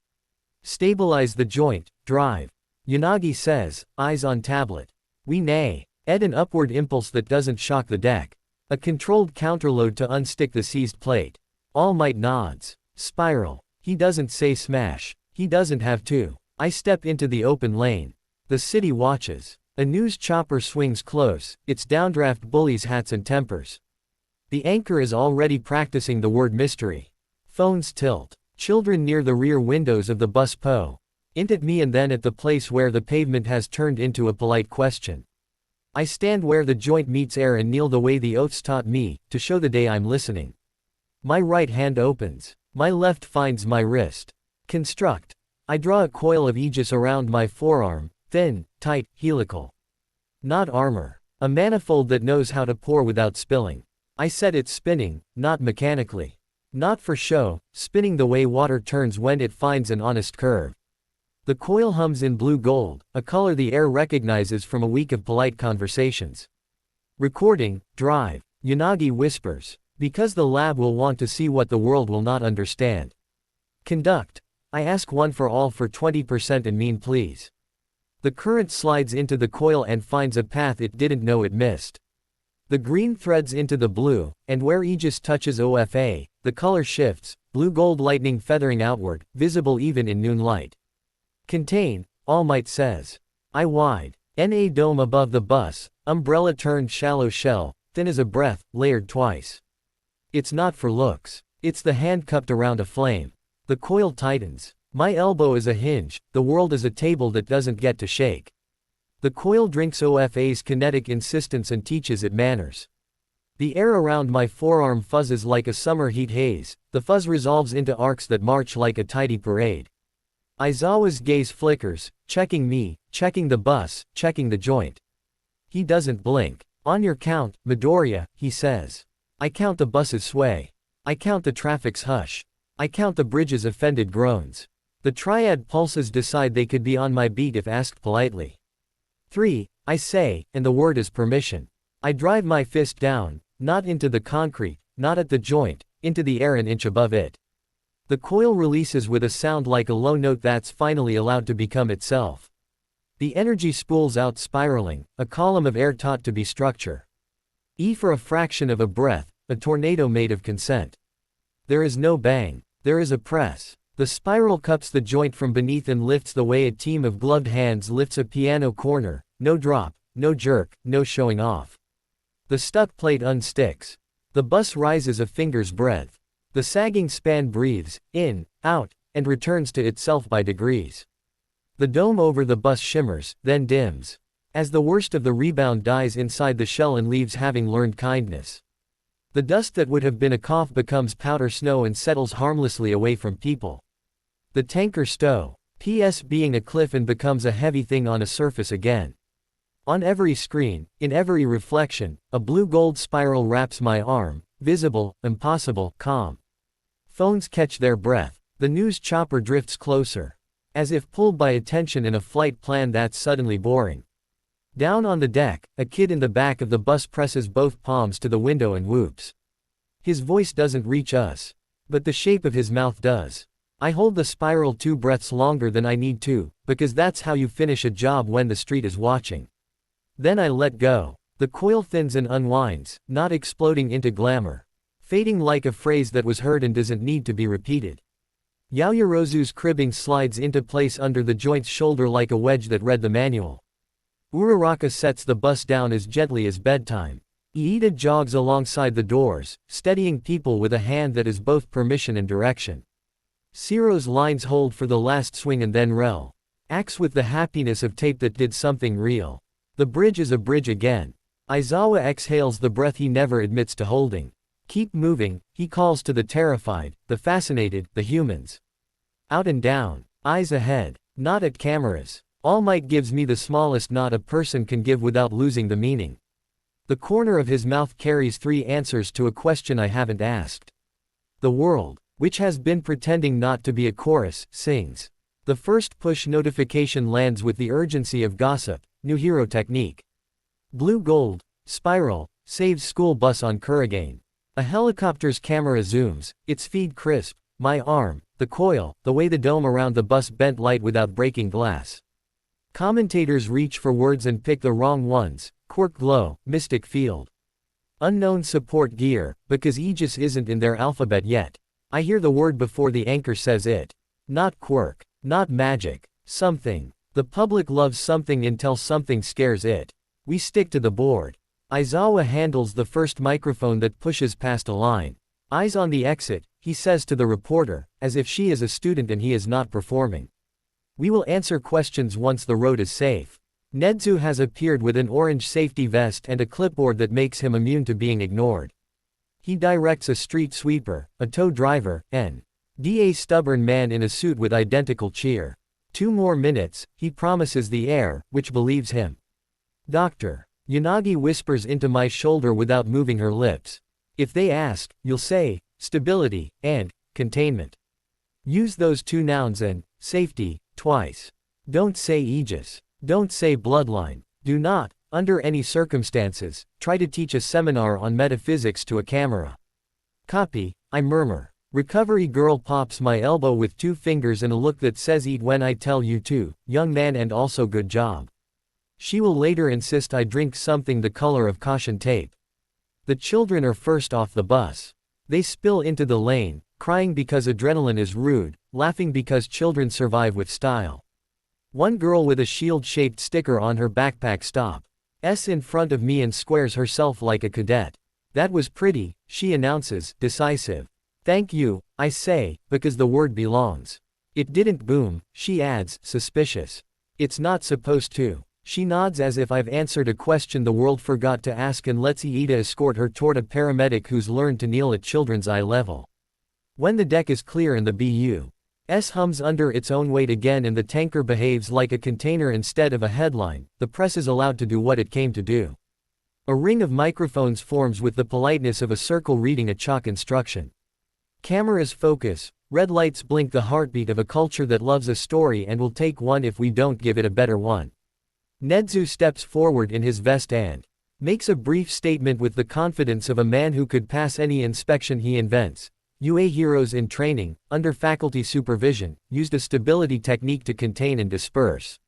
Stabilize the joint, drive. Yanagi says, eyes on tablet. We neigh. Add an upward impulse that doesn't shock the deck. A controlled counterload to unstick the seized plate. All Might nods. Spiral. He doesn't say smash. He doesn't have to. I step into the open lane. The city watches. A news chopper swings close, its downdraft bullies hats and tempers. The anchor is already practicing the word mystery. Phones tilt. Children near the rear windows of the bus po. Int at me and then at the place where the pavement has turned into a polite question. I stand where the joint meets air and kneel the way the oaths taught me, to show the day I'm listening. My right hand opens. My left finds my wrist. Construct. I draw a coil of Aegis around my forearm, thin, tight, helical. Not armor. A manifold that knows how to pour without spilling. I set it spinning, not mechanically. Not for show, spinning the way water turns when it finds an honest curve. The coil hums in blue gold, a color the air recognizes from a week of polite conversations. Recording, drive. Yanagi whispers. Because the lab will want to see what the world will not understand. Conduct. I ask one for all for 20% and mean please. The current slides into the coil and finds a path it didn't know it missed. The green threads into the blue, and where Aegis touches OFA, the color shifts, blue-gold lightning feathering outward, visible even in noon light. Contain, All Might says. I wide. NA dome above the bus, umbrella turned shallow shell, thin as a breath, layered twice. It's not for looks. It's the hand cupped around a flame. The coil tightens. My elbow is a hinge, the world is a table that doesn't get to shake. The coil drinks OFA's kinetic insistence and teaches it manners. The air around my forearm fuzzes like a summer heat haze, the fuzz resolves into arcs that march like a tidy parade. Aizawa's gaze flickers, checking me, checking the bus, checking the joint. He doesn't blink. On your count, Midoriya, he says. I count the bus's sway. I count the traffic's hush. I count the bridge's offended groans. The triad pulses decide they could be on my beat if asked politely. 3, I say, and the word is permission. I drive my fist down, not into the concrete, not at the joint, into the air an inch above it. The coil releases with a sound like a low note that's finally allowed to become itself. The energy spools out spiraling, a column of air taught to be structure. E for a fraction of a breath, a tornado made of consent. There is no bang, there is a press. The spiral cups the joint from beneath and lifts the way a team of gloved hands lifts a piano corner, no drop, no jerk, no showing off. The stuck plate unsticks. The bus rises a finger's breadth. The sagging span breathes, in, out, and returns to itself by degrees. The dome over the bus shimmers, then dims. As the worst of the rebound dies inside the shell and leaves having learned kindness. The dust that would have been a cough becomes powder snow and settles harmlessly away from people. The tanker stow. PS being a cliff and becomes a heavy thing on a surface again. On every screen, in every reflection, a blue-gold spiral wraps my arm, visible, impossible, calm. Phones catch their breath. The news chopper drifts closer. As if pulled by attention in a flight plan that's suddenly boring. Down on the deck, a kid in the back of the bus presses both palms to the window and whoops. His voice doesn't reach us. But the shape of his mouth does. I hold the spiral 2 breaths longer than I need to, because that's how you finish a job when the street is watching. Then I let go. The coil thins and unwinds, not exploding into glamour. Fading like a phrase that was heard and doesn't need to be repeated. Yaoyorozu's cribbing slides into place under the joint's shoulder like a wedge that read the manual. Uraraka sets the bus down as gently as bedtime. Iida jogs alongside the doors, steadying people with a hand that is both permission and direction. Ciro's lines hold for the last swing and then Rel acts with the happiness of tape that did something real. The bridge is a bridge again. Aizawa exhales the breath he never admits to holding. Keep moving, he calls to the terrified, the fascinated, the humans. Out and down, eyes ahead, not at cameras. All Might gives me the smallest nod a person can give without losing the meaning. The corner of his mouth carries 3 answers to a question I haven't asked. The world, which has been pretending not to be a chorus, sings. The first push notification lands with the urgency of gossip, new hero technique. Blue gold, spiral, saves school bus on Kurigane. A helicopter's camera zooms, its feed crisp, my arm, the coil, the way the dome around the bus bent light without breaking glass. Commentators reach for words and pick the wrong ones, quirk glow, mystic field. Unknown support gear, because Aegis isn't in their alphabet yet. I hear the word before the anchor says it. Not quirk, not magic, something. The public loves something until something scares it. We stick to the board. Aizawa handles the first microphone that pushes past a line. Eyes on the exit, he says to the reporter, as if she is a student and he is not performing. We will answer questions once the road is safe. Nedzu has appeared with an orange safety vest and a clipboard that makes him immune to being ignored. He directs a street sweeper, a tow driver, and a stubborn man in a suit with identical cheer. 2 more minutes, he promises the air, which believes him. Doctor. Yanagi whispers into my shoulder without moving her lips. If they ask, you'll say, stability, and containment. Use those 2 nouns and safety, twice. Don't say Aegis. Don't say bloodline. Do not, under any circumstances, try to teach a seminar on metaphysics to a camera. Copy, I murmur. Recovery girl pops my elbow with 2 fingers and a look that says eat when I tell you to, young man, and also good job. She will later insist I drink something the color of caution tape. The children are first off the bus. They spill into the lane, crying because adrenaline is rude, laughing because children survive with style. One girl with a shield-shaped sticker on her backpack stops in front of me and squares herself like a cadet. That was pretty, she announces, decisive. Thank you, I say, because the word belongs. It didn't boom, she adds, suspicious. It's not supposed to. She nods as if I've answered a question the world forgot to ask and lets Iida escort her toward a paramedic who's learned to kneel at children's eye level. When the deck is clear and the BUS hums under its own weight again and the tanker behaves like a container instead of a headline, the press is allowed to do what it came to do. A ring of microphones forms with the politeness of a circle reading a chalk instruction. Cameras focus, red lights blink, the heartbeat of a culture that loves a story and will take one if we don't give it a better one. Nedzu steps forward in his vest and makes a brief statement with the confidence of a man who could pass any inspection he invents. UA heroes in training, under faculty supervision, used a stability technique to contain and disperse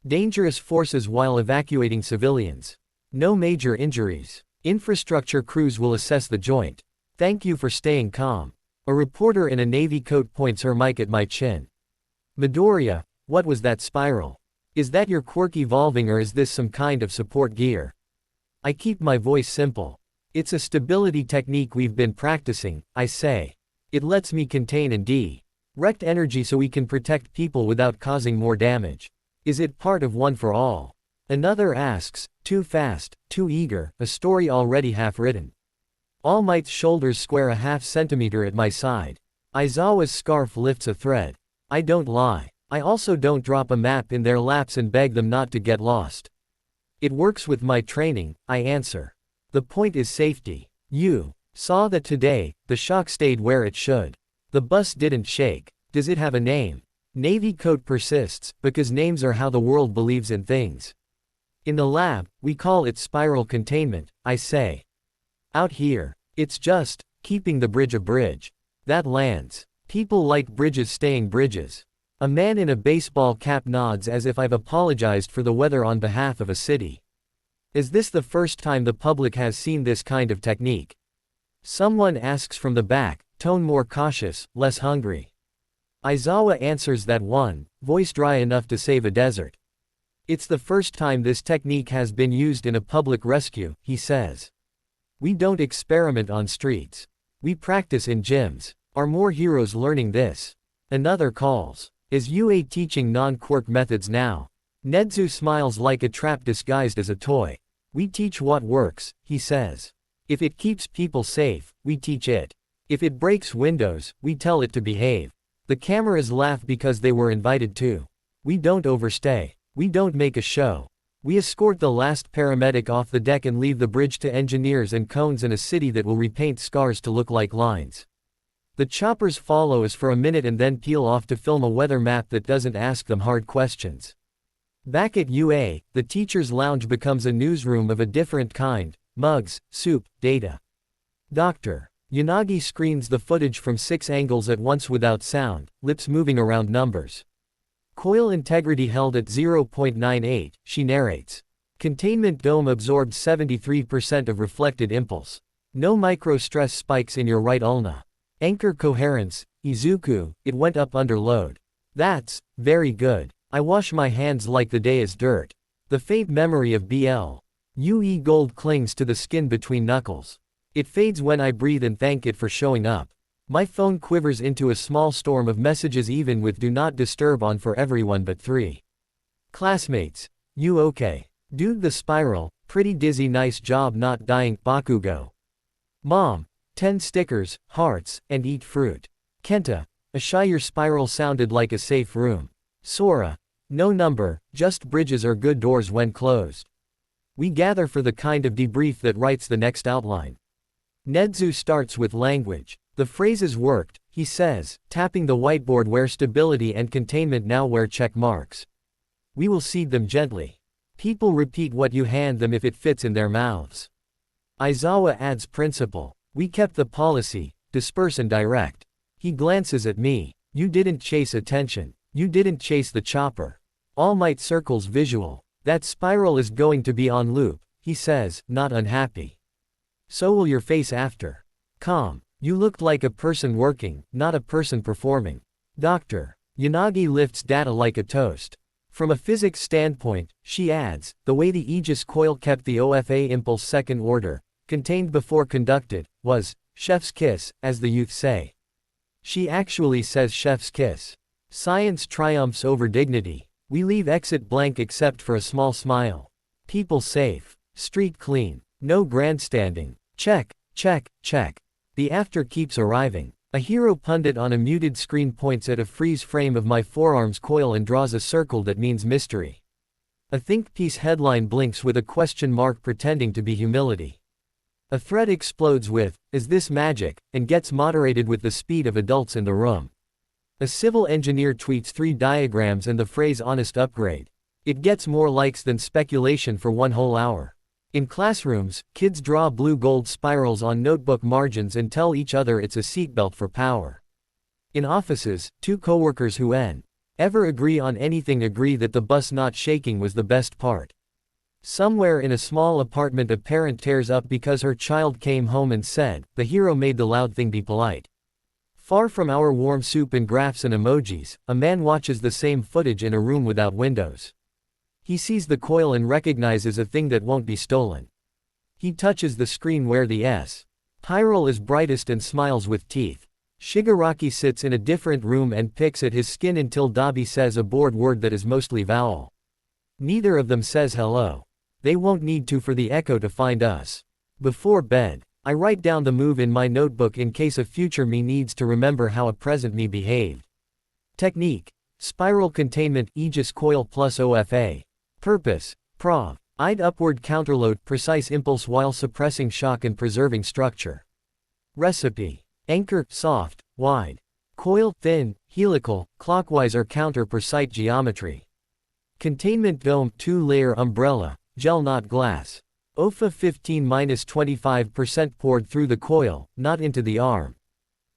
dangerous forces while evacuating civilians. No major injuries. Infrastructure crews will assess the joint. Thank you for staying calm. A reporter in a navy coat points her mic at my chin. Midoriya, what was that spiral? Is that your quirk evolving or is this some kind of support gear? I keep my voice simple. It's a stability technique we've been practicing, I say. It lets me contain and direct energy so we can protect people without causing more damage. Is it part of One for All? Another asks, too fast, too eager, a story already half written. All Might's shoulders square a half centimeter at my side. Aizawa's scarf lifts a thread. I don't lie. I also don't drop a map in their laps and beg them not to get lost. It works with my training, I answer. The point is safety. You saw that today, the shock stayed where it should. The bus didn't shake. Does it have a name? Navy coat persists, because names are how the world believes in things. In the lab, we call it spiral containment, I say. Out here, it's just keeping the bridge a bridge. That lands. People like bridges staying bridges. A man in a baseball cap nods as if I've apologized for the weather on behalf of a city. Is this the first time the public has seen this kind of technique? Someone asks from the back, tone more cautious, less hungry. Aizawa answers that one, voice dry enough to save a desert. It's the first time this technique has been used in a public rescue, he says. We don't experiment on streets. We practice in gyms. Are more heroes learning this? Another calls. Is UA teaching non-quirk methods now? Nedzu smiles like a trap disguised as a toy. We teach what works, he says. If it keeps people safe, we teach it. If it breaks windows, we tell it to behave. The cameras laugh because they were invited to. We don't overstay. We don't make a show. We escort the last paramedic off the deck and leave the bridge to engineers and cones in a city that will repaint scars to look like lines. The choppers follow us for a minute and then peel off to film a weather map that doesn't ask them hard questions. Back at UA, the teacher's lounge becomes a newsroom of a different kind. Mugs, soup, data. Dr. Yanagi screens the footage from 6 angles at once without sound, lips moving around numbers. Coil integrity held at 0.98, she narrates. Containment dome absorbed 73% of reflected impulse. No micro-stress spikes in your right ulna. Anchor coherence, Izuku, it went up under load. That's very good. I wash my hands like the day is dirt. The faint memory of BL. UE gold clings to the skin between knuckles. It fades when I breathe and thank it for showing up. My phone quivers into a small storm of messages even with do not disturb on for everyone but 3. Classmates. You okay? Dude the spiral, pretty dizzy, nice job not dying, Bakugo. Mom. 10 stickers, hearts, and eat fruit. Kenta. Ashai, your spiral sounded like a safe room. Sora. No number, just bridges are good doors when closed. We gather for the kind of debrief that writes the next outline. Nedzu starts with language. The phrases worked, he says, tapping the whiteboard where stability and containment now wear check marks. We will seed them gently. People repeat what you hand them if it fits in their mouths. Aizawa adds principle. We kept the policy, disperse and direct. He glances at me. You didn't chase attention. You didn't chase the chopper. All Might circles visual. That spiral is going to be on loop, he says, not unhappy. So will your face after. Calm. You looked like a person working, not a person performing. Doctor. Yanagi lifts data like a toast. From a physics standpoint, she adds, the way the Aegis coil kept the OFA impulse second order, contained before conducted, was, chef's kiss, as the youth say. She actually says chef's kiss. Science triumphs over dignity. We leave exit blank except for a small smile. People safe. Street clean. No grandstanding. Check, check, check. The after keeps arriving. A hero pundit on a muted screen points at a freeze frame of my forearm's coil and draws a circle that means mystery. A think piece headline blinks with a question mark pretending to be humility. A thread explodes with, "Is this magic?" and gets moderated with the speed of adults in the room. A civil engineer tweets 3 diagrams and the phrase honest upgrade. It gets more likes than speculation for 1 whole hour. In classrooms, kids draw blue-gold spirals on notebook margins and tell each other it's a seatbelt for power. In offices, 2 coworkers who ever agree on anything agree that the bus not shaking was the best part. Somewhere in a small apartment a parent tears up because her child came home and said, the hero made the loud thing be polite. Far from our warm soup and graphs and emojis, a man watches the same footage in a room without windows. He sees the coil and recognizes a thing that won't be stolen. He touches the screen where the spiral is brightest and smiles with teeth. Shigaraki sits in a different room and picks at his skin until Dabi says a bored word that is mostly vowel. Neither of them says hello. They won't need to for the echo to find us. Before bed, I write down the move in my notebook in case a future me needs to remember how a present me behaved. Technique. Spiral containment Aegis coil plus OFA. Purpose. Prov. I'd upward counterload precise impulse while suppressing shock and preserving structure. Recipe. Anchor soft, wide. Coil thin, helical, clockwise or counter per site geometry. Containment dome 2-layer umbrella, gel not glass. OFA 15-25% poured through the coil, not into the arm.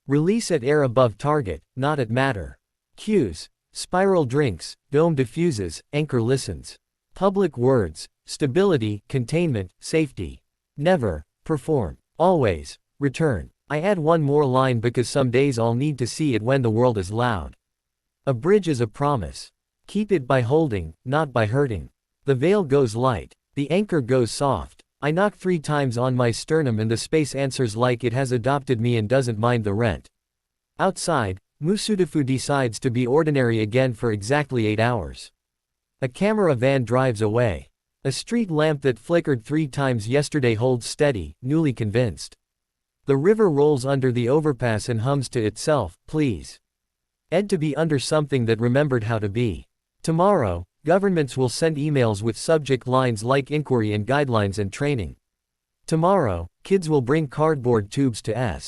Release at air above target, not at matter. Cues. Spiral drinks, dome diffuses, anchor listens. Public words. Stability, containment, safety. Never. Perform. Always. Return. I add one more line because some days I'll need to see it when the world is loud. A bridge is a promise. Keep it by holding, not by hurting. The veil goes light. The anchor goes soft. I knock 3 times on my sternum and the space answers like it has adopted me and doesn't mind the rent. Outside, Musudafu decides to be ordinary again for exactly 8 hours. A camera van drives away. A street lamp that flickered 3 times yesterday holds steady, newly convinced. The river rolls under the overpass and hums to itself, please. Ed to be under something that remembered how to be. Tomorrow, governments will send emails with subject lines like inquiry and guidelines and training. Tomorrow, kids will bring cardboard tubes to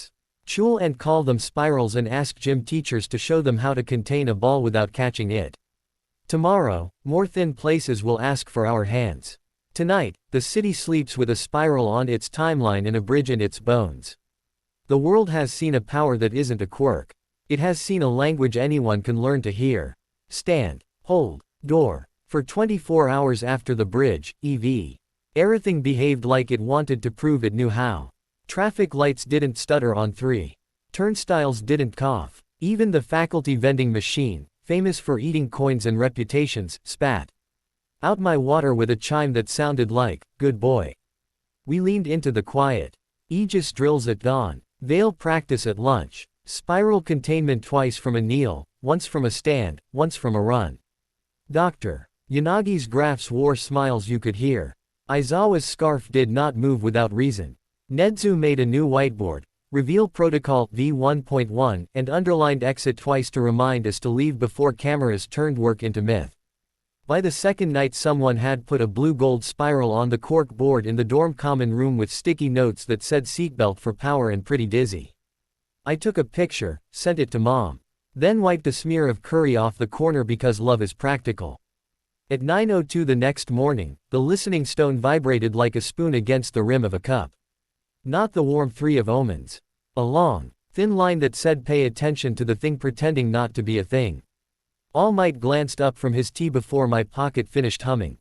school and call them spirals and ask gym teachers to show them how to contain a ball without catching it. Tomorrow, more thin places will ask for our hands. Tonight, the city sleeps with a spiral on its timeline and a bridge in its bones. The world has seen a power that isn't a quirk. It has seen a language anyone can learn to hear. Stand. Hold. Door. For 24 hours after the bridge, EV. Everything behaved like it wanted to prove it knew how. Traffic lights didn't stutter on 3. Turnstiles didn't cough. Even the faculty vending machine, famous for eating coins and reputations, spat out my water with a chime that sounded like, good boy. We leaned into the quiet. Aegis drills at dawn. Veil practice at lunch. Spiral containment twice from a kneel, once from a stand, once from a run. Doctor. Yanagi's graphs wore smiles you could hear. Aizawa's scarf did not move without reason. Nedzu made a new whiteboard. Reveal protocol V1.1 and underlined exit twice to remind us to leave before cameras turned work into myth. By the second night someone had put a blue gold spiral on the cork board in the dorm common room with sticky notes that said seatbelt for power and pretty dizzy. I took a picture, sent it to mom. Then wiped a smear of curry off the corner because love is practical. At 9:02 the next morning, the listening stone vibrated like a spoon against the rim of a cup. Not the warm 3 of omens. A long, Thin line that said pay attention to the thing pretending not to be a thing. All Might glanced up from his tea before my pocket finished humming.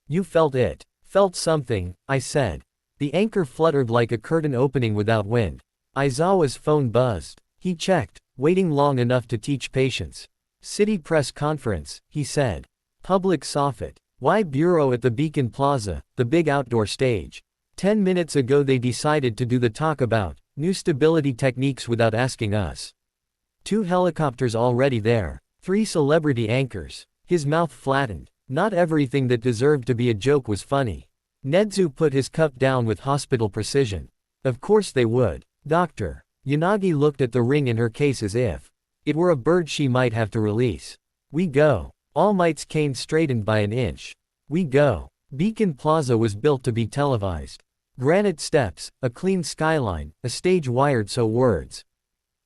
You felt it. Felt something, I said. The anchor fluttered like a curtain opening without wind. Aizawa's phone buzzed. He checked, waiting long enough to teach patience. City press conference, he said. Public soffit. Why bureau at the Beacon Plaza, the big outdoor stage? 10 minutes ago they decided to do the talk about new stability techniques without asking us. 2 helicopters already there. 3 celebrity anchors. His mouth flattened. Not everything that deserved to be a joke was funny. Nedzu put his cup down with hospital precision. Of course they would. Doctor. Yanagi looked at the ring in her case as if it were a bird she might have to release. We go. All Might's cane straightened by an inch. We go. Beacon Plaza was built to be televised. Granite steps, a clean skyline, a stage wired so words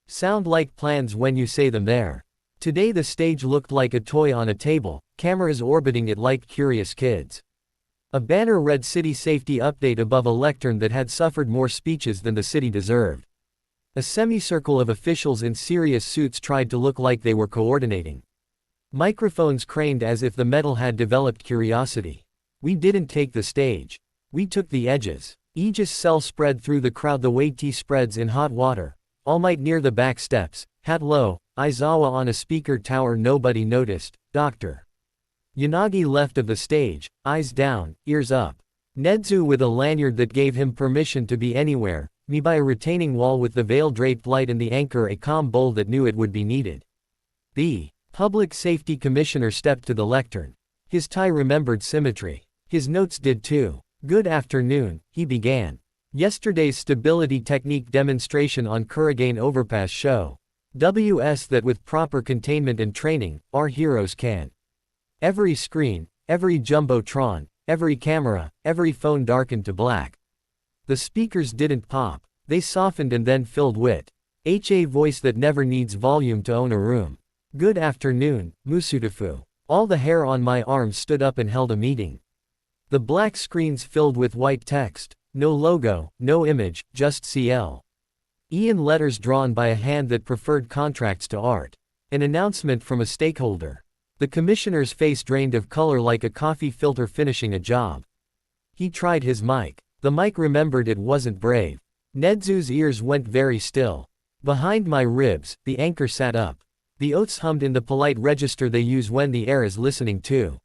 sound like plans when you say them there. Today the stage looked like a toy on a table, cameras orbiting it like curious kids. A banner read City Safety Update above a lectern that had suffered more speeches than the city deserved. A semicircle of officials in serious suits tried to look like they were coordinating. Microphones craned as if the metal had developed curiosity. We didn't take the stage. We took the edges. Aegis cell spread through the crowd the way tea spreads in hot water. All Might near the back steps, hat low, Aizawa on a speaker tower. Nobody noticed. Dr. Yanagi left of the stage, eyes down, ears up. Nedzu with a lanyard that gave him permission to be anywhere, me by a retaining wall with the veil-draped light and the anchor a calm bowl that knew it would be needed. The Public Safety Commissioner stepped to the lectern. His tie remembered symmetry. His notes did too. Good afternoon, he began. Yesterday's stability technique demonstration on Kurigane Overpass show WS that with proper containment and training, our heroes can. Every screen, every jumbotron, every camera, every phone darkened to black. The speakers didn't pop, they softened and then filled with a voice that never needs volume to own a room. Good afternoon, Musutafu. All the hair on my arms stood up and held a meeting. The black screens filled with white text, no logo, no image, just CL. In letters drawn by a hand that preferred contracts to art. An announcement from a stakeholder. The commissioner's face drained of color like a coffee filter finishing a job. He tried his mic. The mic remembered it wasn't brave. Nedzu's ears went very still. Behind my ribs, the anchor sat up. The oaths hummed in the polite register they use when the air is listening to.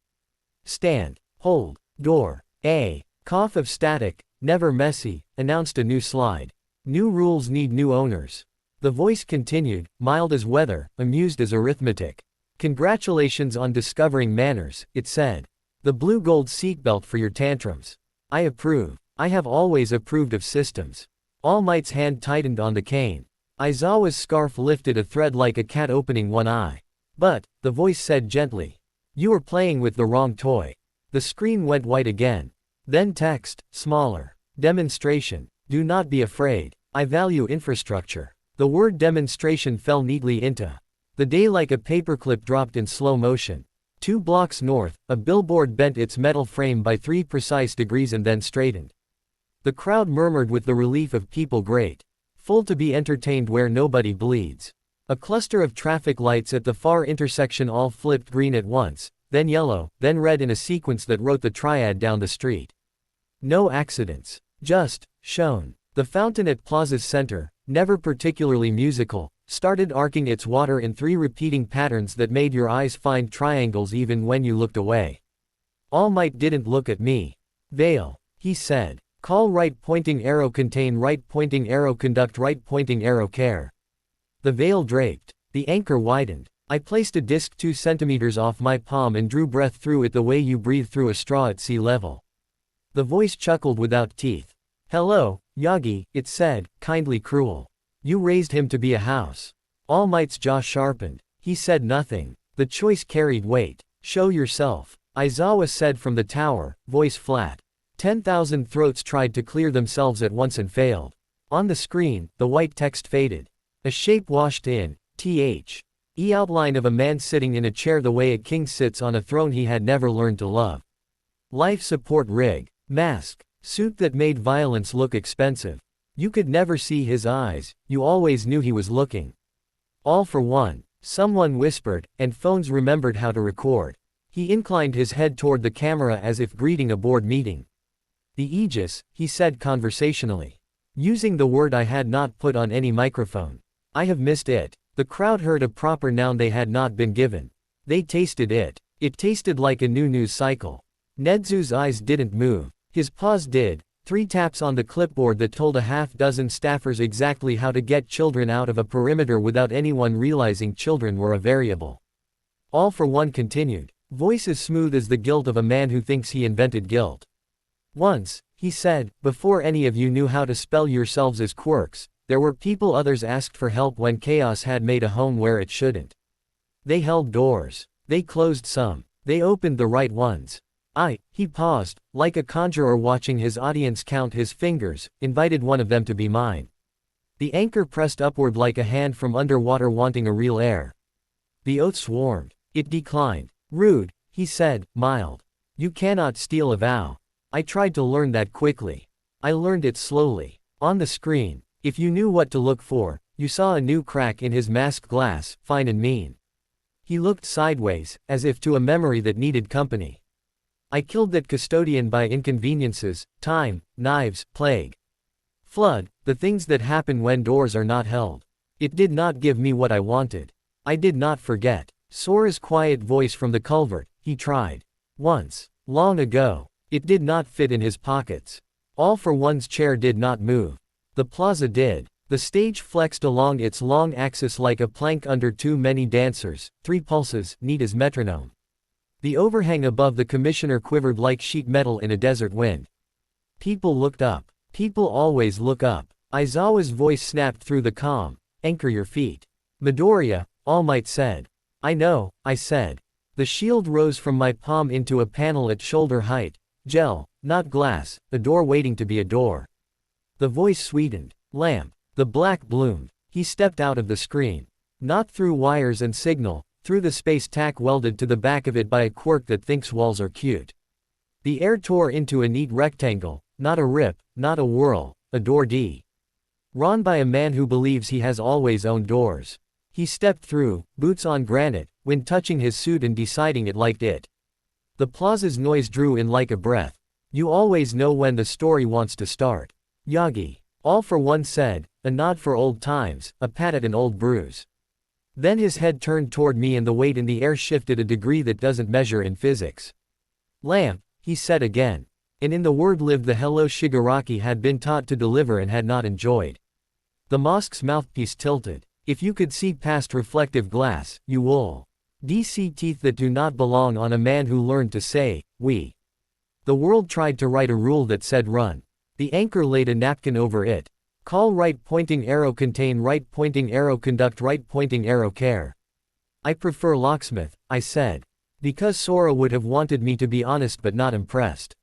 Stand. Hold. Door. A cough of static, never messy, announced a new slide. New rules need new owners. The voice continued, mild as weather, amused as arithmetic. Congratulations on discovering manners, it said. The blue gold seatbelt for your tantrums. I approve. I have always approved of systems. All Might's hand tightened on the cane. Aizawa's scarf lifted a thread like a cat opening one eye. But, the voice said gently. You are playing with the wrong toy. The screen went white again. Then text, smaller. Demonstration. Do not be afraid. I value infrastructure. The word demonstration fell neatly into the day like a paperclip dropped in slow motion. 2 blocks north, a billboard bent its metal frame by 3 precise degrees and then straightened. The crowd murmured with the relief of people great. Full to be entertained where nobody bleeds. A cluster of traffic lights at the far intersection all flipped green at once, then yellow, then red in a sequence that wrote the triad down the street. No accidents. Just shone. The fountain at Plaza's center, never particularly musical, started arcing its water in 3 repeating patterns that made your eyes find triangles even when you looked away. All Might didn't look at me. Veil, he said. Call right pointing arrow contain right pointing arrow conduct right pointing arrow care. The veil draped. The anchor widened. I placed a disc 2 centimeters off my palm and drew breath through it the way you breathe through a straw at sea level. The voice chuckled without teeth. Hello, Yagi, it said, kindly cruel. You raised him to be a house. All Might's jaw sharpened. He said nothing. The choice carried weight. Show yourself. Aizawa said from the tower, voice flat. 10,000 throats tried to clear themselves at once and failed. On the screen, the white text faded. A shape washed in, outline of a man sitting in a chair the way a king sits on a throne he had never learned to love. Life support rig. Mask. Suit that made violence look expensive. You could never see his eyes, you always knew he was looking. All for one, someone whispered, and phones remembered how to record. He inclined his head toward the camera as if greeting a board meeting. The Aegis, he said conversationally. Using the word I had not put on any microphone. I have missed it. The crowd heard a proper noun they had not been given. They tasted it. It tasted like a new news cycle. Nedzu's eyes didn't move. His paws did. 3 taps on the clipboard that told a half-dozen staffers exactly how to get children out of a perimeter without anyone realizing children were a variable. All for one continued. Voice as smooth as the guilt of a man who thinks he invented guilt. Once, he said, before any of you knew how to spell yourselves as quirks, there were people others asked for help when chaos had made a home where it shouldn't. They held doors. They closed some. They opened the right ones. He paused, like a conjurer watching his audience count his fingers, invited one of them to be mine. The anchor pressed upward like a hand from underwater wanting a real air. The oath swarmed. It declined. Rude, he said, mild. You cannot steal a vow. I tried to learn that quickly. I learned it slowly. On the screen, if you knew what to look for, you saw a new crack in his masked glass, fine and mean. He looked sideways, as if to a memory that needed company. I killed that custodian by inconveniences, time, knives, plague. Flood, the things that happen when doors are not held. It did not give me what I wanted. I did not forget. Sora's quiet voice from the culvert, he tried. Once. Long ago. It did not fit in his pockets. All for one's chair did not move. The plaza did. The stage flexed along its long axis like a plank under too many dancers, 3 pulses, neat as metronome. The overhang above the commissioner quivered like sheet metal in a desert wind. People looked up. People always look up. Aizawa's voice snapped through the calm. Anchor your feet. Midoriya, All Might said. I know, I said. The shield rose from my palm into a panel at shoulder height. Gel, not glass, a door waiting to be a door. The voice sweetened. Lamp. The black bloomed. He stepped out of the screen. Not through wires and signal, through the space tack welded to the back of it by a quirk that thinks walls are cute. The air tore into a neat rectangle, not a rip, not a whirl, a door run by a man who believes he has always owned doors. He stepped through, boots on granite, wind touching his suit and deciding it liked it. The plaza's noise drew in like a breath. You always know when the story wants to start. Yagi. All for one said, a nod for old times, a pat at an old bruise. Then his head turned toward me and the weight in the air shifted a degree that doesn't measure in physics. Lamp, he said again. And in the word lived the hello Shigaraki had been taught to deliver and had not enjoyed. The mosque's mouthpiece tilted. If you could see past reflective glass, you will. See teeth that do not belong on a man who learned to say, we. The world tried to write a rule that said run. The anchor laid a napkin over it. Call right pointing arrow contain right pointing arrow conduct right pointing arrow care. I prefer locksmith, I said. Because Sora would have wanted me to be honest but not impressed.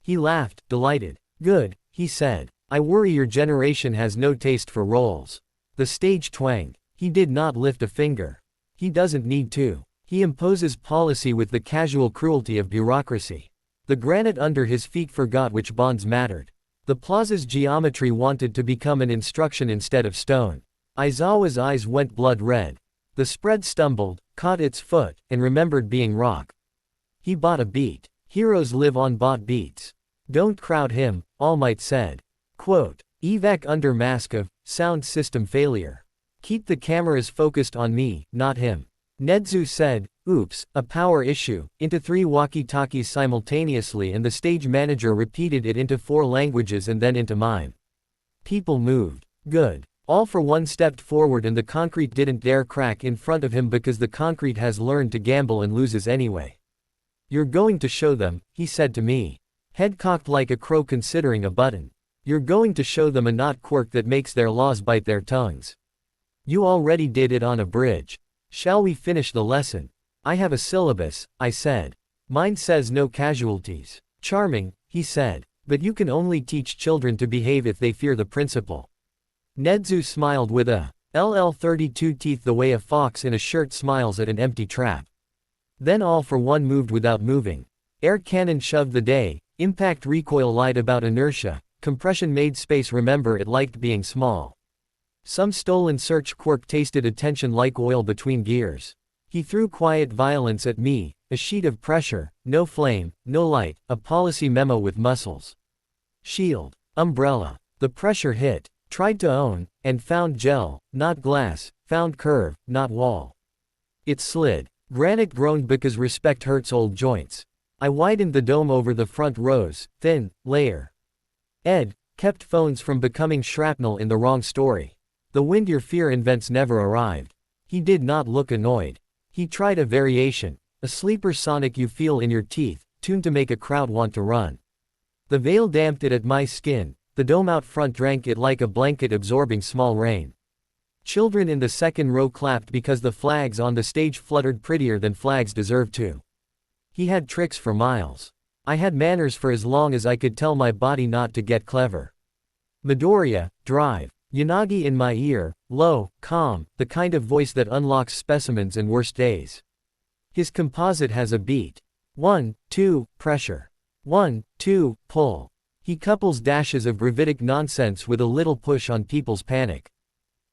He laughed, delighted. Good, he said. I worry your generation has no taste for roles. The stage twanged. He did not lift a finger. He doesn't need to. He imposes policy with the casual cruelty of bureaucracy. The granite under his feet forgot which bonds mattered. The plaza's geometry wanted to become an instruction instead of stone. Aizawa's eyes went blood red. The spread stumbled, caught its foot, and remembered being rock. He bought a beat. Heroes live on bought beats. Don't crowd him, All Might said. Quote, evac under mask of sound system failure. Keep the cameras focused on me, not him. Nedzu said, oops, a power issue, into 3 walkie-talkies simultaneously and the stage manager repeated it into 4 languages and then into mime. People moved. Good. All for one stepped forward and the concrete didn't dare crack in front of him because the concrete has learned to gamble and loses anyway. You're going to show them, he said to me. Head cocked like a crow considering a button. You're going to show them a not quirk that makes their laws bite their tongues. You already did it on a bridge. Shall we finish the lesson? I have a syllabus, I said. Mine says no casualties. Charming, he said. But you can only teach children to behave if they fear the principal. Nedzu smiled with a LL32 teeth the way a fox in a shirt smiles at an empty trap. Then all for one moved without moving. Air cannon shoved the day, impact recoil lied about inertia, compression made space remember it liked being small. Some stolen search quirk tasted attention like oil between gears. He threw quiet violence at me, a sheet of pressure, no flame, no light, a policy memo with muscles. Shield. Umbrella. The pressure hit. Tried to own, and found gel, not glass, found curve, not wall. It slid. Granite groaned because respect hurts old joints. I widened the dome over the front rows, thin, layer. Ed kept phones from becoming shrapnel in the wrong story. The wind your fear invents never arrived. He did not look annoyed. He tried a variation, a sleeper sonic you feel in your teeth, tuned to make a crowd want to run. The veil damped it at my skin, the dome out front drank it like a blanket absorbing small rain. Children in the second row clapped because the flags on the stage fluttered prettier than flags deserved to. He had tricks for miles. I had manners for as long as I could tell my body not to get clever. Midoriya, drive. Yanagi in my ear, low, calm, the kind of voice that unlocks specimens and worst days. His composite has a beat. 1, 2, pressure. 1, 2, pull. He couples dashes of gravitic nonsense with a little push on people's panic.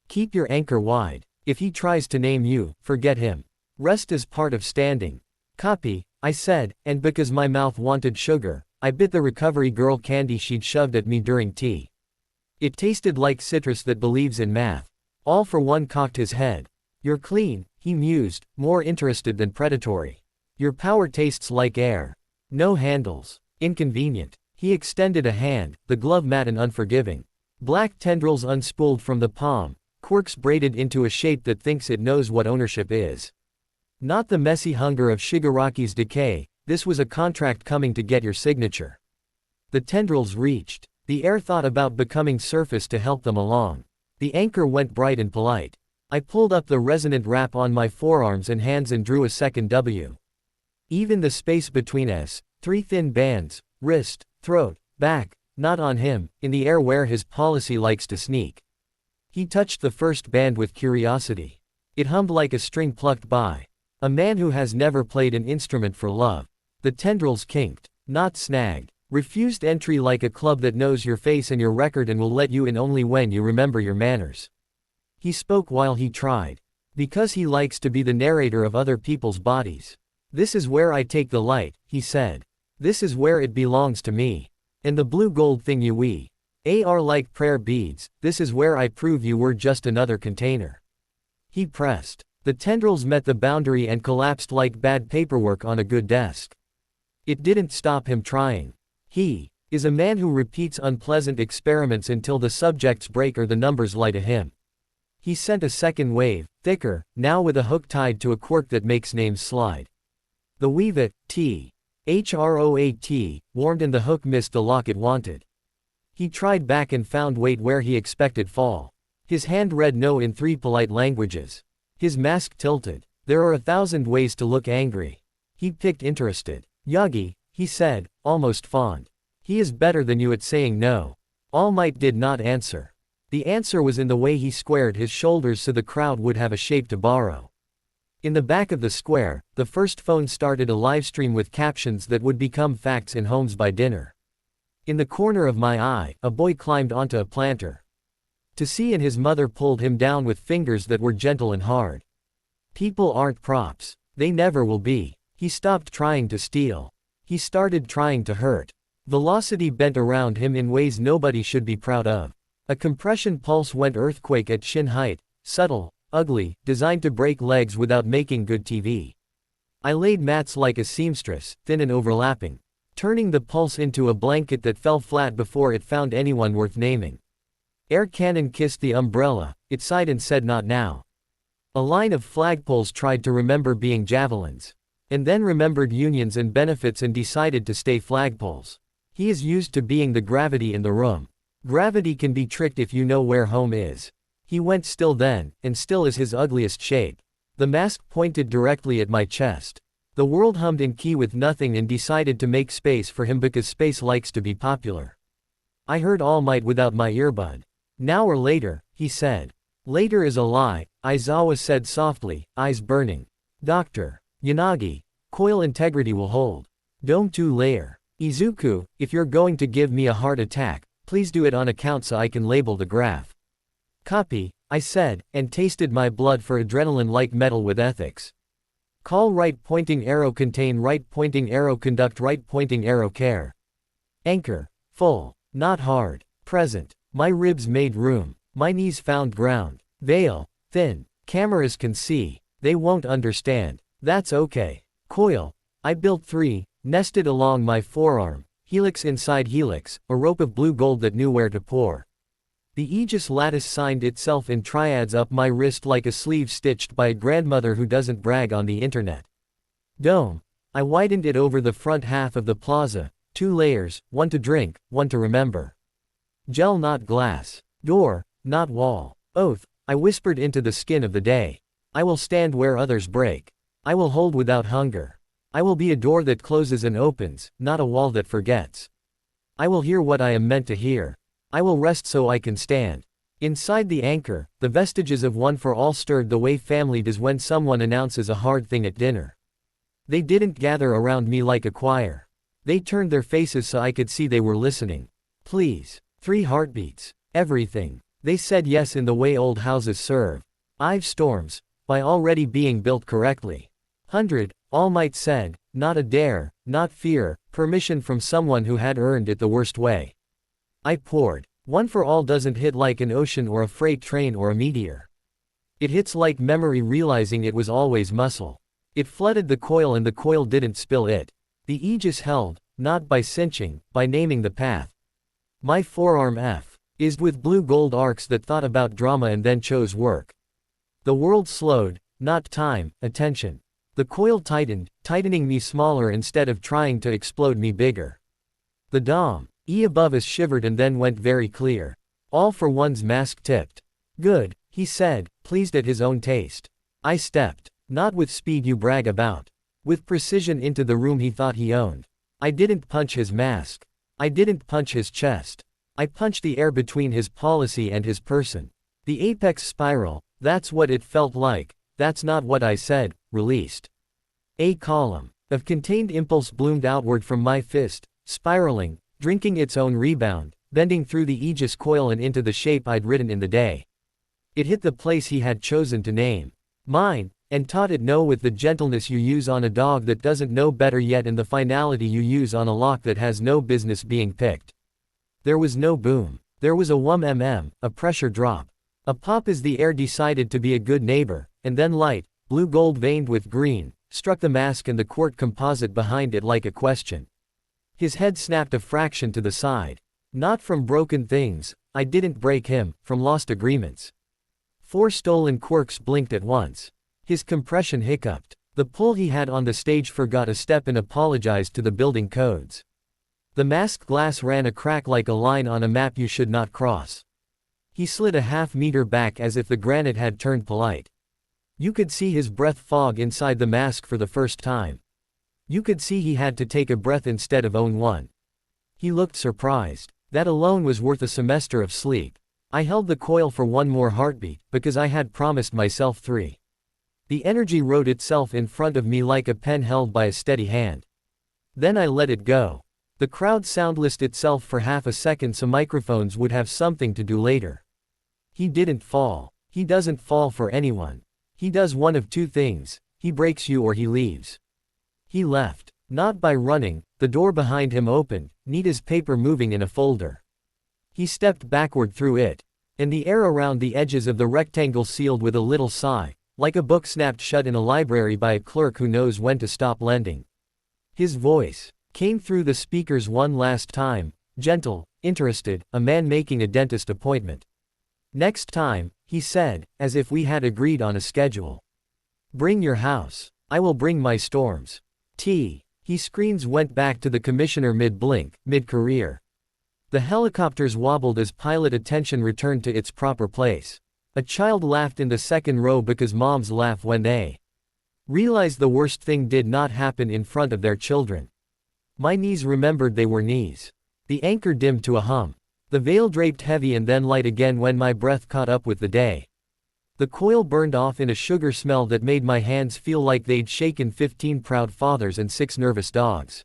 Keep your anchor wide. If he tries to name you, forget him. Rest is part of standing. Copy, I said, and because my mouth wanted sugar, I bit the recovery girl candy she'd shoved at me during tea. It tasted like citrus that believes in math. All for one cocked his head. You're clean, he mused, more interested than predatory. Your power tastes like air. No handles. Inconvenient. He extended a hand, the glove matte and unforgiving. Black tendrils unspooled from the palm, quirks braided into a shape that thinks it knows what ownership is. Not the messy hunger of Shigaraki's decay, this was a contract coming to get your signature. The tendrils reached. The air thought about becoming surface to help them along. The anchor went bright and polite. I pulled up the resonant wrap on my forearms and hands and drew a second W. Even the space between us, 3 thin bands, wrist, throat, back, not on him, in the air where his policy likes to sneak. He touched the first band with curiosity. It hummed like a string plucked by a man who has never played an instrument for love. The tendrils kinked, not snagged. Refused entry like a club that knows your face and your record and will let you in only when you remember your manners. He spoke while he tried. Because he likes to be the narrator of other people's bodies. This is where I take the light, he said. This is where it belongs to me. And the blue gold thing you are like prayer beads, this is where I prove you were just another container. He pressed. The tendrils met the boundary and collapsed like bad paperwork on a good desk. It didn't stop him trying. He is a man who repeats unpleasant experiments until the subjects break or the numbers lie to him. He sent a second wave, thicker, now with a hook tied to a quirk that makes names slide. The weave it, Throat, warmed and the hook missed the lock it wanted. He tried back and found weight where he expected fall. His hand read no in 3 polite languages. His mask tilted. There are 1,000 ways to look angry. He picked interested. Yagi, he said, almost fond. He is better than you at saying no. All Might did not answer. The answer was in the way he squared his shoulders so the crowd would have a shape to borrow. In the back of the square, the first phone started a livestream with captions that would become facts in homes by dinner. In the corner of my eye, a boy climbed onto a planter. To see and his mother pulled him down with fingers that were gentle and hard. People aren't props. They never will be. He stopped trying to steal. He started trying to hurt. Velocity bent around him in ways nobody should be proud of. A compression pulse went earthquake at shin height, subtle, ugly, designed to break legs without making good TV. I laid mats like a seamstress, thin and overlapping, turning the pulse into a blanket that fell flat before it found anyone worth naming. Air cannon kissed the umbrella, it sighed and said not now. A line of flagpoles tried to remember being javelins. And then remembered unions and benefits and decided to stay flagpoles. He is used to being the gravity in the room. Gravity can be tricked if you know where home is. He went still then, and still is his ugliest shape. The mask pointed directly at my chest. The world hummed in key with nothing and decided to make space for him because space likes to be popular. I heard All Might without my earbud. Now or later, he said. Later is a lie, Aizawa said softly, eyes burning. Dr. Yanagi, coil integrity will hold. Dome 2 layer. Izuku, if you're going to give me a heart attack, please do it on account so I can label the graph. Copy, I said, and tasted my blood for adrenaline-like metal with ethics. Call right pointing arrow contain right pointing arrow conduct right pointing arrow care. Anchor, full, not hard, present, my ribs made room, my knees found ground, veil, thin, cameras can see, they won't understand, that's okay. Coil, I built 3, nested along my forearm, helix inside helix, a rope of blue gold that knew where to pour. The Aegis lattice signed itself in triads up my wrist like a sleeve stitched by a grandmother who doesn't brag on the internet. Dome, I widened it over the front half of the plaza, 2 layers, one to drink, one to remember. Gel not glass. Door, not wall. Oath, I whispered into the skin of the day. I will stand where others break. I will hold without hunger. I will be a door that closes and opens, not a wall that forgets. I will hear what I am meant to hear. I will rest so I can stand. Inside the anchor, the vestiges of one for all stirred the way family does when someone announces a hard thing at dinner. They didn't gather around me like a choir. They turned their faces so I could see they were listening. Please. 3 heartbeats. Everything. They said yes in the way old houses serve. I've storms, by already being built correctly. 100, All Might said, not a dare, not fear, permission from someone who had earned it the worst way. I poured. One for all doesn't hit like an ocean or a freight train or a meteor. It hits like memory realizing it was always muscle. It flooded the coil and the coil didn't spill it. The Aegis held, not by cinching, by naming the path. My forearm F is with blue gold arcs that thought about drama and then chose work. The world slowed, not time, attention. The coil tightened, tightening me smaller instead of trying to explode me bigger. The dom, E above us shivered and then went very clear. All for one's mask tipped. Good, he said, pleased at his own taste. I stepped, not with speed you brag about. With precision into the room he thought he owned. I didn't punch his mask. I didn't punch his chest. I punched the air between his policy and his person. The apex spiral, that's what it felt like, that's not what I said, released. A column of contained impulse bloomed outward from my fist, spiraling, drinking its own rebound, bending through the Aegis coil and into the shape I'd written in the day. It hit the place he had chosen to name mine, and taught it no with the gentleness you use on a dog that doesn't know better yet and the finality you use on a lock that has no business being picked. There was no boom. There was a a pressure drop. A pop as the air decided to be a good neighbor, and then light, blue gold veined with green, struck the mask and the quart composite behind it like a question. His head snapped a fraction to the side. Not from broken things, I didn't break him, from lost agreements. 4 stolen quirks blinked at once. His compression hiccuped. The pull he had on the stage forgot a step and apologized to the building codes. The masked glass ran a crack like a line on a map you should not cross. He slid a half-meter back as if the granite had turned polite. You could see his breath fog inside the mask for the first time. You could see he had to take a breath instead of own one. He looked surprised. That alone was worth a semester of sleep. I held the coil for 1 more heartbeat, because I had promised myself 3. The energy wrote itself in front of me like a pen held by a steady hand. Then I let it go. The crowd soundlessed itself for half a second so microphones would have something to do later. He didn't fall. He doesn't fall for anyone. He does one of 2 things, he breaks you or he leaves. He left. Not by running, the door behind him opened, neat as paper moving in a folder. He stepped backward through it, and the air around the edges of the rectangle sealed with a little sigh, like a book snapped shut in a library by a clerk who knows when to stop lending. His voice came through the speakers one last time, gentle, interested, a man making a dentist appointment. Next time, he said, as if we had agreed on a schedule. Bring your house. I will bring my storms. His screens went back to the commissioner mid-blink, mid-career. The helicopters wobbled as pilot attention returned to its proper place. A child laughed in the second row because moms laugh when they realize the worst thing did not happen in front of their children. My knees remembered they were knees. The anchor dimmed to a hum. The veil draped heavy and then light again when my breath caught up with the day. The coil burned off in a sugar smell that made my hands feel like they'd shaken 15 proud fathers and 6 nervous dogs.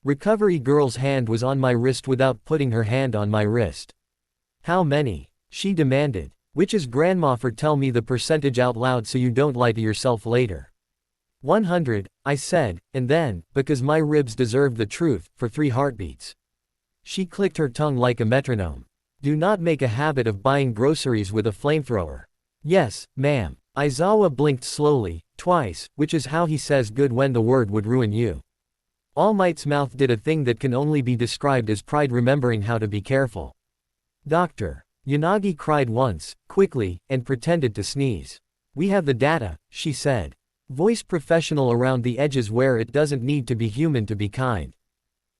Recovery girl's hand was on my wrist without putting her hand on my wrist. How many? She demanded. Which is grandma for tell me the percentage out loud so you don't lie to yourself later. 100, I said, and then, because my ribs deserved the truth, for 3 heartbeats. She clicked her tongue like a metronome. Do not make a habit of buying groceries with a flamethrower. Yes, ma'am. Aizawa blinked slowly, twice, which is how he says good when the word would ruin you. All Might's mouth did a thing that can only be described as pride remembering how to be careful. Doctor. Yanagi cried once, quickly, and pretended to sneeze. We have the data, she said. Voice professional around the edges where it doesn't need to be human to be kind.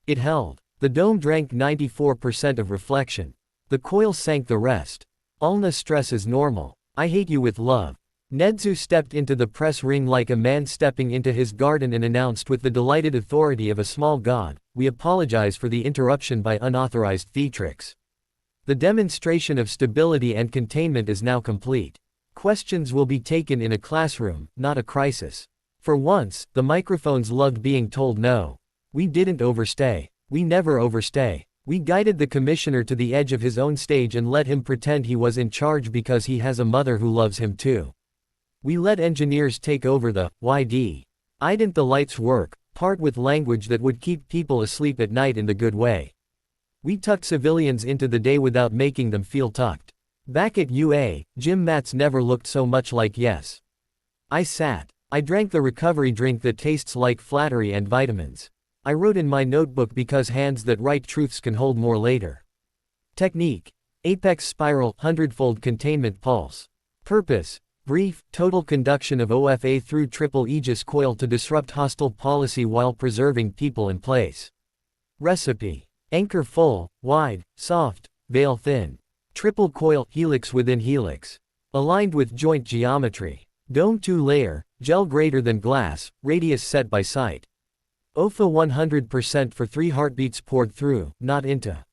It held. The dome drank 94% of reflection. The coil sank the rest. Ulna stress is normal. I hate you with love. Nedzu stepped into the press ring like a man stepping into his garden and announced with the delighted authority of a small god, we apologize for the interruption by unauthorized theatrics. The demonstration of stability and containment is now complete. Questions will be taken in a classroom, not a crisis. For once, the microphones loved being told no. We didn't overstay. We never overstay. We guided the commissioner to the edge of his own stage and let him pretend he was in charge because he has a mother who loves him too. We let engineers take over the YD. I didn't the lights work, part with language that would keep people asleep at night in the good way. We tucked civilians into the day without making them feel tucked. Back at UA, gym mats never looked so much like yes. I sat. I drank the recovery drink that tastes like flattery and vitamins. I wrote in my notebook because hands that write truths can hold more later. Technique. Apex spiral, 100-fold containment pulse. Purpose. Brief, total conduction of OFA through triple Aegis coil to disrupt hostile policy while preserving people in place. Recipe. Anchor full, wide, soft, veil thin. Triple coil, helix within helix. Aligned with joint geometry. Dome 2-layer, gel greater than glass, radius set by sight. OFA 100% for 3 heartbeats poured through, not into.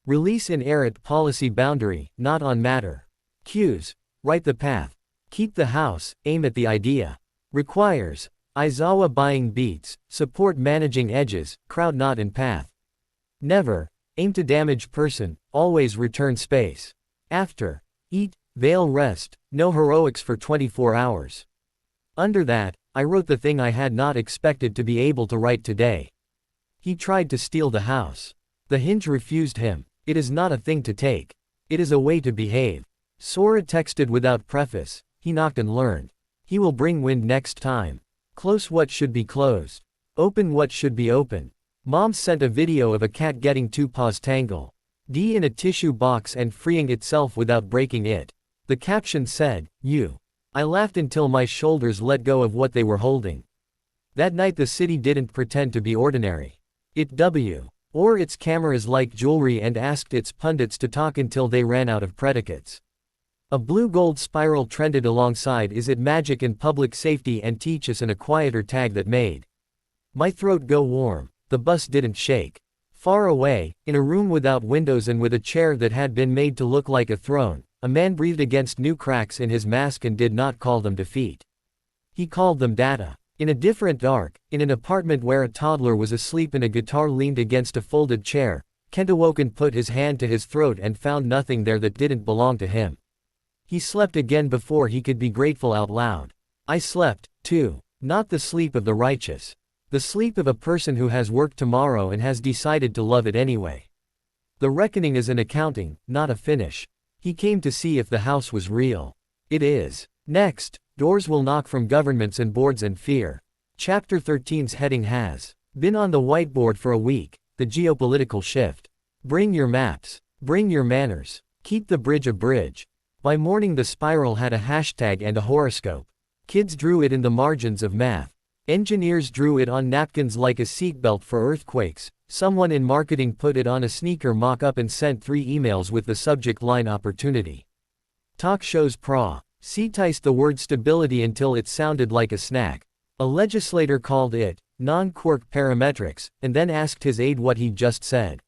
Release in air at policy boundary, not on matter. Cues. Write the path. Keep the house, aim at the idea. Requires. Aizawa buying beats, support managing edges, crowd not in path. Never. Aim to damage person, always return space. After. Eat, veil rest, no heroics for 24 hours. Under that, I wrote the thing I had not expected to be able to write today. He tried to steal the house. The hinge refused him. It is not a thing to take. It is a way to behave. Sora texted without preface, he knocked and learned. He will bring wind next time. Close what should be closed. Open what should be open. Mom sent a video of a cat getting 2 paws tangle. D in a tissue box and freeing itself without breaking it. The caption said, you. I laughed until my shoulders let go of what they were holding. That night the city didn't pretend to be ordinary. It or its cameras like jewelry and asked its pundits to talk until they ran out of predicates. A blue-gold spiral trended alongside Is It Magic in Public Safety and Teach Us in a quieter tag that made my throat go warm. The bus didn't shake. Far away, in a room without windows and with a chair that had been made to look like a throne, a man breathed against new cracks in his mask and did not call them defeat. He called them data. In a different arc, in an apartment where a toddler was asleep and a guitar leaned against a folded chair, Kent awoke and put his hand to his throat and found nothing there that didn't belong to him. He slept again before he could be grateful out loud. I slept, too. Not the sleep of the righteous. The sleep of a person who has work tomorrow and has decided to love it anyway. The reckoning is an accounting, not a finish. He came to see if the house was real. It is. Next, doors will knock from governments and boards and fear. Chapter 13's heading has been on the whiteboard for a week, the geopolitical shift. Bring your maps. Bring your manners. Keep the bridge a bridge. By morning the spiral had a hashtag and a horoscope. Kids drew it in the margins of math. Engineers drew it on napkins like a seatbelt for earthquakes. Someone in marketing put it on a sneaker mock-up and sent 3 emails with the subject line opportunity. Talk shows seized the word stability until it sounded like a snack. A legislator called it non-quirk parametrics, and then asked his aide what he'd just said.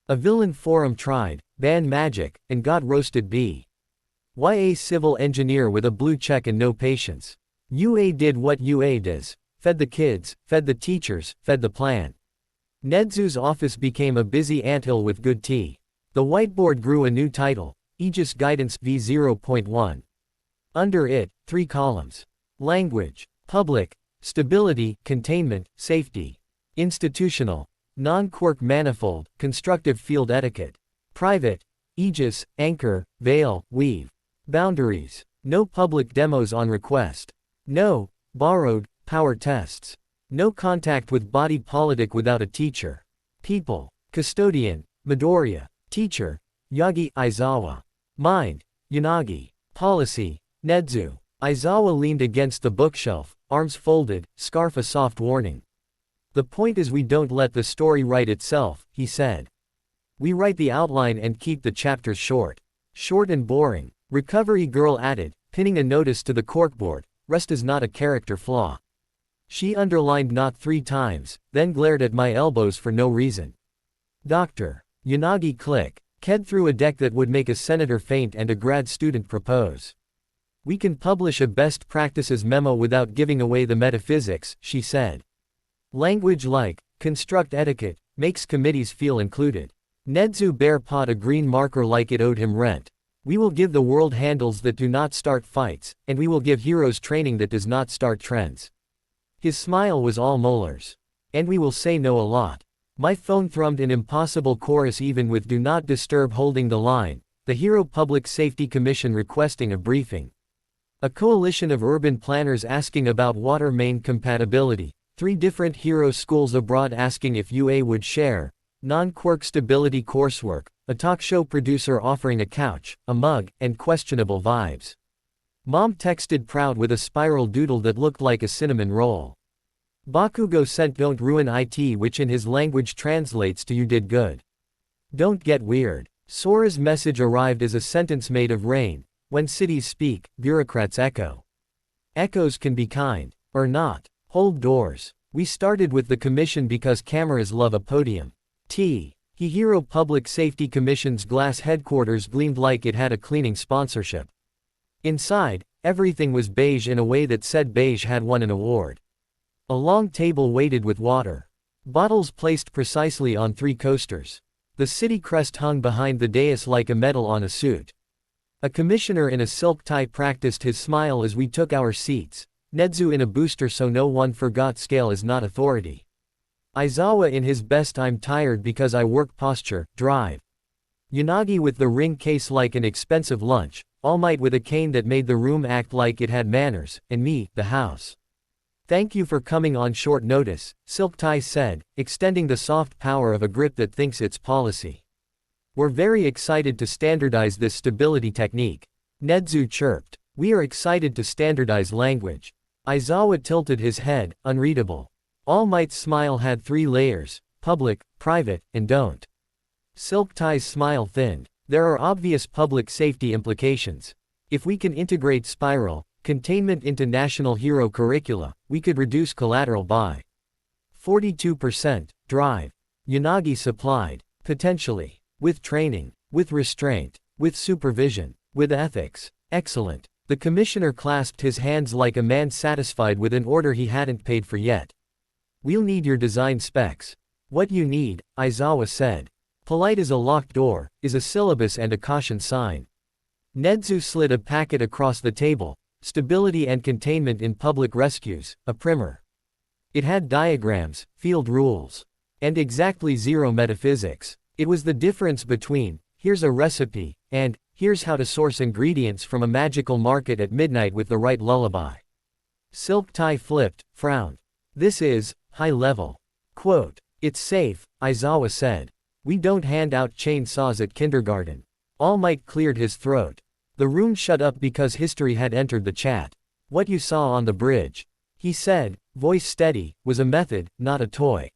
A villain forum tried, ban magic, and got roasted a civil engineer with a blue check and no patience. UA did what UA does. Fed the kids, fed the teachers, fed the plan. Nedzu's office became a busy anthill with good tea. The whiteboard grew a new title, Aegis Guidance V0.1. Under it, 3 columns. Language, public, stability, containment, safety. Institutional, non-quirk manifold, constructive field etiquette. Private, Aegis, anchor, veil, weave. Boundaries, no public demos on request. No, borrowed, power tests. No contact with body politic without a teacher. People, custodian, Midoriya. Teacher, Yagi, Aizawa. Mind, Yanagi. Policy, Nedzu. Aizawa leaned against the bookshelf, arms folded, scarf a soft warning. The point is we don't let the story write itself, he said. We write the outline and keep the chapters short. Short and boring. Recovery girl added, pinning a notice to the corkboard, rest is not a character flaw. She underlined not 3 times, then glared at my elbows for no reason. Dr. Yanagi click. Ked through a deck that would make a senator faint and a grad student propose. We can publish a best practices memo without giving away the metaphysics, she said. Language like, construct etiquette, makes committees feel included. Nedzu bare pot a green marker like it owed him rent. We will give the world handles that do not start fights, and we will give heroes training that does not start trends. His smile was all molars. And we will say no a lot. My phone thrummed an impossible chorus even with do not disturb holding the line, the Hero Public Safety Commission requesting a briefing. A coalition of urban planners asking about water main compatibility, 3 different hero schools abroad asking if UA would share, non-quirk stability coursework, a talk show producer offering a couch, a mug, and questionable vibes. Mom texted proud with a spiral doodle that looked like a cinnamon roll. Bakugo sent don't ruin it, which in his language translates to you did good. Don't get weird. Sora's message arrived as a sentence made of rain. When cities speak, bureaucrats echo. Echoes can be kind. Or not. Hold doors. We started with the commission because cameras love a podium. Hero Public Safety Commission's glass headquarters gleamed like it had a cleaning sponsorship. Inside, everything was beige in a way that said beige had won an award. A long table weighted with water. Bottles placed precisely on 3 coasters. The city crest hung behind the dais like a medal on a suit. A commissioner in a silk tie practiced his smile as we took our seats. Nedzu in a booster so no one forgot scale is not authority. Aizawa in his best I'm tired because I work posture, drive. Yanagi with the ring case like an expensive lunch, All Might with a cane that made the room act like it had manners, and me, the house. Thank you for coming on short notice, Silk Tie said, extending the soft power of a grip that thinks it's policy. We're very excited to standardize this stability technique. Nedzu chirped. We are excited to standardize language. Aizawa tilted his head, unreadable. All Might's smile had 3 layers, public, private, and don't. Silk Tie's smile thinned. There are obvious public safety implications. If we can integrate spiral, containment into national hero curricula, we could reduce collateral by 42%. Drive. Yanagi supplied. Potentially. With training. With restraint. With supervision. With ethics. Excellent. The commissioner clasped his hands like a man satisfied with an order he hadn't paid for yet. We'll need your design specs. What you need, Aizawa said. Polite as a locked door, is a syllabus and a caution sign. Nedzu slid a packet across the table, Stability and Containment in Public Rescues, a primer. It had diagrams, field rules. And exactly 0 metaphysics. It was the difference between, here's a recipe, and, here's how to source ingredients from a magical market at midnight with the right lullaby. Silk Tie flipped, frowned. This is, high level. Quote. It's safe, Aizawa said. We don't hand out chainsaws at kindergarten. All Might cleared his throat. The room shut up because history had entered the chat. What you saw on the bridge, he said, voice steady, was a method, not a toy.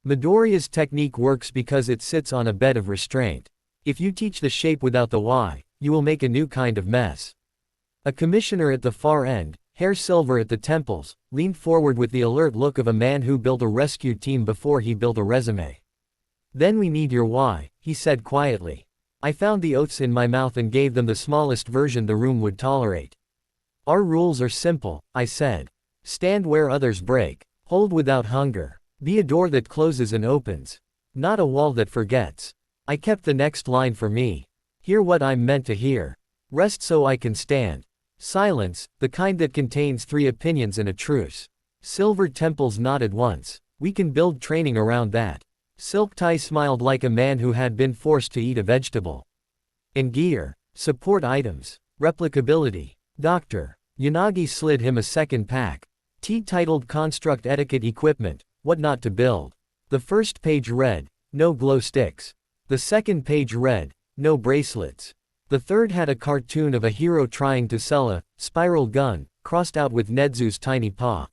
Midoriya's technique works because it sits on a bed of restraint. If you teach the shape without the why, you will make a new kind of mess. A commissioner at the far end, hair silver at the temples, leaned forward with the alert look of a man who built a rescue team before he built a resume. Then we need your why, he said quietly. I found the oaths in my mouth and gave them the smallest version the room would tolerate. Our rules are simple, I said. Stand where others break. Hold without hunger. Be a door that closes and opens. Not a wall that forgets. I kept the next line for me. Hear what I'm meant to hear. Rest so I can stand. Silence, the kind that contains 3 opinions and a truce. Silver Temples nodded once. We can build training around that. Silk Tie smiled like a man who had been forced to eat a vegetable. And gear. Support items. Replicability. Dr. Yanagi slid him a second pack. T titled Construct Etiquette Equipment, What Not to Build. The first page read, No glow sticks. The second page read, No bracelets. The third had a cartoon of a hero trying to sell a spiral gun, crossed out with Nedzu's tiny paw.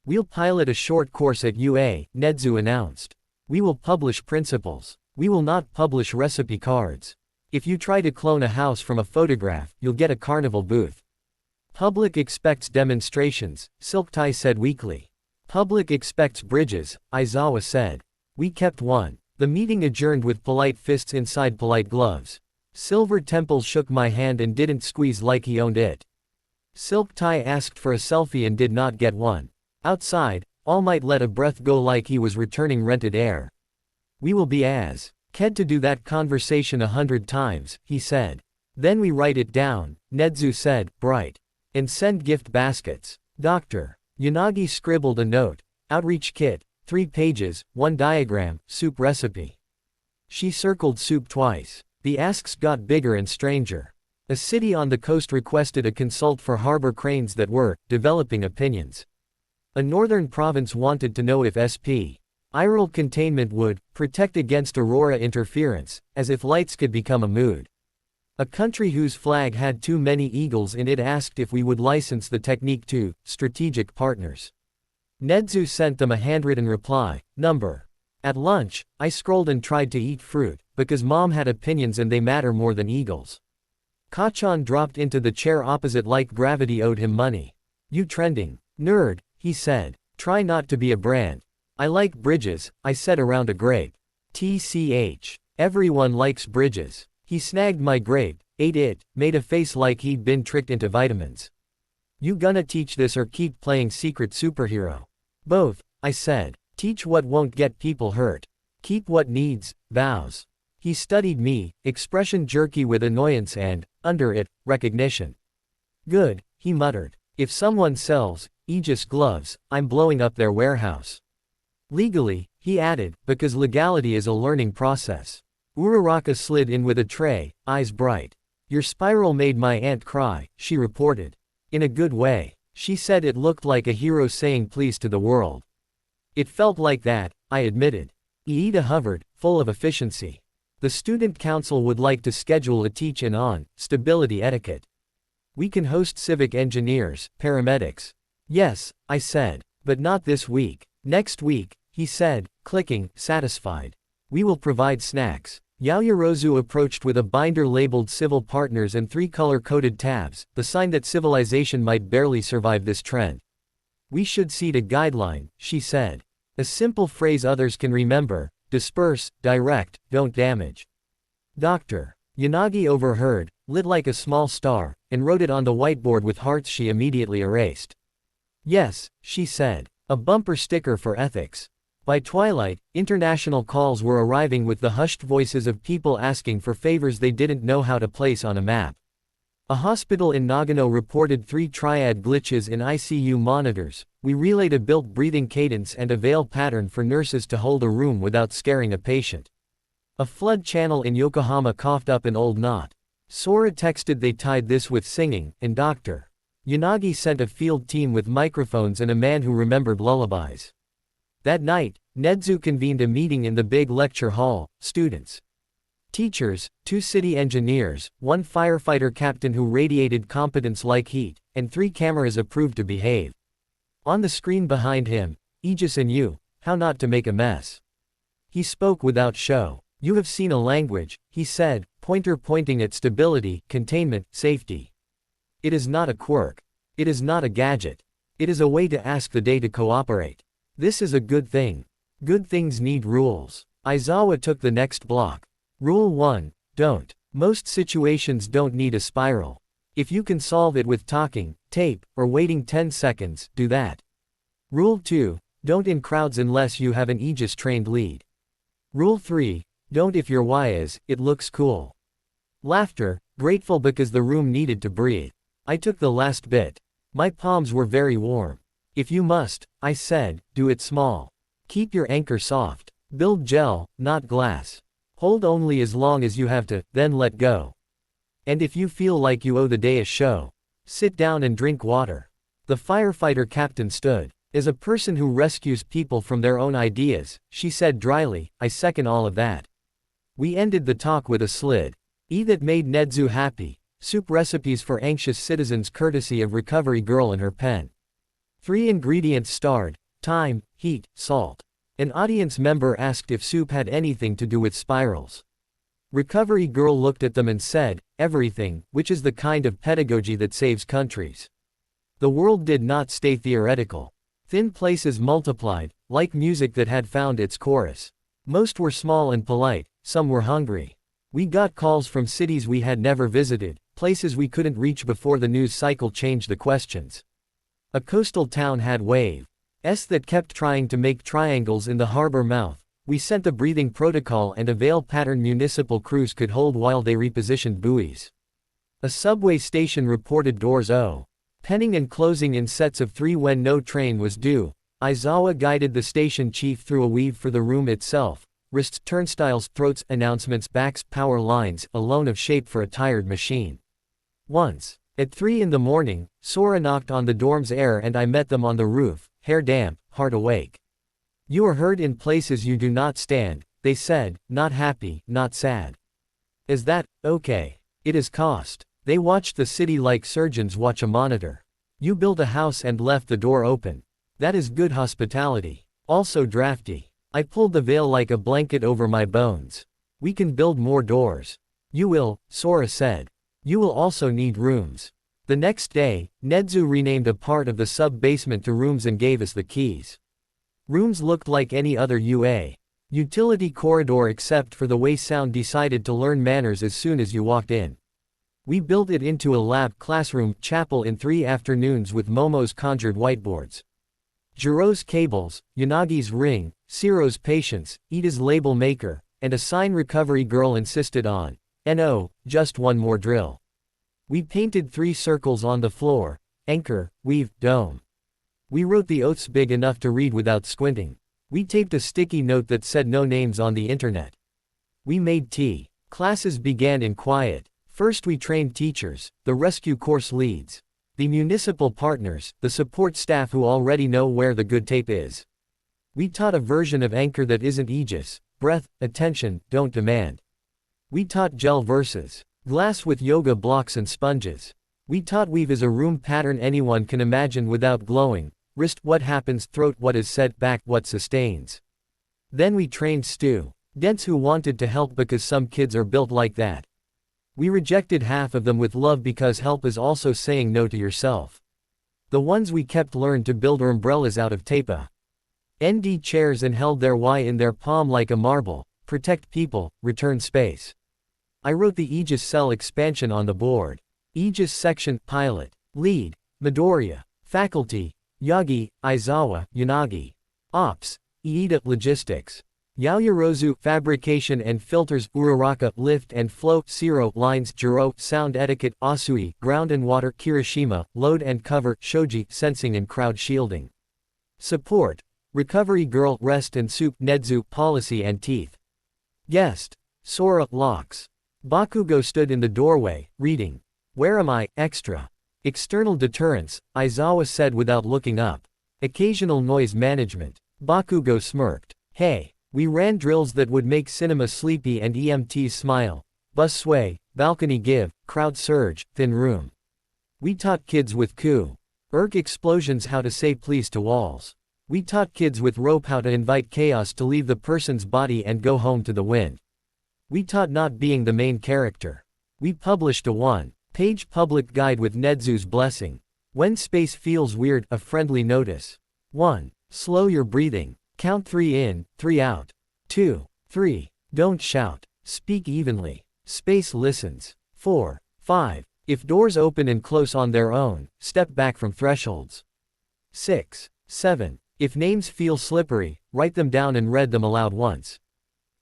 We'll pilot a short course at UA, Nedzu announced. We will publish principles. We will not publish recipe cards. If you try to clone a house from a photograph, you'll get a carnival booth. Public expects demonstrations, Silk Tie said weakly. Public expects bridges, Aizawa said. We kept one. The meeting adjourned with polite fists inside polite gloves. Silver Temples shook my hand and didn't squeeze like he owned it. Silk Tie asked for a selfie and did not get one. Outside, All Might let a breath go like he was returning rented air. We will be as Ked to do that conversation 100 times, he said. Then we write it down, Nedzu said, bright. And send gift baskets. Dr. Yanagi scribbled a note. Outreach kit, 3 pages, 1 diagram, soup recipe. She circled soup twice. The asks got bigger and stranger. A city on the coast requested a consult for harbor cranes that were developing opinions. A northern province wanted to know if SP Iral containment would protect against aurora interference, as if lights could become a mood. A country whose flag had too many eagles in it asked if we would license the technique to strategic partners. Nedzu sent them a handwritten reply, number. At lunch, I scrolled and tried to eat fruit, because mom had opinions and they matter more than eagles. Kachan dropped into the chair opposite like gravity owed him money. You trending nerd, he said. Try not to be a brand. I like bridges, I said around a grape. TCH. Everyone likes bridges. He snagged my grape, ate it, made a face like he'd been tricked into vitamins. You gonna teach this or keep playing secret superhero? Both, I said. Teach what won't get people hurt. Keep what needs, vows. He studied me, expression jerky with annoyance and, under it, recognition. Good, he muttered. If someone sells Aegis gloves, I'm blowing up their warehouse. Legally, he added, because legality is a learning process. Uraraka slid in with a tray, eyes bright. Your spiral made my aunt cry, she reported. In a good way. She said it looked like a hero saying please to the world. It felt like that, I admitted. Iida hovered, full of efficiency. The student council would like to schedule a teach-in on stability etiquette. We can host civic engineers, paramedics. Yes, I said. But not this week. Next week, he said, clicking, satisfied. We will provide snacks. Yaoyorozu approached with a binder labeled Civil Partners and 3 color-coded tabs, the sign that civilization might barely survive this trend. We should seed a guideline, she said. A simple phrase others can remember, disperse, direct, don't damage. Dr. Yanagi overheard, lit like a small star, and wrote it on the whiteboard with hearts she immediately erased. Yes, she said. A bumper sticker for ethics. By twilight, international calls were arriving with the hushed voices of people asking for favors they didn't know how to place on a map. A hospital in Nagano reported 3 triad glitches in ICU monitors. We relayed a built breathing cadence and a veil pattern for nurses to hold a room without scaring a patient. A flood channel in Yokohama coughed up an old knot. Sora texted they tied this with singing, and Dr. Yanagi sent a field team with microphones and a man who remembered lullabies. That night, Nedzu convened a meeting in the big lecture hall, students. Teachers, 2 city engineers, 1 firefighter captain who radiated competence like heat, and 3 cameras approved to behave. On the screen behind him, Aegis and you, how not to make a mess. He spoke without show. You have seen a language, he said, pointer pointing at stability, containment, safety. It is not a quirk. It is not a gadget. It is a way to ask the day to cooperate. This is a good thing. Good things need rules. Aizawa took the next block. Rule 1, don't. Most situations don't need a spiral. If you can solve it with talking, tape, or waiting 10 seconds, do that. Rule 2, Don't in crowds unless you have an Aegis-trained lead. Rule 3. Don't if your why is, it looks cool. Laughter, grateful because the room needed to breathe. I took the last bit. My palms were very warm. If you must, I said, do it small. Keep your anchor soft. Build gel, not glass. Hold only as long as you have to, then let go. And if you feel like you owe the day a show, sit down and drink water. The firefighter captain stood. As a person who rescues people from their own ideas, she said dryly, I second all of that. We ended the talk with a slid. E that made Nedzu happy. Soup recipes for anxious citizens courtesy of Recovery Girl and her pen. 3 ingredients starred: thyme, heat, salt. An audience member asked if soup had anything to do with spirals. Recovery Girl looked at them and said, everything, which is the kind of pedagogy that saves countries. The world did not stay theoretical. Thin places multiplied, like music that had found its chorus. Most were small and polite, some were hungry. We got calls from cities we had never visited, places we couldn't reach before the news cycle changed the questions. A coastal town had waves that kept trying to make triangles in the harbor mouth. We sent the breathing protocol and a veil pattern municipal crews could hold while they repositioned buoys. A subway station reported doors opening and closing in sets of 3 when no train was due. Aizawa guided the station chief through a weave for the room itself. Wrists, turnstiles, throats, announcements, backs, power lines, a loan of shape for a tired machine. Once, at 3 in the morning, Sora knocked on the dorm's air and I met them on the roof, hair damp, heart awake. You are heard in places you do not stand, they said, not happy, not sad. Is that okay? It is cost. They watched the city like surgeons watch a monitor. You built a house and left the door open. That is good hospitality. Also drafty. I pulled the veil like a blanket over my bones. We can build more doors. You will, Sora said. You will also need rooms. The next day, Nedzu renamed a part of the sub-basement to rooms and gave us the keys. Rooms looked like any other utility corridor except for the way sound decided to learn manners as soon as you walked in. We built it into a lab, classroom, chapel in 3 afternoons with Momo's conjured whiteboards. Jiro's cables, Yanagi's ring, Siro's patience, Ida's label maker, and a sign Recovery Girl insisted on. No, just one more drill. We painted 3 circles on the floor: anchor, weave, dome. We wrote the oaths big enough to read without squinting. We taped a sticky note that said no names on the internet. We made tea. Classes began in quiet. First we trained teachers, the rescue course leads, the municipal partners, the support staff who already know where the good tape is. We taught a version of anchor that isn't Aegis: breath, attention, don't demand. We taught gel versus glass with yoga blocks and sponges. We taught weave as a room pattern anyone can imagine without glowing. Wrist, what happens, throat, what is said, back, what sustains. Then we trained students who wanted to help because some kids are built like that. We rejected half of them with love because help is also saying no to yourself. The ones we kept learned to build umbrellas out of tape ND chairs and held their Y in their palm like a marble. Protect people, return space. I wrote the Aegis cell expansion on the board. Aegis section, pilot, lead, Midoriya, faculty, Yagi, Aizawa, Yanagi. Ops, Iida, logistics. Yaoyorozu, fabrication and filters, Uraraka, lift and flow, Siro, lines, Jiro, sound etiquette, Asui, ground and water, Kirishima, load and cover, Shoji, sensing and crowd shielding. Support, Recovery Girl, rest and soup, Nedzu, policy and teeth. Guest, Sora, locks. Bakugo stood in the doorway, reading. Where am I, extra? External deterrence, Aizawa said without looking up. Occasional noise management. Bakugo smirked. Hey, we ran drills that would make cinema sleepy and EMTs smile. Bus sway, balcony give, crowd surge, thin room. We taught kids with explosions how to say please to walls. We taught kids with rope how to invite chaos to leave the person's body and go home to the wind. We taught not being the main character. We published a 1-page public guide with Nedzu's blessing. When space feels weird, a friendly notice. 1. Slow your breathing. Count 3 in, 3 out. 2. 3. Don't shout. Speak evenly. Space listens. 4. 5. If doors open and close on their own, step back from thresholds. 6. 7. If names feel slippery, write them down and read them aloud once.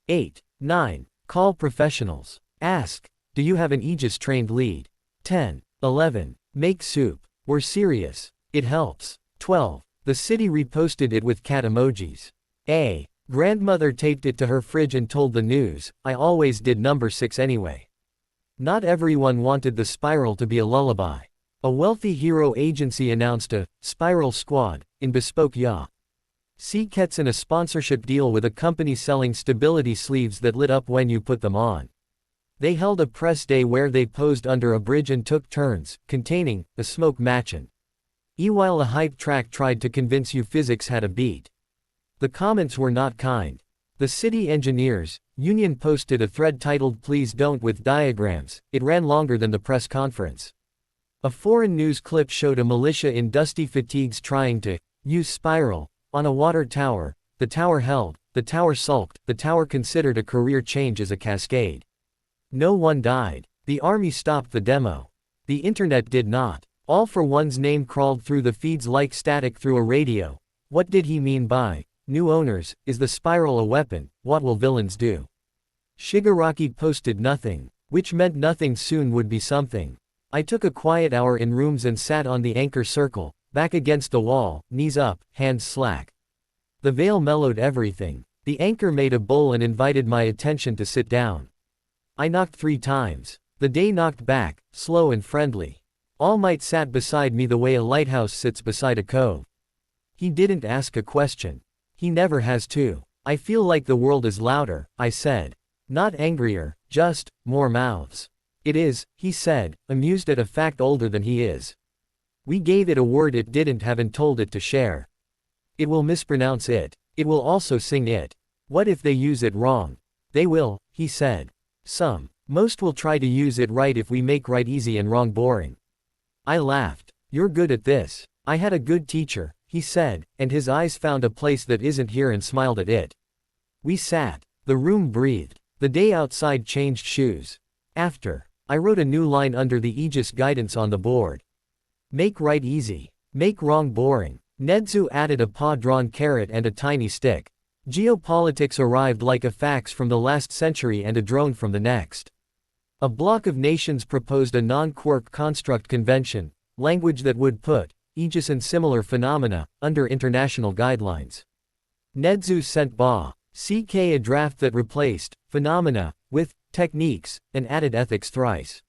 8. 9. Call professionals. Ask, do you have an Aegis-trained lead? 10. 11. Make soup. We're serious. It helps. 12. The city reposted it with cat emojis. A. Grandmother taped it to her fridge and told the news, I always did number 6 anyway. Not everyone wanted the spiral to be a lullaby. A wealthy hero agency announced a spiral squad in bespoke yacht. See Kets in a sponsorship deal with a company selling stability sleeves that lit up when you put them on. They held a press day where they posed under a bridge and took turns, containing a smoke matchin'. While a hype track tried to convince you physics had a beat. The comments were not kind. The city engineers union posted a thread titled Please Don't with diagrams. It ran longer than the press conference. A foreign news clip showed a militia in dusty fatigues trying to use spiral on a water tower. The tower held, the tower sulked, the tower considered a career change as a cascade. No one died. The army stopped the demo. The internet did not. All for One's name crawled through the feeds like static through a radio. What did he mean by new owners? Is the spiral a weapon? What will villains do? Shigaraki posted nothing, which meant nothing soon would be something. I took a quiet hour in rooms and sat on the anchor circle, back against the wall, knees up, hands slack. The veil mellowed everything. The anchor made a bowl and invited my attention to sit down. I knocked 3 times. The day knocked back, slow and friendly. All Might sat beside me the way a lighthouse sits beside a cove. He didn't ask a question. He never has to. I feel like the world is louder, I said. Not angrier, just more mouths. It is, he said, amused at a fact older than he is. We gave it a word it didn't have and told it to share. It will mispronounce it. It will also sing it. What if they use it wrong? They will, he said. Most will try to use it right if we make right easy and wrong boring. I laughed. You're good at this. I had a good teacher, he said, and his eyes found a place that isn't here and smiled at it. We sat. The room breathed. The day outside changed shoes. After, I wrote a new line under the Aegis guidance on the board. Make right easy. Make wrong boring. Nedzu added a paw-drawn carrot and a tiny stick. Geopolitics arrived like a fax from the last century and a drone from the next. A block of nations proposed a non-quirk construct convention, language that would put Aegis and similar phenomena under international guidelines. Nedzu sent CK a draft that replaced phenomena with techniques and added ethics thrice.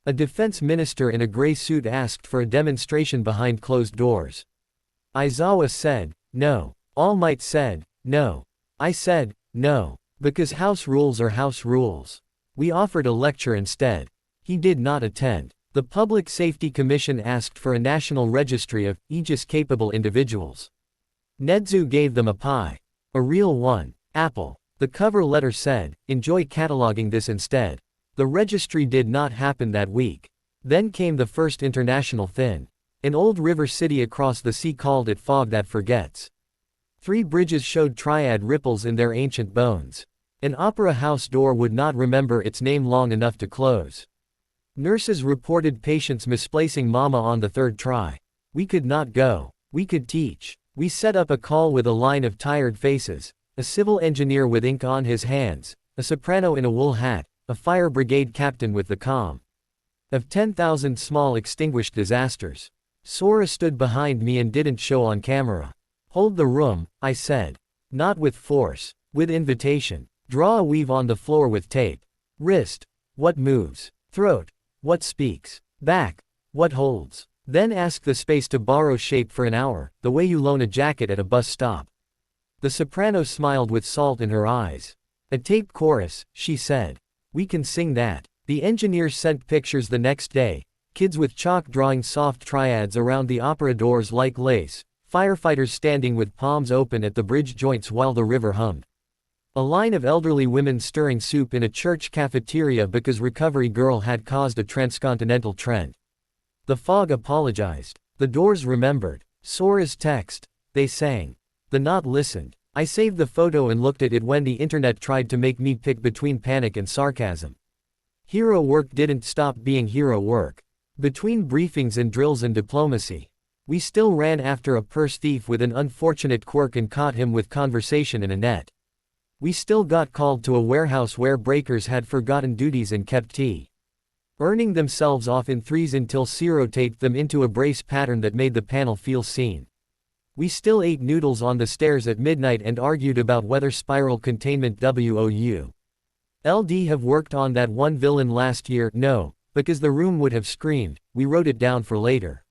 A defense minister in a gray suit asked for a demonstration behind closed doors. Aizawa said, no. All Might said, no. I said, no. Because house rules are house rules. We offered a lecture instead. He did not attend. The Public Safety Commission asked for a national registry of Aegis-capable individuals. Nedzu gave them a pie. A real one. Apple. The cover letter said, enjoy cataloging this instead. The registry did not happen that week. Then came the first international thin. An old river city across the sea called it Fog That Forgets. 3 bridges showed triad ripples in their ancient bones. An opera house door would not remember its name long enough to close. Nurses reported patients misplacing mama on the 3rd try. We could not go. We could teach. We set up a call with a line of tired faces, a civil engineer with ink on his hands, a soprano in a wool hat, a fire brigade captain with the calm of 10,000 small extinguished disasters. Sora stood behind me and didn't show on camera. Hold the room, I said. Not with force, with invitation. Draw a weave on the floor with tape. Wrist. What moves? Throat. What speaks? Back. What holds? Then ask the space to borrow shape for an hour, the way you loan a jacket at a bus stop. The soprano smiled with salt in her eyes. A tape chorus, she said. We can sing that. The engineers sent pictures the next day. Kids with chalk drawing soft triads around the opera doors like lace. Firefighters standing with palms open at the bridge joints while the river hummed. A line of elderly women stirring soup in a church cafeteria because Recovery Girl had caused a transcontinental trend. The fog apologized. The doors remembered. Sora's text. They sang. The knot listened. I saved the photo and looked at it when the internet tried to make me pick between panic and sarcasm. Hero work didn't stop being hero work. Between briefings and drills and diplomacy. We still ran after a purse thief with an unfortunate quirk and caught him with conversation in a net. We still got called to a warehouse where breakers had forgotten duties and kept earning themselves off in threes until Ciro taped them into a brace pattern that made the panel feel seen. We still ate noodles on the stairs at midnight and argued about whether spiral containment LD have worked on that one villain last year. No, because the room would have screamed. We wrote it down for later.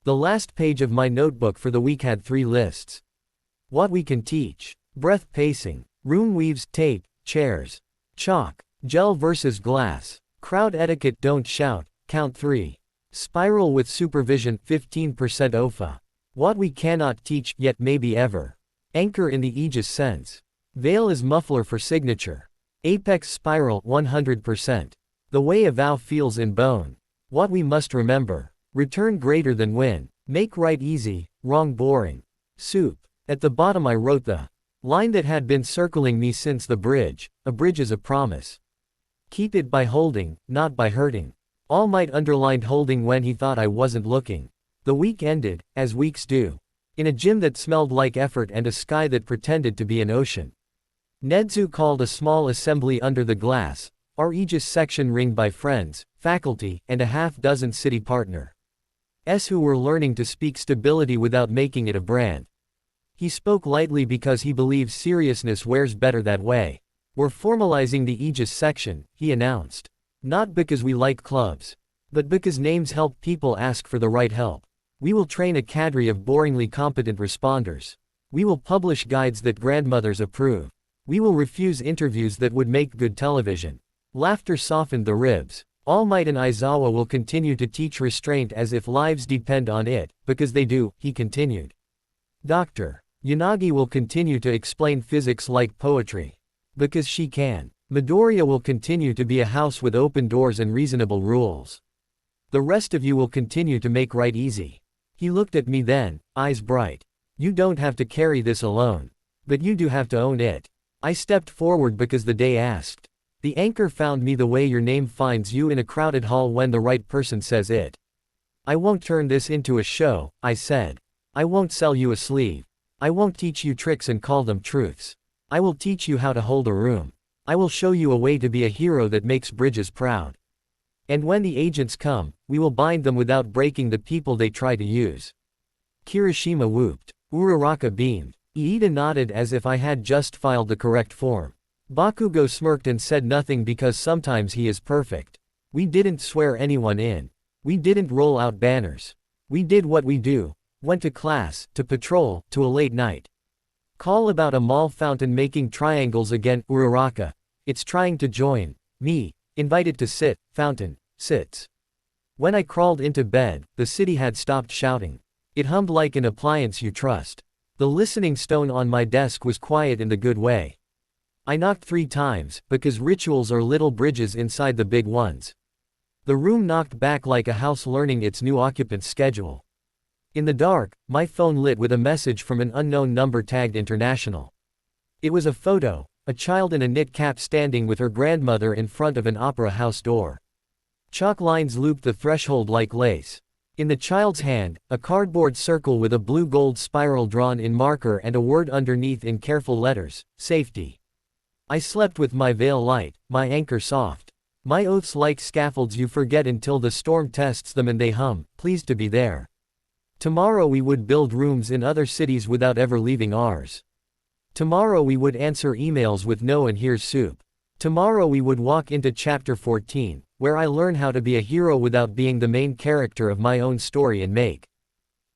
The last page of my notebook for the week had 3 lists. What we can teach. Breath pacing. Room weaves, tape, chairs. Chalk. Gel versus glass. Crowd etiquette, don't shout, count 3. Spiral with supervision, 15% OFA. What we cannot teach, yet maybe ever. Anchor in the Aegis sense. Veil is muffler for signature. Apex spiral, 100%. The way a vow feels in bone. What we must remember. Return greater than win. Make right easy, wrong boring. Soup. At the bottom I wrote the line that had been circling me since the bridge. A bridge is a promise. Keep it by holding, not by hurting. All Might underlined holding when he thought I wasn't looking. The week ended, as weeks do. In a gym that smelled like effort and a sky that pretended to be an ocean. Nedzu called a small assembly under the glass, our Aegis section ringed by friends, faculty, and a half-dozen city partners who were learning to speak stability without making it a brand. He spoke lightly because he believes seriousness wears better that way. We're formalizing the Aegis section, he announced. Not because we like clubs, but because names help people ask for the right help. We will train a cadre of boringly competent responders. We will publish guides that grandmothers approve. We will refuse interviews that would make good television. Laughter softened the ribs. All Might and Aizawa will continue to teach restraint as if lives depend on it, because they do, he continued. Dr. Yanagi will continue to explain physics like poetry. Because she can. Midoriya will continue to be a house with open doors and reasonable rules. The rest of you will continue to make right easy. He looked at me then, eyes bright. You don't have to carry this alone. But you do have to own it. I stepped forward because the day asked. The anchor found me the way your name finds you in a crowded hall when the right person says it. I won't turn this into a show, I said. I won't sell you a sleeve. I won't teach you tricks and call them truths. I will teach you how to hold a room. I will show you a way to be a hero that makes bridges proud. And when the agents come, we will bind them without breaking the people they try to use. Kirishima whooped. Uraraka beamed. Iida nodded as if I had just filed the correct form. Bakugo smirked and said nothing because sometimes he is perfect. We didn't swear anyone in. We didn't roll out banners. We did what we do. Went to class, to patrol, to a late night. Call about a mall fountain making triangles again, Uraraka. It's trying to join. Me. Invited to sit, fountain, sits. When I crawled into bed, the city had stopped shouting. It hummed like an appliance you trust. The listening stone on my desk was quiet in the good way. I knocked 3 times, because rituals are little bridges inside the big ones. The room knocked back like a house learning its new occupant's schedule. In the dark, my phone lit with a message from an unknown number tagged international. It was a photo, a child in a knit cap standing with her grandmother in front of an opera house door. Chalk lines looped the threshold like lace. In the child's hand, a cardboard circle with a blue-gold spiral drawn in marker and a word underneath in careful letters, safety. I slept with my veil light, my anchor soft. My oaths like scaffolds you forget until the storm tests them and they hum, pleased to be there. Tomorrow we would build rooms in other cities without ever leaving ours. Tomorrow we would answer emails with no and here's soup. Tomorrow we would walk into chapter 14, where I learn how to be a hero without being the main character of my own story and make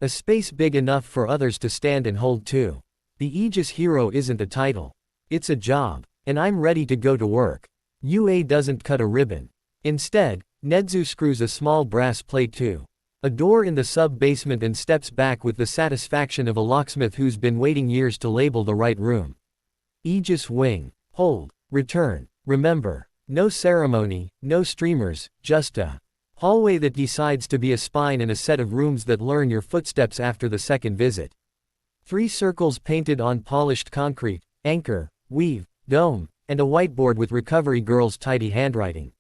a space big enough for others to stand and hold too. The Aegis hero isn't a title. It's a job. And I'm ready to go to work. UA doesn't cut a ribbon. Instead, Nedzu screws a small brass plate to a door in the sub-basement and steps back with the satisfaction of a locksmith who's been waiting years to label the right room. Aegis wing. Hold. Return. Remember. No ceremony, no streamers, just a hallway that decides to be a spine and a set of rooms that learn your footsteps after the second visit. 3 circles painted on polished concrete, anchor, weave, dome, and a whiteboard with recovery girl's tidy handwriting.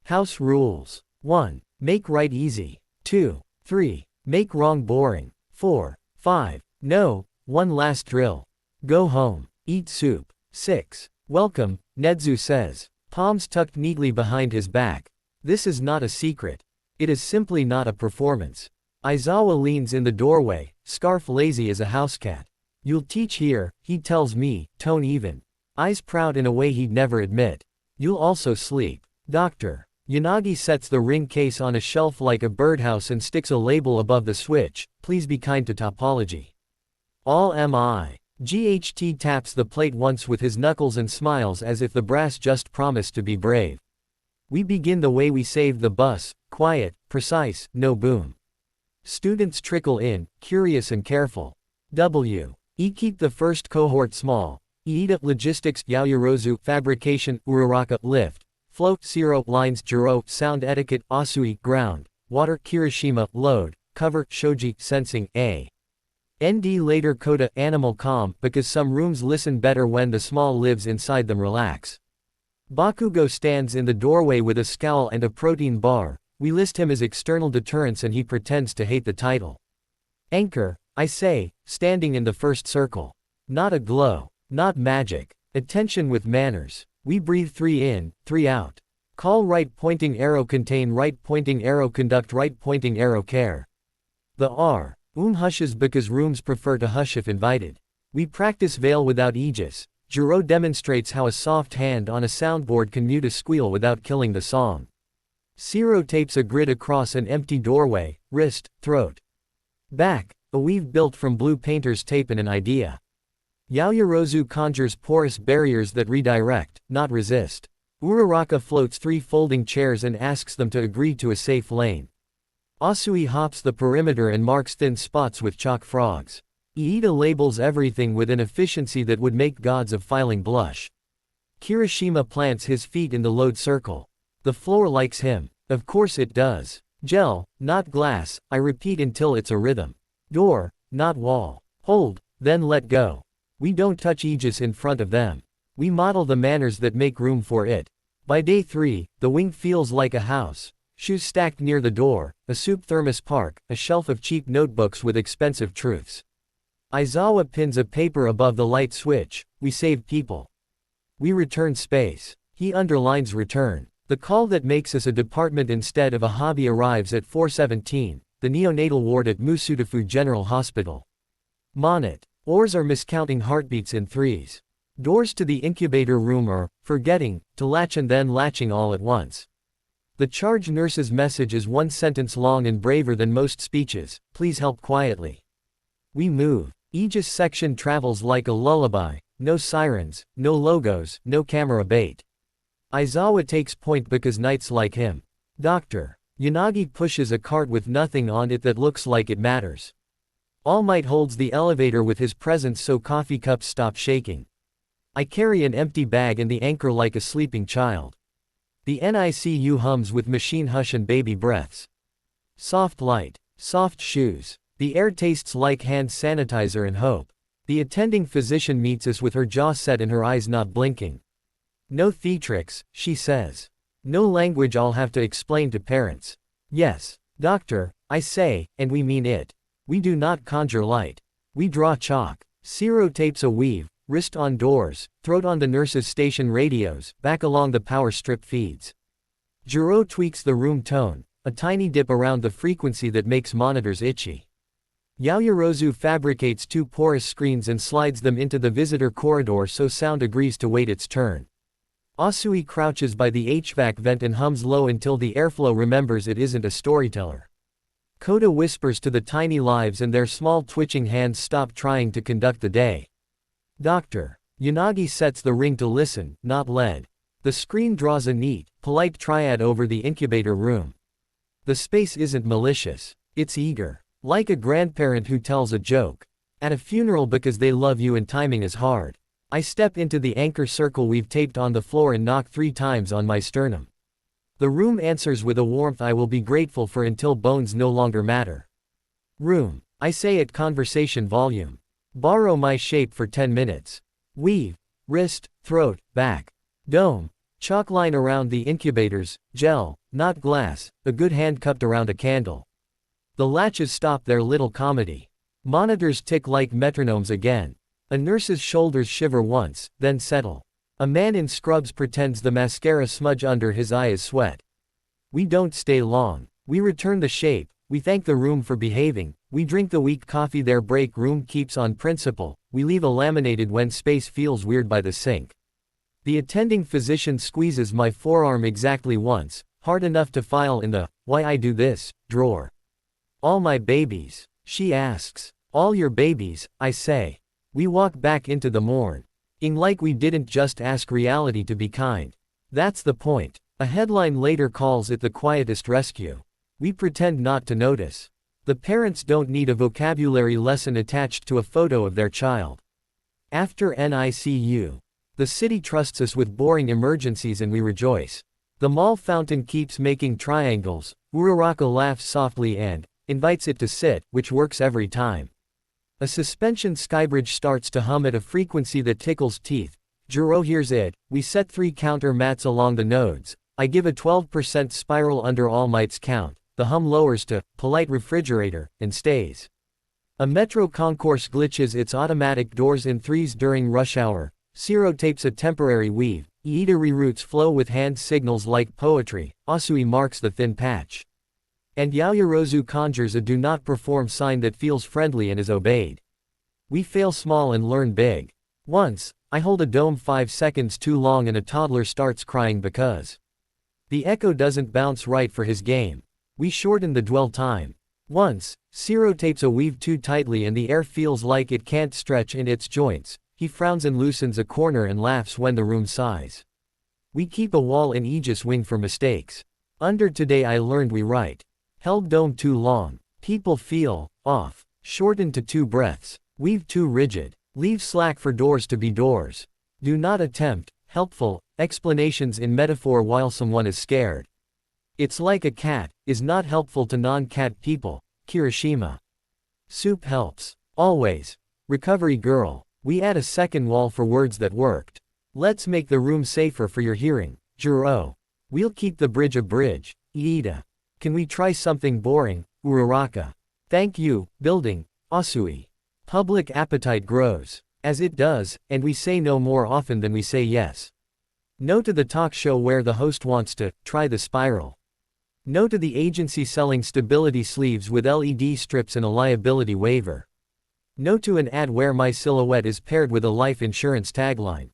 House rules. 1. Make right easy. 2. 3. Make wrong boring. 4. 5. No, one last drill. Go home. Eat soup. 6. Welcome, Nedzu says. Palms tucked neatly behind his back. This is not a secret. It is simply not a performance. Aizawa leans in the doorway, scarf lazy as a housecat. You'll teach here, he tells me, tone even. Eyes proud in a way he'd never admit. You'll also sleep. Doctor. Yanagi sets the ring case on a shelf like a birdhouse and sticks a label above the switch, please be kind to topology. All MI. GHT taps the plate once with his knuckles and smiles as if the brass just promised to be brave. We begin the way we saved the bus, quiet, precise, no boom. Students trickle in, curious and careful. E keep the first cohort small. Iida logistics, Yaoyorozu fabrication, Uraraka lift, flow, Siro lines, Juro sound etiquette, Asui ground, water, Kirishima load, cover, Shoji sensing, A. ND later coda animal calm because some rooms listen better when the small lives inside them relax. Bakugo stands in the doorway with a scowl and a protein bar. We list him as external deterrence and he pretends to hate the title. Anchor, I say, standing in the first circle. Not a glow. Not magic. Attention with manners. We breathe 3 in, 3 out. Call right pointing arrow contain right pointing arrow conduct right pointing arrow care. The R. Hushes because rooms prefer to hush if invited. We practice veil without aegis. Juro demonstrates how a soft hand on a soundboard can mute a squeal without killing the song. Siro tapes a grid across an empty doorway, wrist, throat. Back, a weave built from blue painter's tape and an idea. Yaoyorozu conjures porous barriers that redirect, not resist. Uraraka floats 3 folding chairs and asks them to agree to a safe lane. Asui hops the perimeter and marks thin spots with chalk frogs. Iida labels everything with an efficiency that would make gods of filing blush. Kirishima plants his feet in the load circle. The floor likes him. Of course it does. Gel, not glass, I repeat until it's a rhythm. Door, not wall. Hold, then let go. We don't touch aegis in front of them. We model the manners that make room for it. By day 3, the wing feels like a house. Shoes stacked near the door, a soup thermos park, a shelf of cheap notebooks with expensive truths. Aizawa pins a paper above the light switch. We save people. We return space. He underlines return. The call that makes us a department instead of a hobby arrives at 4:17, the neonatal ward at Musudafu General Hospital. Monet. Oars are miscounting heartbeats in 3s. Doors to the incubator room are forgetting to latch and then latching all at once. The charge nurse's message is 1 sentence long and braver than most speeches, please help quietly. We move. Aegis section travels like a lullaby, no sirens, no logos, no camera bait. Aizawa takes point because knights like him. Doctor. Yanagi pushes a cart with nothing on it that looks like it matters. All Might holds the elevator with his presence so coffee cups stop shaking. I carry an empty bag and the anchor like a sleeping child. The NICU hums with machine hush and baby breaths. Soft light. Soft shoes. The air tastes like hand sanitizer and hope. The attending physician meets us with her jaw set and her eyes not blinking. No theatrics, she says. No language I'll have to explain to parents. Yes, doctor, I say, and we mean it. We do not conjure light. We draw chalk. Siro tapes a weave, wrist on doors, throat on the nurse's station radios, back along the power strip feeds. Juro tweaks the room tone, a tiny dip around the frequency that makes monitors itchy. Yaoyorozu fabricates 2 porous screens and slides them into the visitor corridor so sound agrees to wait its turn. Asui crouches by the HVAC vent and hums low until the airflow remembers it isn't a storyteller. Koda whispers to the tiny lives and their small twitching hands stop trying to conduct the day. Doctor. Yanagi sets the ring to listen, not lead. The screen draws a neat, polite triad over the incubator room. The space isn't malicious. It's eager. Like a grandparent who tells a joke. At a funeral because they love you and timing is hard. I step into the anchor circle we've taped on the floor and knock 3 times on my sternum. The room answers with a warmth I will be grateful for until bones no longer matter. Room. I say at conversation volume. Borrow my shape for 10 minutes. Weave. Wrist, throat, back. Dome. Chalk line around the incubators, gel, not glass, a good hand cupped around a candle. The latches stop their little comedy. Monitors tick like metronomes again. A nurse's shoulders shiver once, then settle. A man in scrubs pretends the mascara smudge under his eye is sweat. We don't stay long. We return the shape, we thank the room for behaving, we drink the weak coffee their break room keeps on principle, we leave a laminated when space feels weird by the sink. The attending physician squeezes my forearm exactly once, hard enough to file in the, "why I do this," drawer. "All my babies?" she asks. "All your babies," I say. We walk back into the morn. Like we didn't just ask reality to be kind. That's the point. A headline later calls it the quietest rescue. We pretend not to notice. The parents don't need a vocabulary lesson attached to a photo of their child. After NICU. The city trusts us with boring emergencies and we rejoice. The mall fountain keeps making triangles, Uraraka laughs softly and invites it to sit, which works every time. A suspension skybridge starts to hum at a frequency that tickles teeth. Juro hears it, we set 3 counter mats along the nodes, I give a 12% spiral under All Might's count, the hum lowers to polite refrigerator, and stays. A metro concourse glitches its automatic doors in 3s during rush hour, Zero tapes a temporary weave, Iida reroutes flow with hand signals like poetry, Asui marks the thin patch. And Yaoyorozu conjures a do not perform sign that feels friendly and is obeyed. We fail small and learn big. Once, I hold a dome 5 seconds too long and a toddler starts crying because the echo doesn't bounce right for his game. We shorten the dwell time. Once, Zero tapes a weave too tightly and the air feels like it can't stretch in its joints. He frowns and loosens a corner and laughs when the room sighs. We keep a wall in Aegis wing for mistakes. Under today I learned we write. Held dome too long. People feel off. Shorten to 2 breaths. Weave too rigid. Leave slack for doors to be doors. Do not attempt helpful explanations in metaphor while someone is scared. It's like a cat is not helpful to non-cat people. Kirishima. Soup helps. Always. Recovery girl. We add a second wall for words that worked. Let's make the room safer for your hearing. Juro. We'll keep the bridge a bridge. Iida. Can we try something boring? Uraraka. Thank you, building. Asui. Public appetite grows. As it does, and we say no more often than we say yes. No to the talk show where the host wants to try the spiral. No to the agency selling stability sleeves with LED strips and a liability waiver. No to an ad where my silhouette is paired with a life insurance tagline.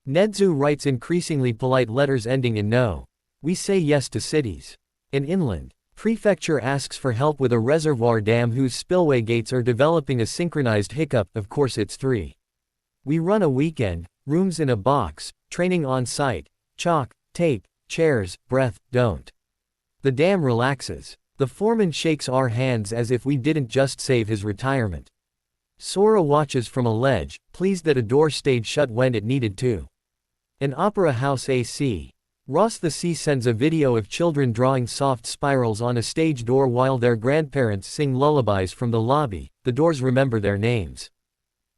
Nedzu writes increasingly polite letters ending in no. We say yes to cities. An inland prefecture asks for help with a reservoir dam whose spillway gates are developing a synchronized hiccup, of course it's 3. We run a weekend, rooms in a box, training on site, chalk, tape, chairs, breath, don't. The dam relaxes. The foreman shakes our hands as if we didn't just save his retirement. Sora watches from a ledge, pleased that a door stayed shut when it needed to. An opera house AC. Ross the Sea sends a video of children drawing soft spirals on a stage door while their grandparents sing lullabies from the lobby. The doors remember their names.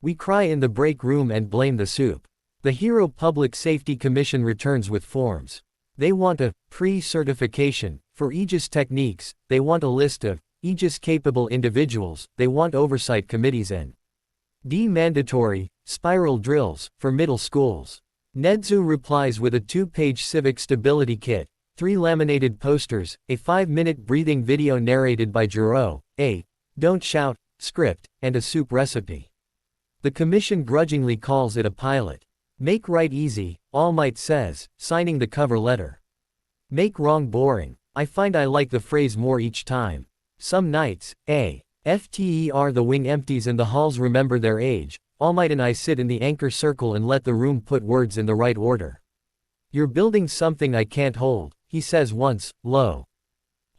We cry in the break room and blame the soup. The Hero Public Safety Commission returns with forms. They want a pre-certification for Aegis techniques, they want a list of Aegis-capable individuals, they want oversight committees and mandatory spiral drills for middle schools. Nedzu replies with a 2-page civic stability kit, 3 laminated posters, a 5-minute breathing video narrated by Juro, a "don't shout" script, and a soup recipe. The commission grudgingly calls it a pilot. Make right easy, All Might says, signing the cover letter. Make wrong boring. I find I like the phrase more each time. Some nights, after the wing empties and the halls remember their age, All Might and I sit in the anchor circle and let the room put words in the right order. You're building something I can't hold, he says once, low.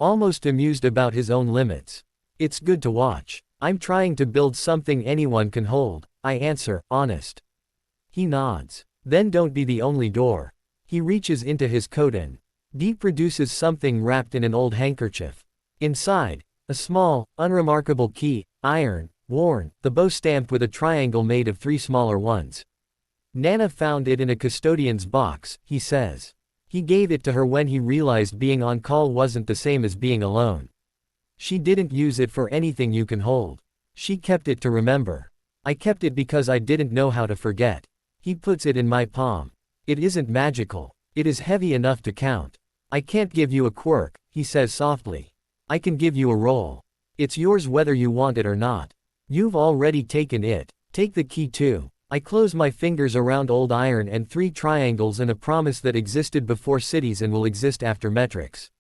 Almost amused about his own limits. It's good to watch. I'm trying to build something anyone can hold, I answer, honest. He nods. Then don't be the only door. He reaches into his coat and produces something wrapped in an old handkerchief. Inside, a small, unremarkable key, iron, worn, the bow stamped with a triangle made of 3 smaller ones. Nana found it in a custodian's box, he says. He gave it to her when he realized being on call wasn't the same as being alone. She didn't use it for anything you can hold. She kept it to remember. I kept it because I didn't know how to forget. He puts it in my palm. It isn't magical. It is heavy enough to count. I can't give you a quirk, he says softly. I can give you a roll. It's yours whether you want it or not. You've already taken it. Take the key too. I close my fingers around old iron and 3 triangles and a promise that existed before cities and will exist after metrics.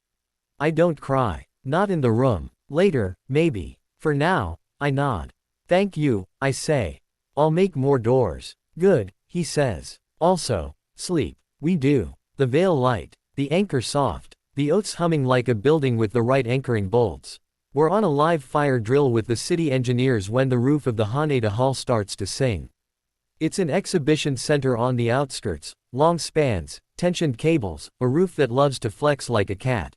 I don't cry. Not in the room. Later, maybe. For now, I nod. Thank you, I say. I'll make more doors. Good, he says. Also, sleep. We do. The veil light. The anchor soft. The oats humming like a building with the right anchoring bolts. We're on a live fire drill with the city engineers when the roof of the Haneda Hall starts to sing. It's an exhibition center on the outskirts, long spans, tensioned cables, a roof that loves to flex like a cat.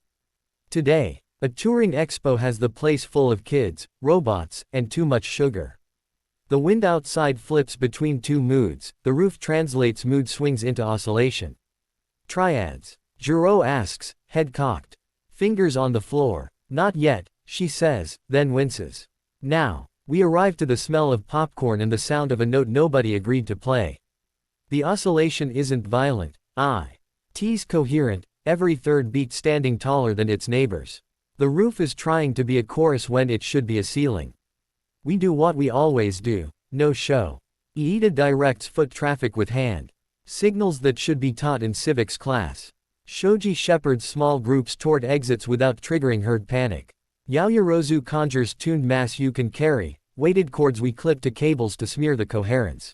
Today, a touring expo has the place full of kids, robots, and too much sugar. The wind outside flips between 2 moods, the roof translates mood swings into oscillation. Triads. Jiro asks, head cocked. Fingers on the floor. Not yet, she says, then winces. Now. We arrive to the smell of popcorn and the sound of a note nobody agreed to play. The oscillation isn't violent, T's coherent, every third beat standing taller than its neighbors. The roof is trying to be a chorus when it should be a ceiling. We do what we always do, no show. Iida directs foot traffic with hand. Signals that should be taught in civics class. Shoji shepherds small groups toward exits without triggering herd panic. Yaoyorozu conjures tuned mass you can carry, weighted cords we clip to cables to smear the coherence.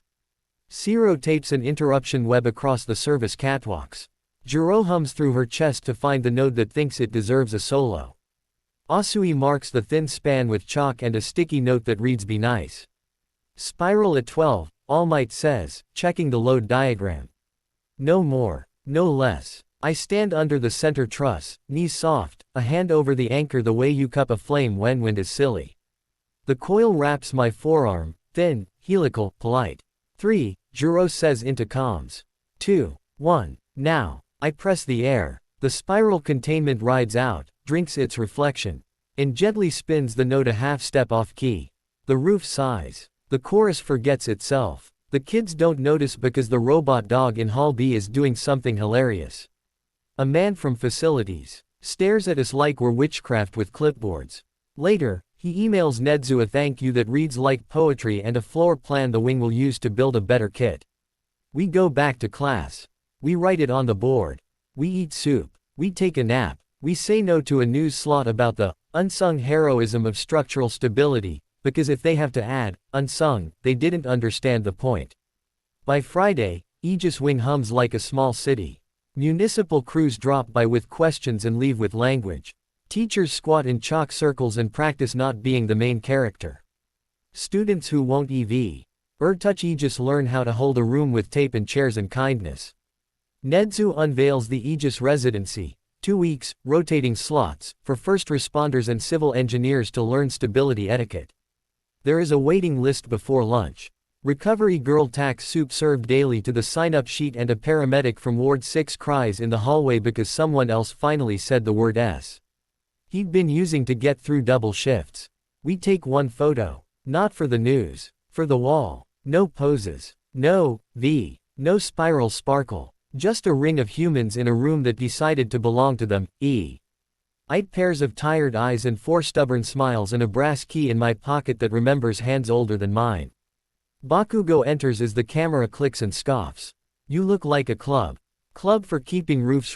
Zero tapes an interruption web across the service catwalks. Jiro hums through her chest to find the node that thinks it deserves a solo. Asui marks the thin span with chalk and a sticky note that reads be nice. Spiral at 12, All Might says, checking the load diagram. No more, no less. I stand under the center truss, knees soft, a hand over the anchor the way you cup a flame when wind is silly. The coil wraps my forearm, thin, helical, polite. 3, Jiro says into comms. 2, 1, now. I press the air. The spiral containment rides out, drinks its reflection, and gently spins the note a half step off key. The roof sighs. The chorus forgets itself. The kids don't notice because the robot dog in Hall B is doing something hilarious. A man from facilities stares at us like we're witchcraft with clipboards. Later, he emails Nedzu a thank you that reads like poetry and a floor plan the wing will use to build a better kit. We go back to class. We write it on the board. We eat soup. We take a nap. We say no to a news slot about the unsung heroism of structural stability, because if they have to add unsung, they didn't understand the point. By Friday, Aegis Wing hums like a small city. Municipal crews drop by with questions and leave with language. Teachers squat in chalk circles and practice not being the main character. Students who won't touch Aegis learn how to hold a room with tape and chairs and kindness. Nedzu unveils the Aegis residency, 2 weeks, rotating slots, for first responders and civil engineers to learn stability etiquette. There is a waiting list before lunch. Recovery girl tax soup served daily to the sign-up sheet and a paramedic from Ward 6 cries in the hallway because someone else finally said the word S. He'd been using to get through double shifts. We take one photo. Not for the news. For the wall. No poses. No spiral sparkle. Just a ring of humans in a room that decided to belong to them. 8 pairs of tired eyes and 4 stubborn smiles and a brass key in my pocket that remembers hands older than mine. Bakugo enters as the camera clicks and scoffs. You look like a club. Club for keeping roofs,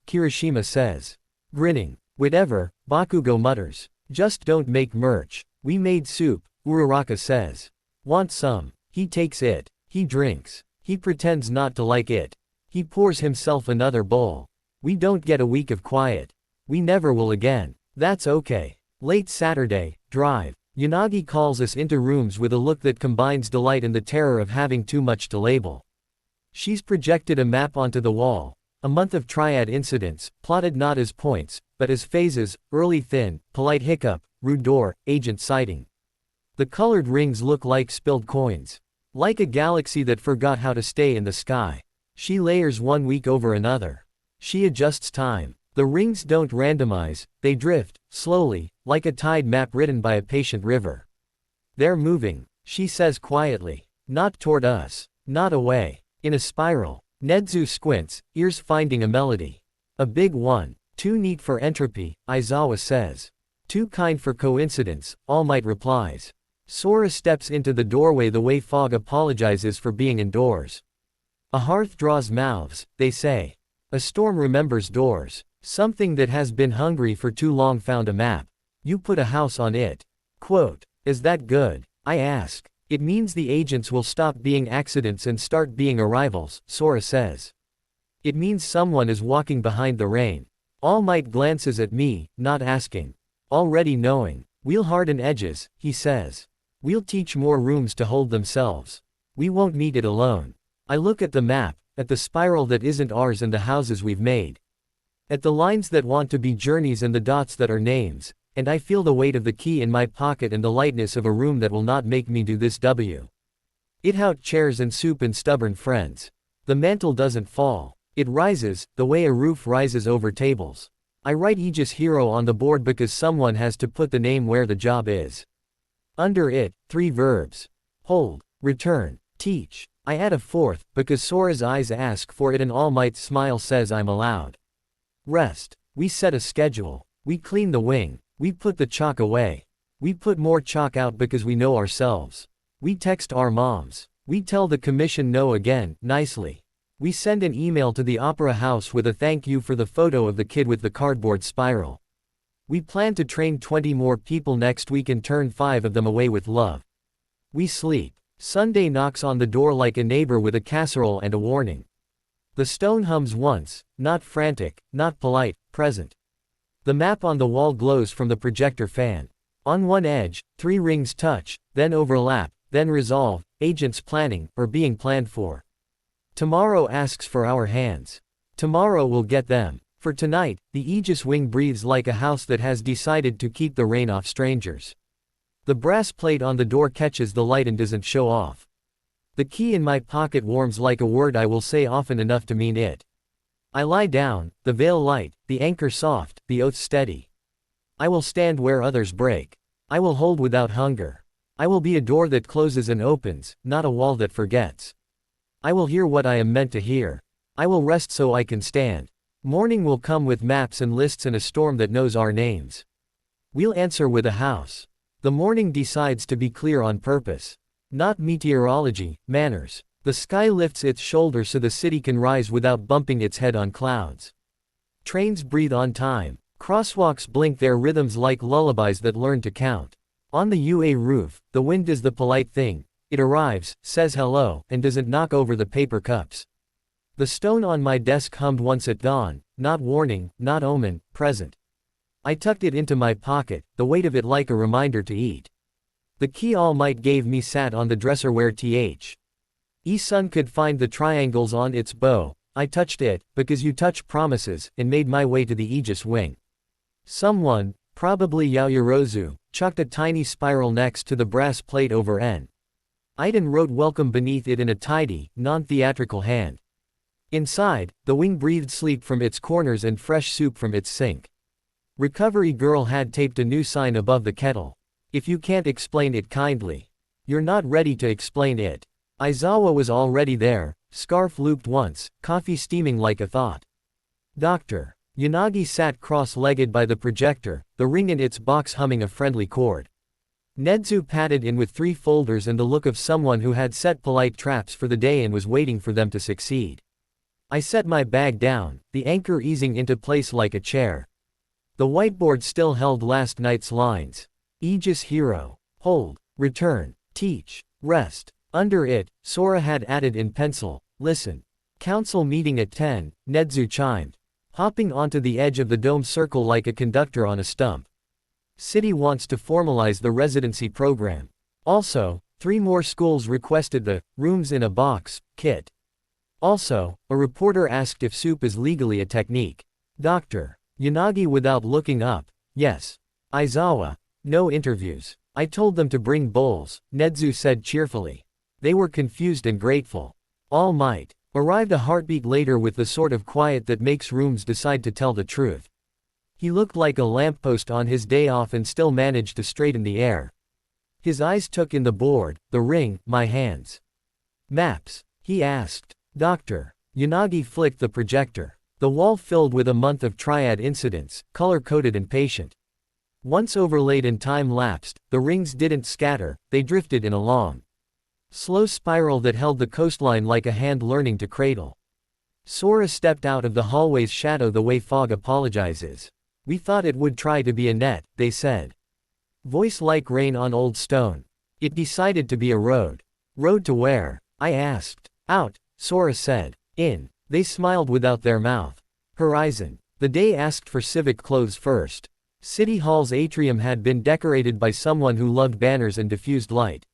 Kirishima says. Grinning. Whatever, Bakugo mutters. Just don't make merch. We made soup, Uraraka says. Want some? He takes it. He drinks. He pretends not to like it. He pours himself another bowl. We don't get a week of quiet. We never will again. That's okay. Late Saturday, drive. Yanagi calls us into rooms with a look that combines delight and the terror of having too much to label. She's projected a map onto the wall. A month of triad incidents, plotted not as points, but as phases: early thin, polite hiccup, rude door, agent sighting. The colored rings look like spilled coins. Like a galaxy that forgot how to stay in the sky. She layers one week over another. She adjusts time. The rings don't randomize, they drift, slowly, like a tide map written by a patient river. They're moving, she says quietly. Not toward us. Not away. In a spiral. Nedzu squints, ears finding a melody. A big one. Too neat for entropy, Aizawa says. Too kind for coincidence, All Might replies. Sora steps into the doorway the way fog apologizes for being indoors. A hearth draws mouths, they say. A storm remembers doors. Something that has been hungry for too long found a map. You put a house on it. Quote, is that good? I ask. It means the agents will stop being accidents and start being arrivals, Sora says. It means someone is walking behind the rain. All Might glances at me, not asking. Already knowing. We'll harden edges, he says. We'll teach more rooms to hold themselves. We won't need it alone. I look at the map, at the spiral that isn't ours and the houses we've made. At the lines that want to be journeys and the dots that are names, and I feel the weight of the key in my pocket and the lightness of a room that will not make me do this. It out chairs and soup and stubborn friends. The mantle doesn't fall. It rises, the way a roof rises over tables. I write Aegis Hero on the board because someone has to put the name where the job is. Under it, 3 verbs. Hold, return, teach. I add a 4th, because Sora's eyes ask for it and All Might's smile says I'm allowed. Rest. We set a schedule. We clean the wing. We put the chalk away. We put more chalk out because we know ourselves. We text our moms. We tell the commission no again, nicely. We send an email to the opera house with a thank you for the photo of the kid with the cardboard spiral. We plan to train 20 more people next week and turn 5 of them away with love. We sleep. Sunday knocks on the door like a neighbor with a casserole and a warning. The stone hums once, not frantic, not polite, present. The map on the wall glows from the projector fan. On one edge, 3 rings touch, then overlap, then resolve, agents planning, or being planned for. Tomorrow asks for our hands. Tomorrow will get them. For tonight, the Aegis wing breathes like a house that has decided to keep the rain off strangers. The brass plate on the door catches the light and doesn't show off. The key in my pocket warms like a word I will say often enough to mean it. I lie down, the veil light, the anchor soft, the oath steady. I will stand where others break. I will hold without hunger. I will be a door that closes and opens, not a wall that forgets. I will hear what I am meant to hear. I will rest so I can stand. Morning will come with maps and lists and a storm that knows our names. We'll answer with a house. The morning decides to be clear on purpose. Not meteorology, manners. The sky lifts its shoulder so the city can rise without bumping its head on clouds. Trains breathe on time. Crosswalks blink their rhythms like lullabies that learn to count. On the UA roof, the wind does the polite thing. It arrives, says hello, and doesn't knock over the paper cups. The stone on my desk hummed once at dawn, not warning, not omen, present. I tucked it into my pocket, the weight of it like a reminder to eat. The key All Might gave me sat on the dresser where E-Sun could find the triangles on its bow. I touched it, because you touch promises, and made my way to the Aegis wing. Someone, probably Yaoyorozu, chucked a tiny spiral next to the brass plate over N. Iden wrote welcome beneath it in a tidy, non-theatrical hand. Inside, the wing breathed sleep from its corners and fresh soup from its sink. Recovery girl had taped a new sign above the kettle. If you can't explain it kindly, you're not ready to explain it. Aizawa was already there, scarf looped once, coffee steaming like a thought. Doctor. Yanagi sat cross-legged by the projector, the ring in its box humming a friendly chord. Nedzu padded in with 3 folders and the look of someone who had set polite traps for the day and was waiting for them to succeed. I set my bag down, the anchor easing into place like a chair. The whiteboard still held last night's lines. Aegis Hero. Hold. Return. Teach. Rest. Under it, Sora had added in pencil, listen. Council meeting at 10, Nedzu chimed. Hopping onto the edge of the dome circle like a conductor on a stump. City wants to formalize the residency program. Also, 3 more schools requested the rooms in a box kit. Also, a reporter asked if soup is legally a technique. Dr. Yanagi without looking up, yes. Aizawa, no interviews. I told them to bring bowls, Nedzu said cheerfully. They were confused and grateful. All Might. Arrived a heartbeat later with the sort of quiet that makes rooms decide to tell the truth. He looked like a lamppost on his day off and still managed to straighten the air. His eyes took in the board, the ring, my hands. Maps? He asked. Doctor. Yanagi flicked the projector. The wall filled with a month of triad incidents, color-coded and patient. Once overlaid and time-lapsed, the rings didn't scatter, they drifted in a long, slow spiral that held the coastline like a hand learning to cradle. Sora stepped out of the hallway's shadow the way fog apologizes. We thought it would try to be a net, they said. Voice like rain on old stone. It decided to be a road. Road to where? I asked. Out, Sora said. In. They smiled without their mouth. Horizon. The day asked for civic clothes first. City Hall's atrium had been decorated by someone who loved banners and diffused light.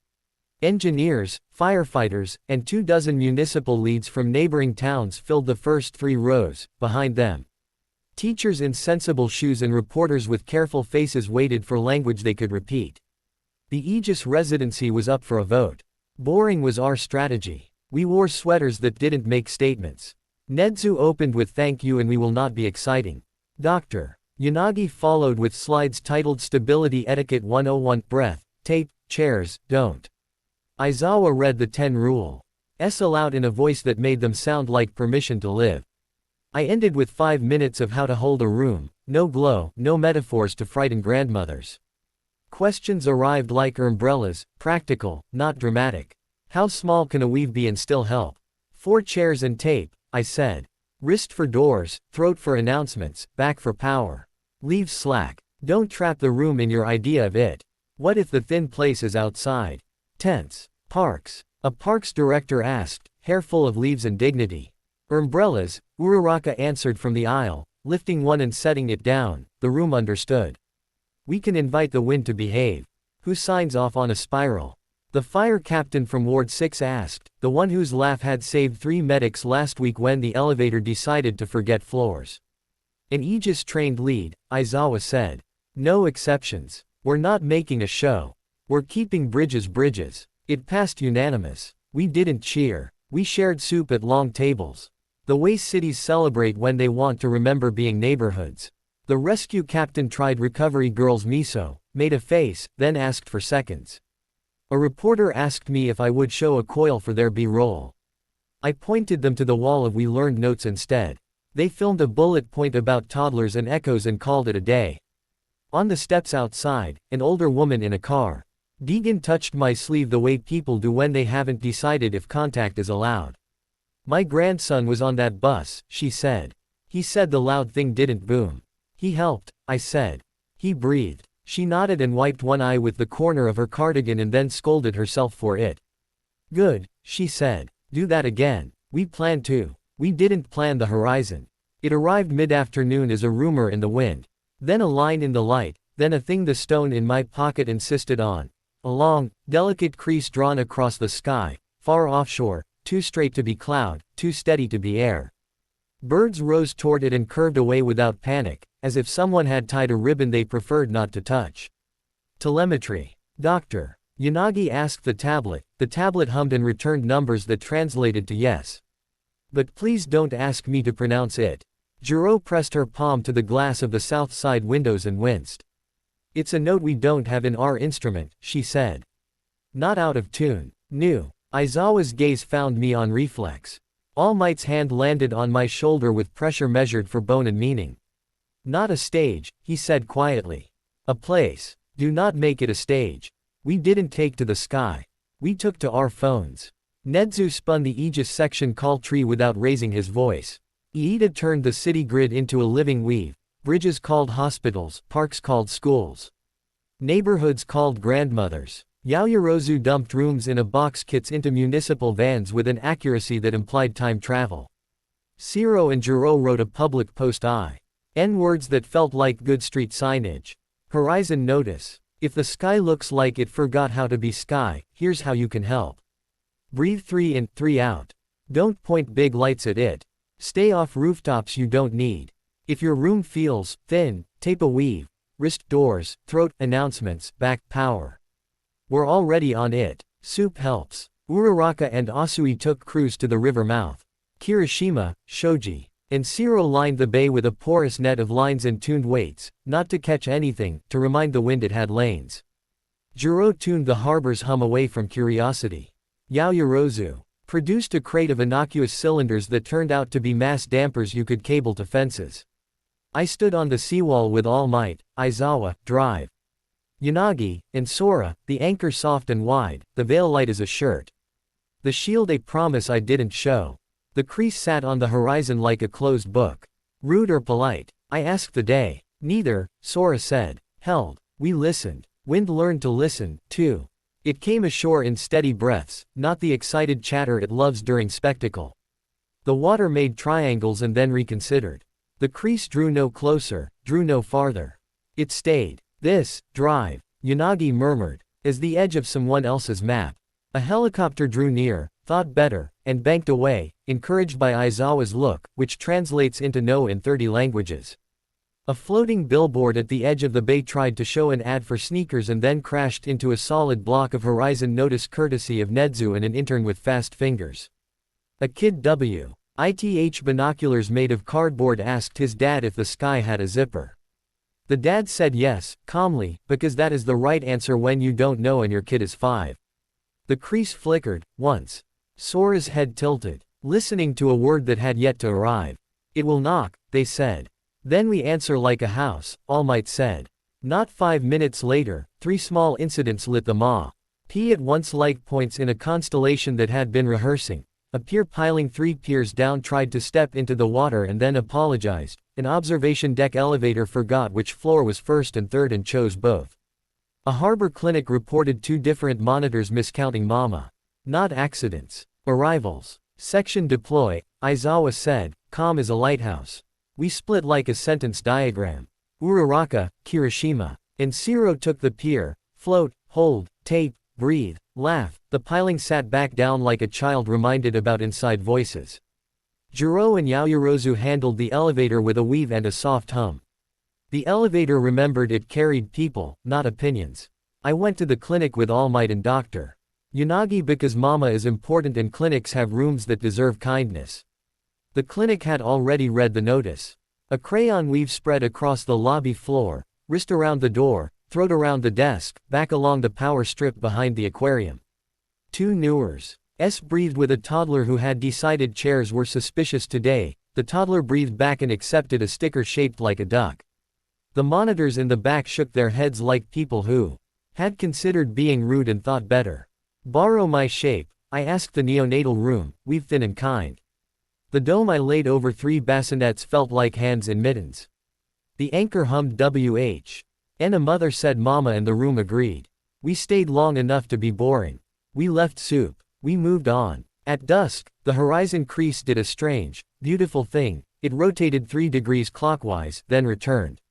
Engineers, firefighters, and 24 municipal leads from neighboring towns filled the first 3 rows. Behind them, teachers in sensible shoes and reporters with careful faces waited for language they could repeat. The Aegis residency was up for a vote. Boring was our strategy. We wore sweaters that didn't make statements. Nedzu opened with thank you and we will not be exciting. Dr. Yanagi followed with slides titled Stability Etiquette 101, Breath, Tape, Chairs, Don't. Aizawa read the 10 rules aloud in a voice that made them sound like permission to live. I ended with 5 minutes of how to hold a room, no glow, no metaphors to frighten grandmothers. Questions arrived like umbrellas, practical, not dramatic. How small can a weave be and still help? 4 chairs and tape, I said. Wrist for doors, throat for announcements, back for power. Leave slack. Don't trap the room in your idea of it. What if the thin place is outside? Tense. Parks. A parks director asked, hair full of leaves and dignity. Umbrellas, Uraraka answered from the aisle, lifting one and setting it down. The room understood. We can invite the wind to behave. Who signs off on a spiral? The fire captain from Ward 6 asked, the one whose laugh had saved 3 medics last week when the elevator decided to forget floors. An Aegis-trained lead, Aizawa said. No exceptions. We're not making a show. We're keeping bridges bridges. It passed unanimous. We didn't cheer. We shared soup at long tables. The way cities celebrate when they want to remember being neighborhoods. The rescue captain tried recovery girls miso, made a face, then asked for seconds. A reporter asked me if I would show a coil for their B-roll. I pointed them to the wall of We Learned Notes instead. They filmed a bullet point about toddlers and echoes and called it a day. On the steps outside, an older woman in a car. Deegan touched my sleeve the way people do when they haven't decided if contact is allowed. My grandson was on that bus, she said. He said the loud thing didn't boom. He helped, I said. He breathed. She nodded and wiped one eye with the corner of her cardigan and then scolded herself for it. Good, she said. Do that again. We planned to. We didn't plan the horizon. It arrived mid-afternoon as a rumor in the wind. Then a line in the light, then a thing the stone in my pocket insisted on. A long, delicate crease drawn across the sky, far offshore, too straight to be cloud, too steady to be air. Birds rose toward it and curved away without panic, as if someone had tied a ribbon they preferred not to touch. Telemetry. Doctor. Yanagi asked the tablet hummed and returned numbers that translated to yes. But please don't ask me to pronounce it. Jiro pressed her palm to the glass of the south side windows and winced. It's a note we don't have in our instrument, she said. Not out of tune. New. Aizawa's gaze found me on reflex. All Might's hand landed on my shoulder with pressure measured for bone and meaning. Not a stage, he said quietly. A place. Do not make it a stage. We didn't take to the sky. We took to our phones. Nedzu spun the Aegis section call tree without raising his voice. Iida turned the city grid into a living weave. Bridges called hospitals, parks called schools. Neighborhoods called grandmothers. Yaoyorozu dumped rooms in a box kits into municipal vans with an accuracy that implied time travel. Ciro and Jiro wrote a public post N words that felt like good street signage. Horizon notice. If the sky looks like it forgot how to be sky, here's how you can help. Breathe 3 in, 3 out. Don't point big lights at it. Stay off rooftops you don't need. If your room feels thin, tape a weave. Wrist doors, throat, announcements, back, power. We're already on it. Soup helps. Uraraka and Asui took crews to the river mouth. Kirishima, Shoji, and Shiro lined the bay with a porous net of lines and tuned weights, not to catch anything, to remind the wind it had lanes. Jiro tuned the harbor's hum away from curiosity. Yaoyorozu produced a crate of innocuous cylinders that turned out to be mass dampers you could cable to fences. I stood on the seawall with all might. Aizawa, drive. Yanagi, and Sora, the anchor soft and wide, the veil light as a shirt. The shield a promise I didn't show. The crease sat on the horizon like a closed book. Rude or polite? I asked the day. Neither, Sora said. Held. We listened. Wind learned to listen, too. It came ashore in steady breaths, not the excited chatter it loves during spectacle. The water made triangles and then reconsidered. The crease drew no closer, drew no farther. It stayed. This, drive, Yanagi murmured, is the edge of someone else's map. A helicopter drew near, thought better, and banked away, encouraged by Aizawa's look, which translates into no in 30 languages. A floating billboard at the edge of the bay tried to show an ad for sneakers and then crashed into a solid block of horizon notice courtesy of Nedzu and an intern with fast fingers. A kid with binoculars made of cardboard asked his dad if the sky had a zipper. The dad said yes, calmly, because that is the right answer when you don't know and your kid is 5. The crease flickered, once. Sora's head tilted, listening to a word that had yet to arrive. It will knock, they said. Then we answer like a house, All Might said. Not 5 minutes later, 3 small incidents lit the P at once like points in a constellation that had been rehearsing. A pier piling 3 piers down tried to step into the water and then apologized. An observation deck elevator forgot which floor was first and third and chose both. A harbor clinic reported 2 different monitors miscounting Mama. Not accidents. Arrivals. Section deploy, Aizawa said, calm as a lighthouse. We split like a sentence diagram. Uraraka, Kirishima. And Shiro took the pier. Float, hold, tape, breathe, laugh. The piling sat back down like a child reminded about inside voices. Jiro and Yaoyorozu handled the elevator with a weave and a soft hum. The elevator remembered it carried people, not opinions. I went to the clinic with All Might and Dr. Yanagi because Mama is important and clinics have rooms that deserve kindness. The clinic had already read the notice. A crayon weave spread across the lobby floor, wrist around the door, throat around the desk, back along the power strip behind the aquarium. 2 newers. Breathed with a toddler who had decided chairs were suspicious today. The toddler breathed back and accepted a sticker shaped like a duck. The monitors in the back shook their heads like people who had considered being rude and thought better. Borrow my shape, I asked the neonatal room, weave thin and kind. The dome I laid over 3 bassinets felt like hands in mittens. The anchor hummed WH. And a mother said Mama and the room agreed. We stayed long enough to be boring. We left soup. We moved on. At dusk, the horizon crease did a strange, beautiful thing. It rotated 3 degrees clockwise, then returned.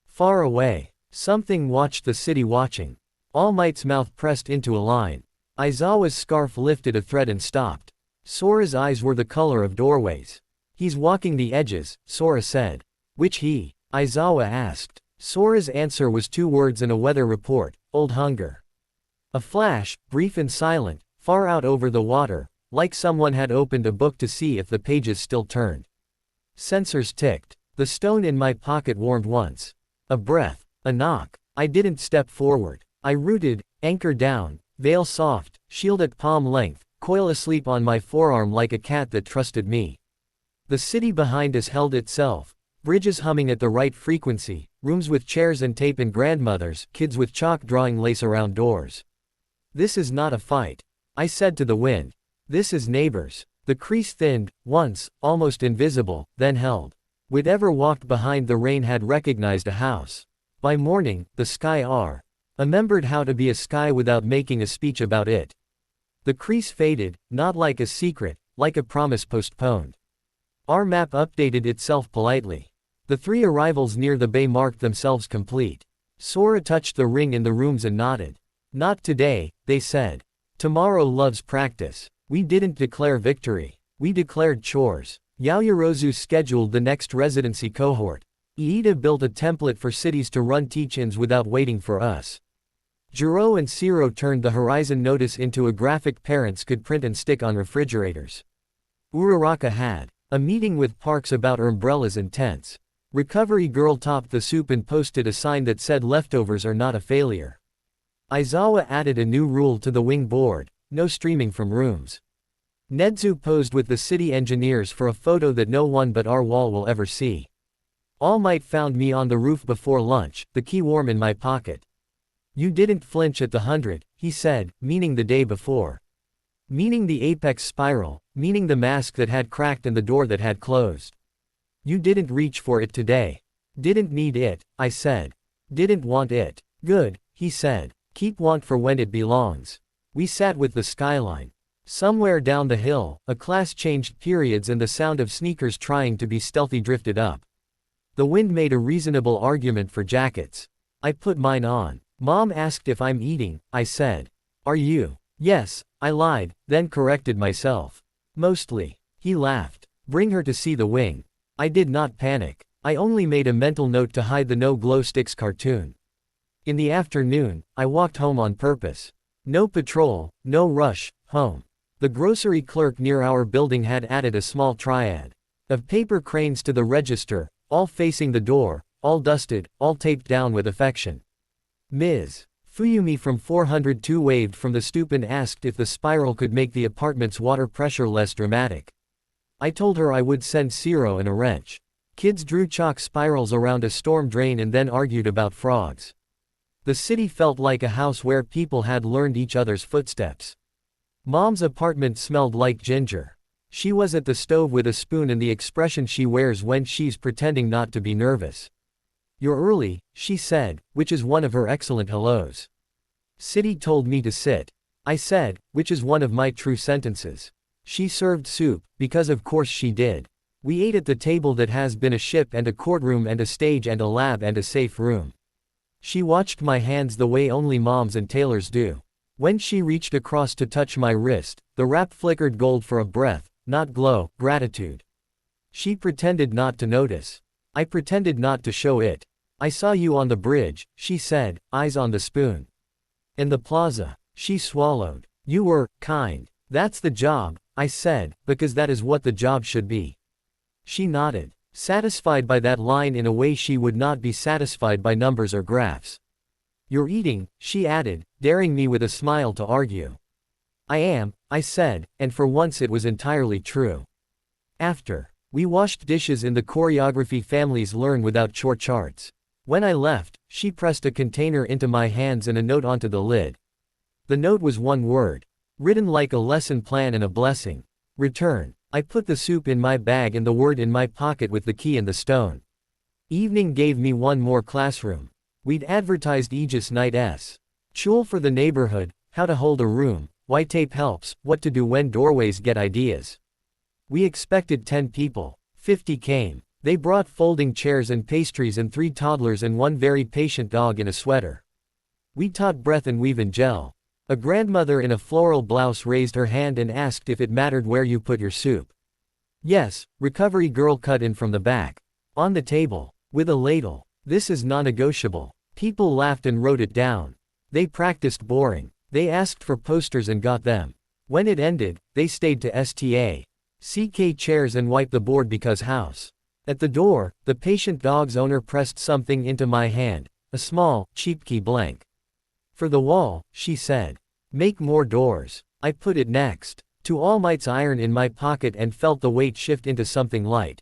Far away. Something watched the city watching. All Might's mouth pressed into a line. Aizawa's scarf lifted a thread and stopped. Sora's eyes were the color of doorways. He's walking the edges, Sora said. Which he? Aizawa asked. Sora's answer was 2 words in a weather report, Old Hunger. A flash, brief and silent, far out over the water, like someone had opened a book to see if the pages still turned. Sensors ticked. The stone in my pocket warmed once. A breath. A knock. I didn't step forward. I rooted, anchor down, veil soft, shield at palm length, coil asleep on my forearm like a cat that trusted me. The city behind us held itself. Bridges humming at the right frequency, rooms with chairs and tape and grandmothers, kids with chalk drawing lace around doors. This is not a fight. I said to the wind. This is neighbors. The crease thinned, once, almost invisible, then held. Whatever walked behind the rain had recognized a house. By morning, the sky remembered how to be a sky without making a speech about it. The crease faded, not like a secret, like a promise postponed. Our map updated itself politely. The 3 arrivals near the bay marked themselves complete. Sora touched the ring in the rooms and nodded. Not today, they said. Tomorrow loves practice. We didn't declare victory. We declared chores. Yaoyorozu scheduled the next residency cohort. Iida built a template for cities to run teach-ins without waiting for us. Jiro and Shiro turned the horizon notice into a graphic parents could print and stick on refrigerators. Uraraka had a meeting with Parks about umbrellas and tents. Recovery girl topped the soup and posted a sign that said leftovers are not a failure. Aizawa added a new rule to the wing board: no streaming from rooms. Nedzu posed with the city engineers for a photo that no one but our wall will ever see. All Might found me on the roof before lunch, the key warm in my pocket. You didn't flinch at the 100, he said, meaning the day before. Meaning the apex spiral, meaning the mask that had cracked and the door that had closed. You didn't reach for it today. Didn't need it, I said. Didn't want it. Good, he said. Keep want for when it belongs. We sat with the skyline. Somewhere down the hill, a class changed periods and the sound of sneakers trying to be stealthy drifted up. The wind made a reasonable argument for jackets. I put mine on. Mom asked if I'm eating, I said. Are you? Yes, I lied, then corrected myself. Mostly. He laughed. Bring her to see the wing. I did not panic. I only made a mental note to hide the no glow sticks cartoon. In the afternoon, I walked home on purpose. No patrol, no rush, home. The grocery clerk near our building had added a small triad of paper cranes to the register, all facing the door, all dusted, all taped down with affection. Ms. Fuyumi from 402 waved from the stoop and asked if the spiral could make the apartment's water pressure less dramatic. I told her I would send Ciro and a wrench. Kids drew chalk spirals around a storm drain and then argued about frogs. The city felt like a house where people had learned each other's footsteps. Mom's apartment smelled like ginger. She was at the stove with a spoon and the expression she wears when she's pretending not to be nervous. You're early, she said, which is one of her excellent hellos. City told me to sit. I said, which is one of my true sentences. She served soup, because of course she did. We ate at the table that has been a ship and a courtroom and a stage and a lab and a safe room. She watched my hands the way only moms and tailors do. When she reached across to touch my wrist, the wrap flickered gold for a breath, not glow, gratitude. She pretended not to notice. I pretended not to show it. I saw you on the bridge, she said, eyes on the spoon. In the plaza. She swallowed. You were kind. That's the job, I said, because that is what the job should be. She nodded, satisfied by that line in a way she would not be satisfied by numbers or graphs. You're eating, she added, daring me with a smile to argue. I am, I said, and for once it was entirely true. After we washed dishes in the choreography families learn without chore charts. When I left, she pressed a container into my hands and a note onto the lid. The note was one word, written like a lesson plan and a blessing. Return. I put the soup in my bag and the word in my pocket with the key and the stone. Evening gave me one more classroom. We'd advertised Aegis Night S. Chul for the neighborhood, how to hold a room, why tape helps, what to do when doorways get ideas. We expected 10 people. 50 came. They brought folding chairs and pastries and 3 toddlers and one very patient dog in a sweater. We taught breath and weave and gel. A grandmother in a floral blouse raised her hand and asked if it mattered where you put your soup. Yes, recovery girl cut in from the back. On the table. With a ladle. This is non-negotiable. People laughed and wrote it down. They practiced boring. They asked for posters and got them. When it ended, they stayed to STA. CK chairs and wiped the board because house. At the door, the patient dog's owner pressed something into my hand, a small, cheap key blank. For the wall, she said. Make more doors. I put it next to All Might's iron in my pocket and felt the weight shift into something light.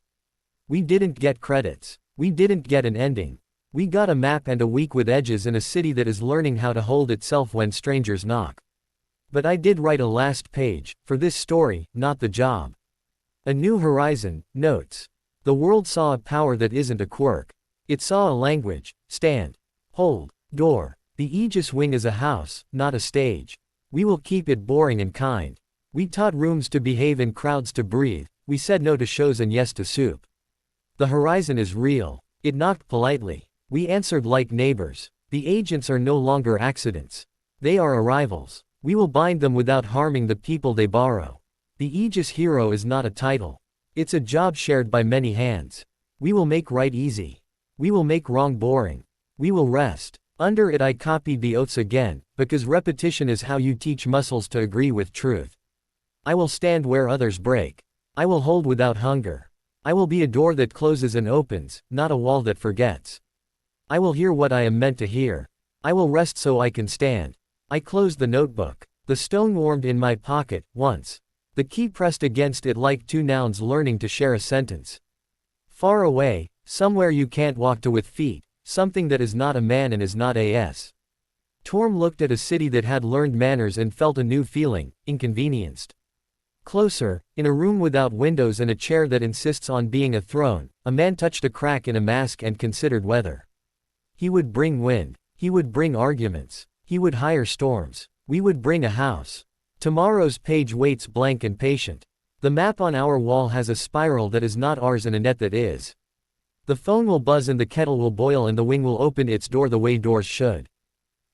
We didn't get credits. We didn't get an ending. We got a map and a week with edges in a city that is learning how to hold itself when strangers knock. But I did write a last page, for this story, not the job. A New Horizon, notes. The world saw a power that isn't a quirk. It saw a language, stand, hold, door. The Aegis wing is a house, not a stage. We will keep it boring and kind. We taught rooms to behave and crowds to breathe. We said no to shows and yes to soup. The horizon is real. It knocked politely. We answered like neighbors. The agents are no longer accidents. They are arrivals. We will bind them without harming the people they borrow. The Aegis hero is not a title. It's a job shared by many hands. We will make right easy. We will make wrong boring. We will rest. Under it I copied the oaths again, because repetition is how you teach muscles to agree with truth. I will stand where others break. I will hold without hunger. I will be a door that closes and opens, not a wall that forgets. I will hear what I am meant to hear. I will rest so I can stand. I closed the notebook. The stone warmed in my pocket, once. The key pressed against it like two nouns learning to share a sentence. Far away, somewhere you can't walk to with feet, something that is not a man and is not as. Torm looked at a city that had learned manners and felt a new feeling, inconvenienced. Closer, in a room without windows and a chair that insists on being a throne, a man touched a crack in a mask and considered weather. He would bring wind. He would bring arguments. He would hire storms. We would bring a house. Tomorrow's page waits blank and patient. The map on our wall has a spiral that is not ours and a net that is. The phone will buzz and the kettle will boil and the wing will open its door the way doors should.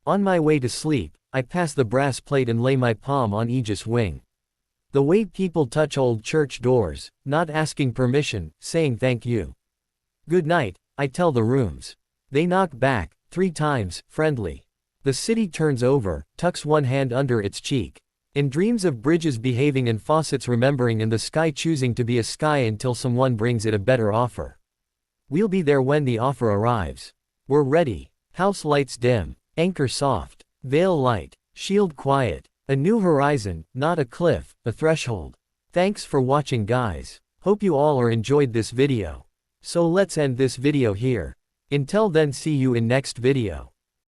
On my way to sleep, I pass the brass plate and lay my palm on Aegis wing. The way people touch old church doors, not asking permission, saying thank you. Good night, I tell the rooms. They knock back, 3 times, friendly. The city turns over, tucks one hand under its cheek. In dreams of bridges behaving and faucets remembering and the sky choosing to be a sky until someone brings it a better offer. We'll be there when the offer arrives. We're ready. House lights dim. Anchor soft. Veil light. Shield quiet. A new horizon, not a cliff, a threshold. Thanks for watching guys. Hope you all are enjoyed this video. So let's end this video here. Until then, see you in next video.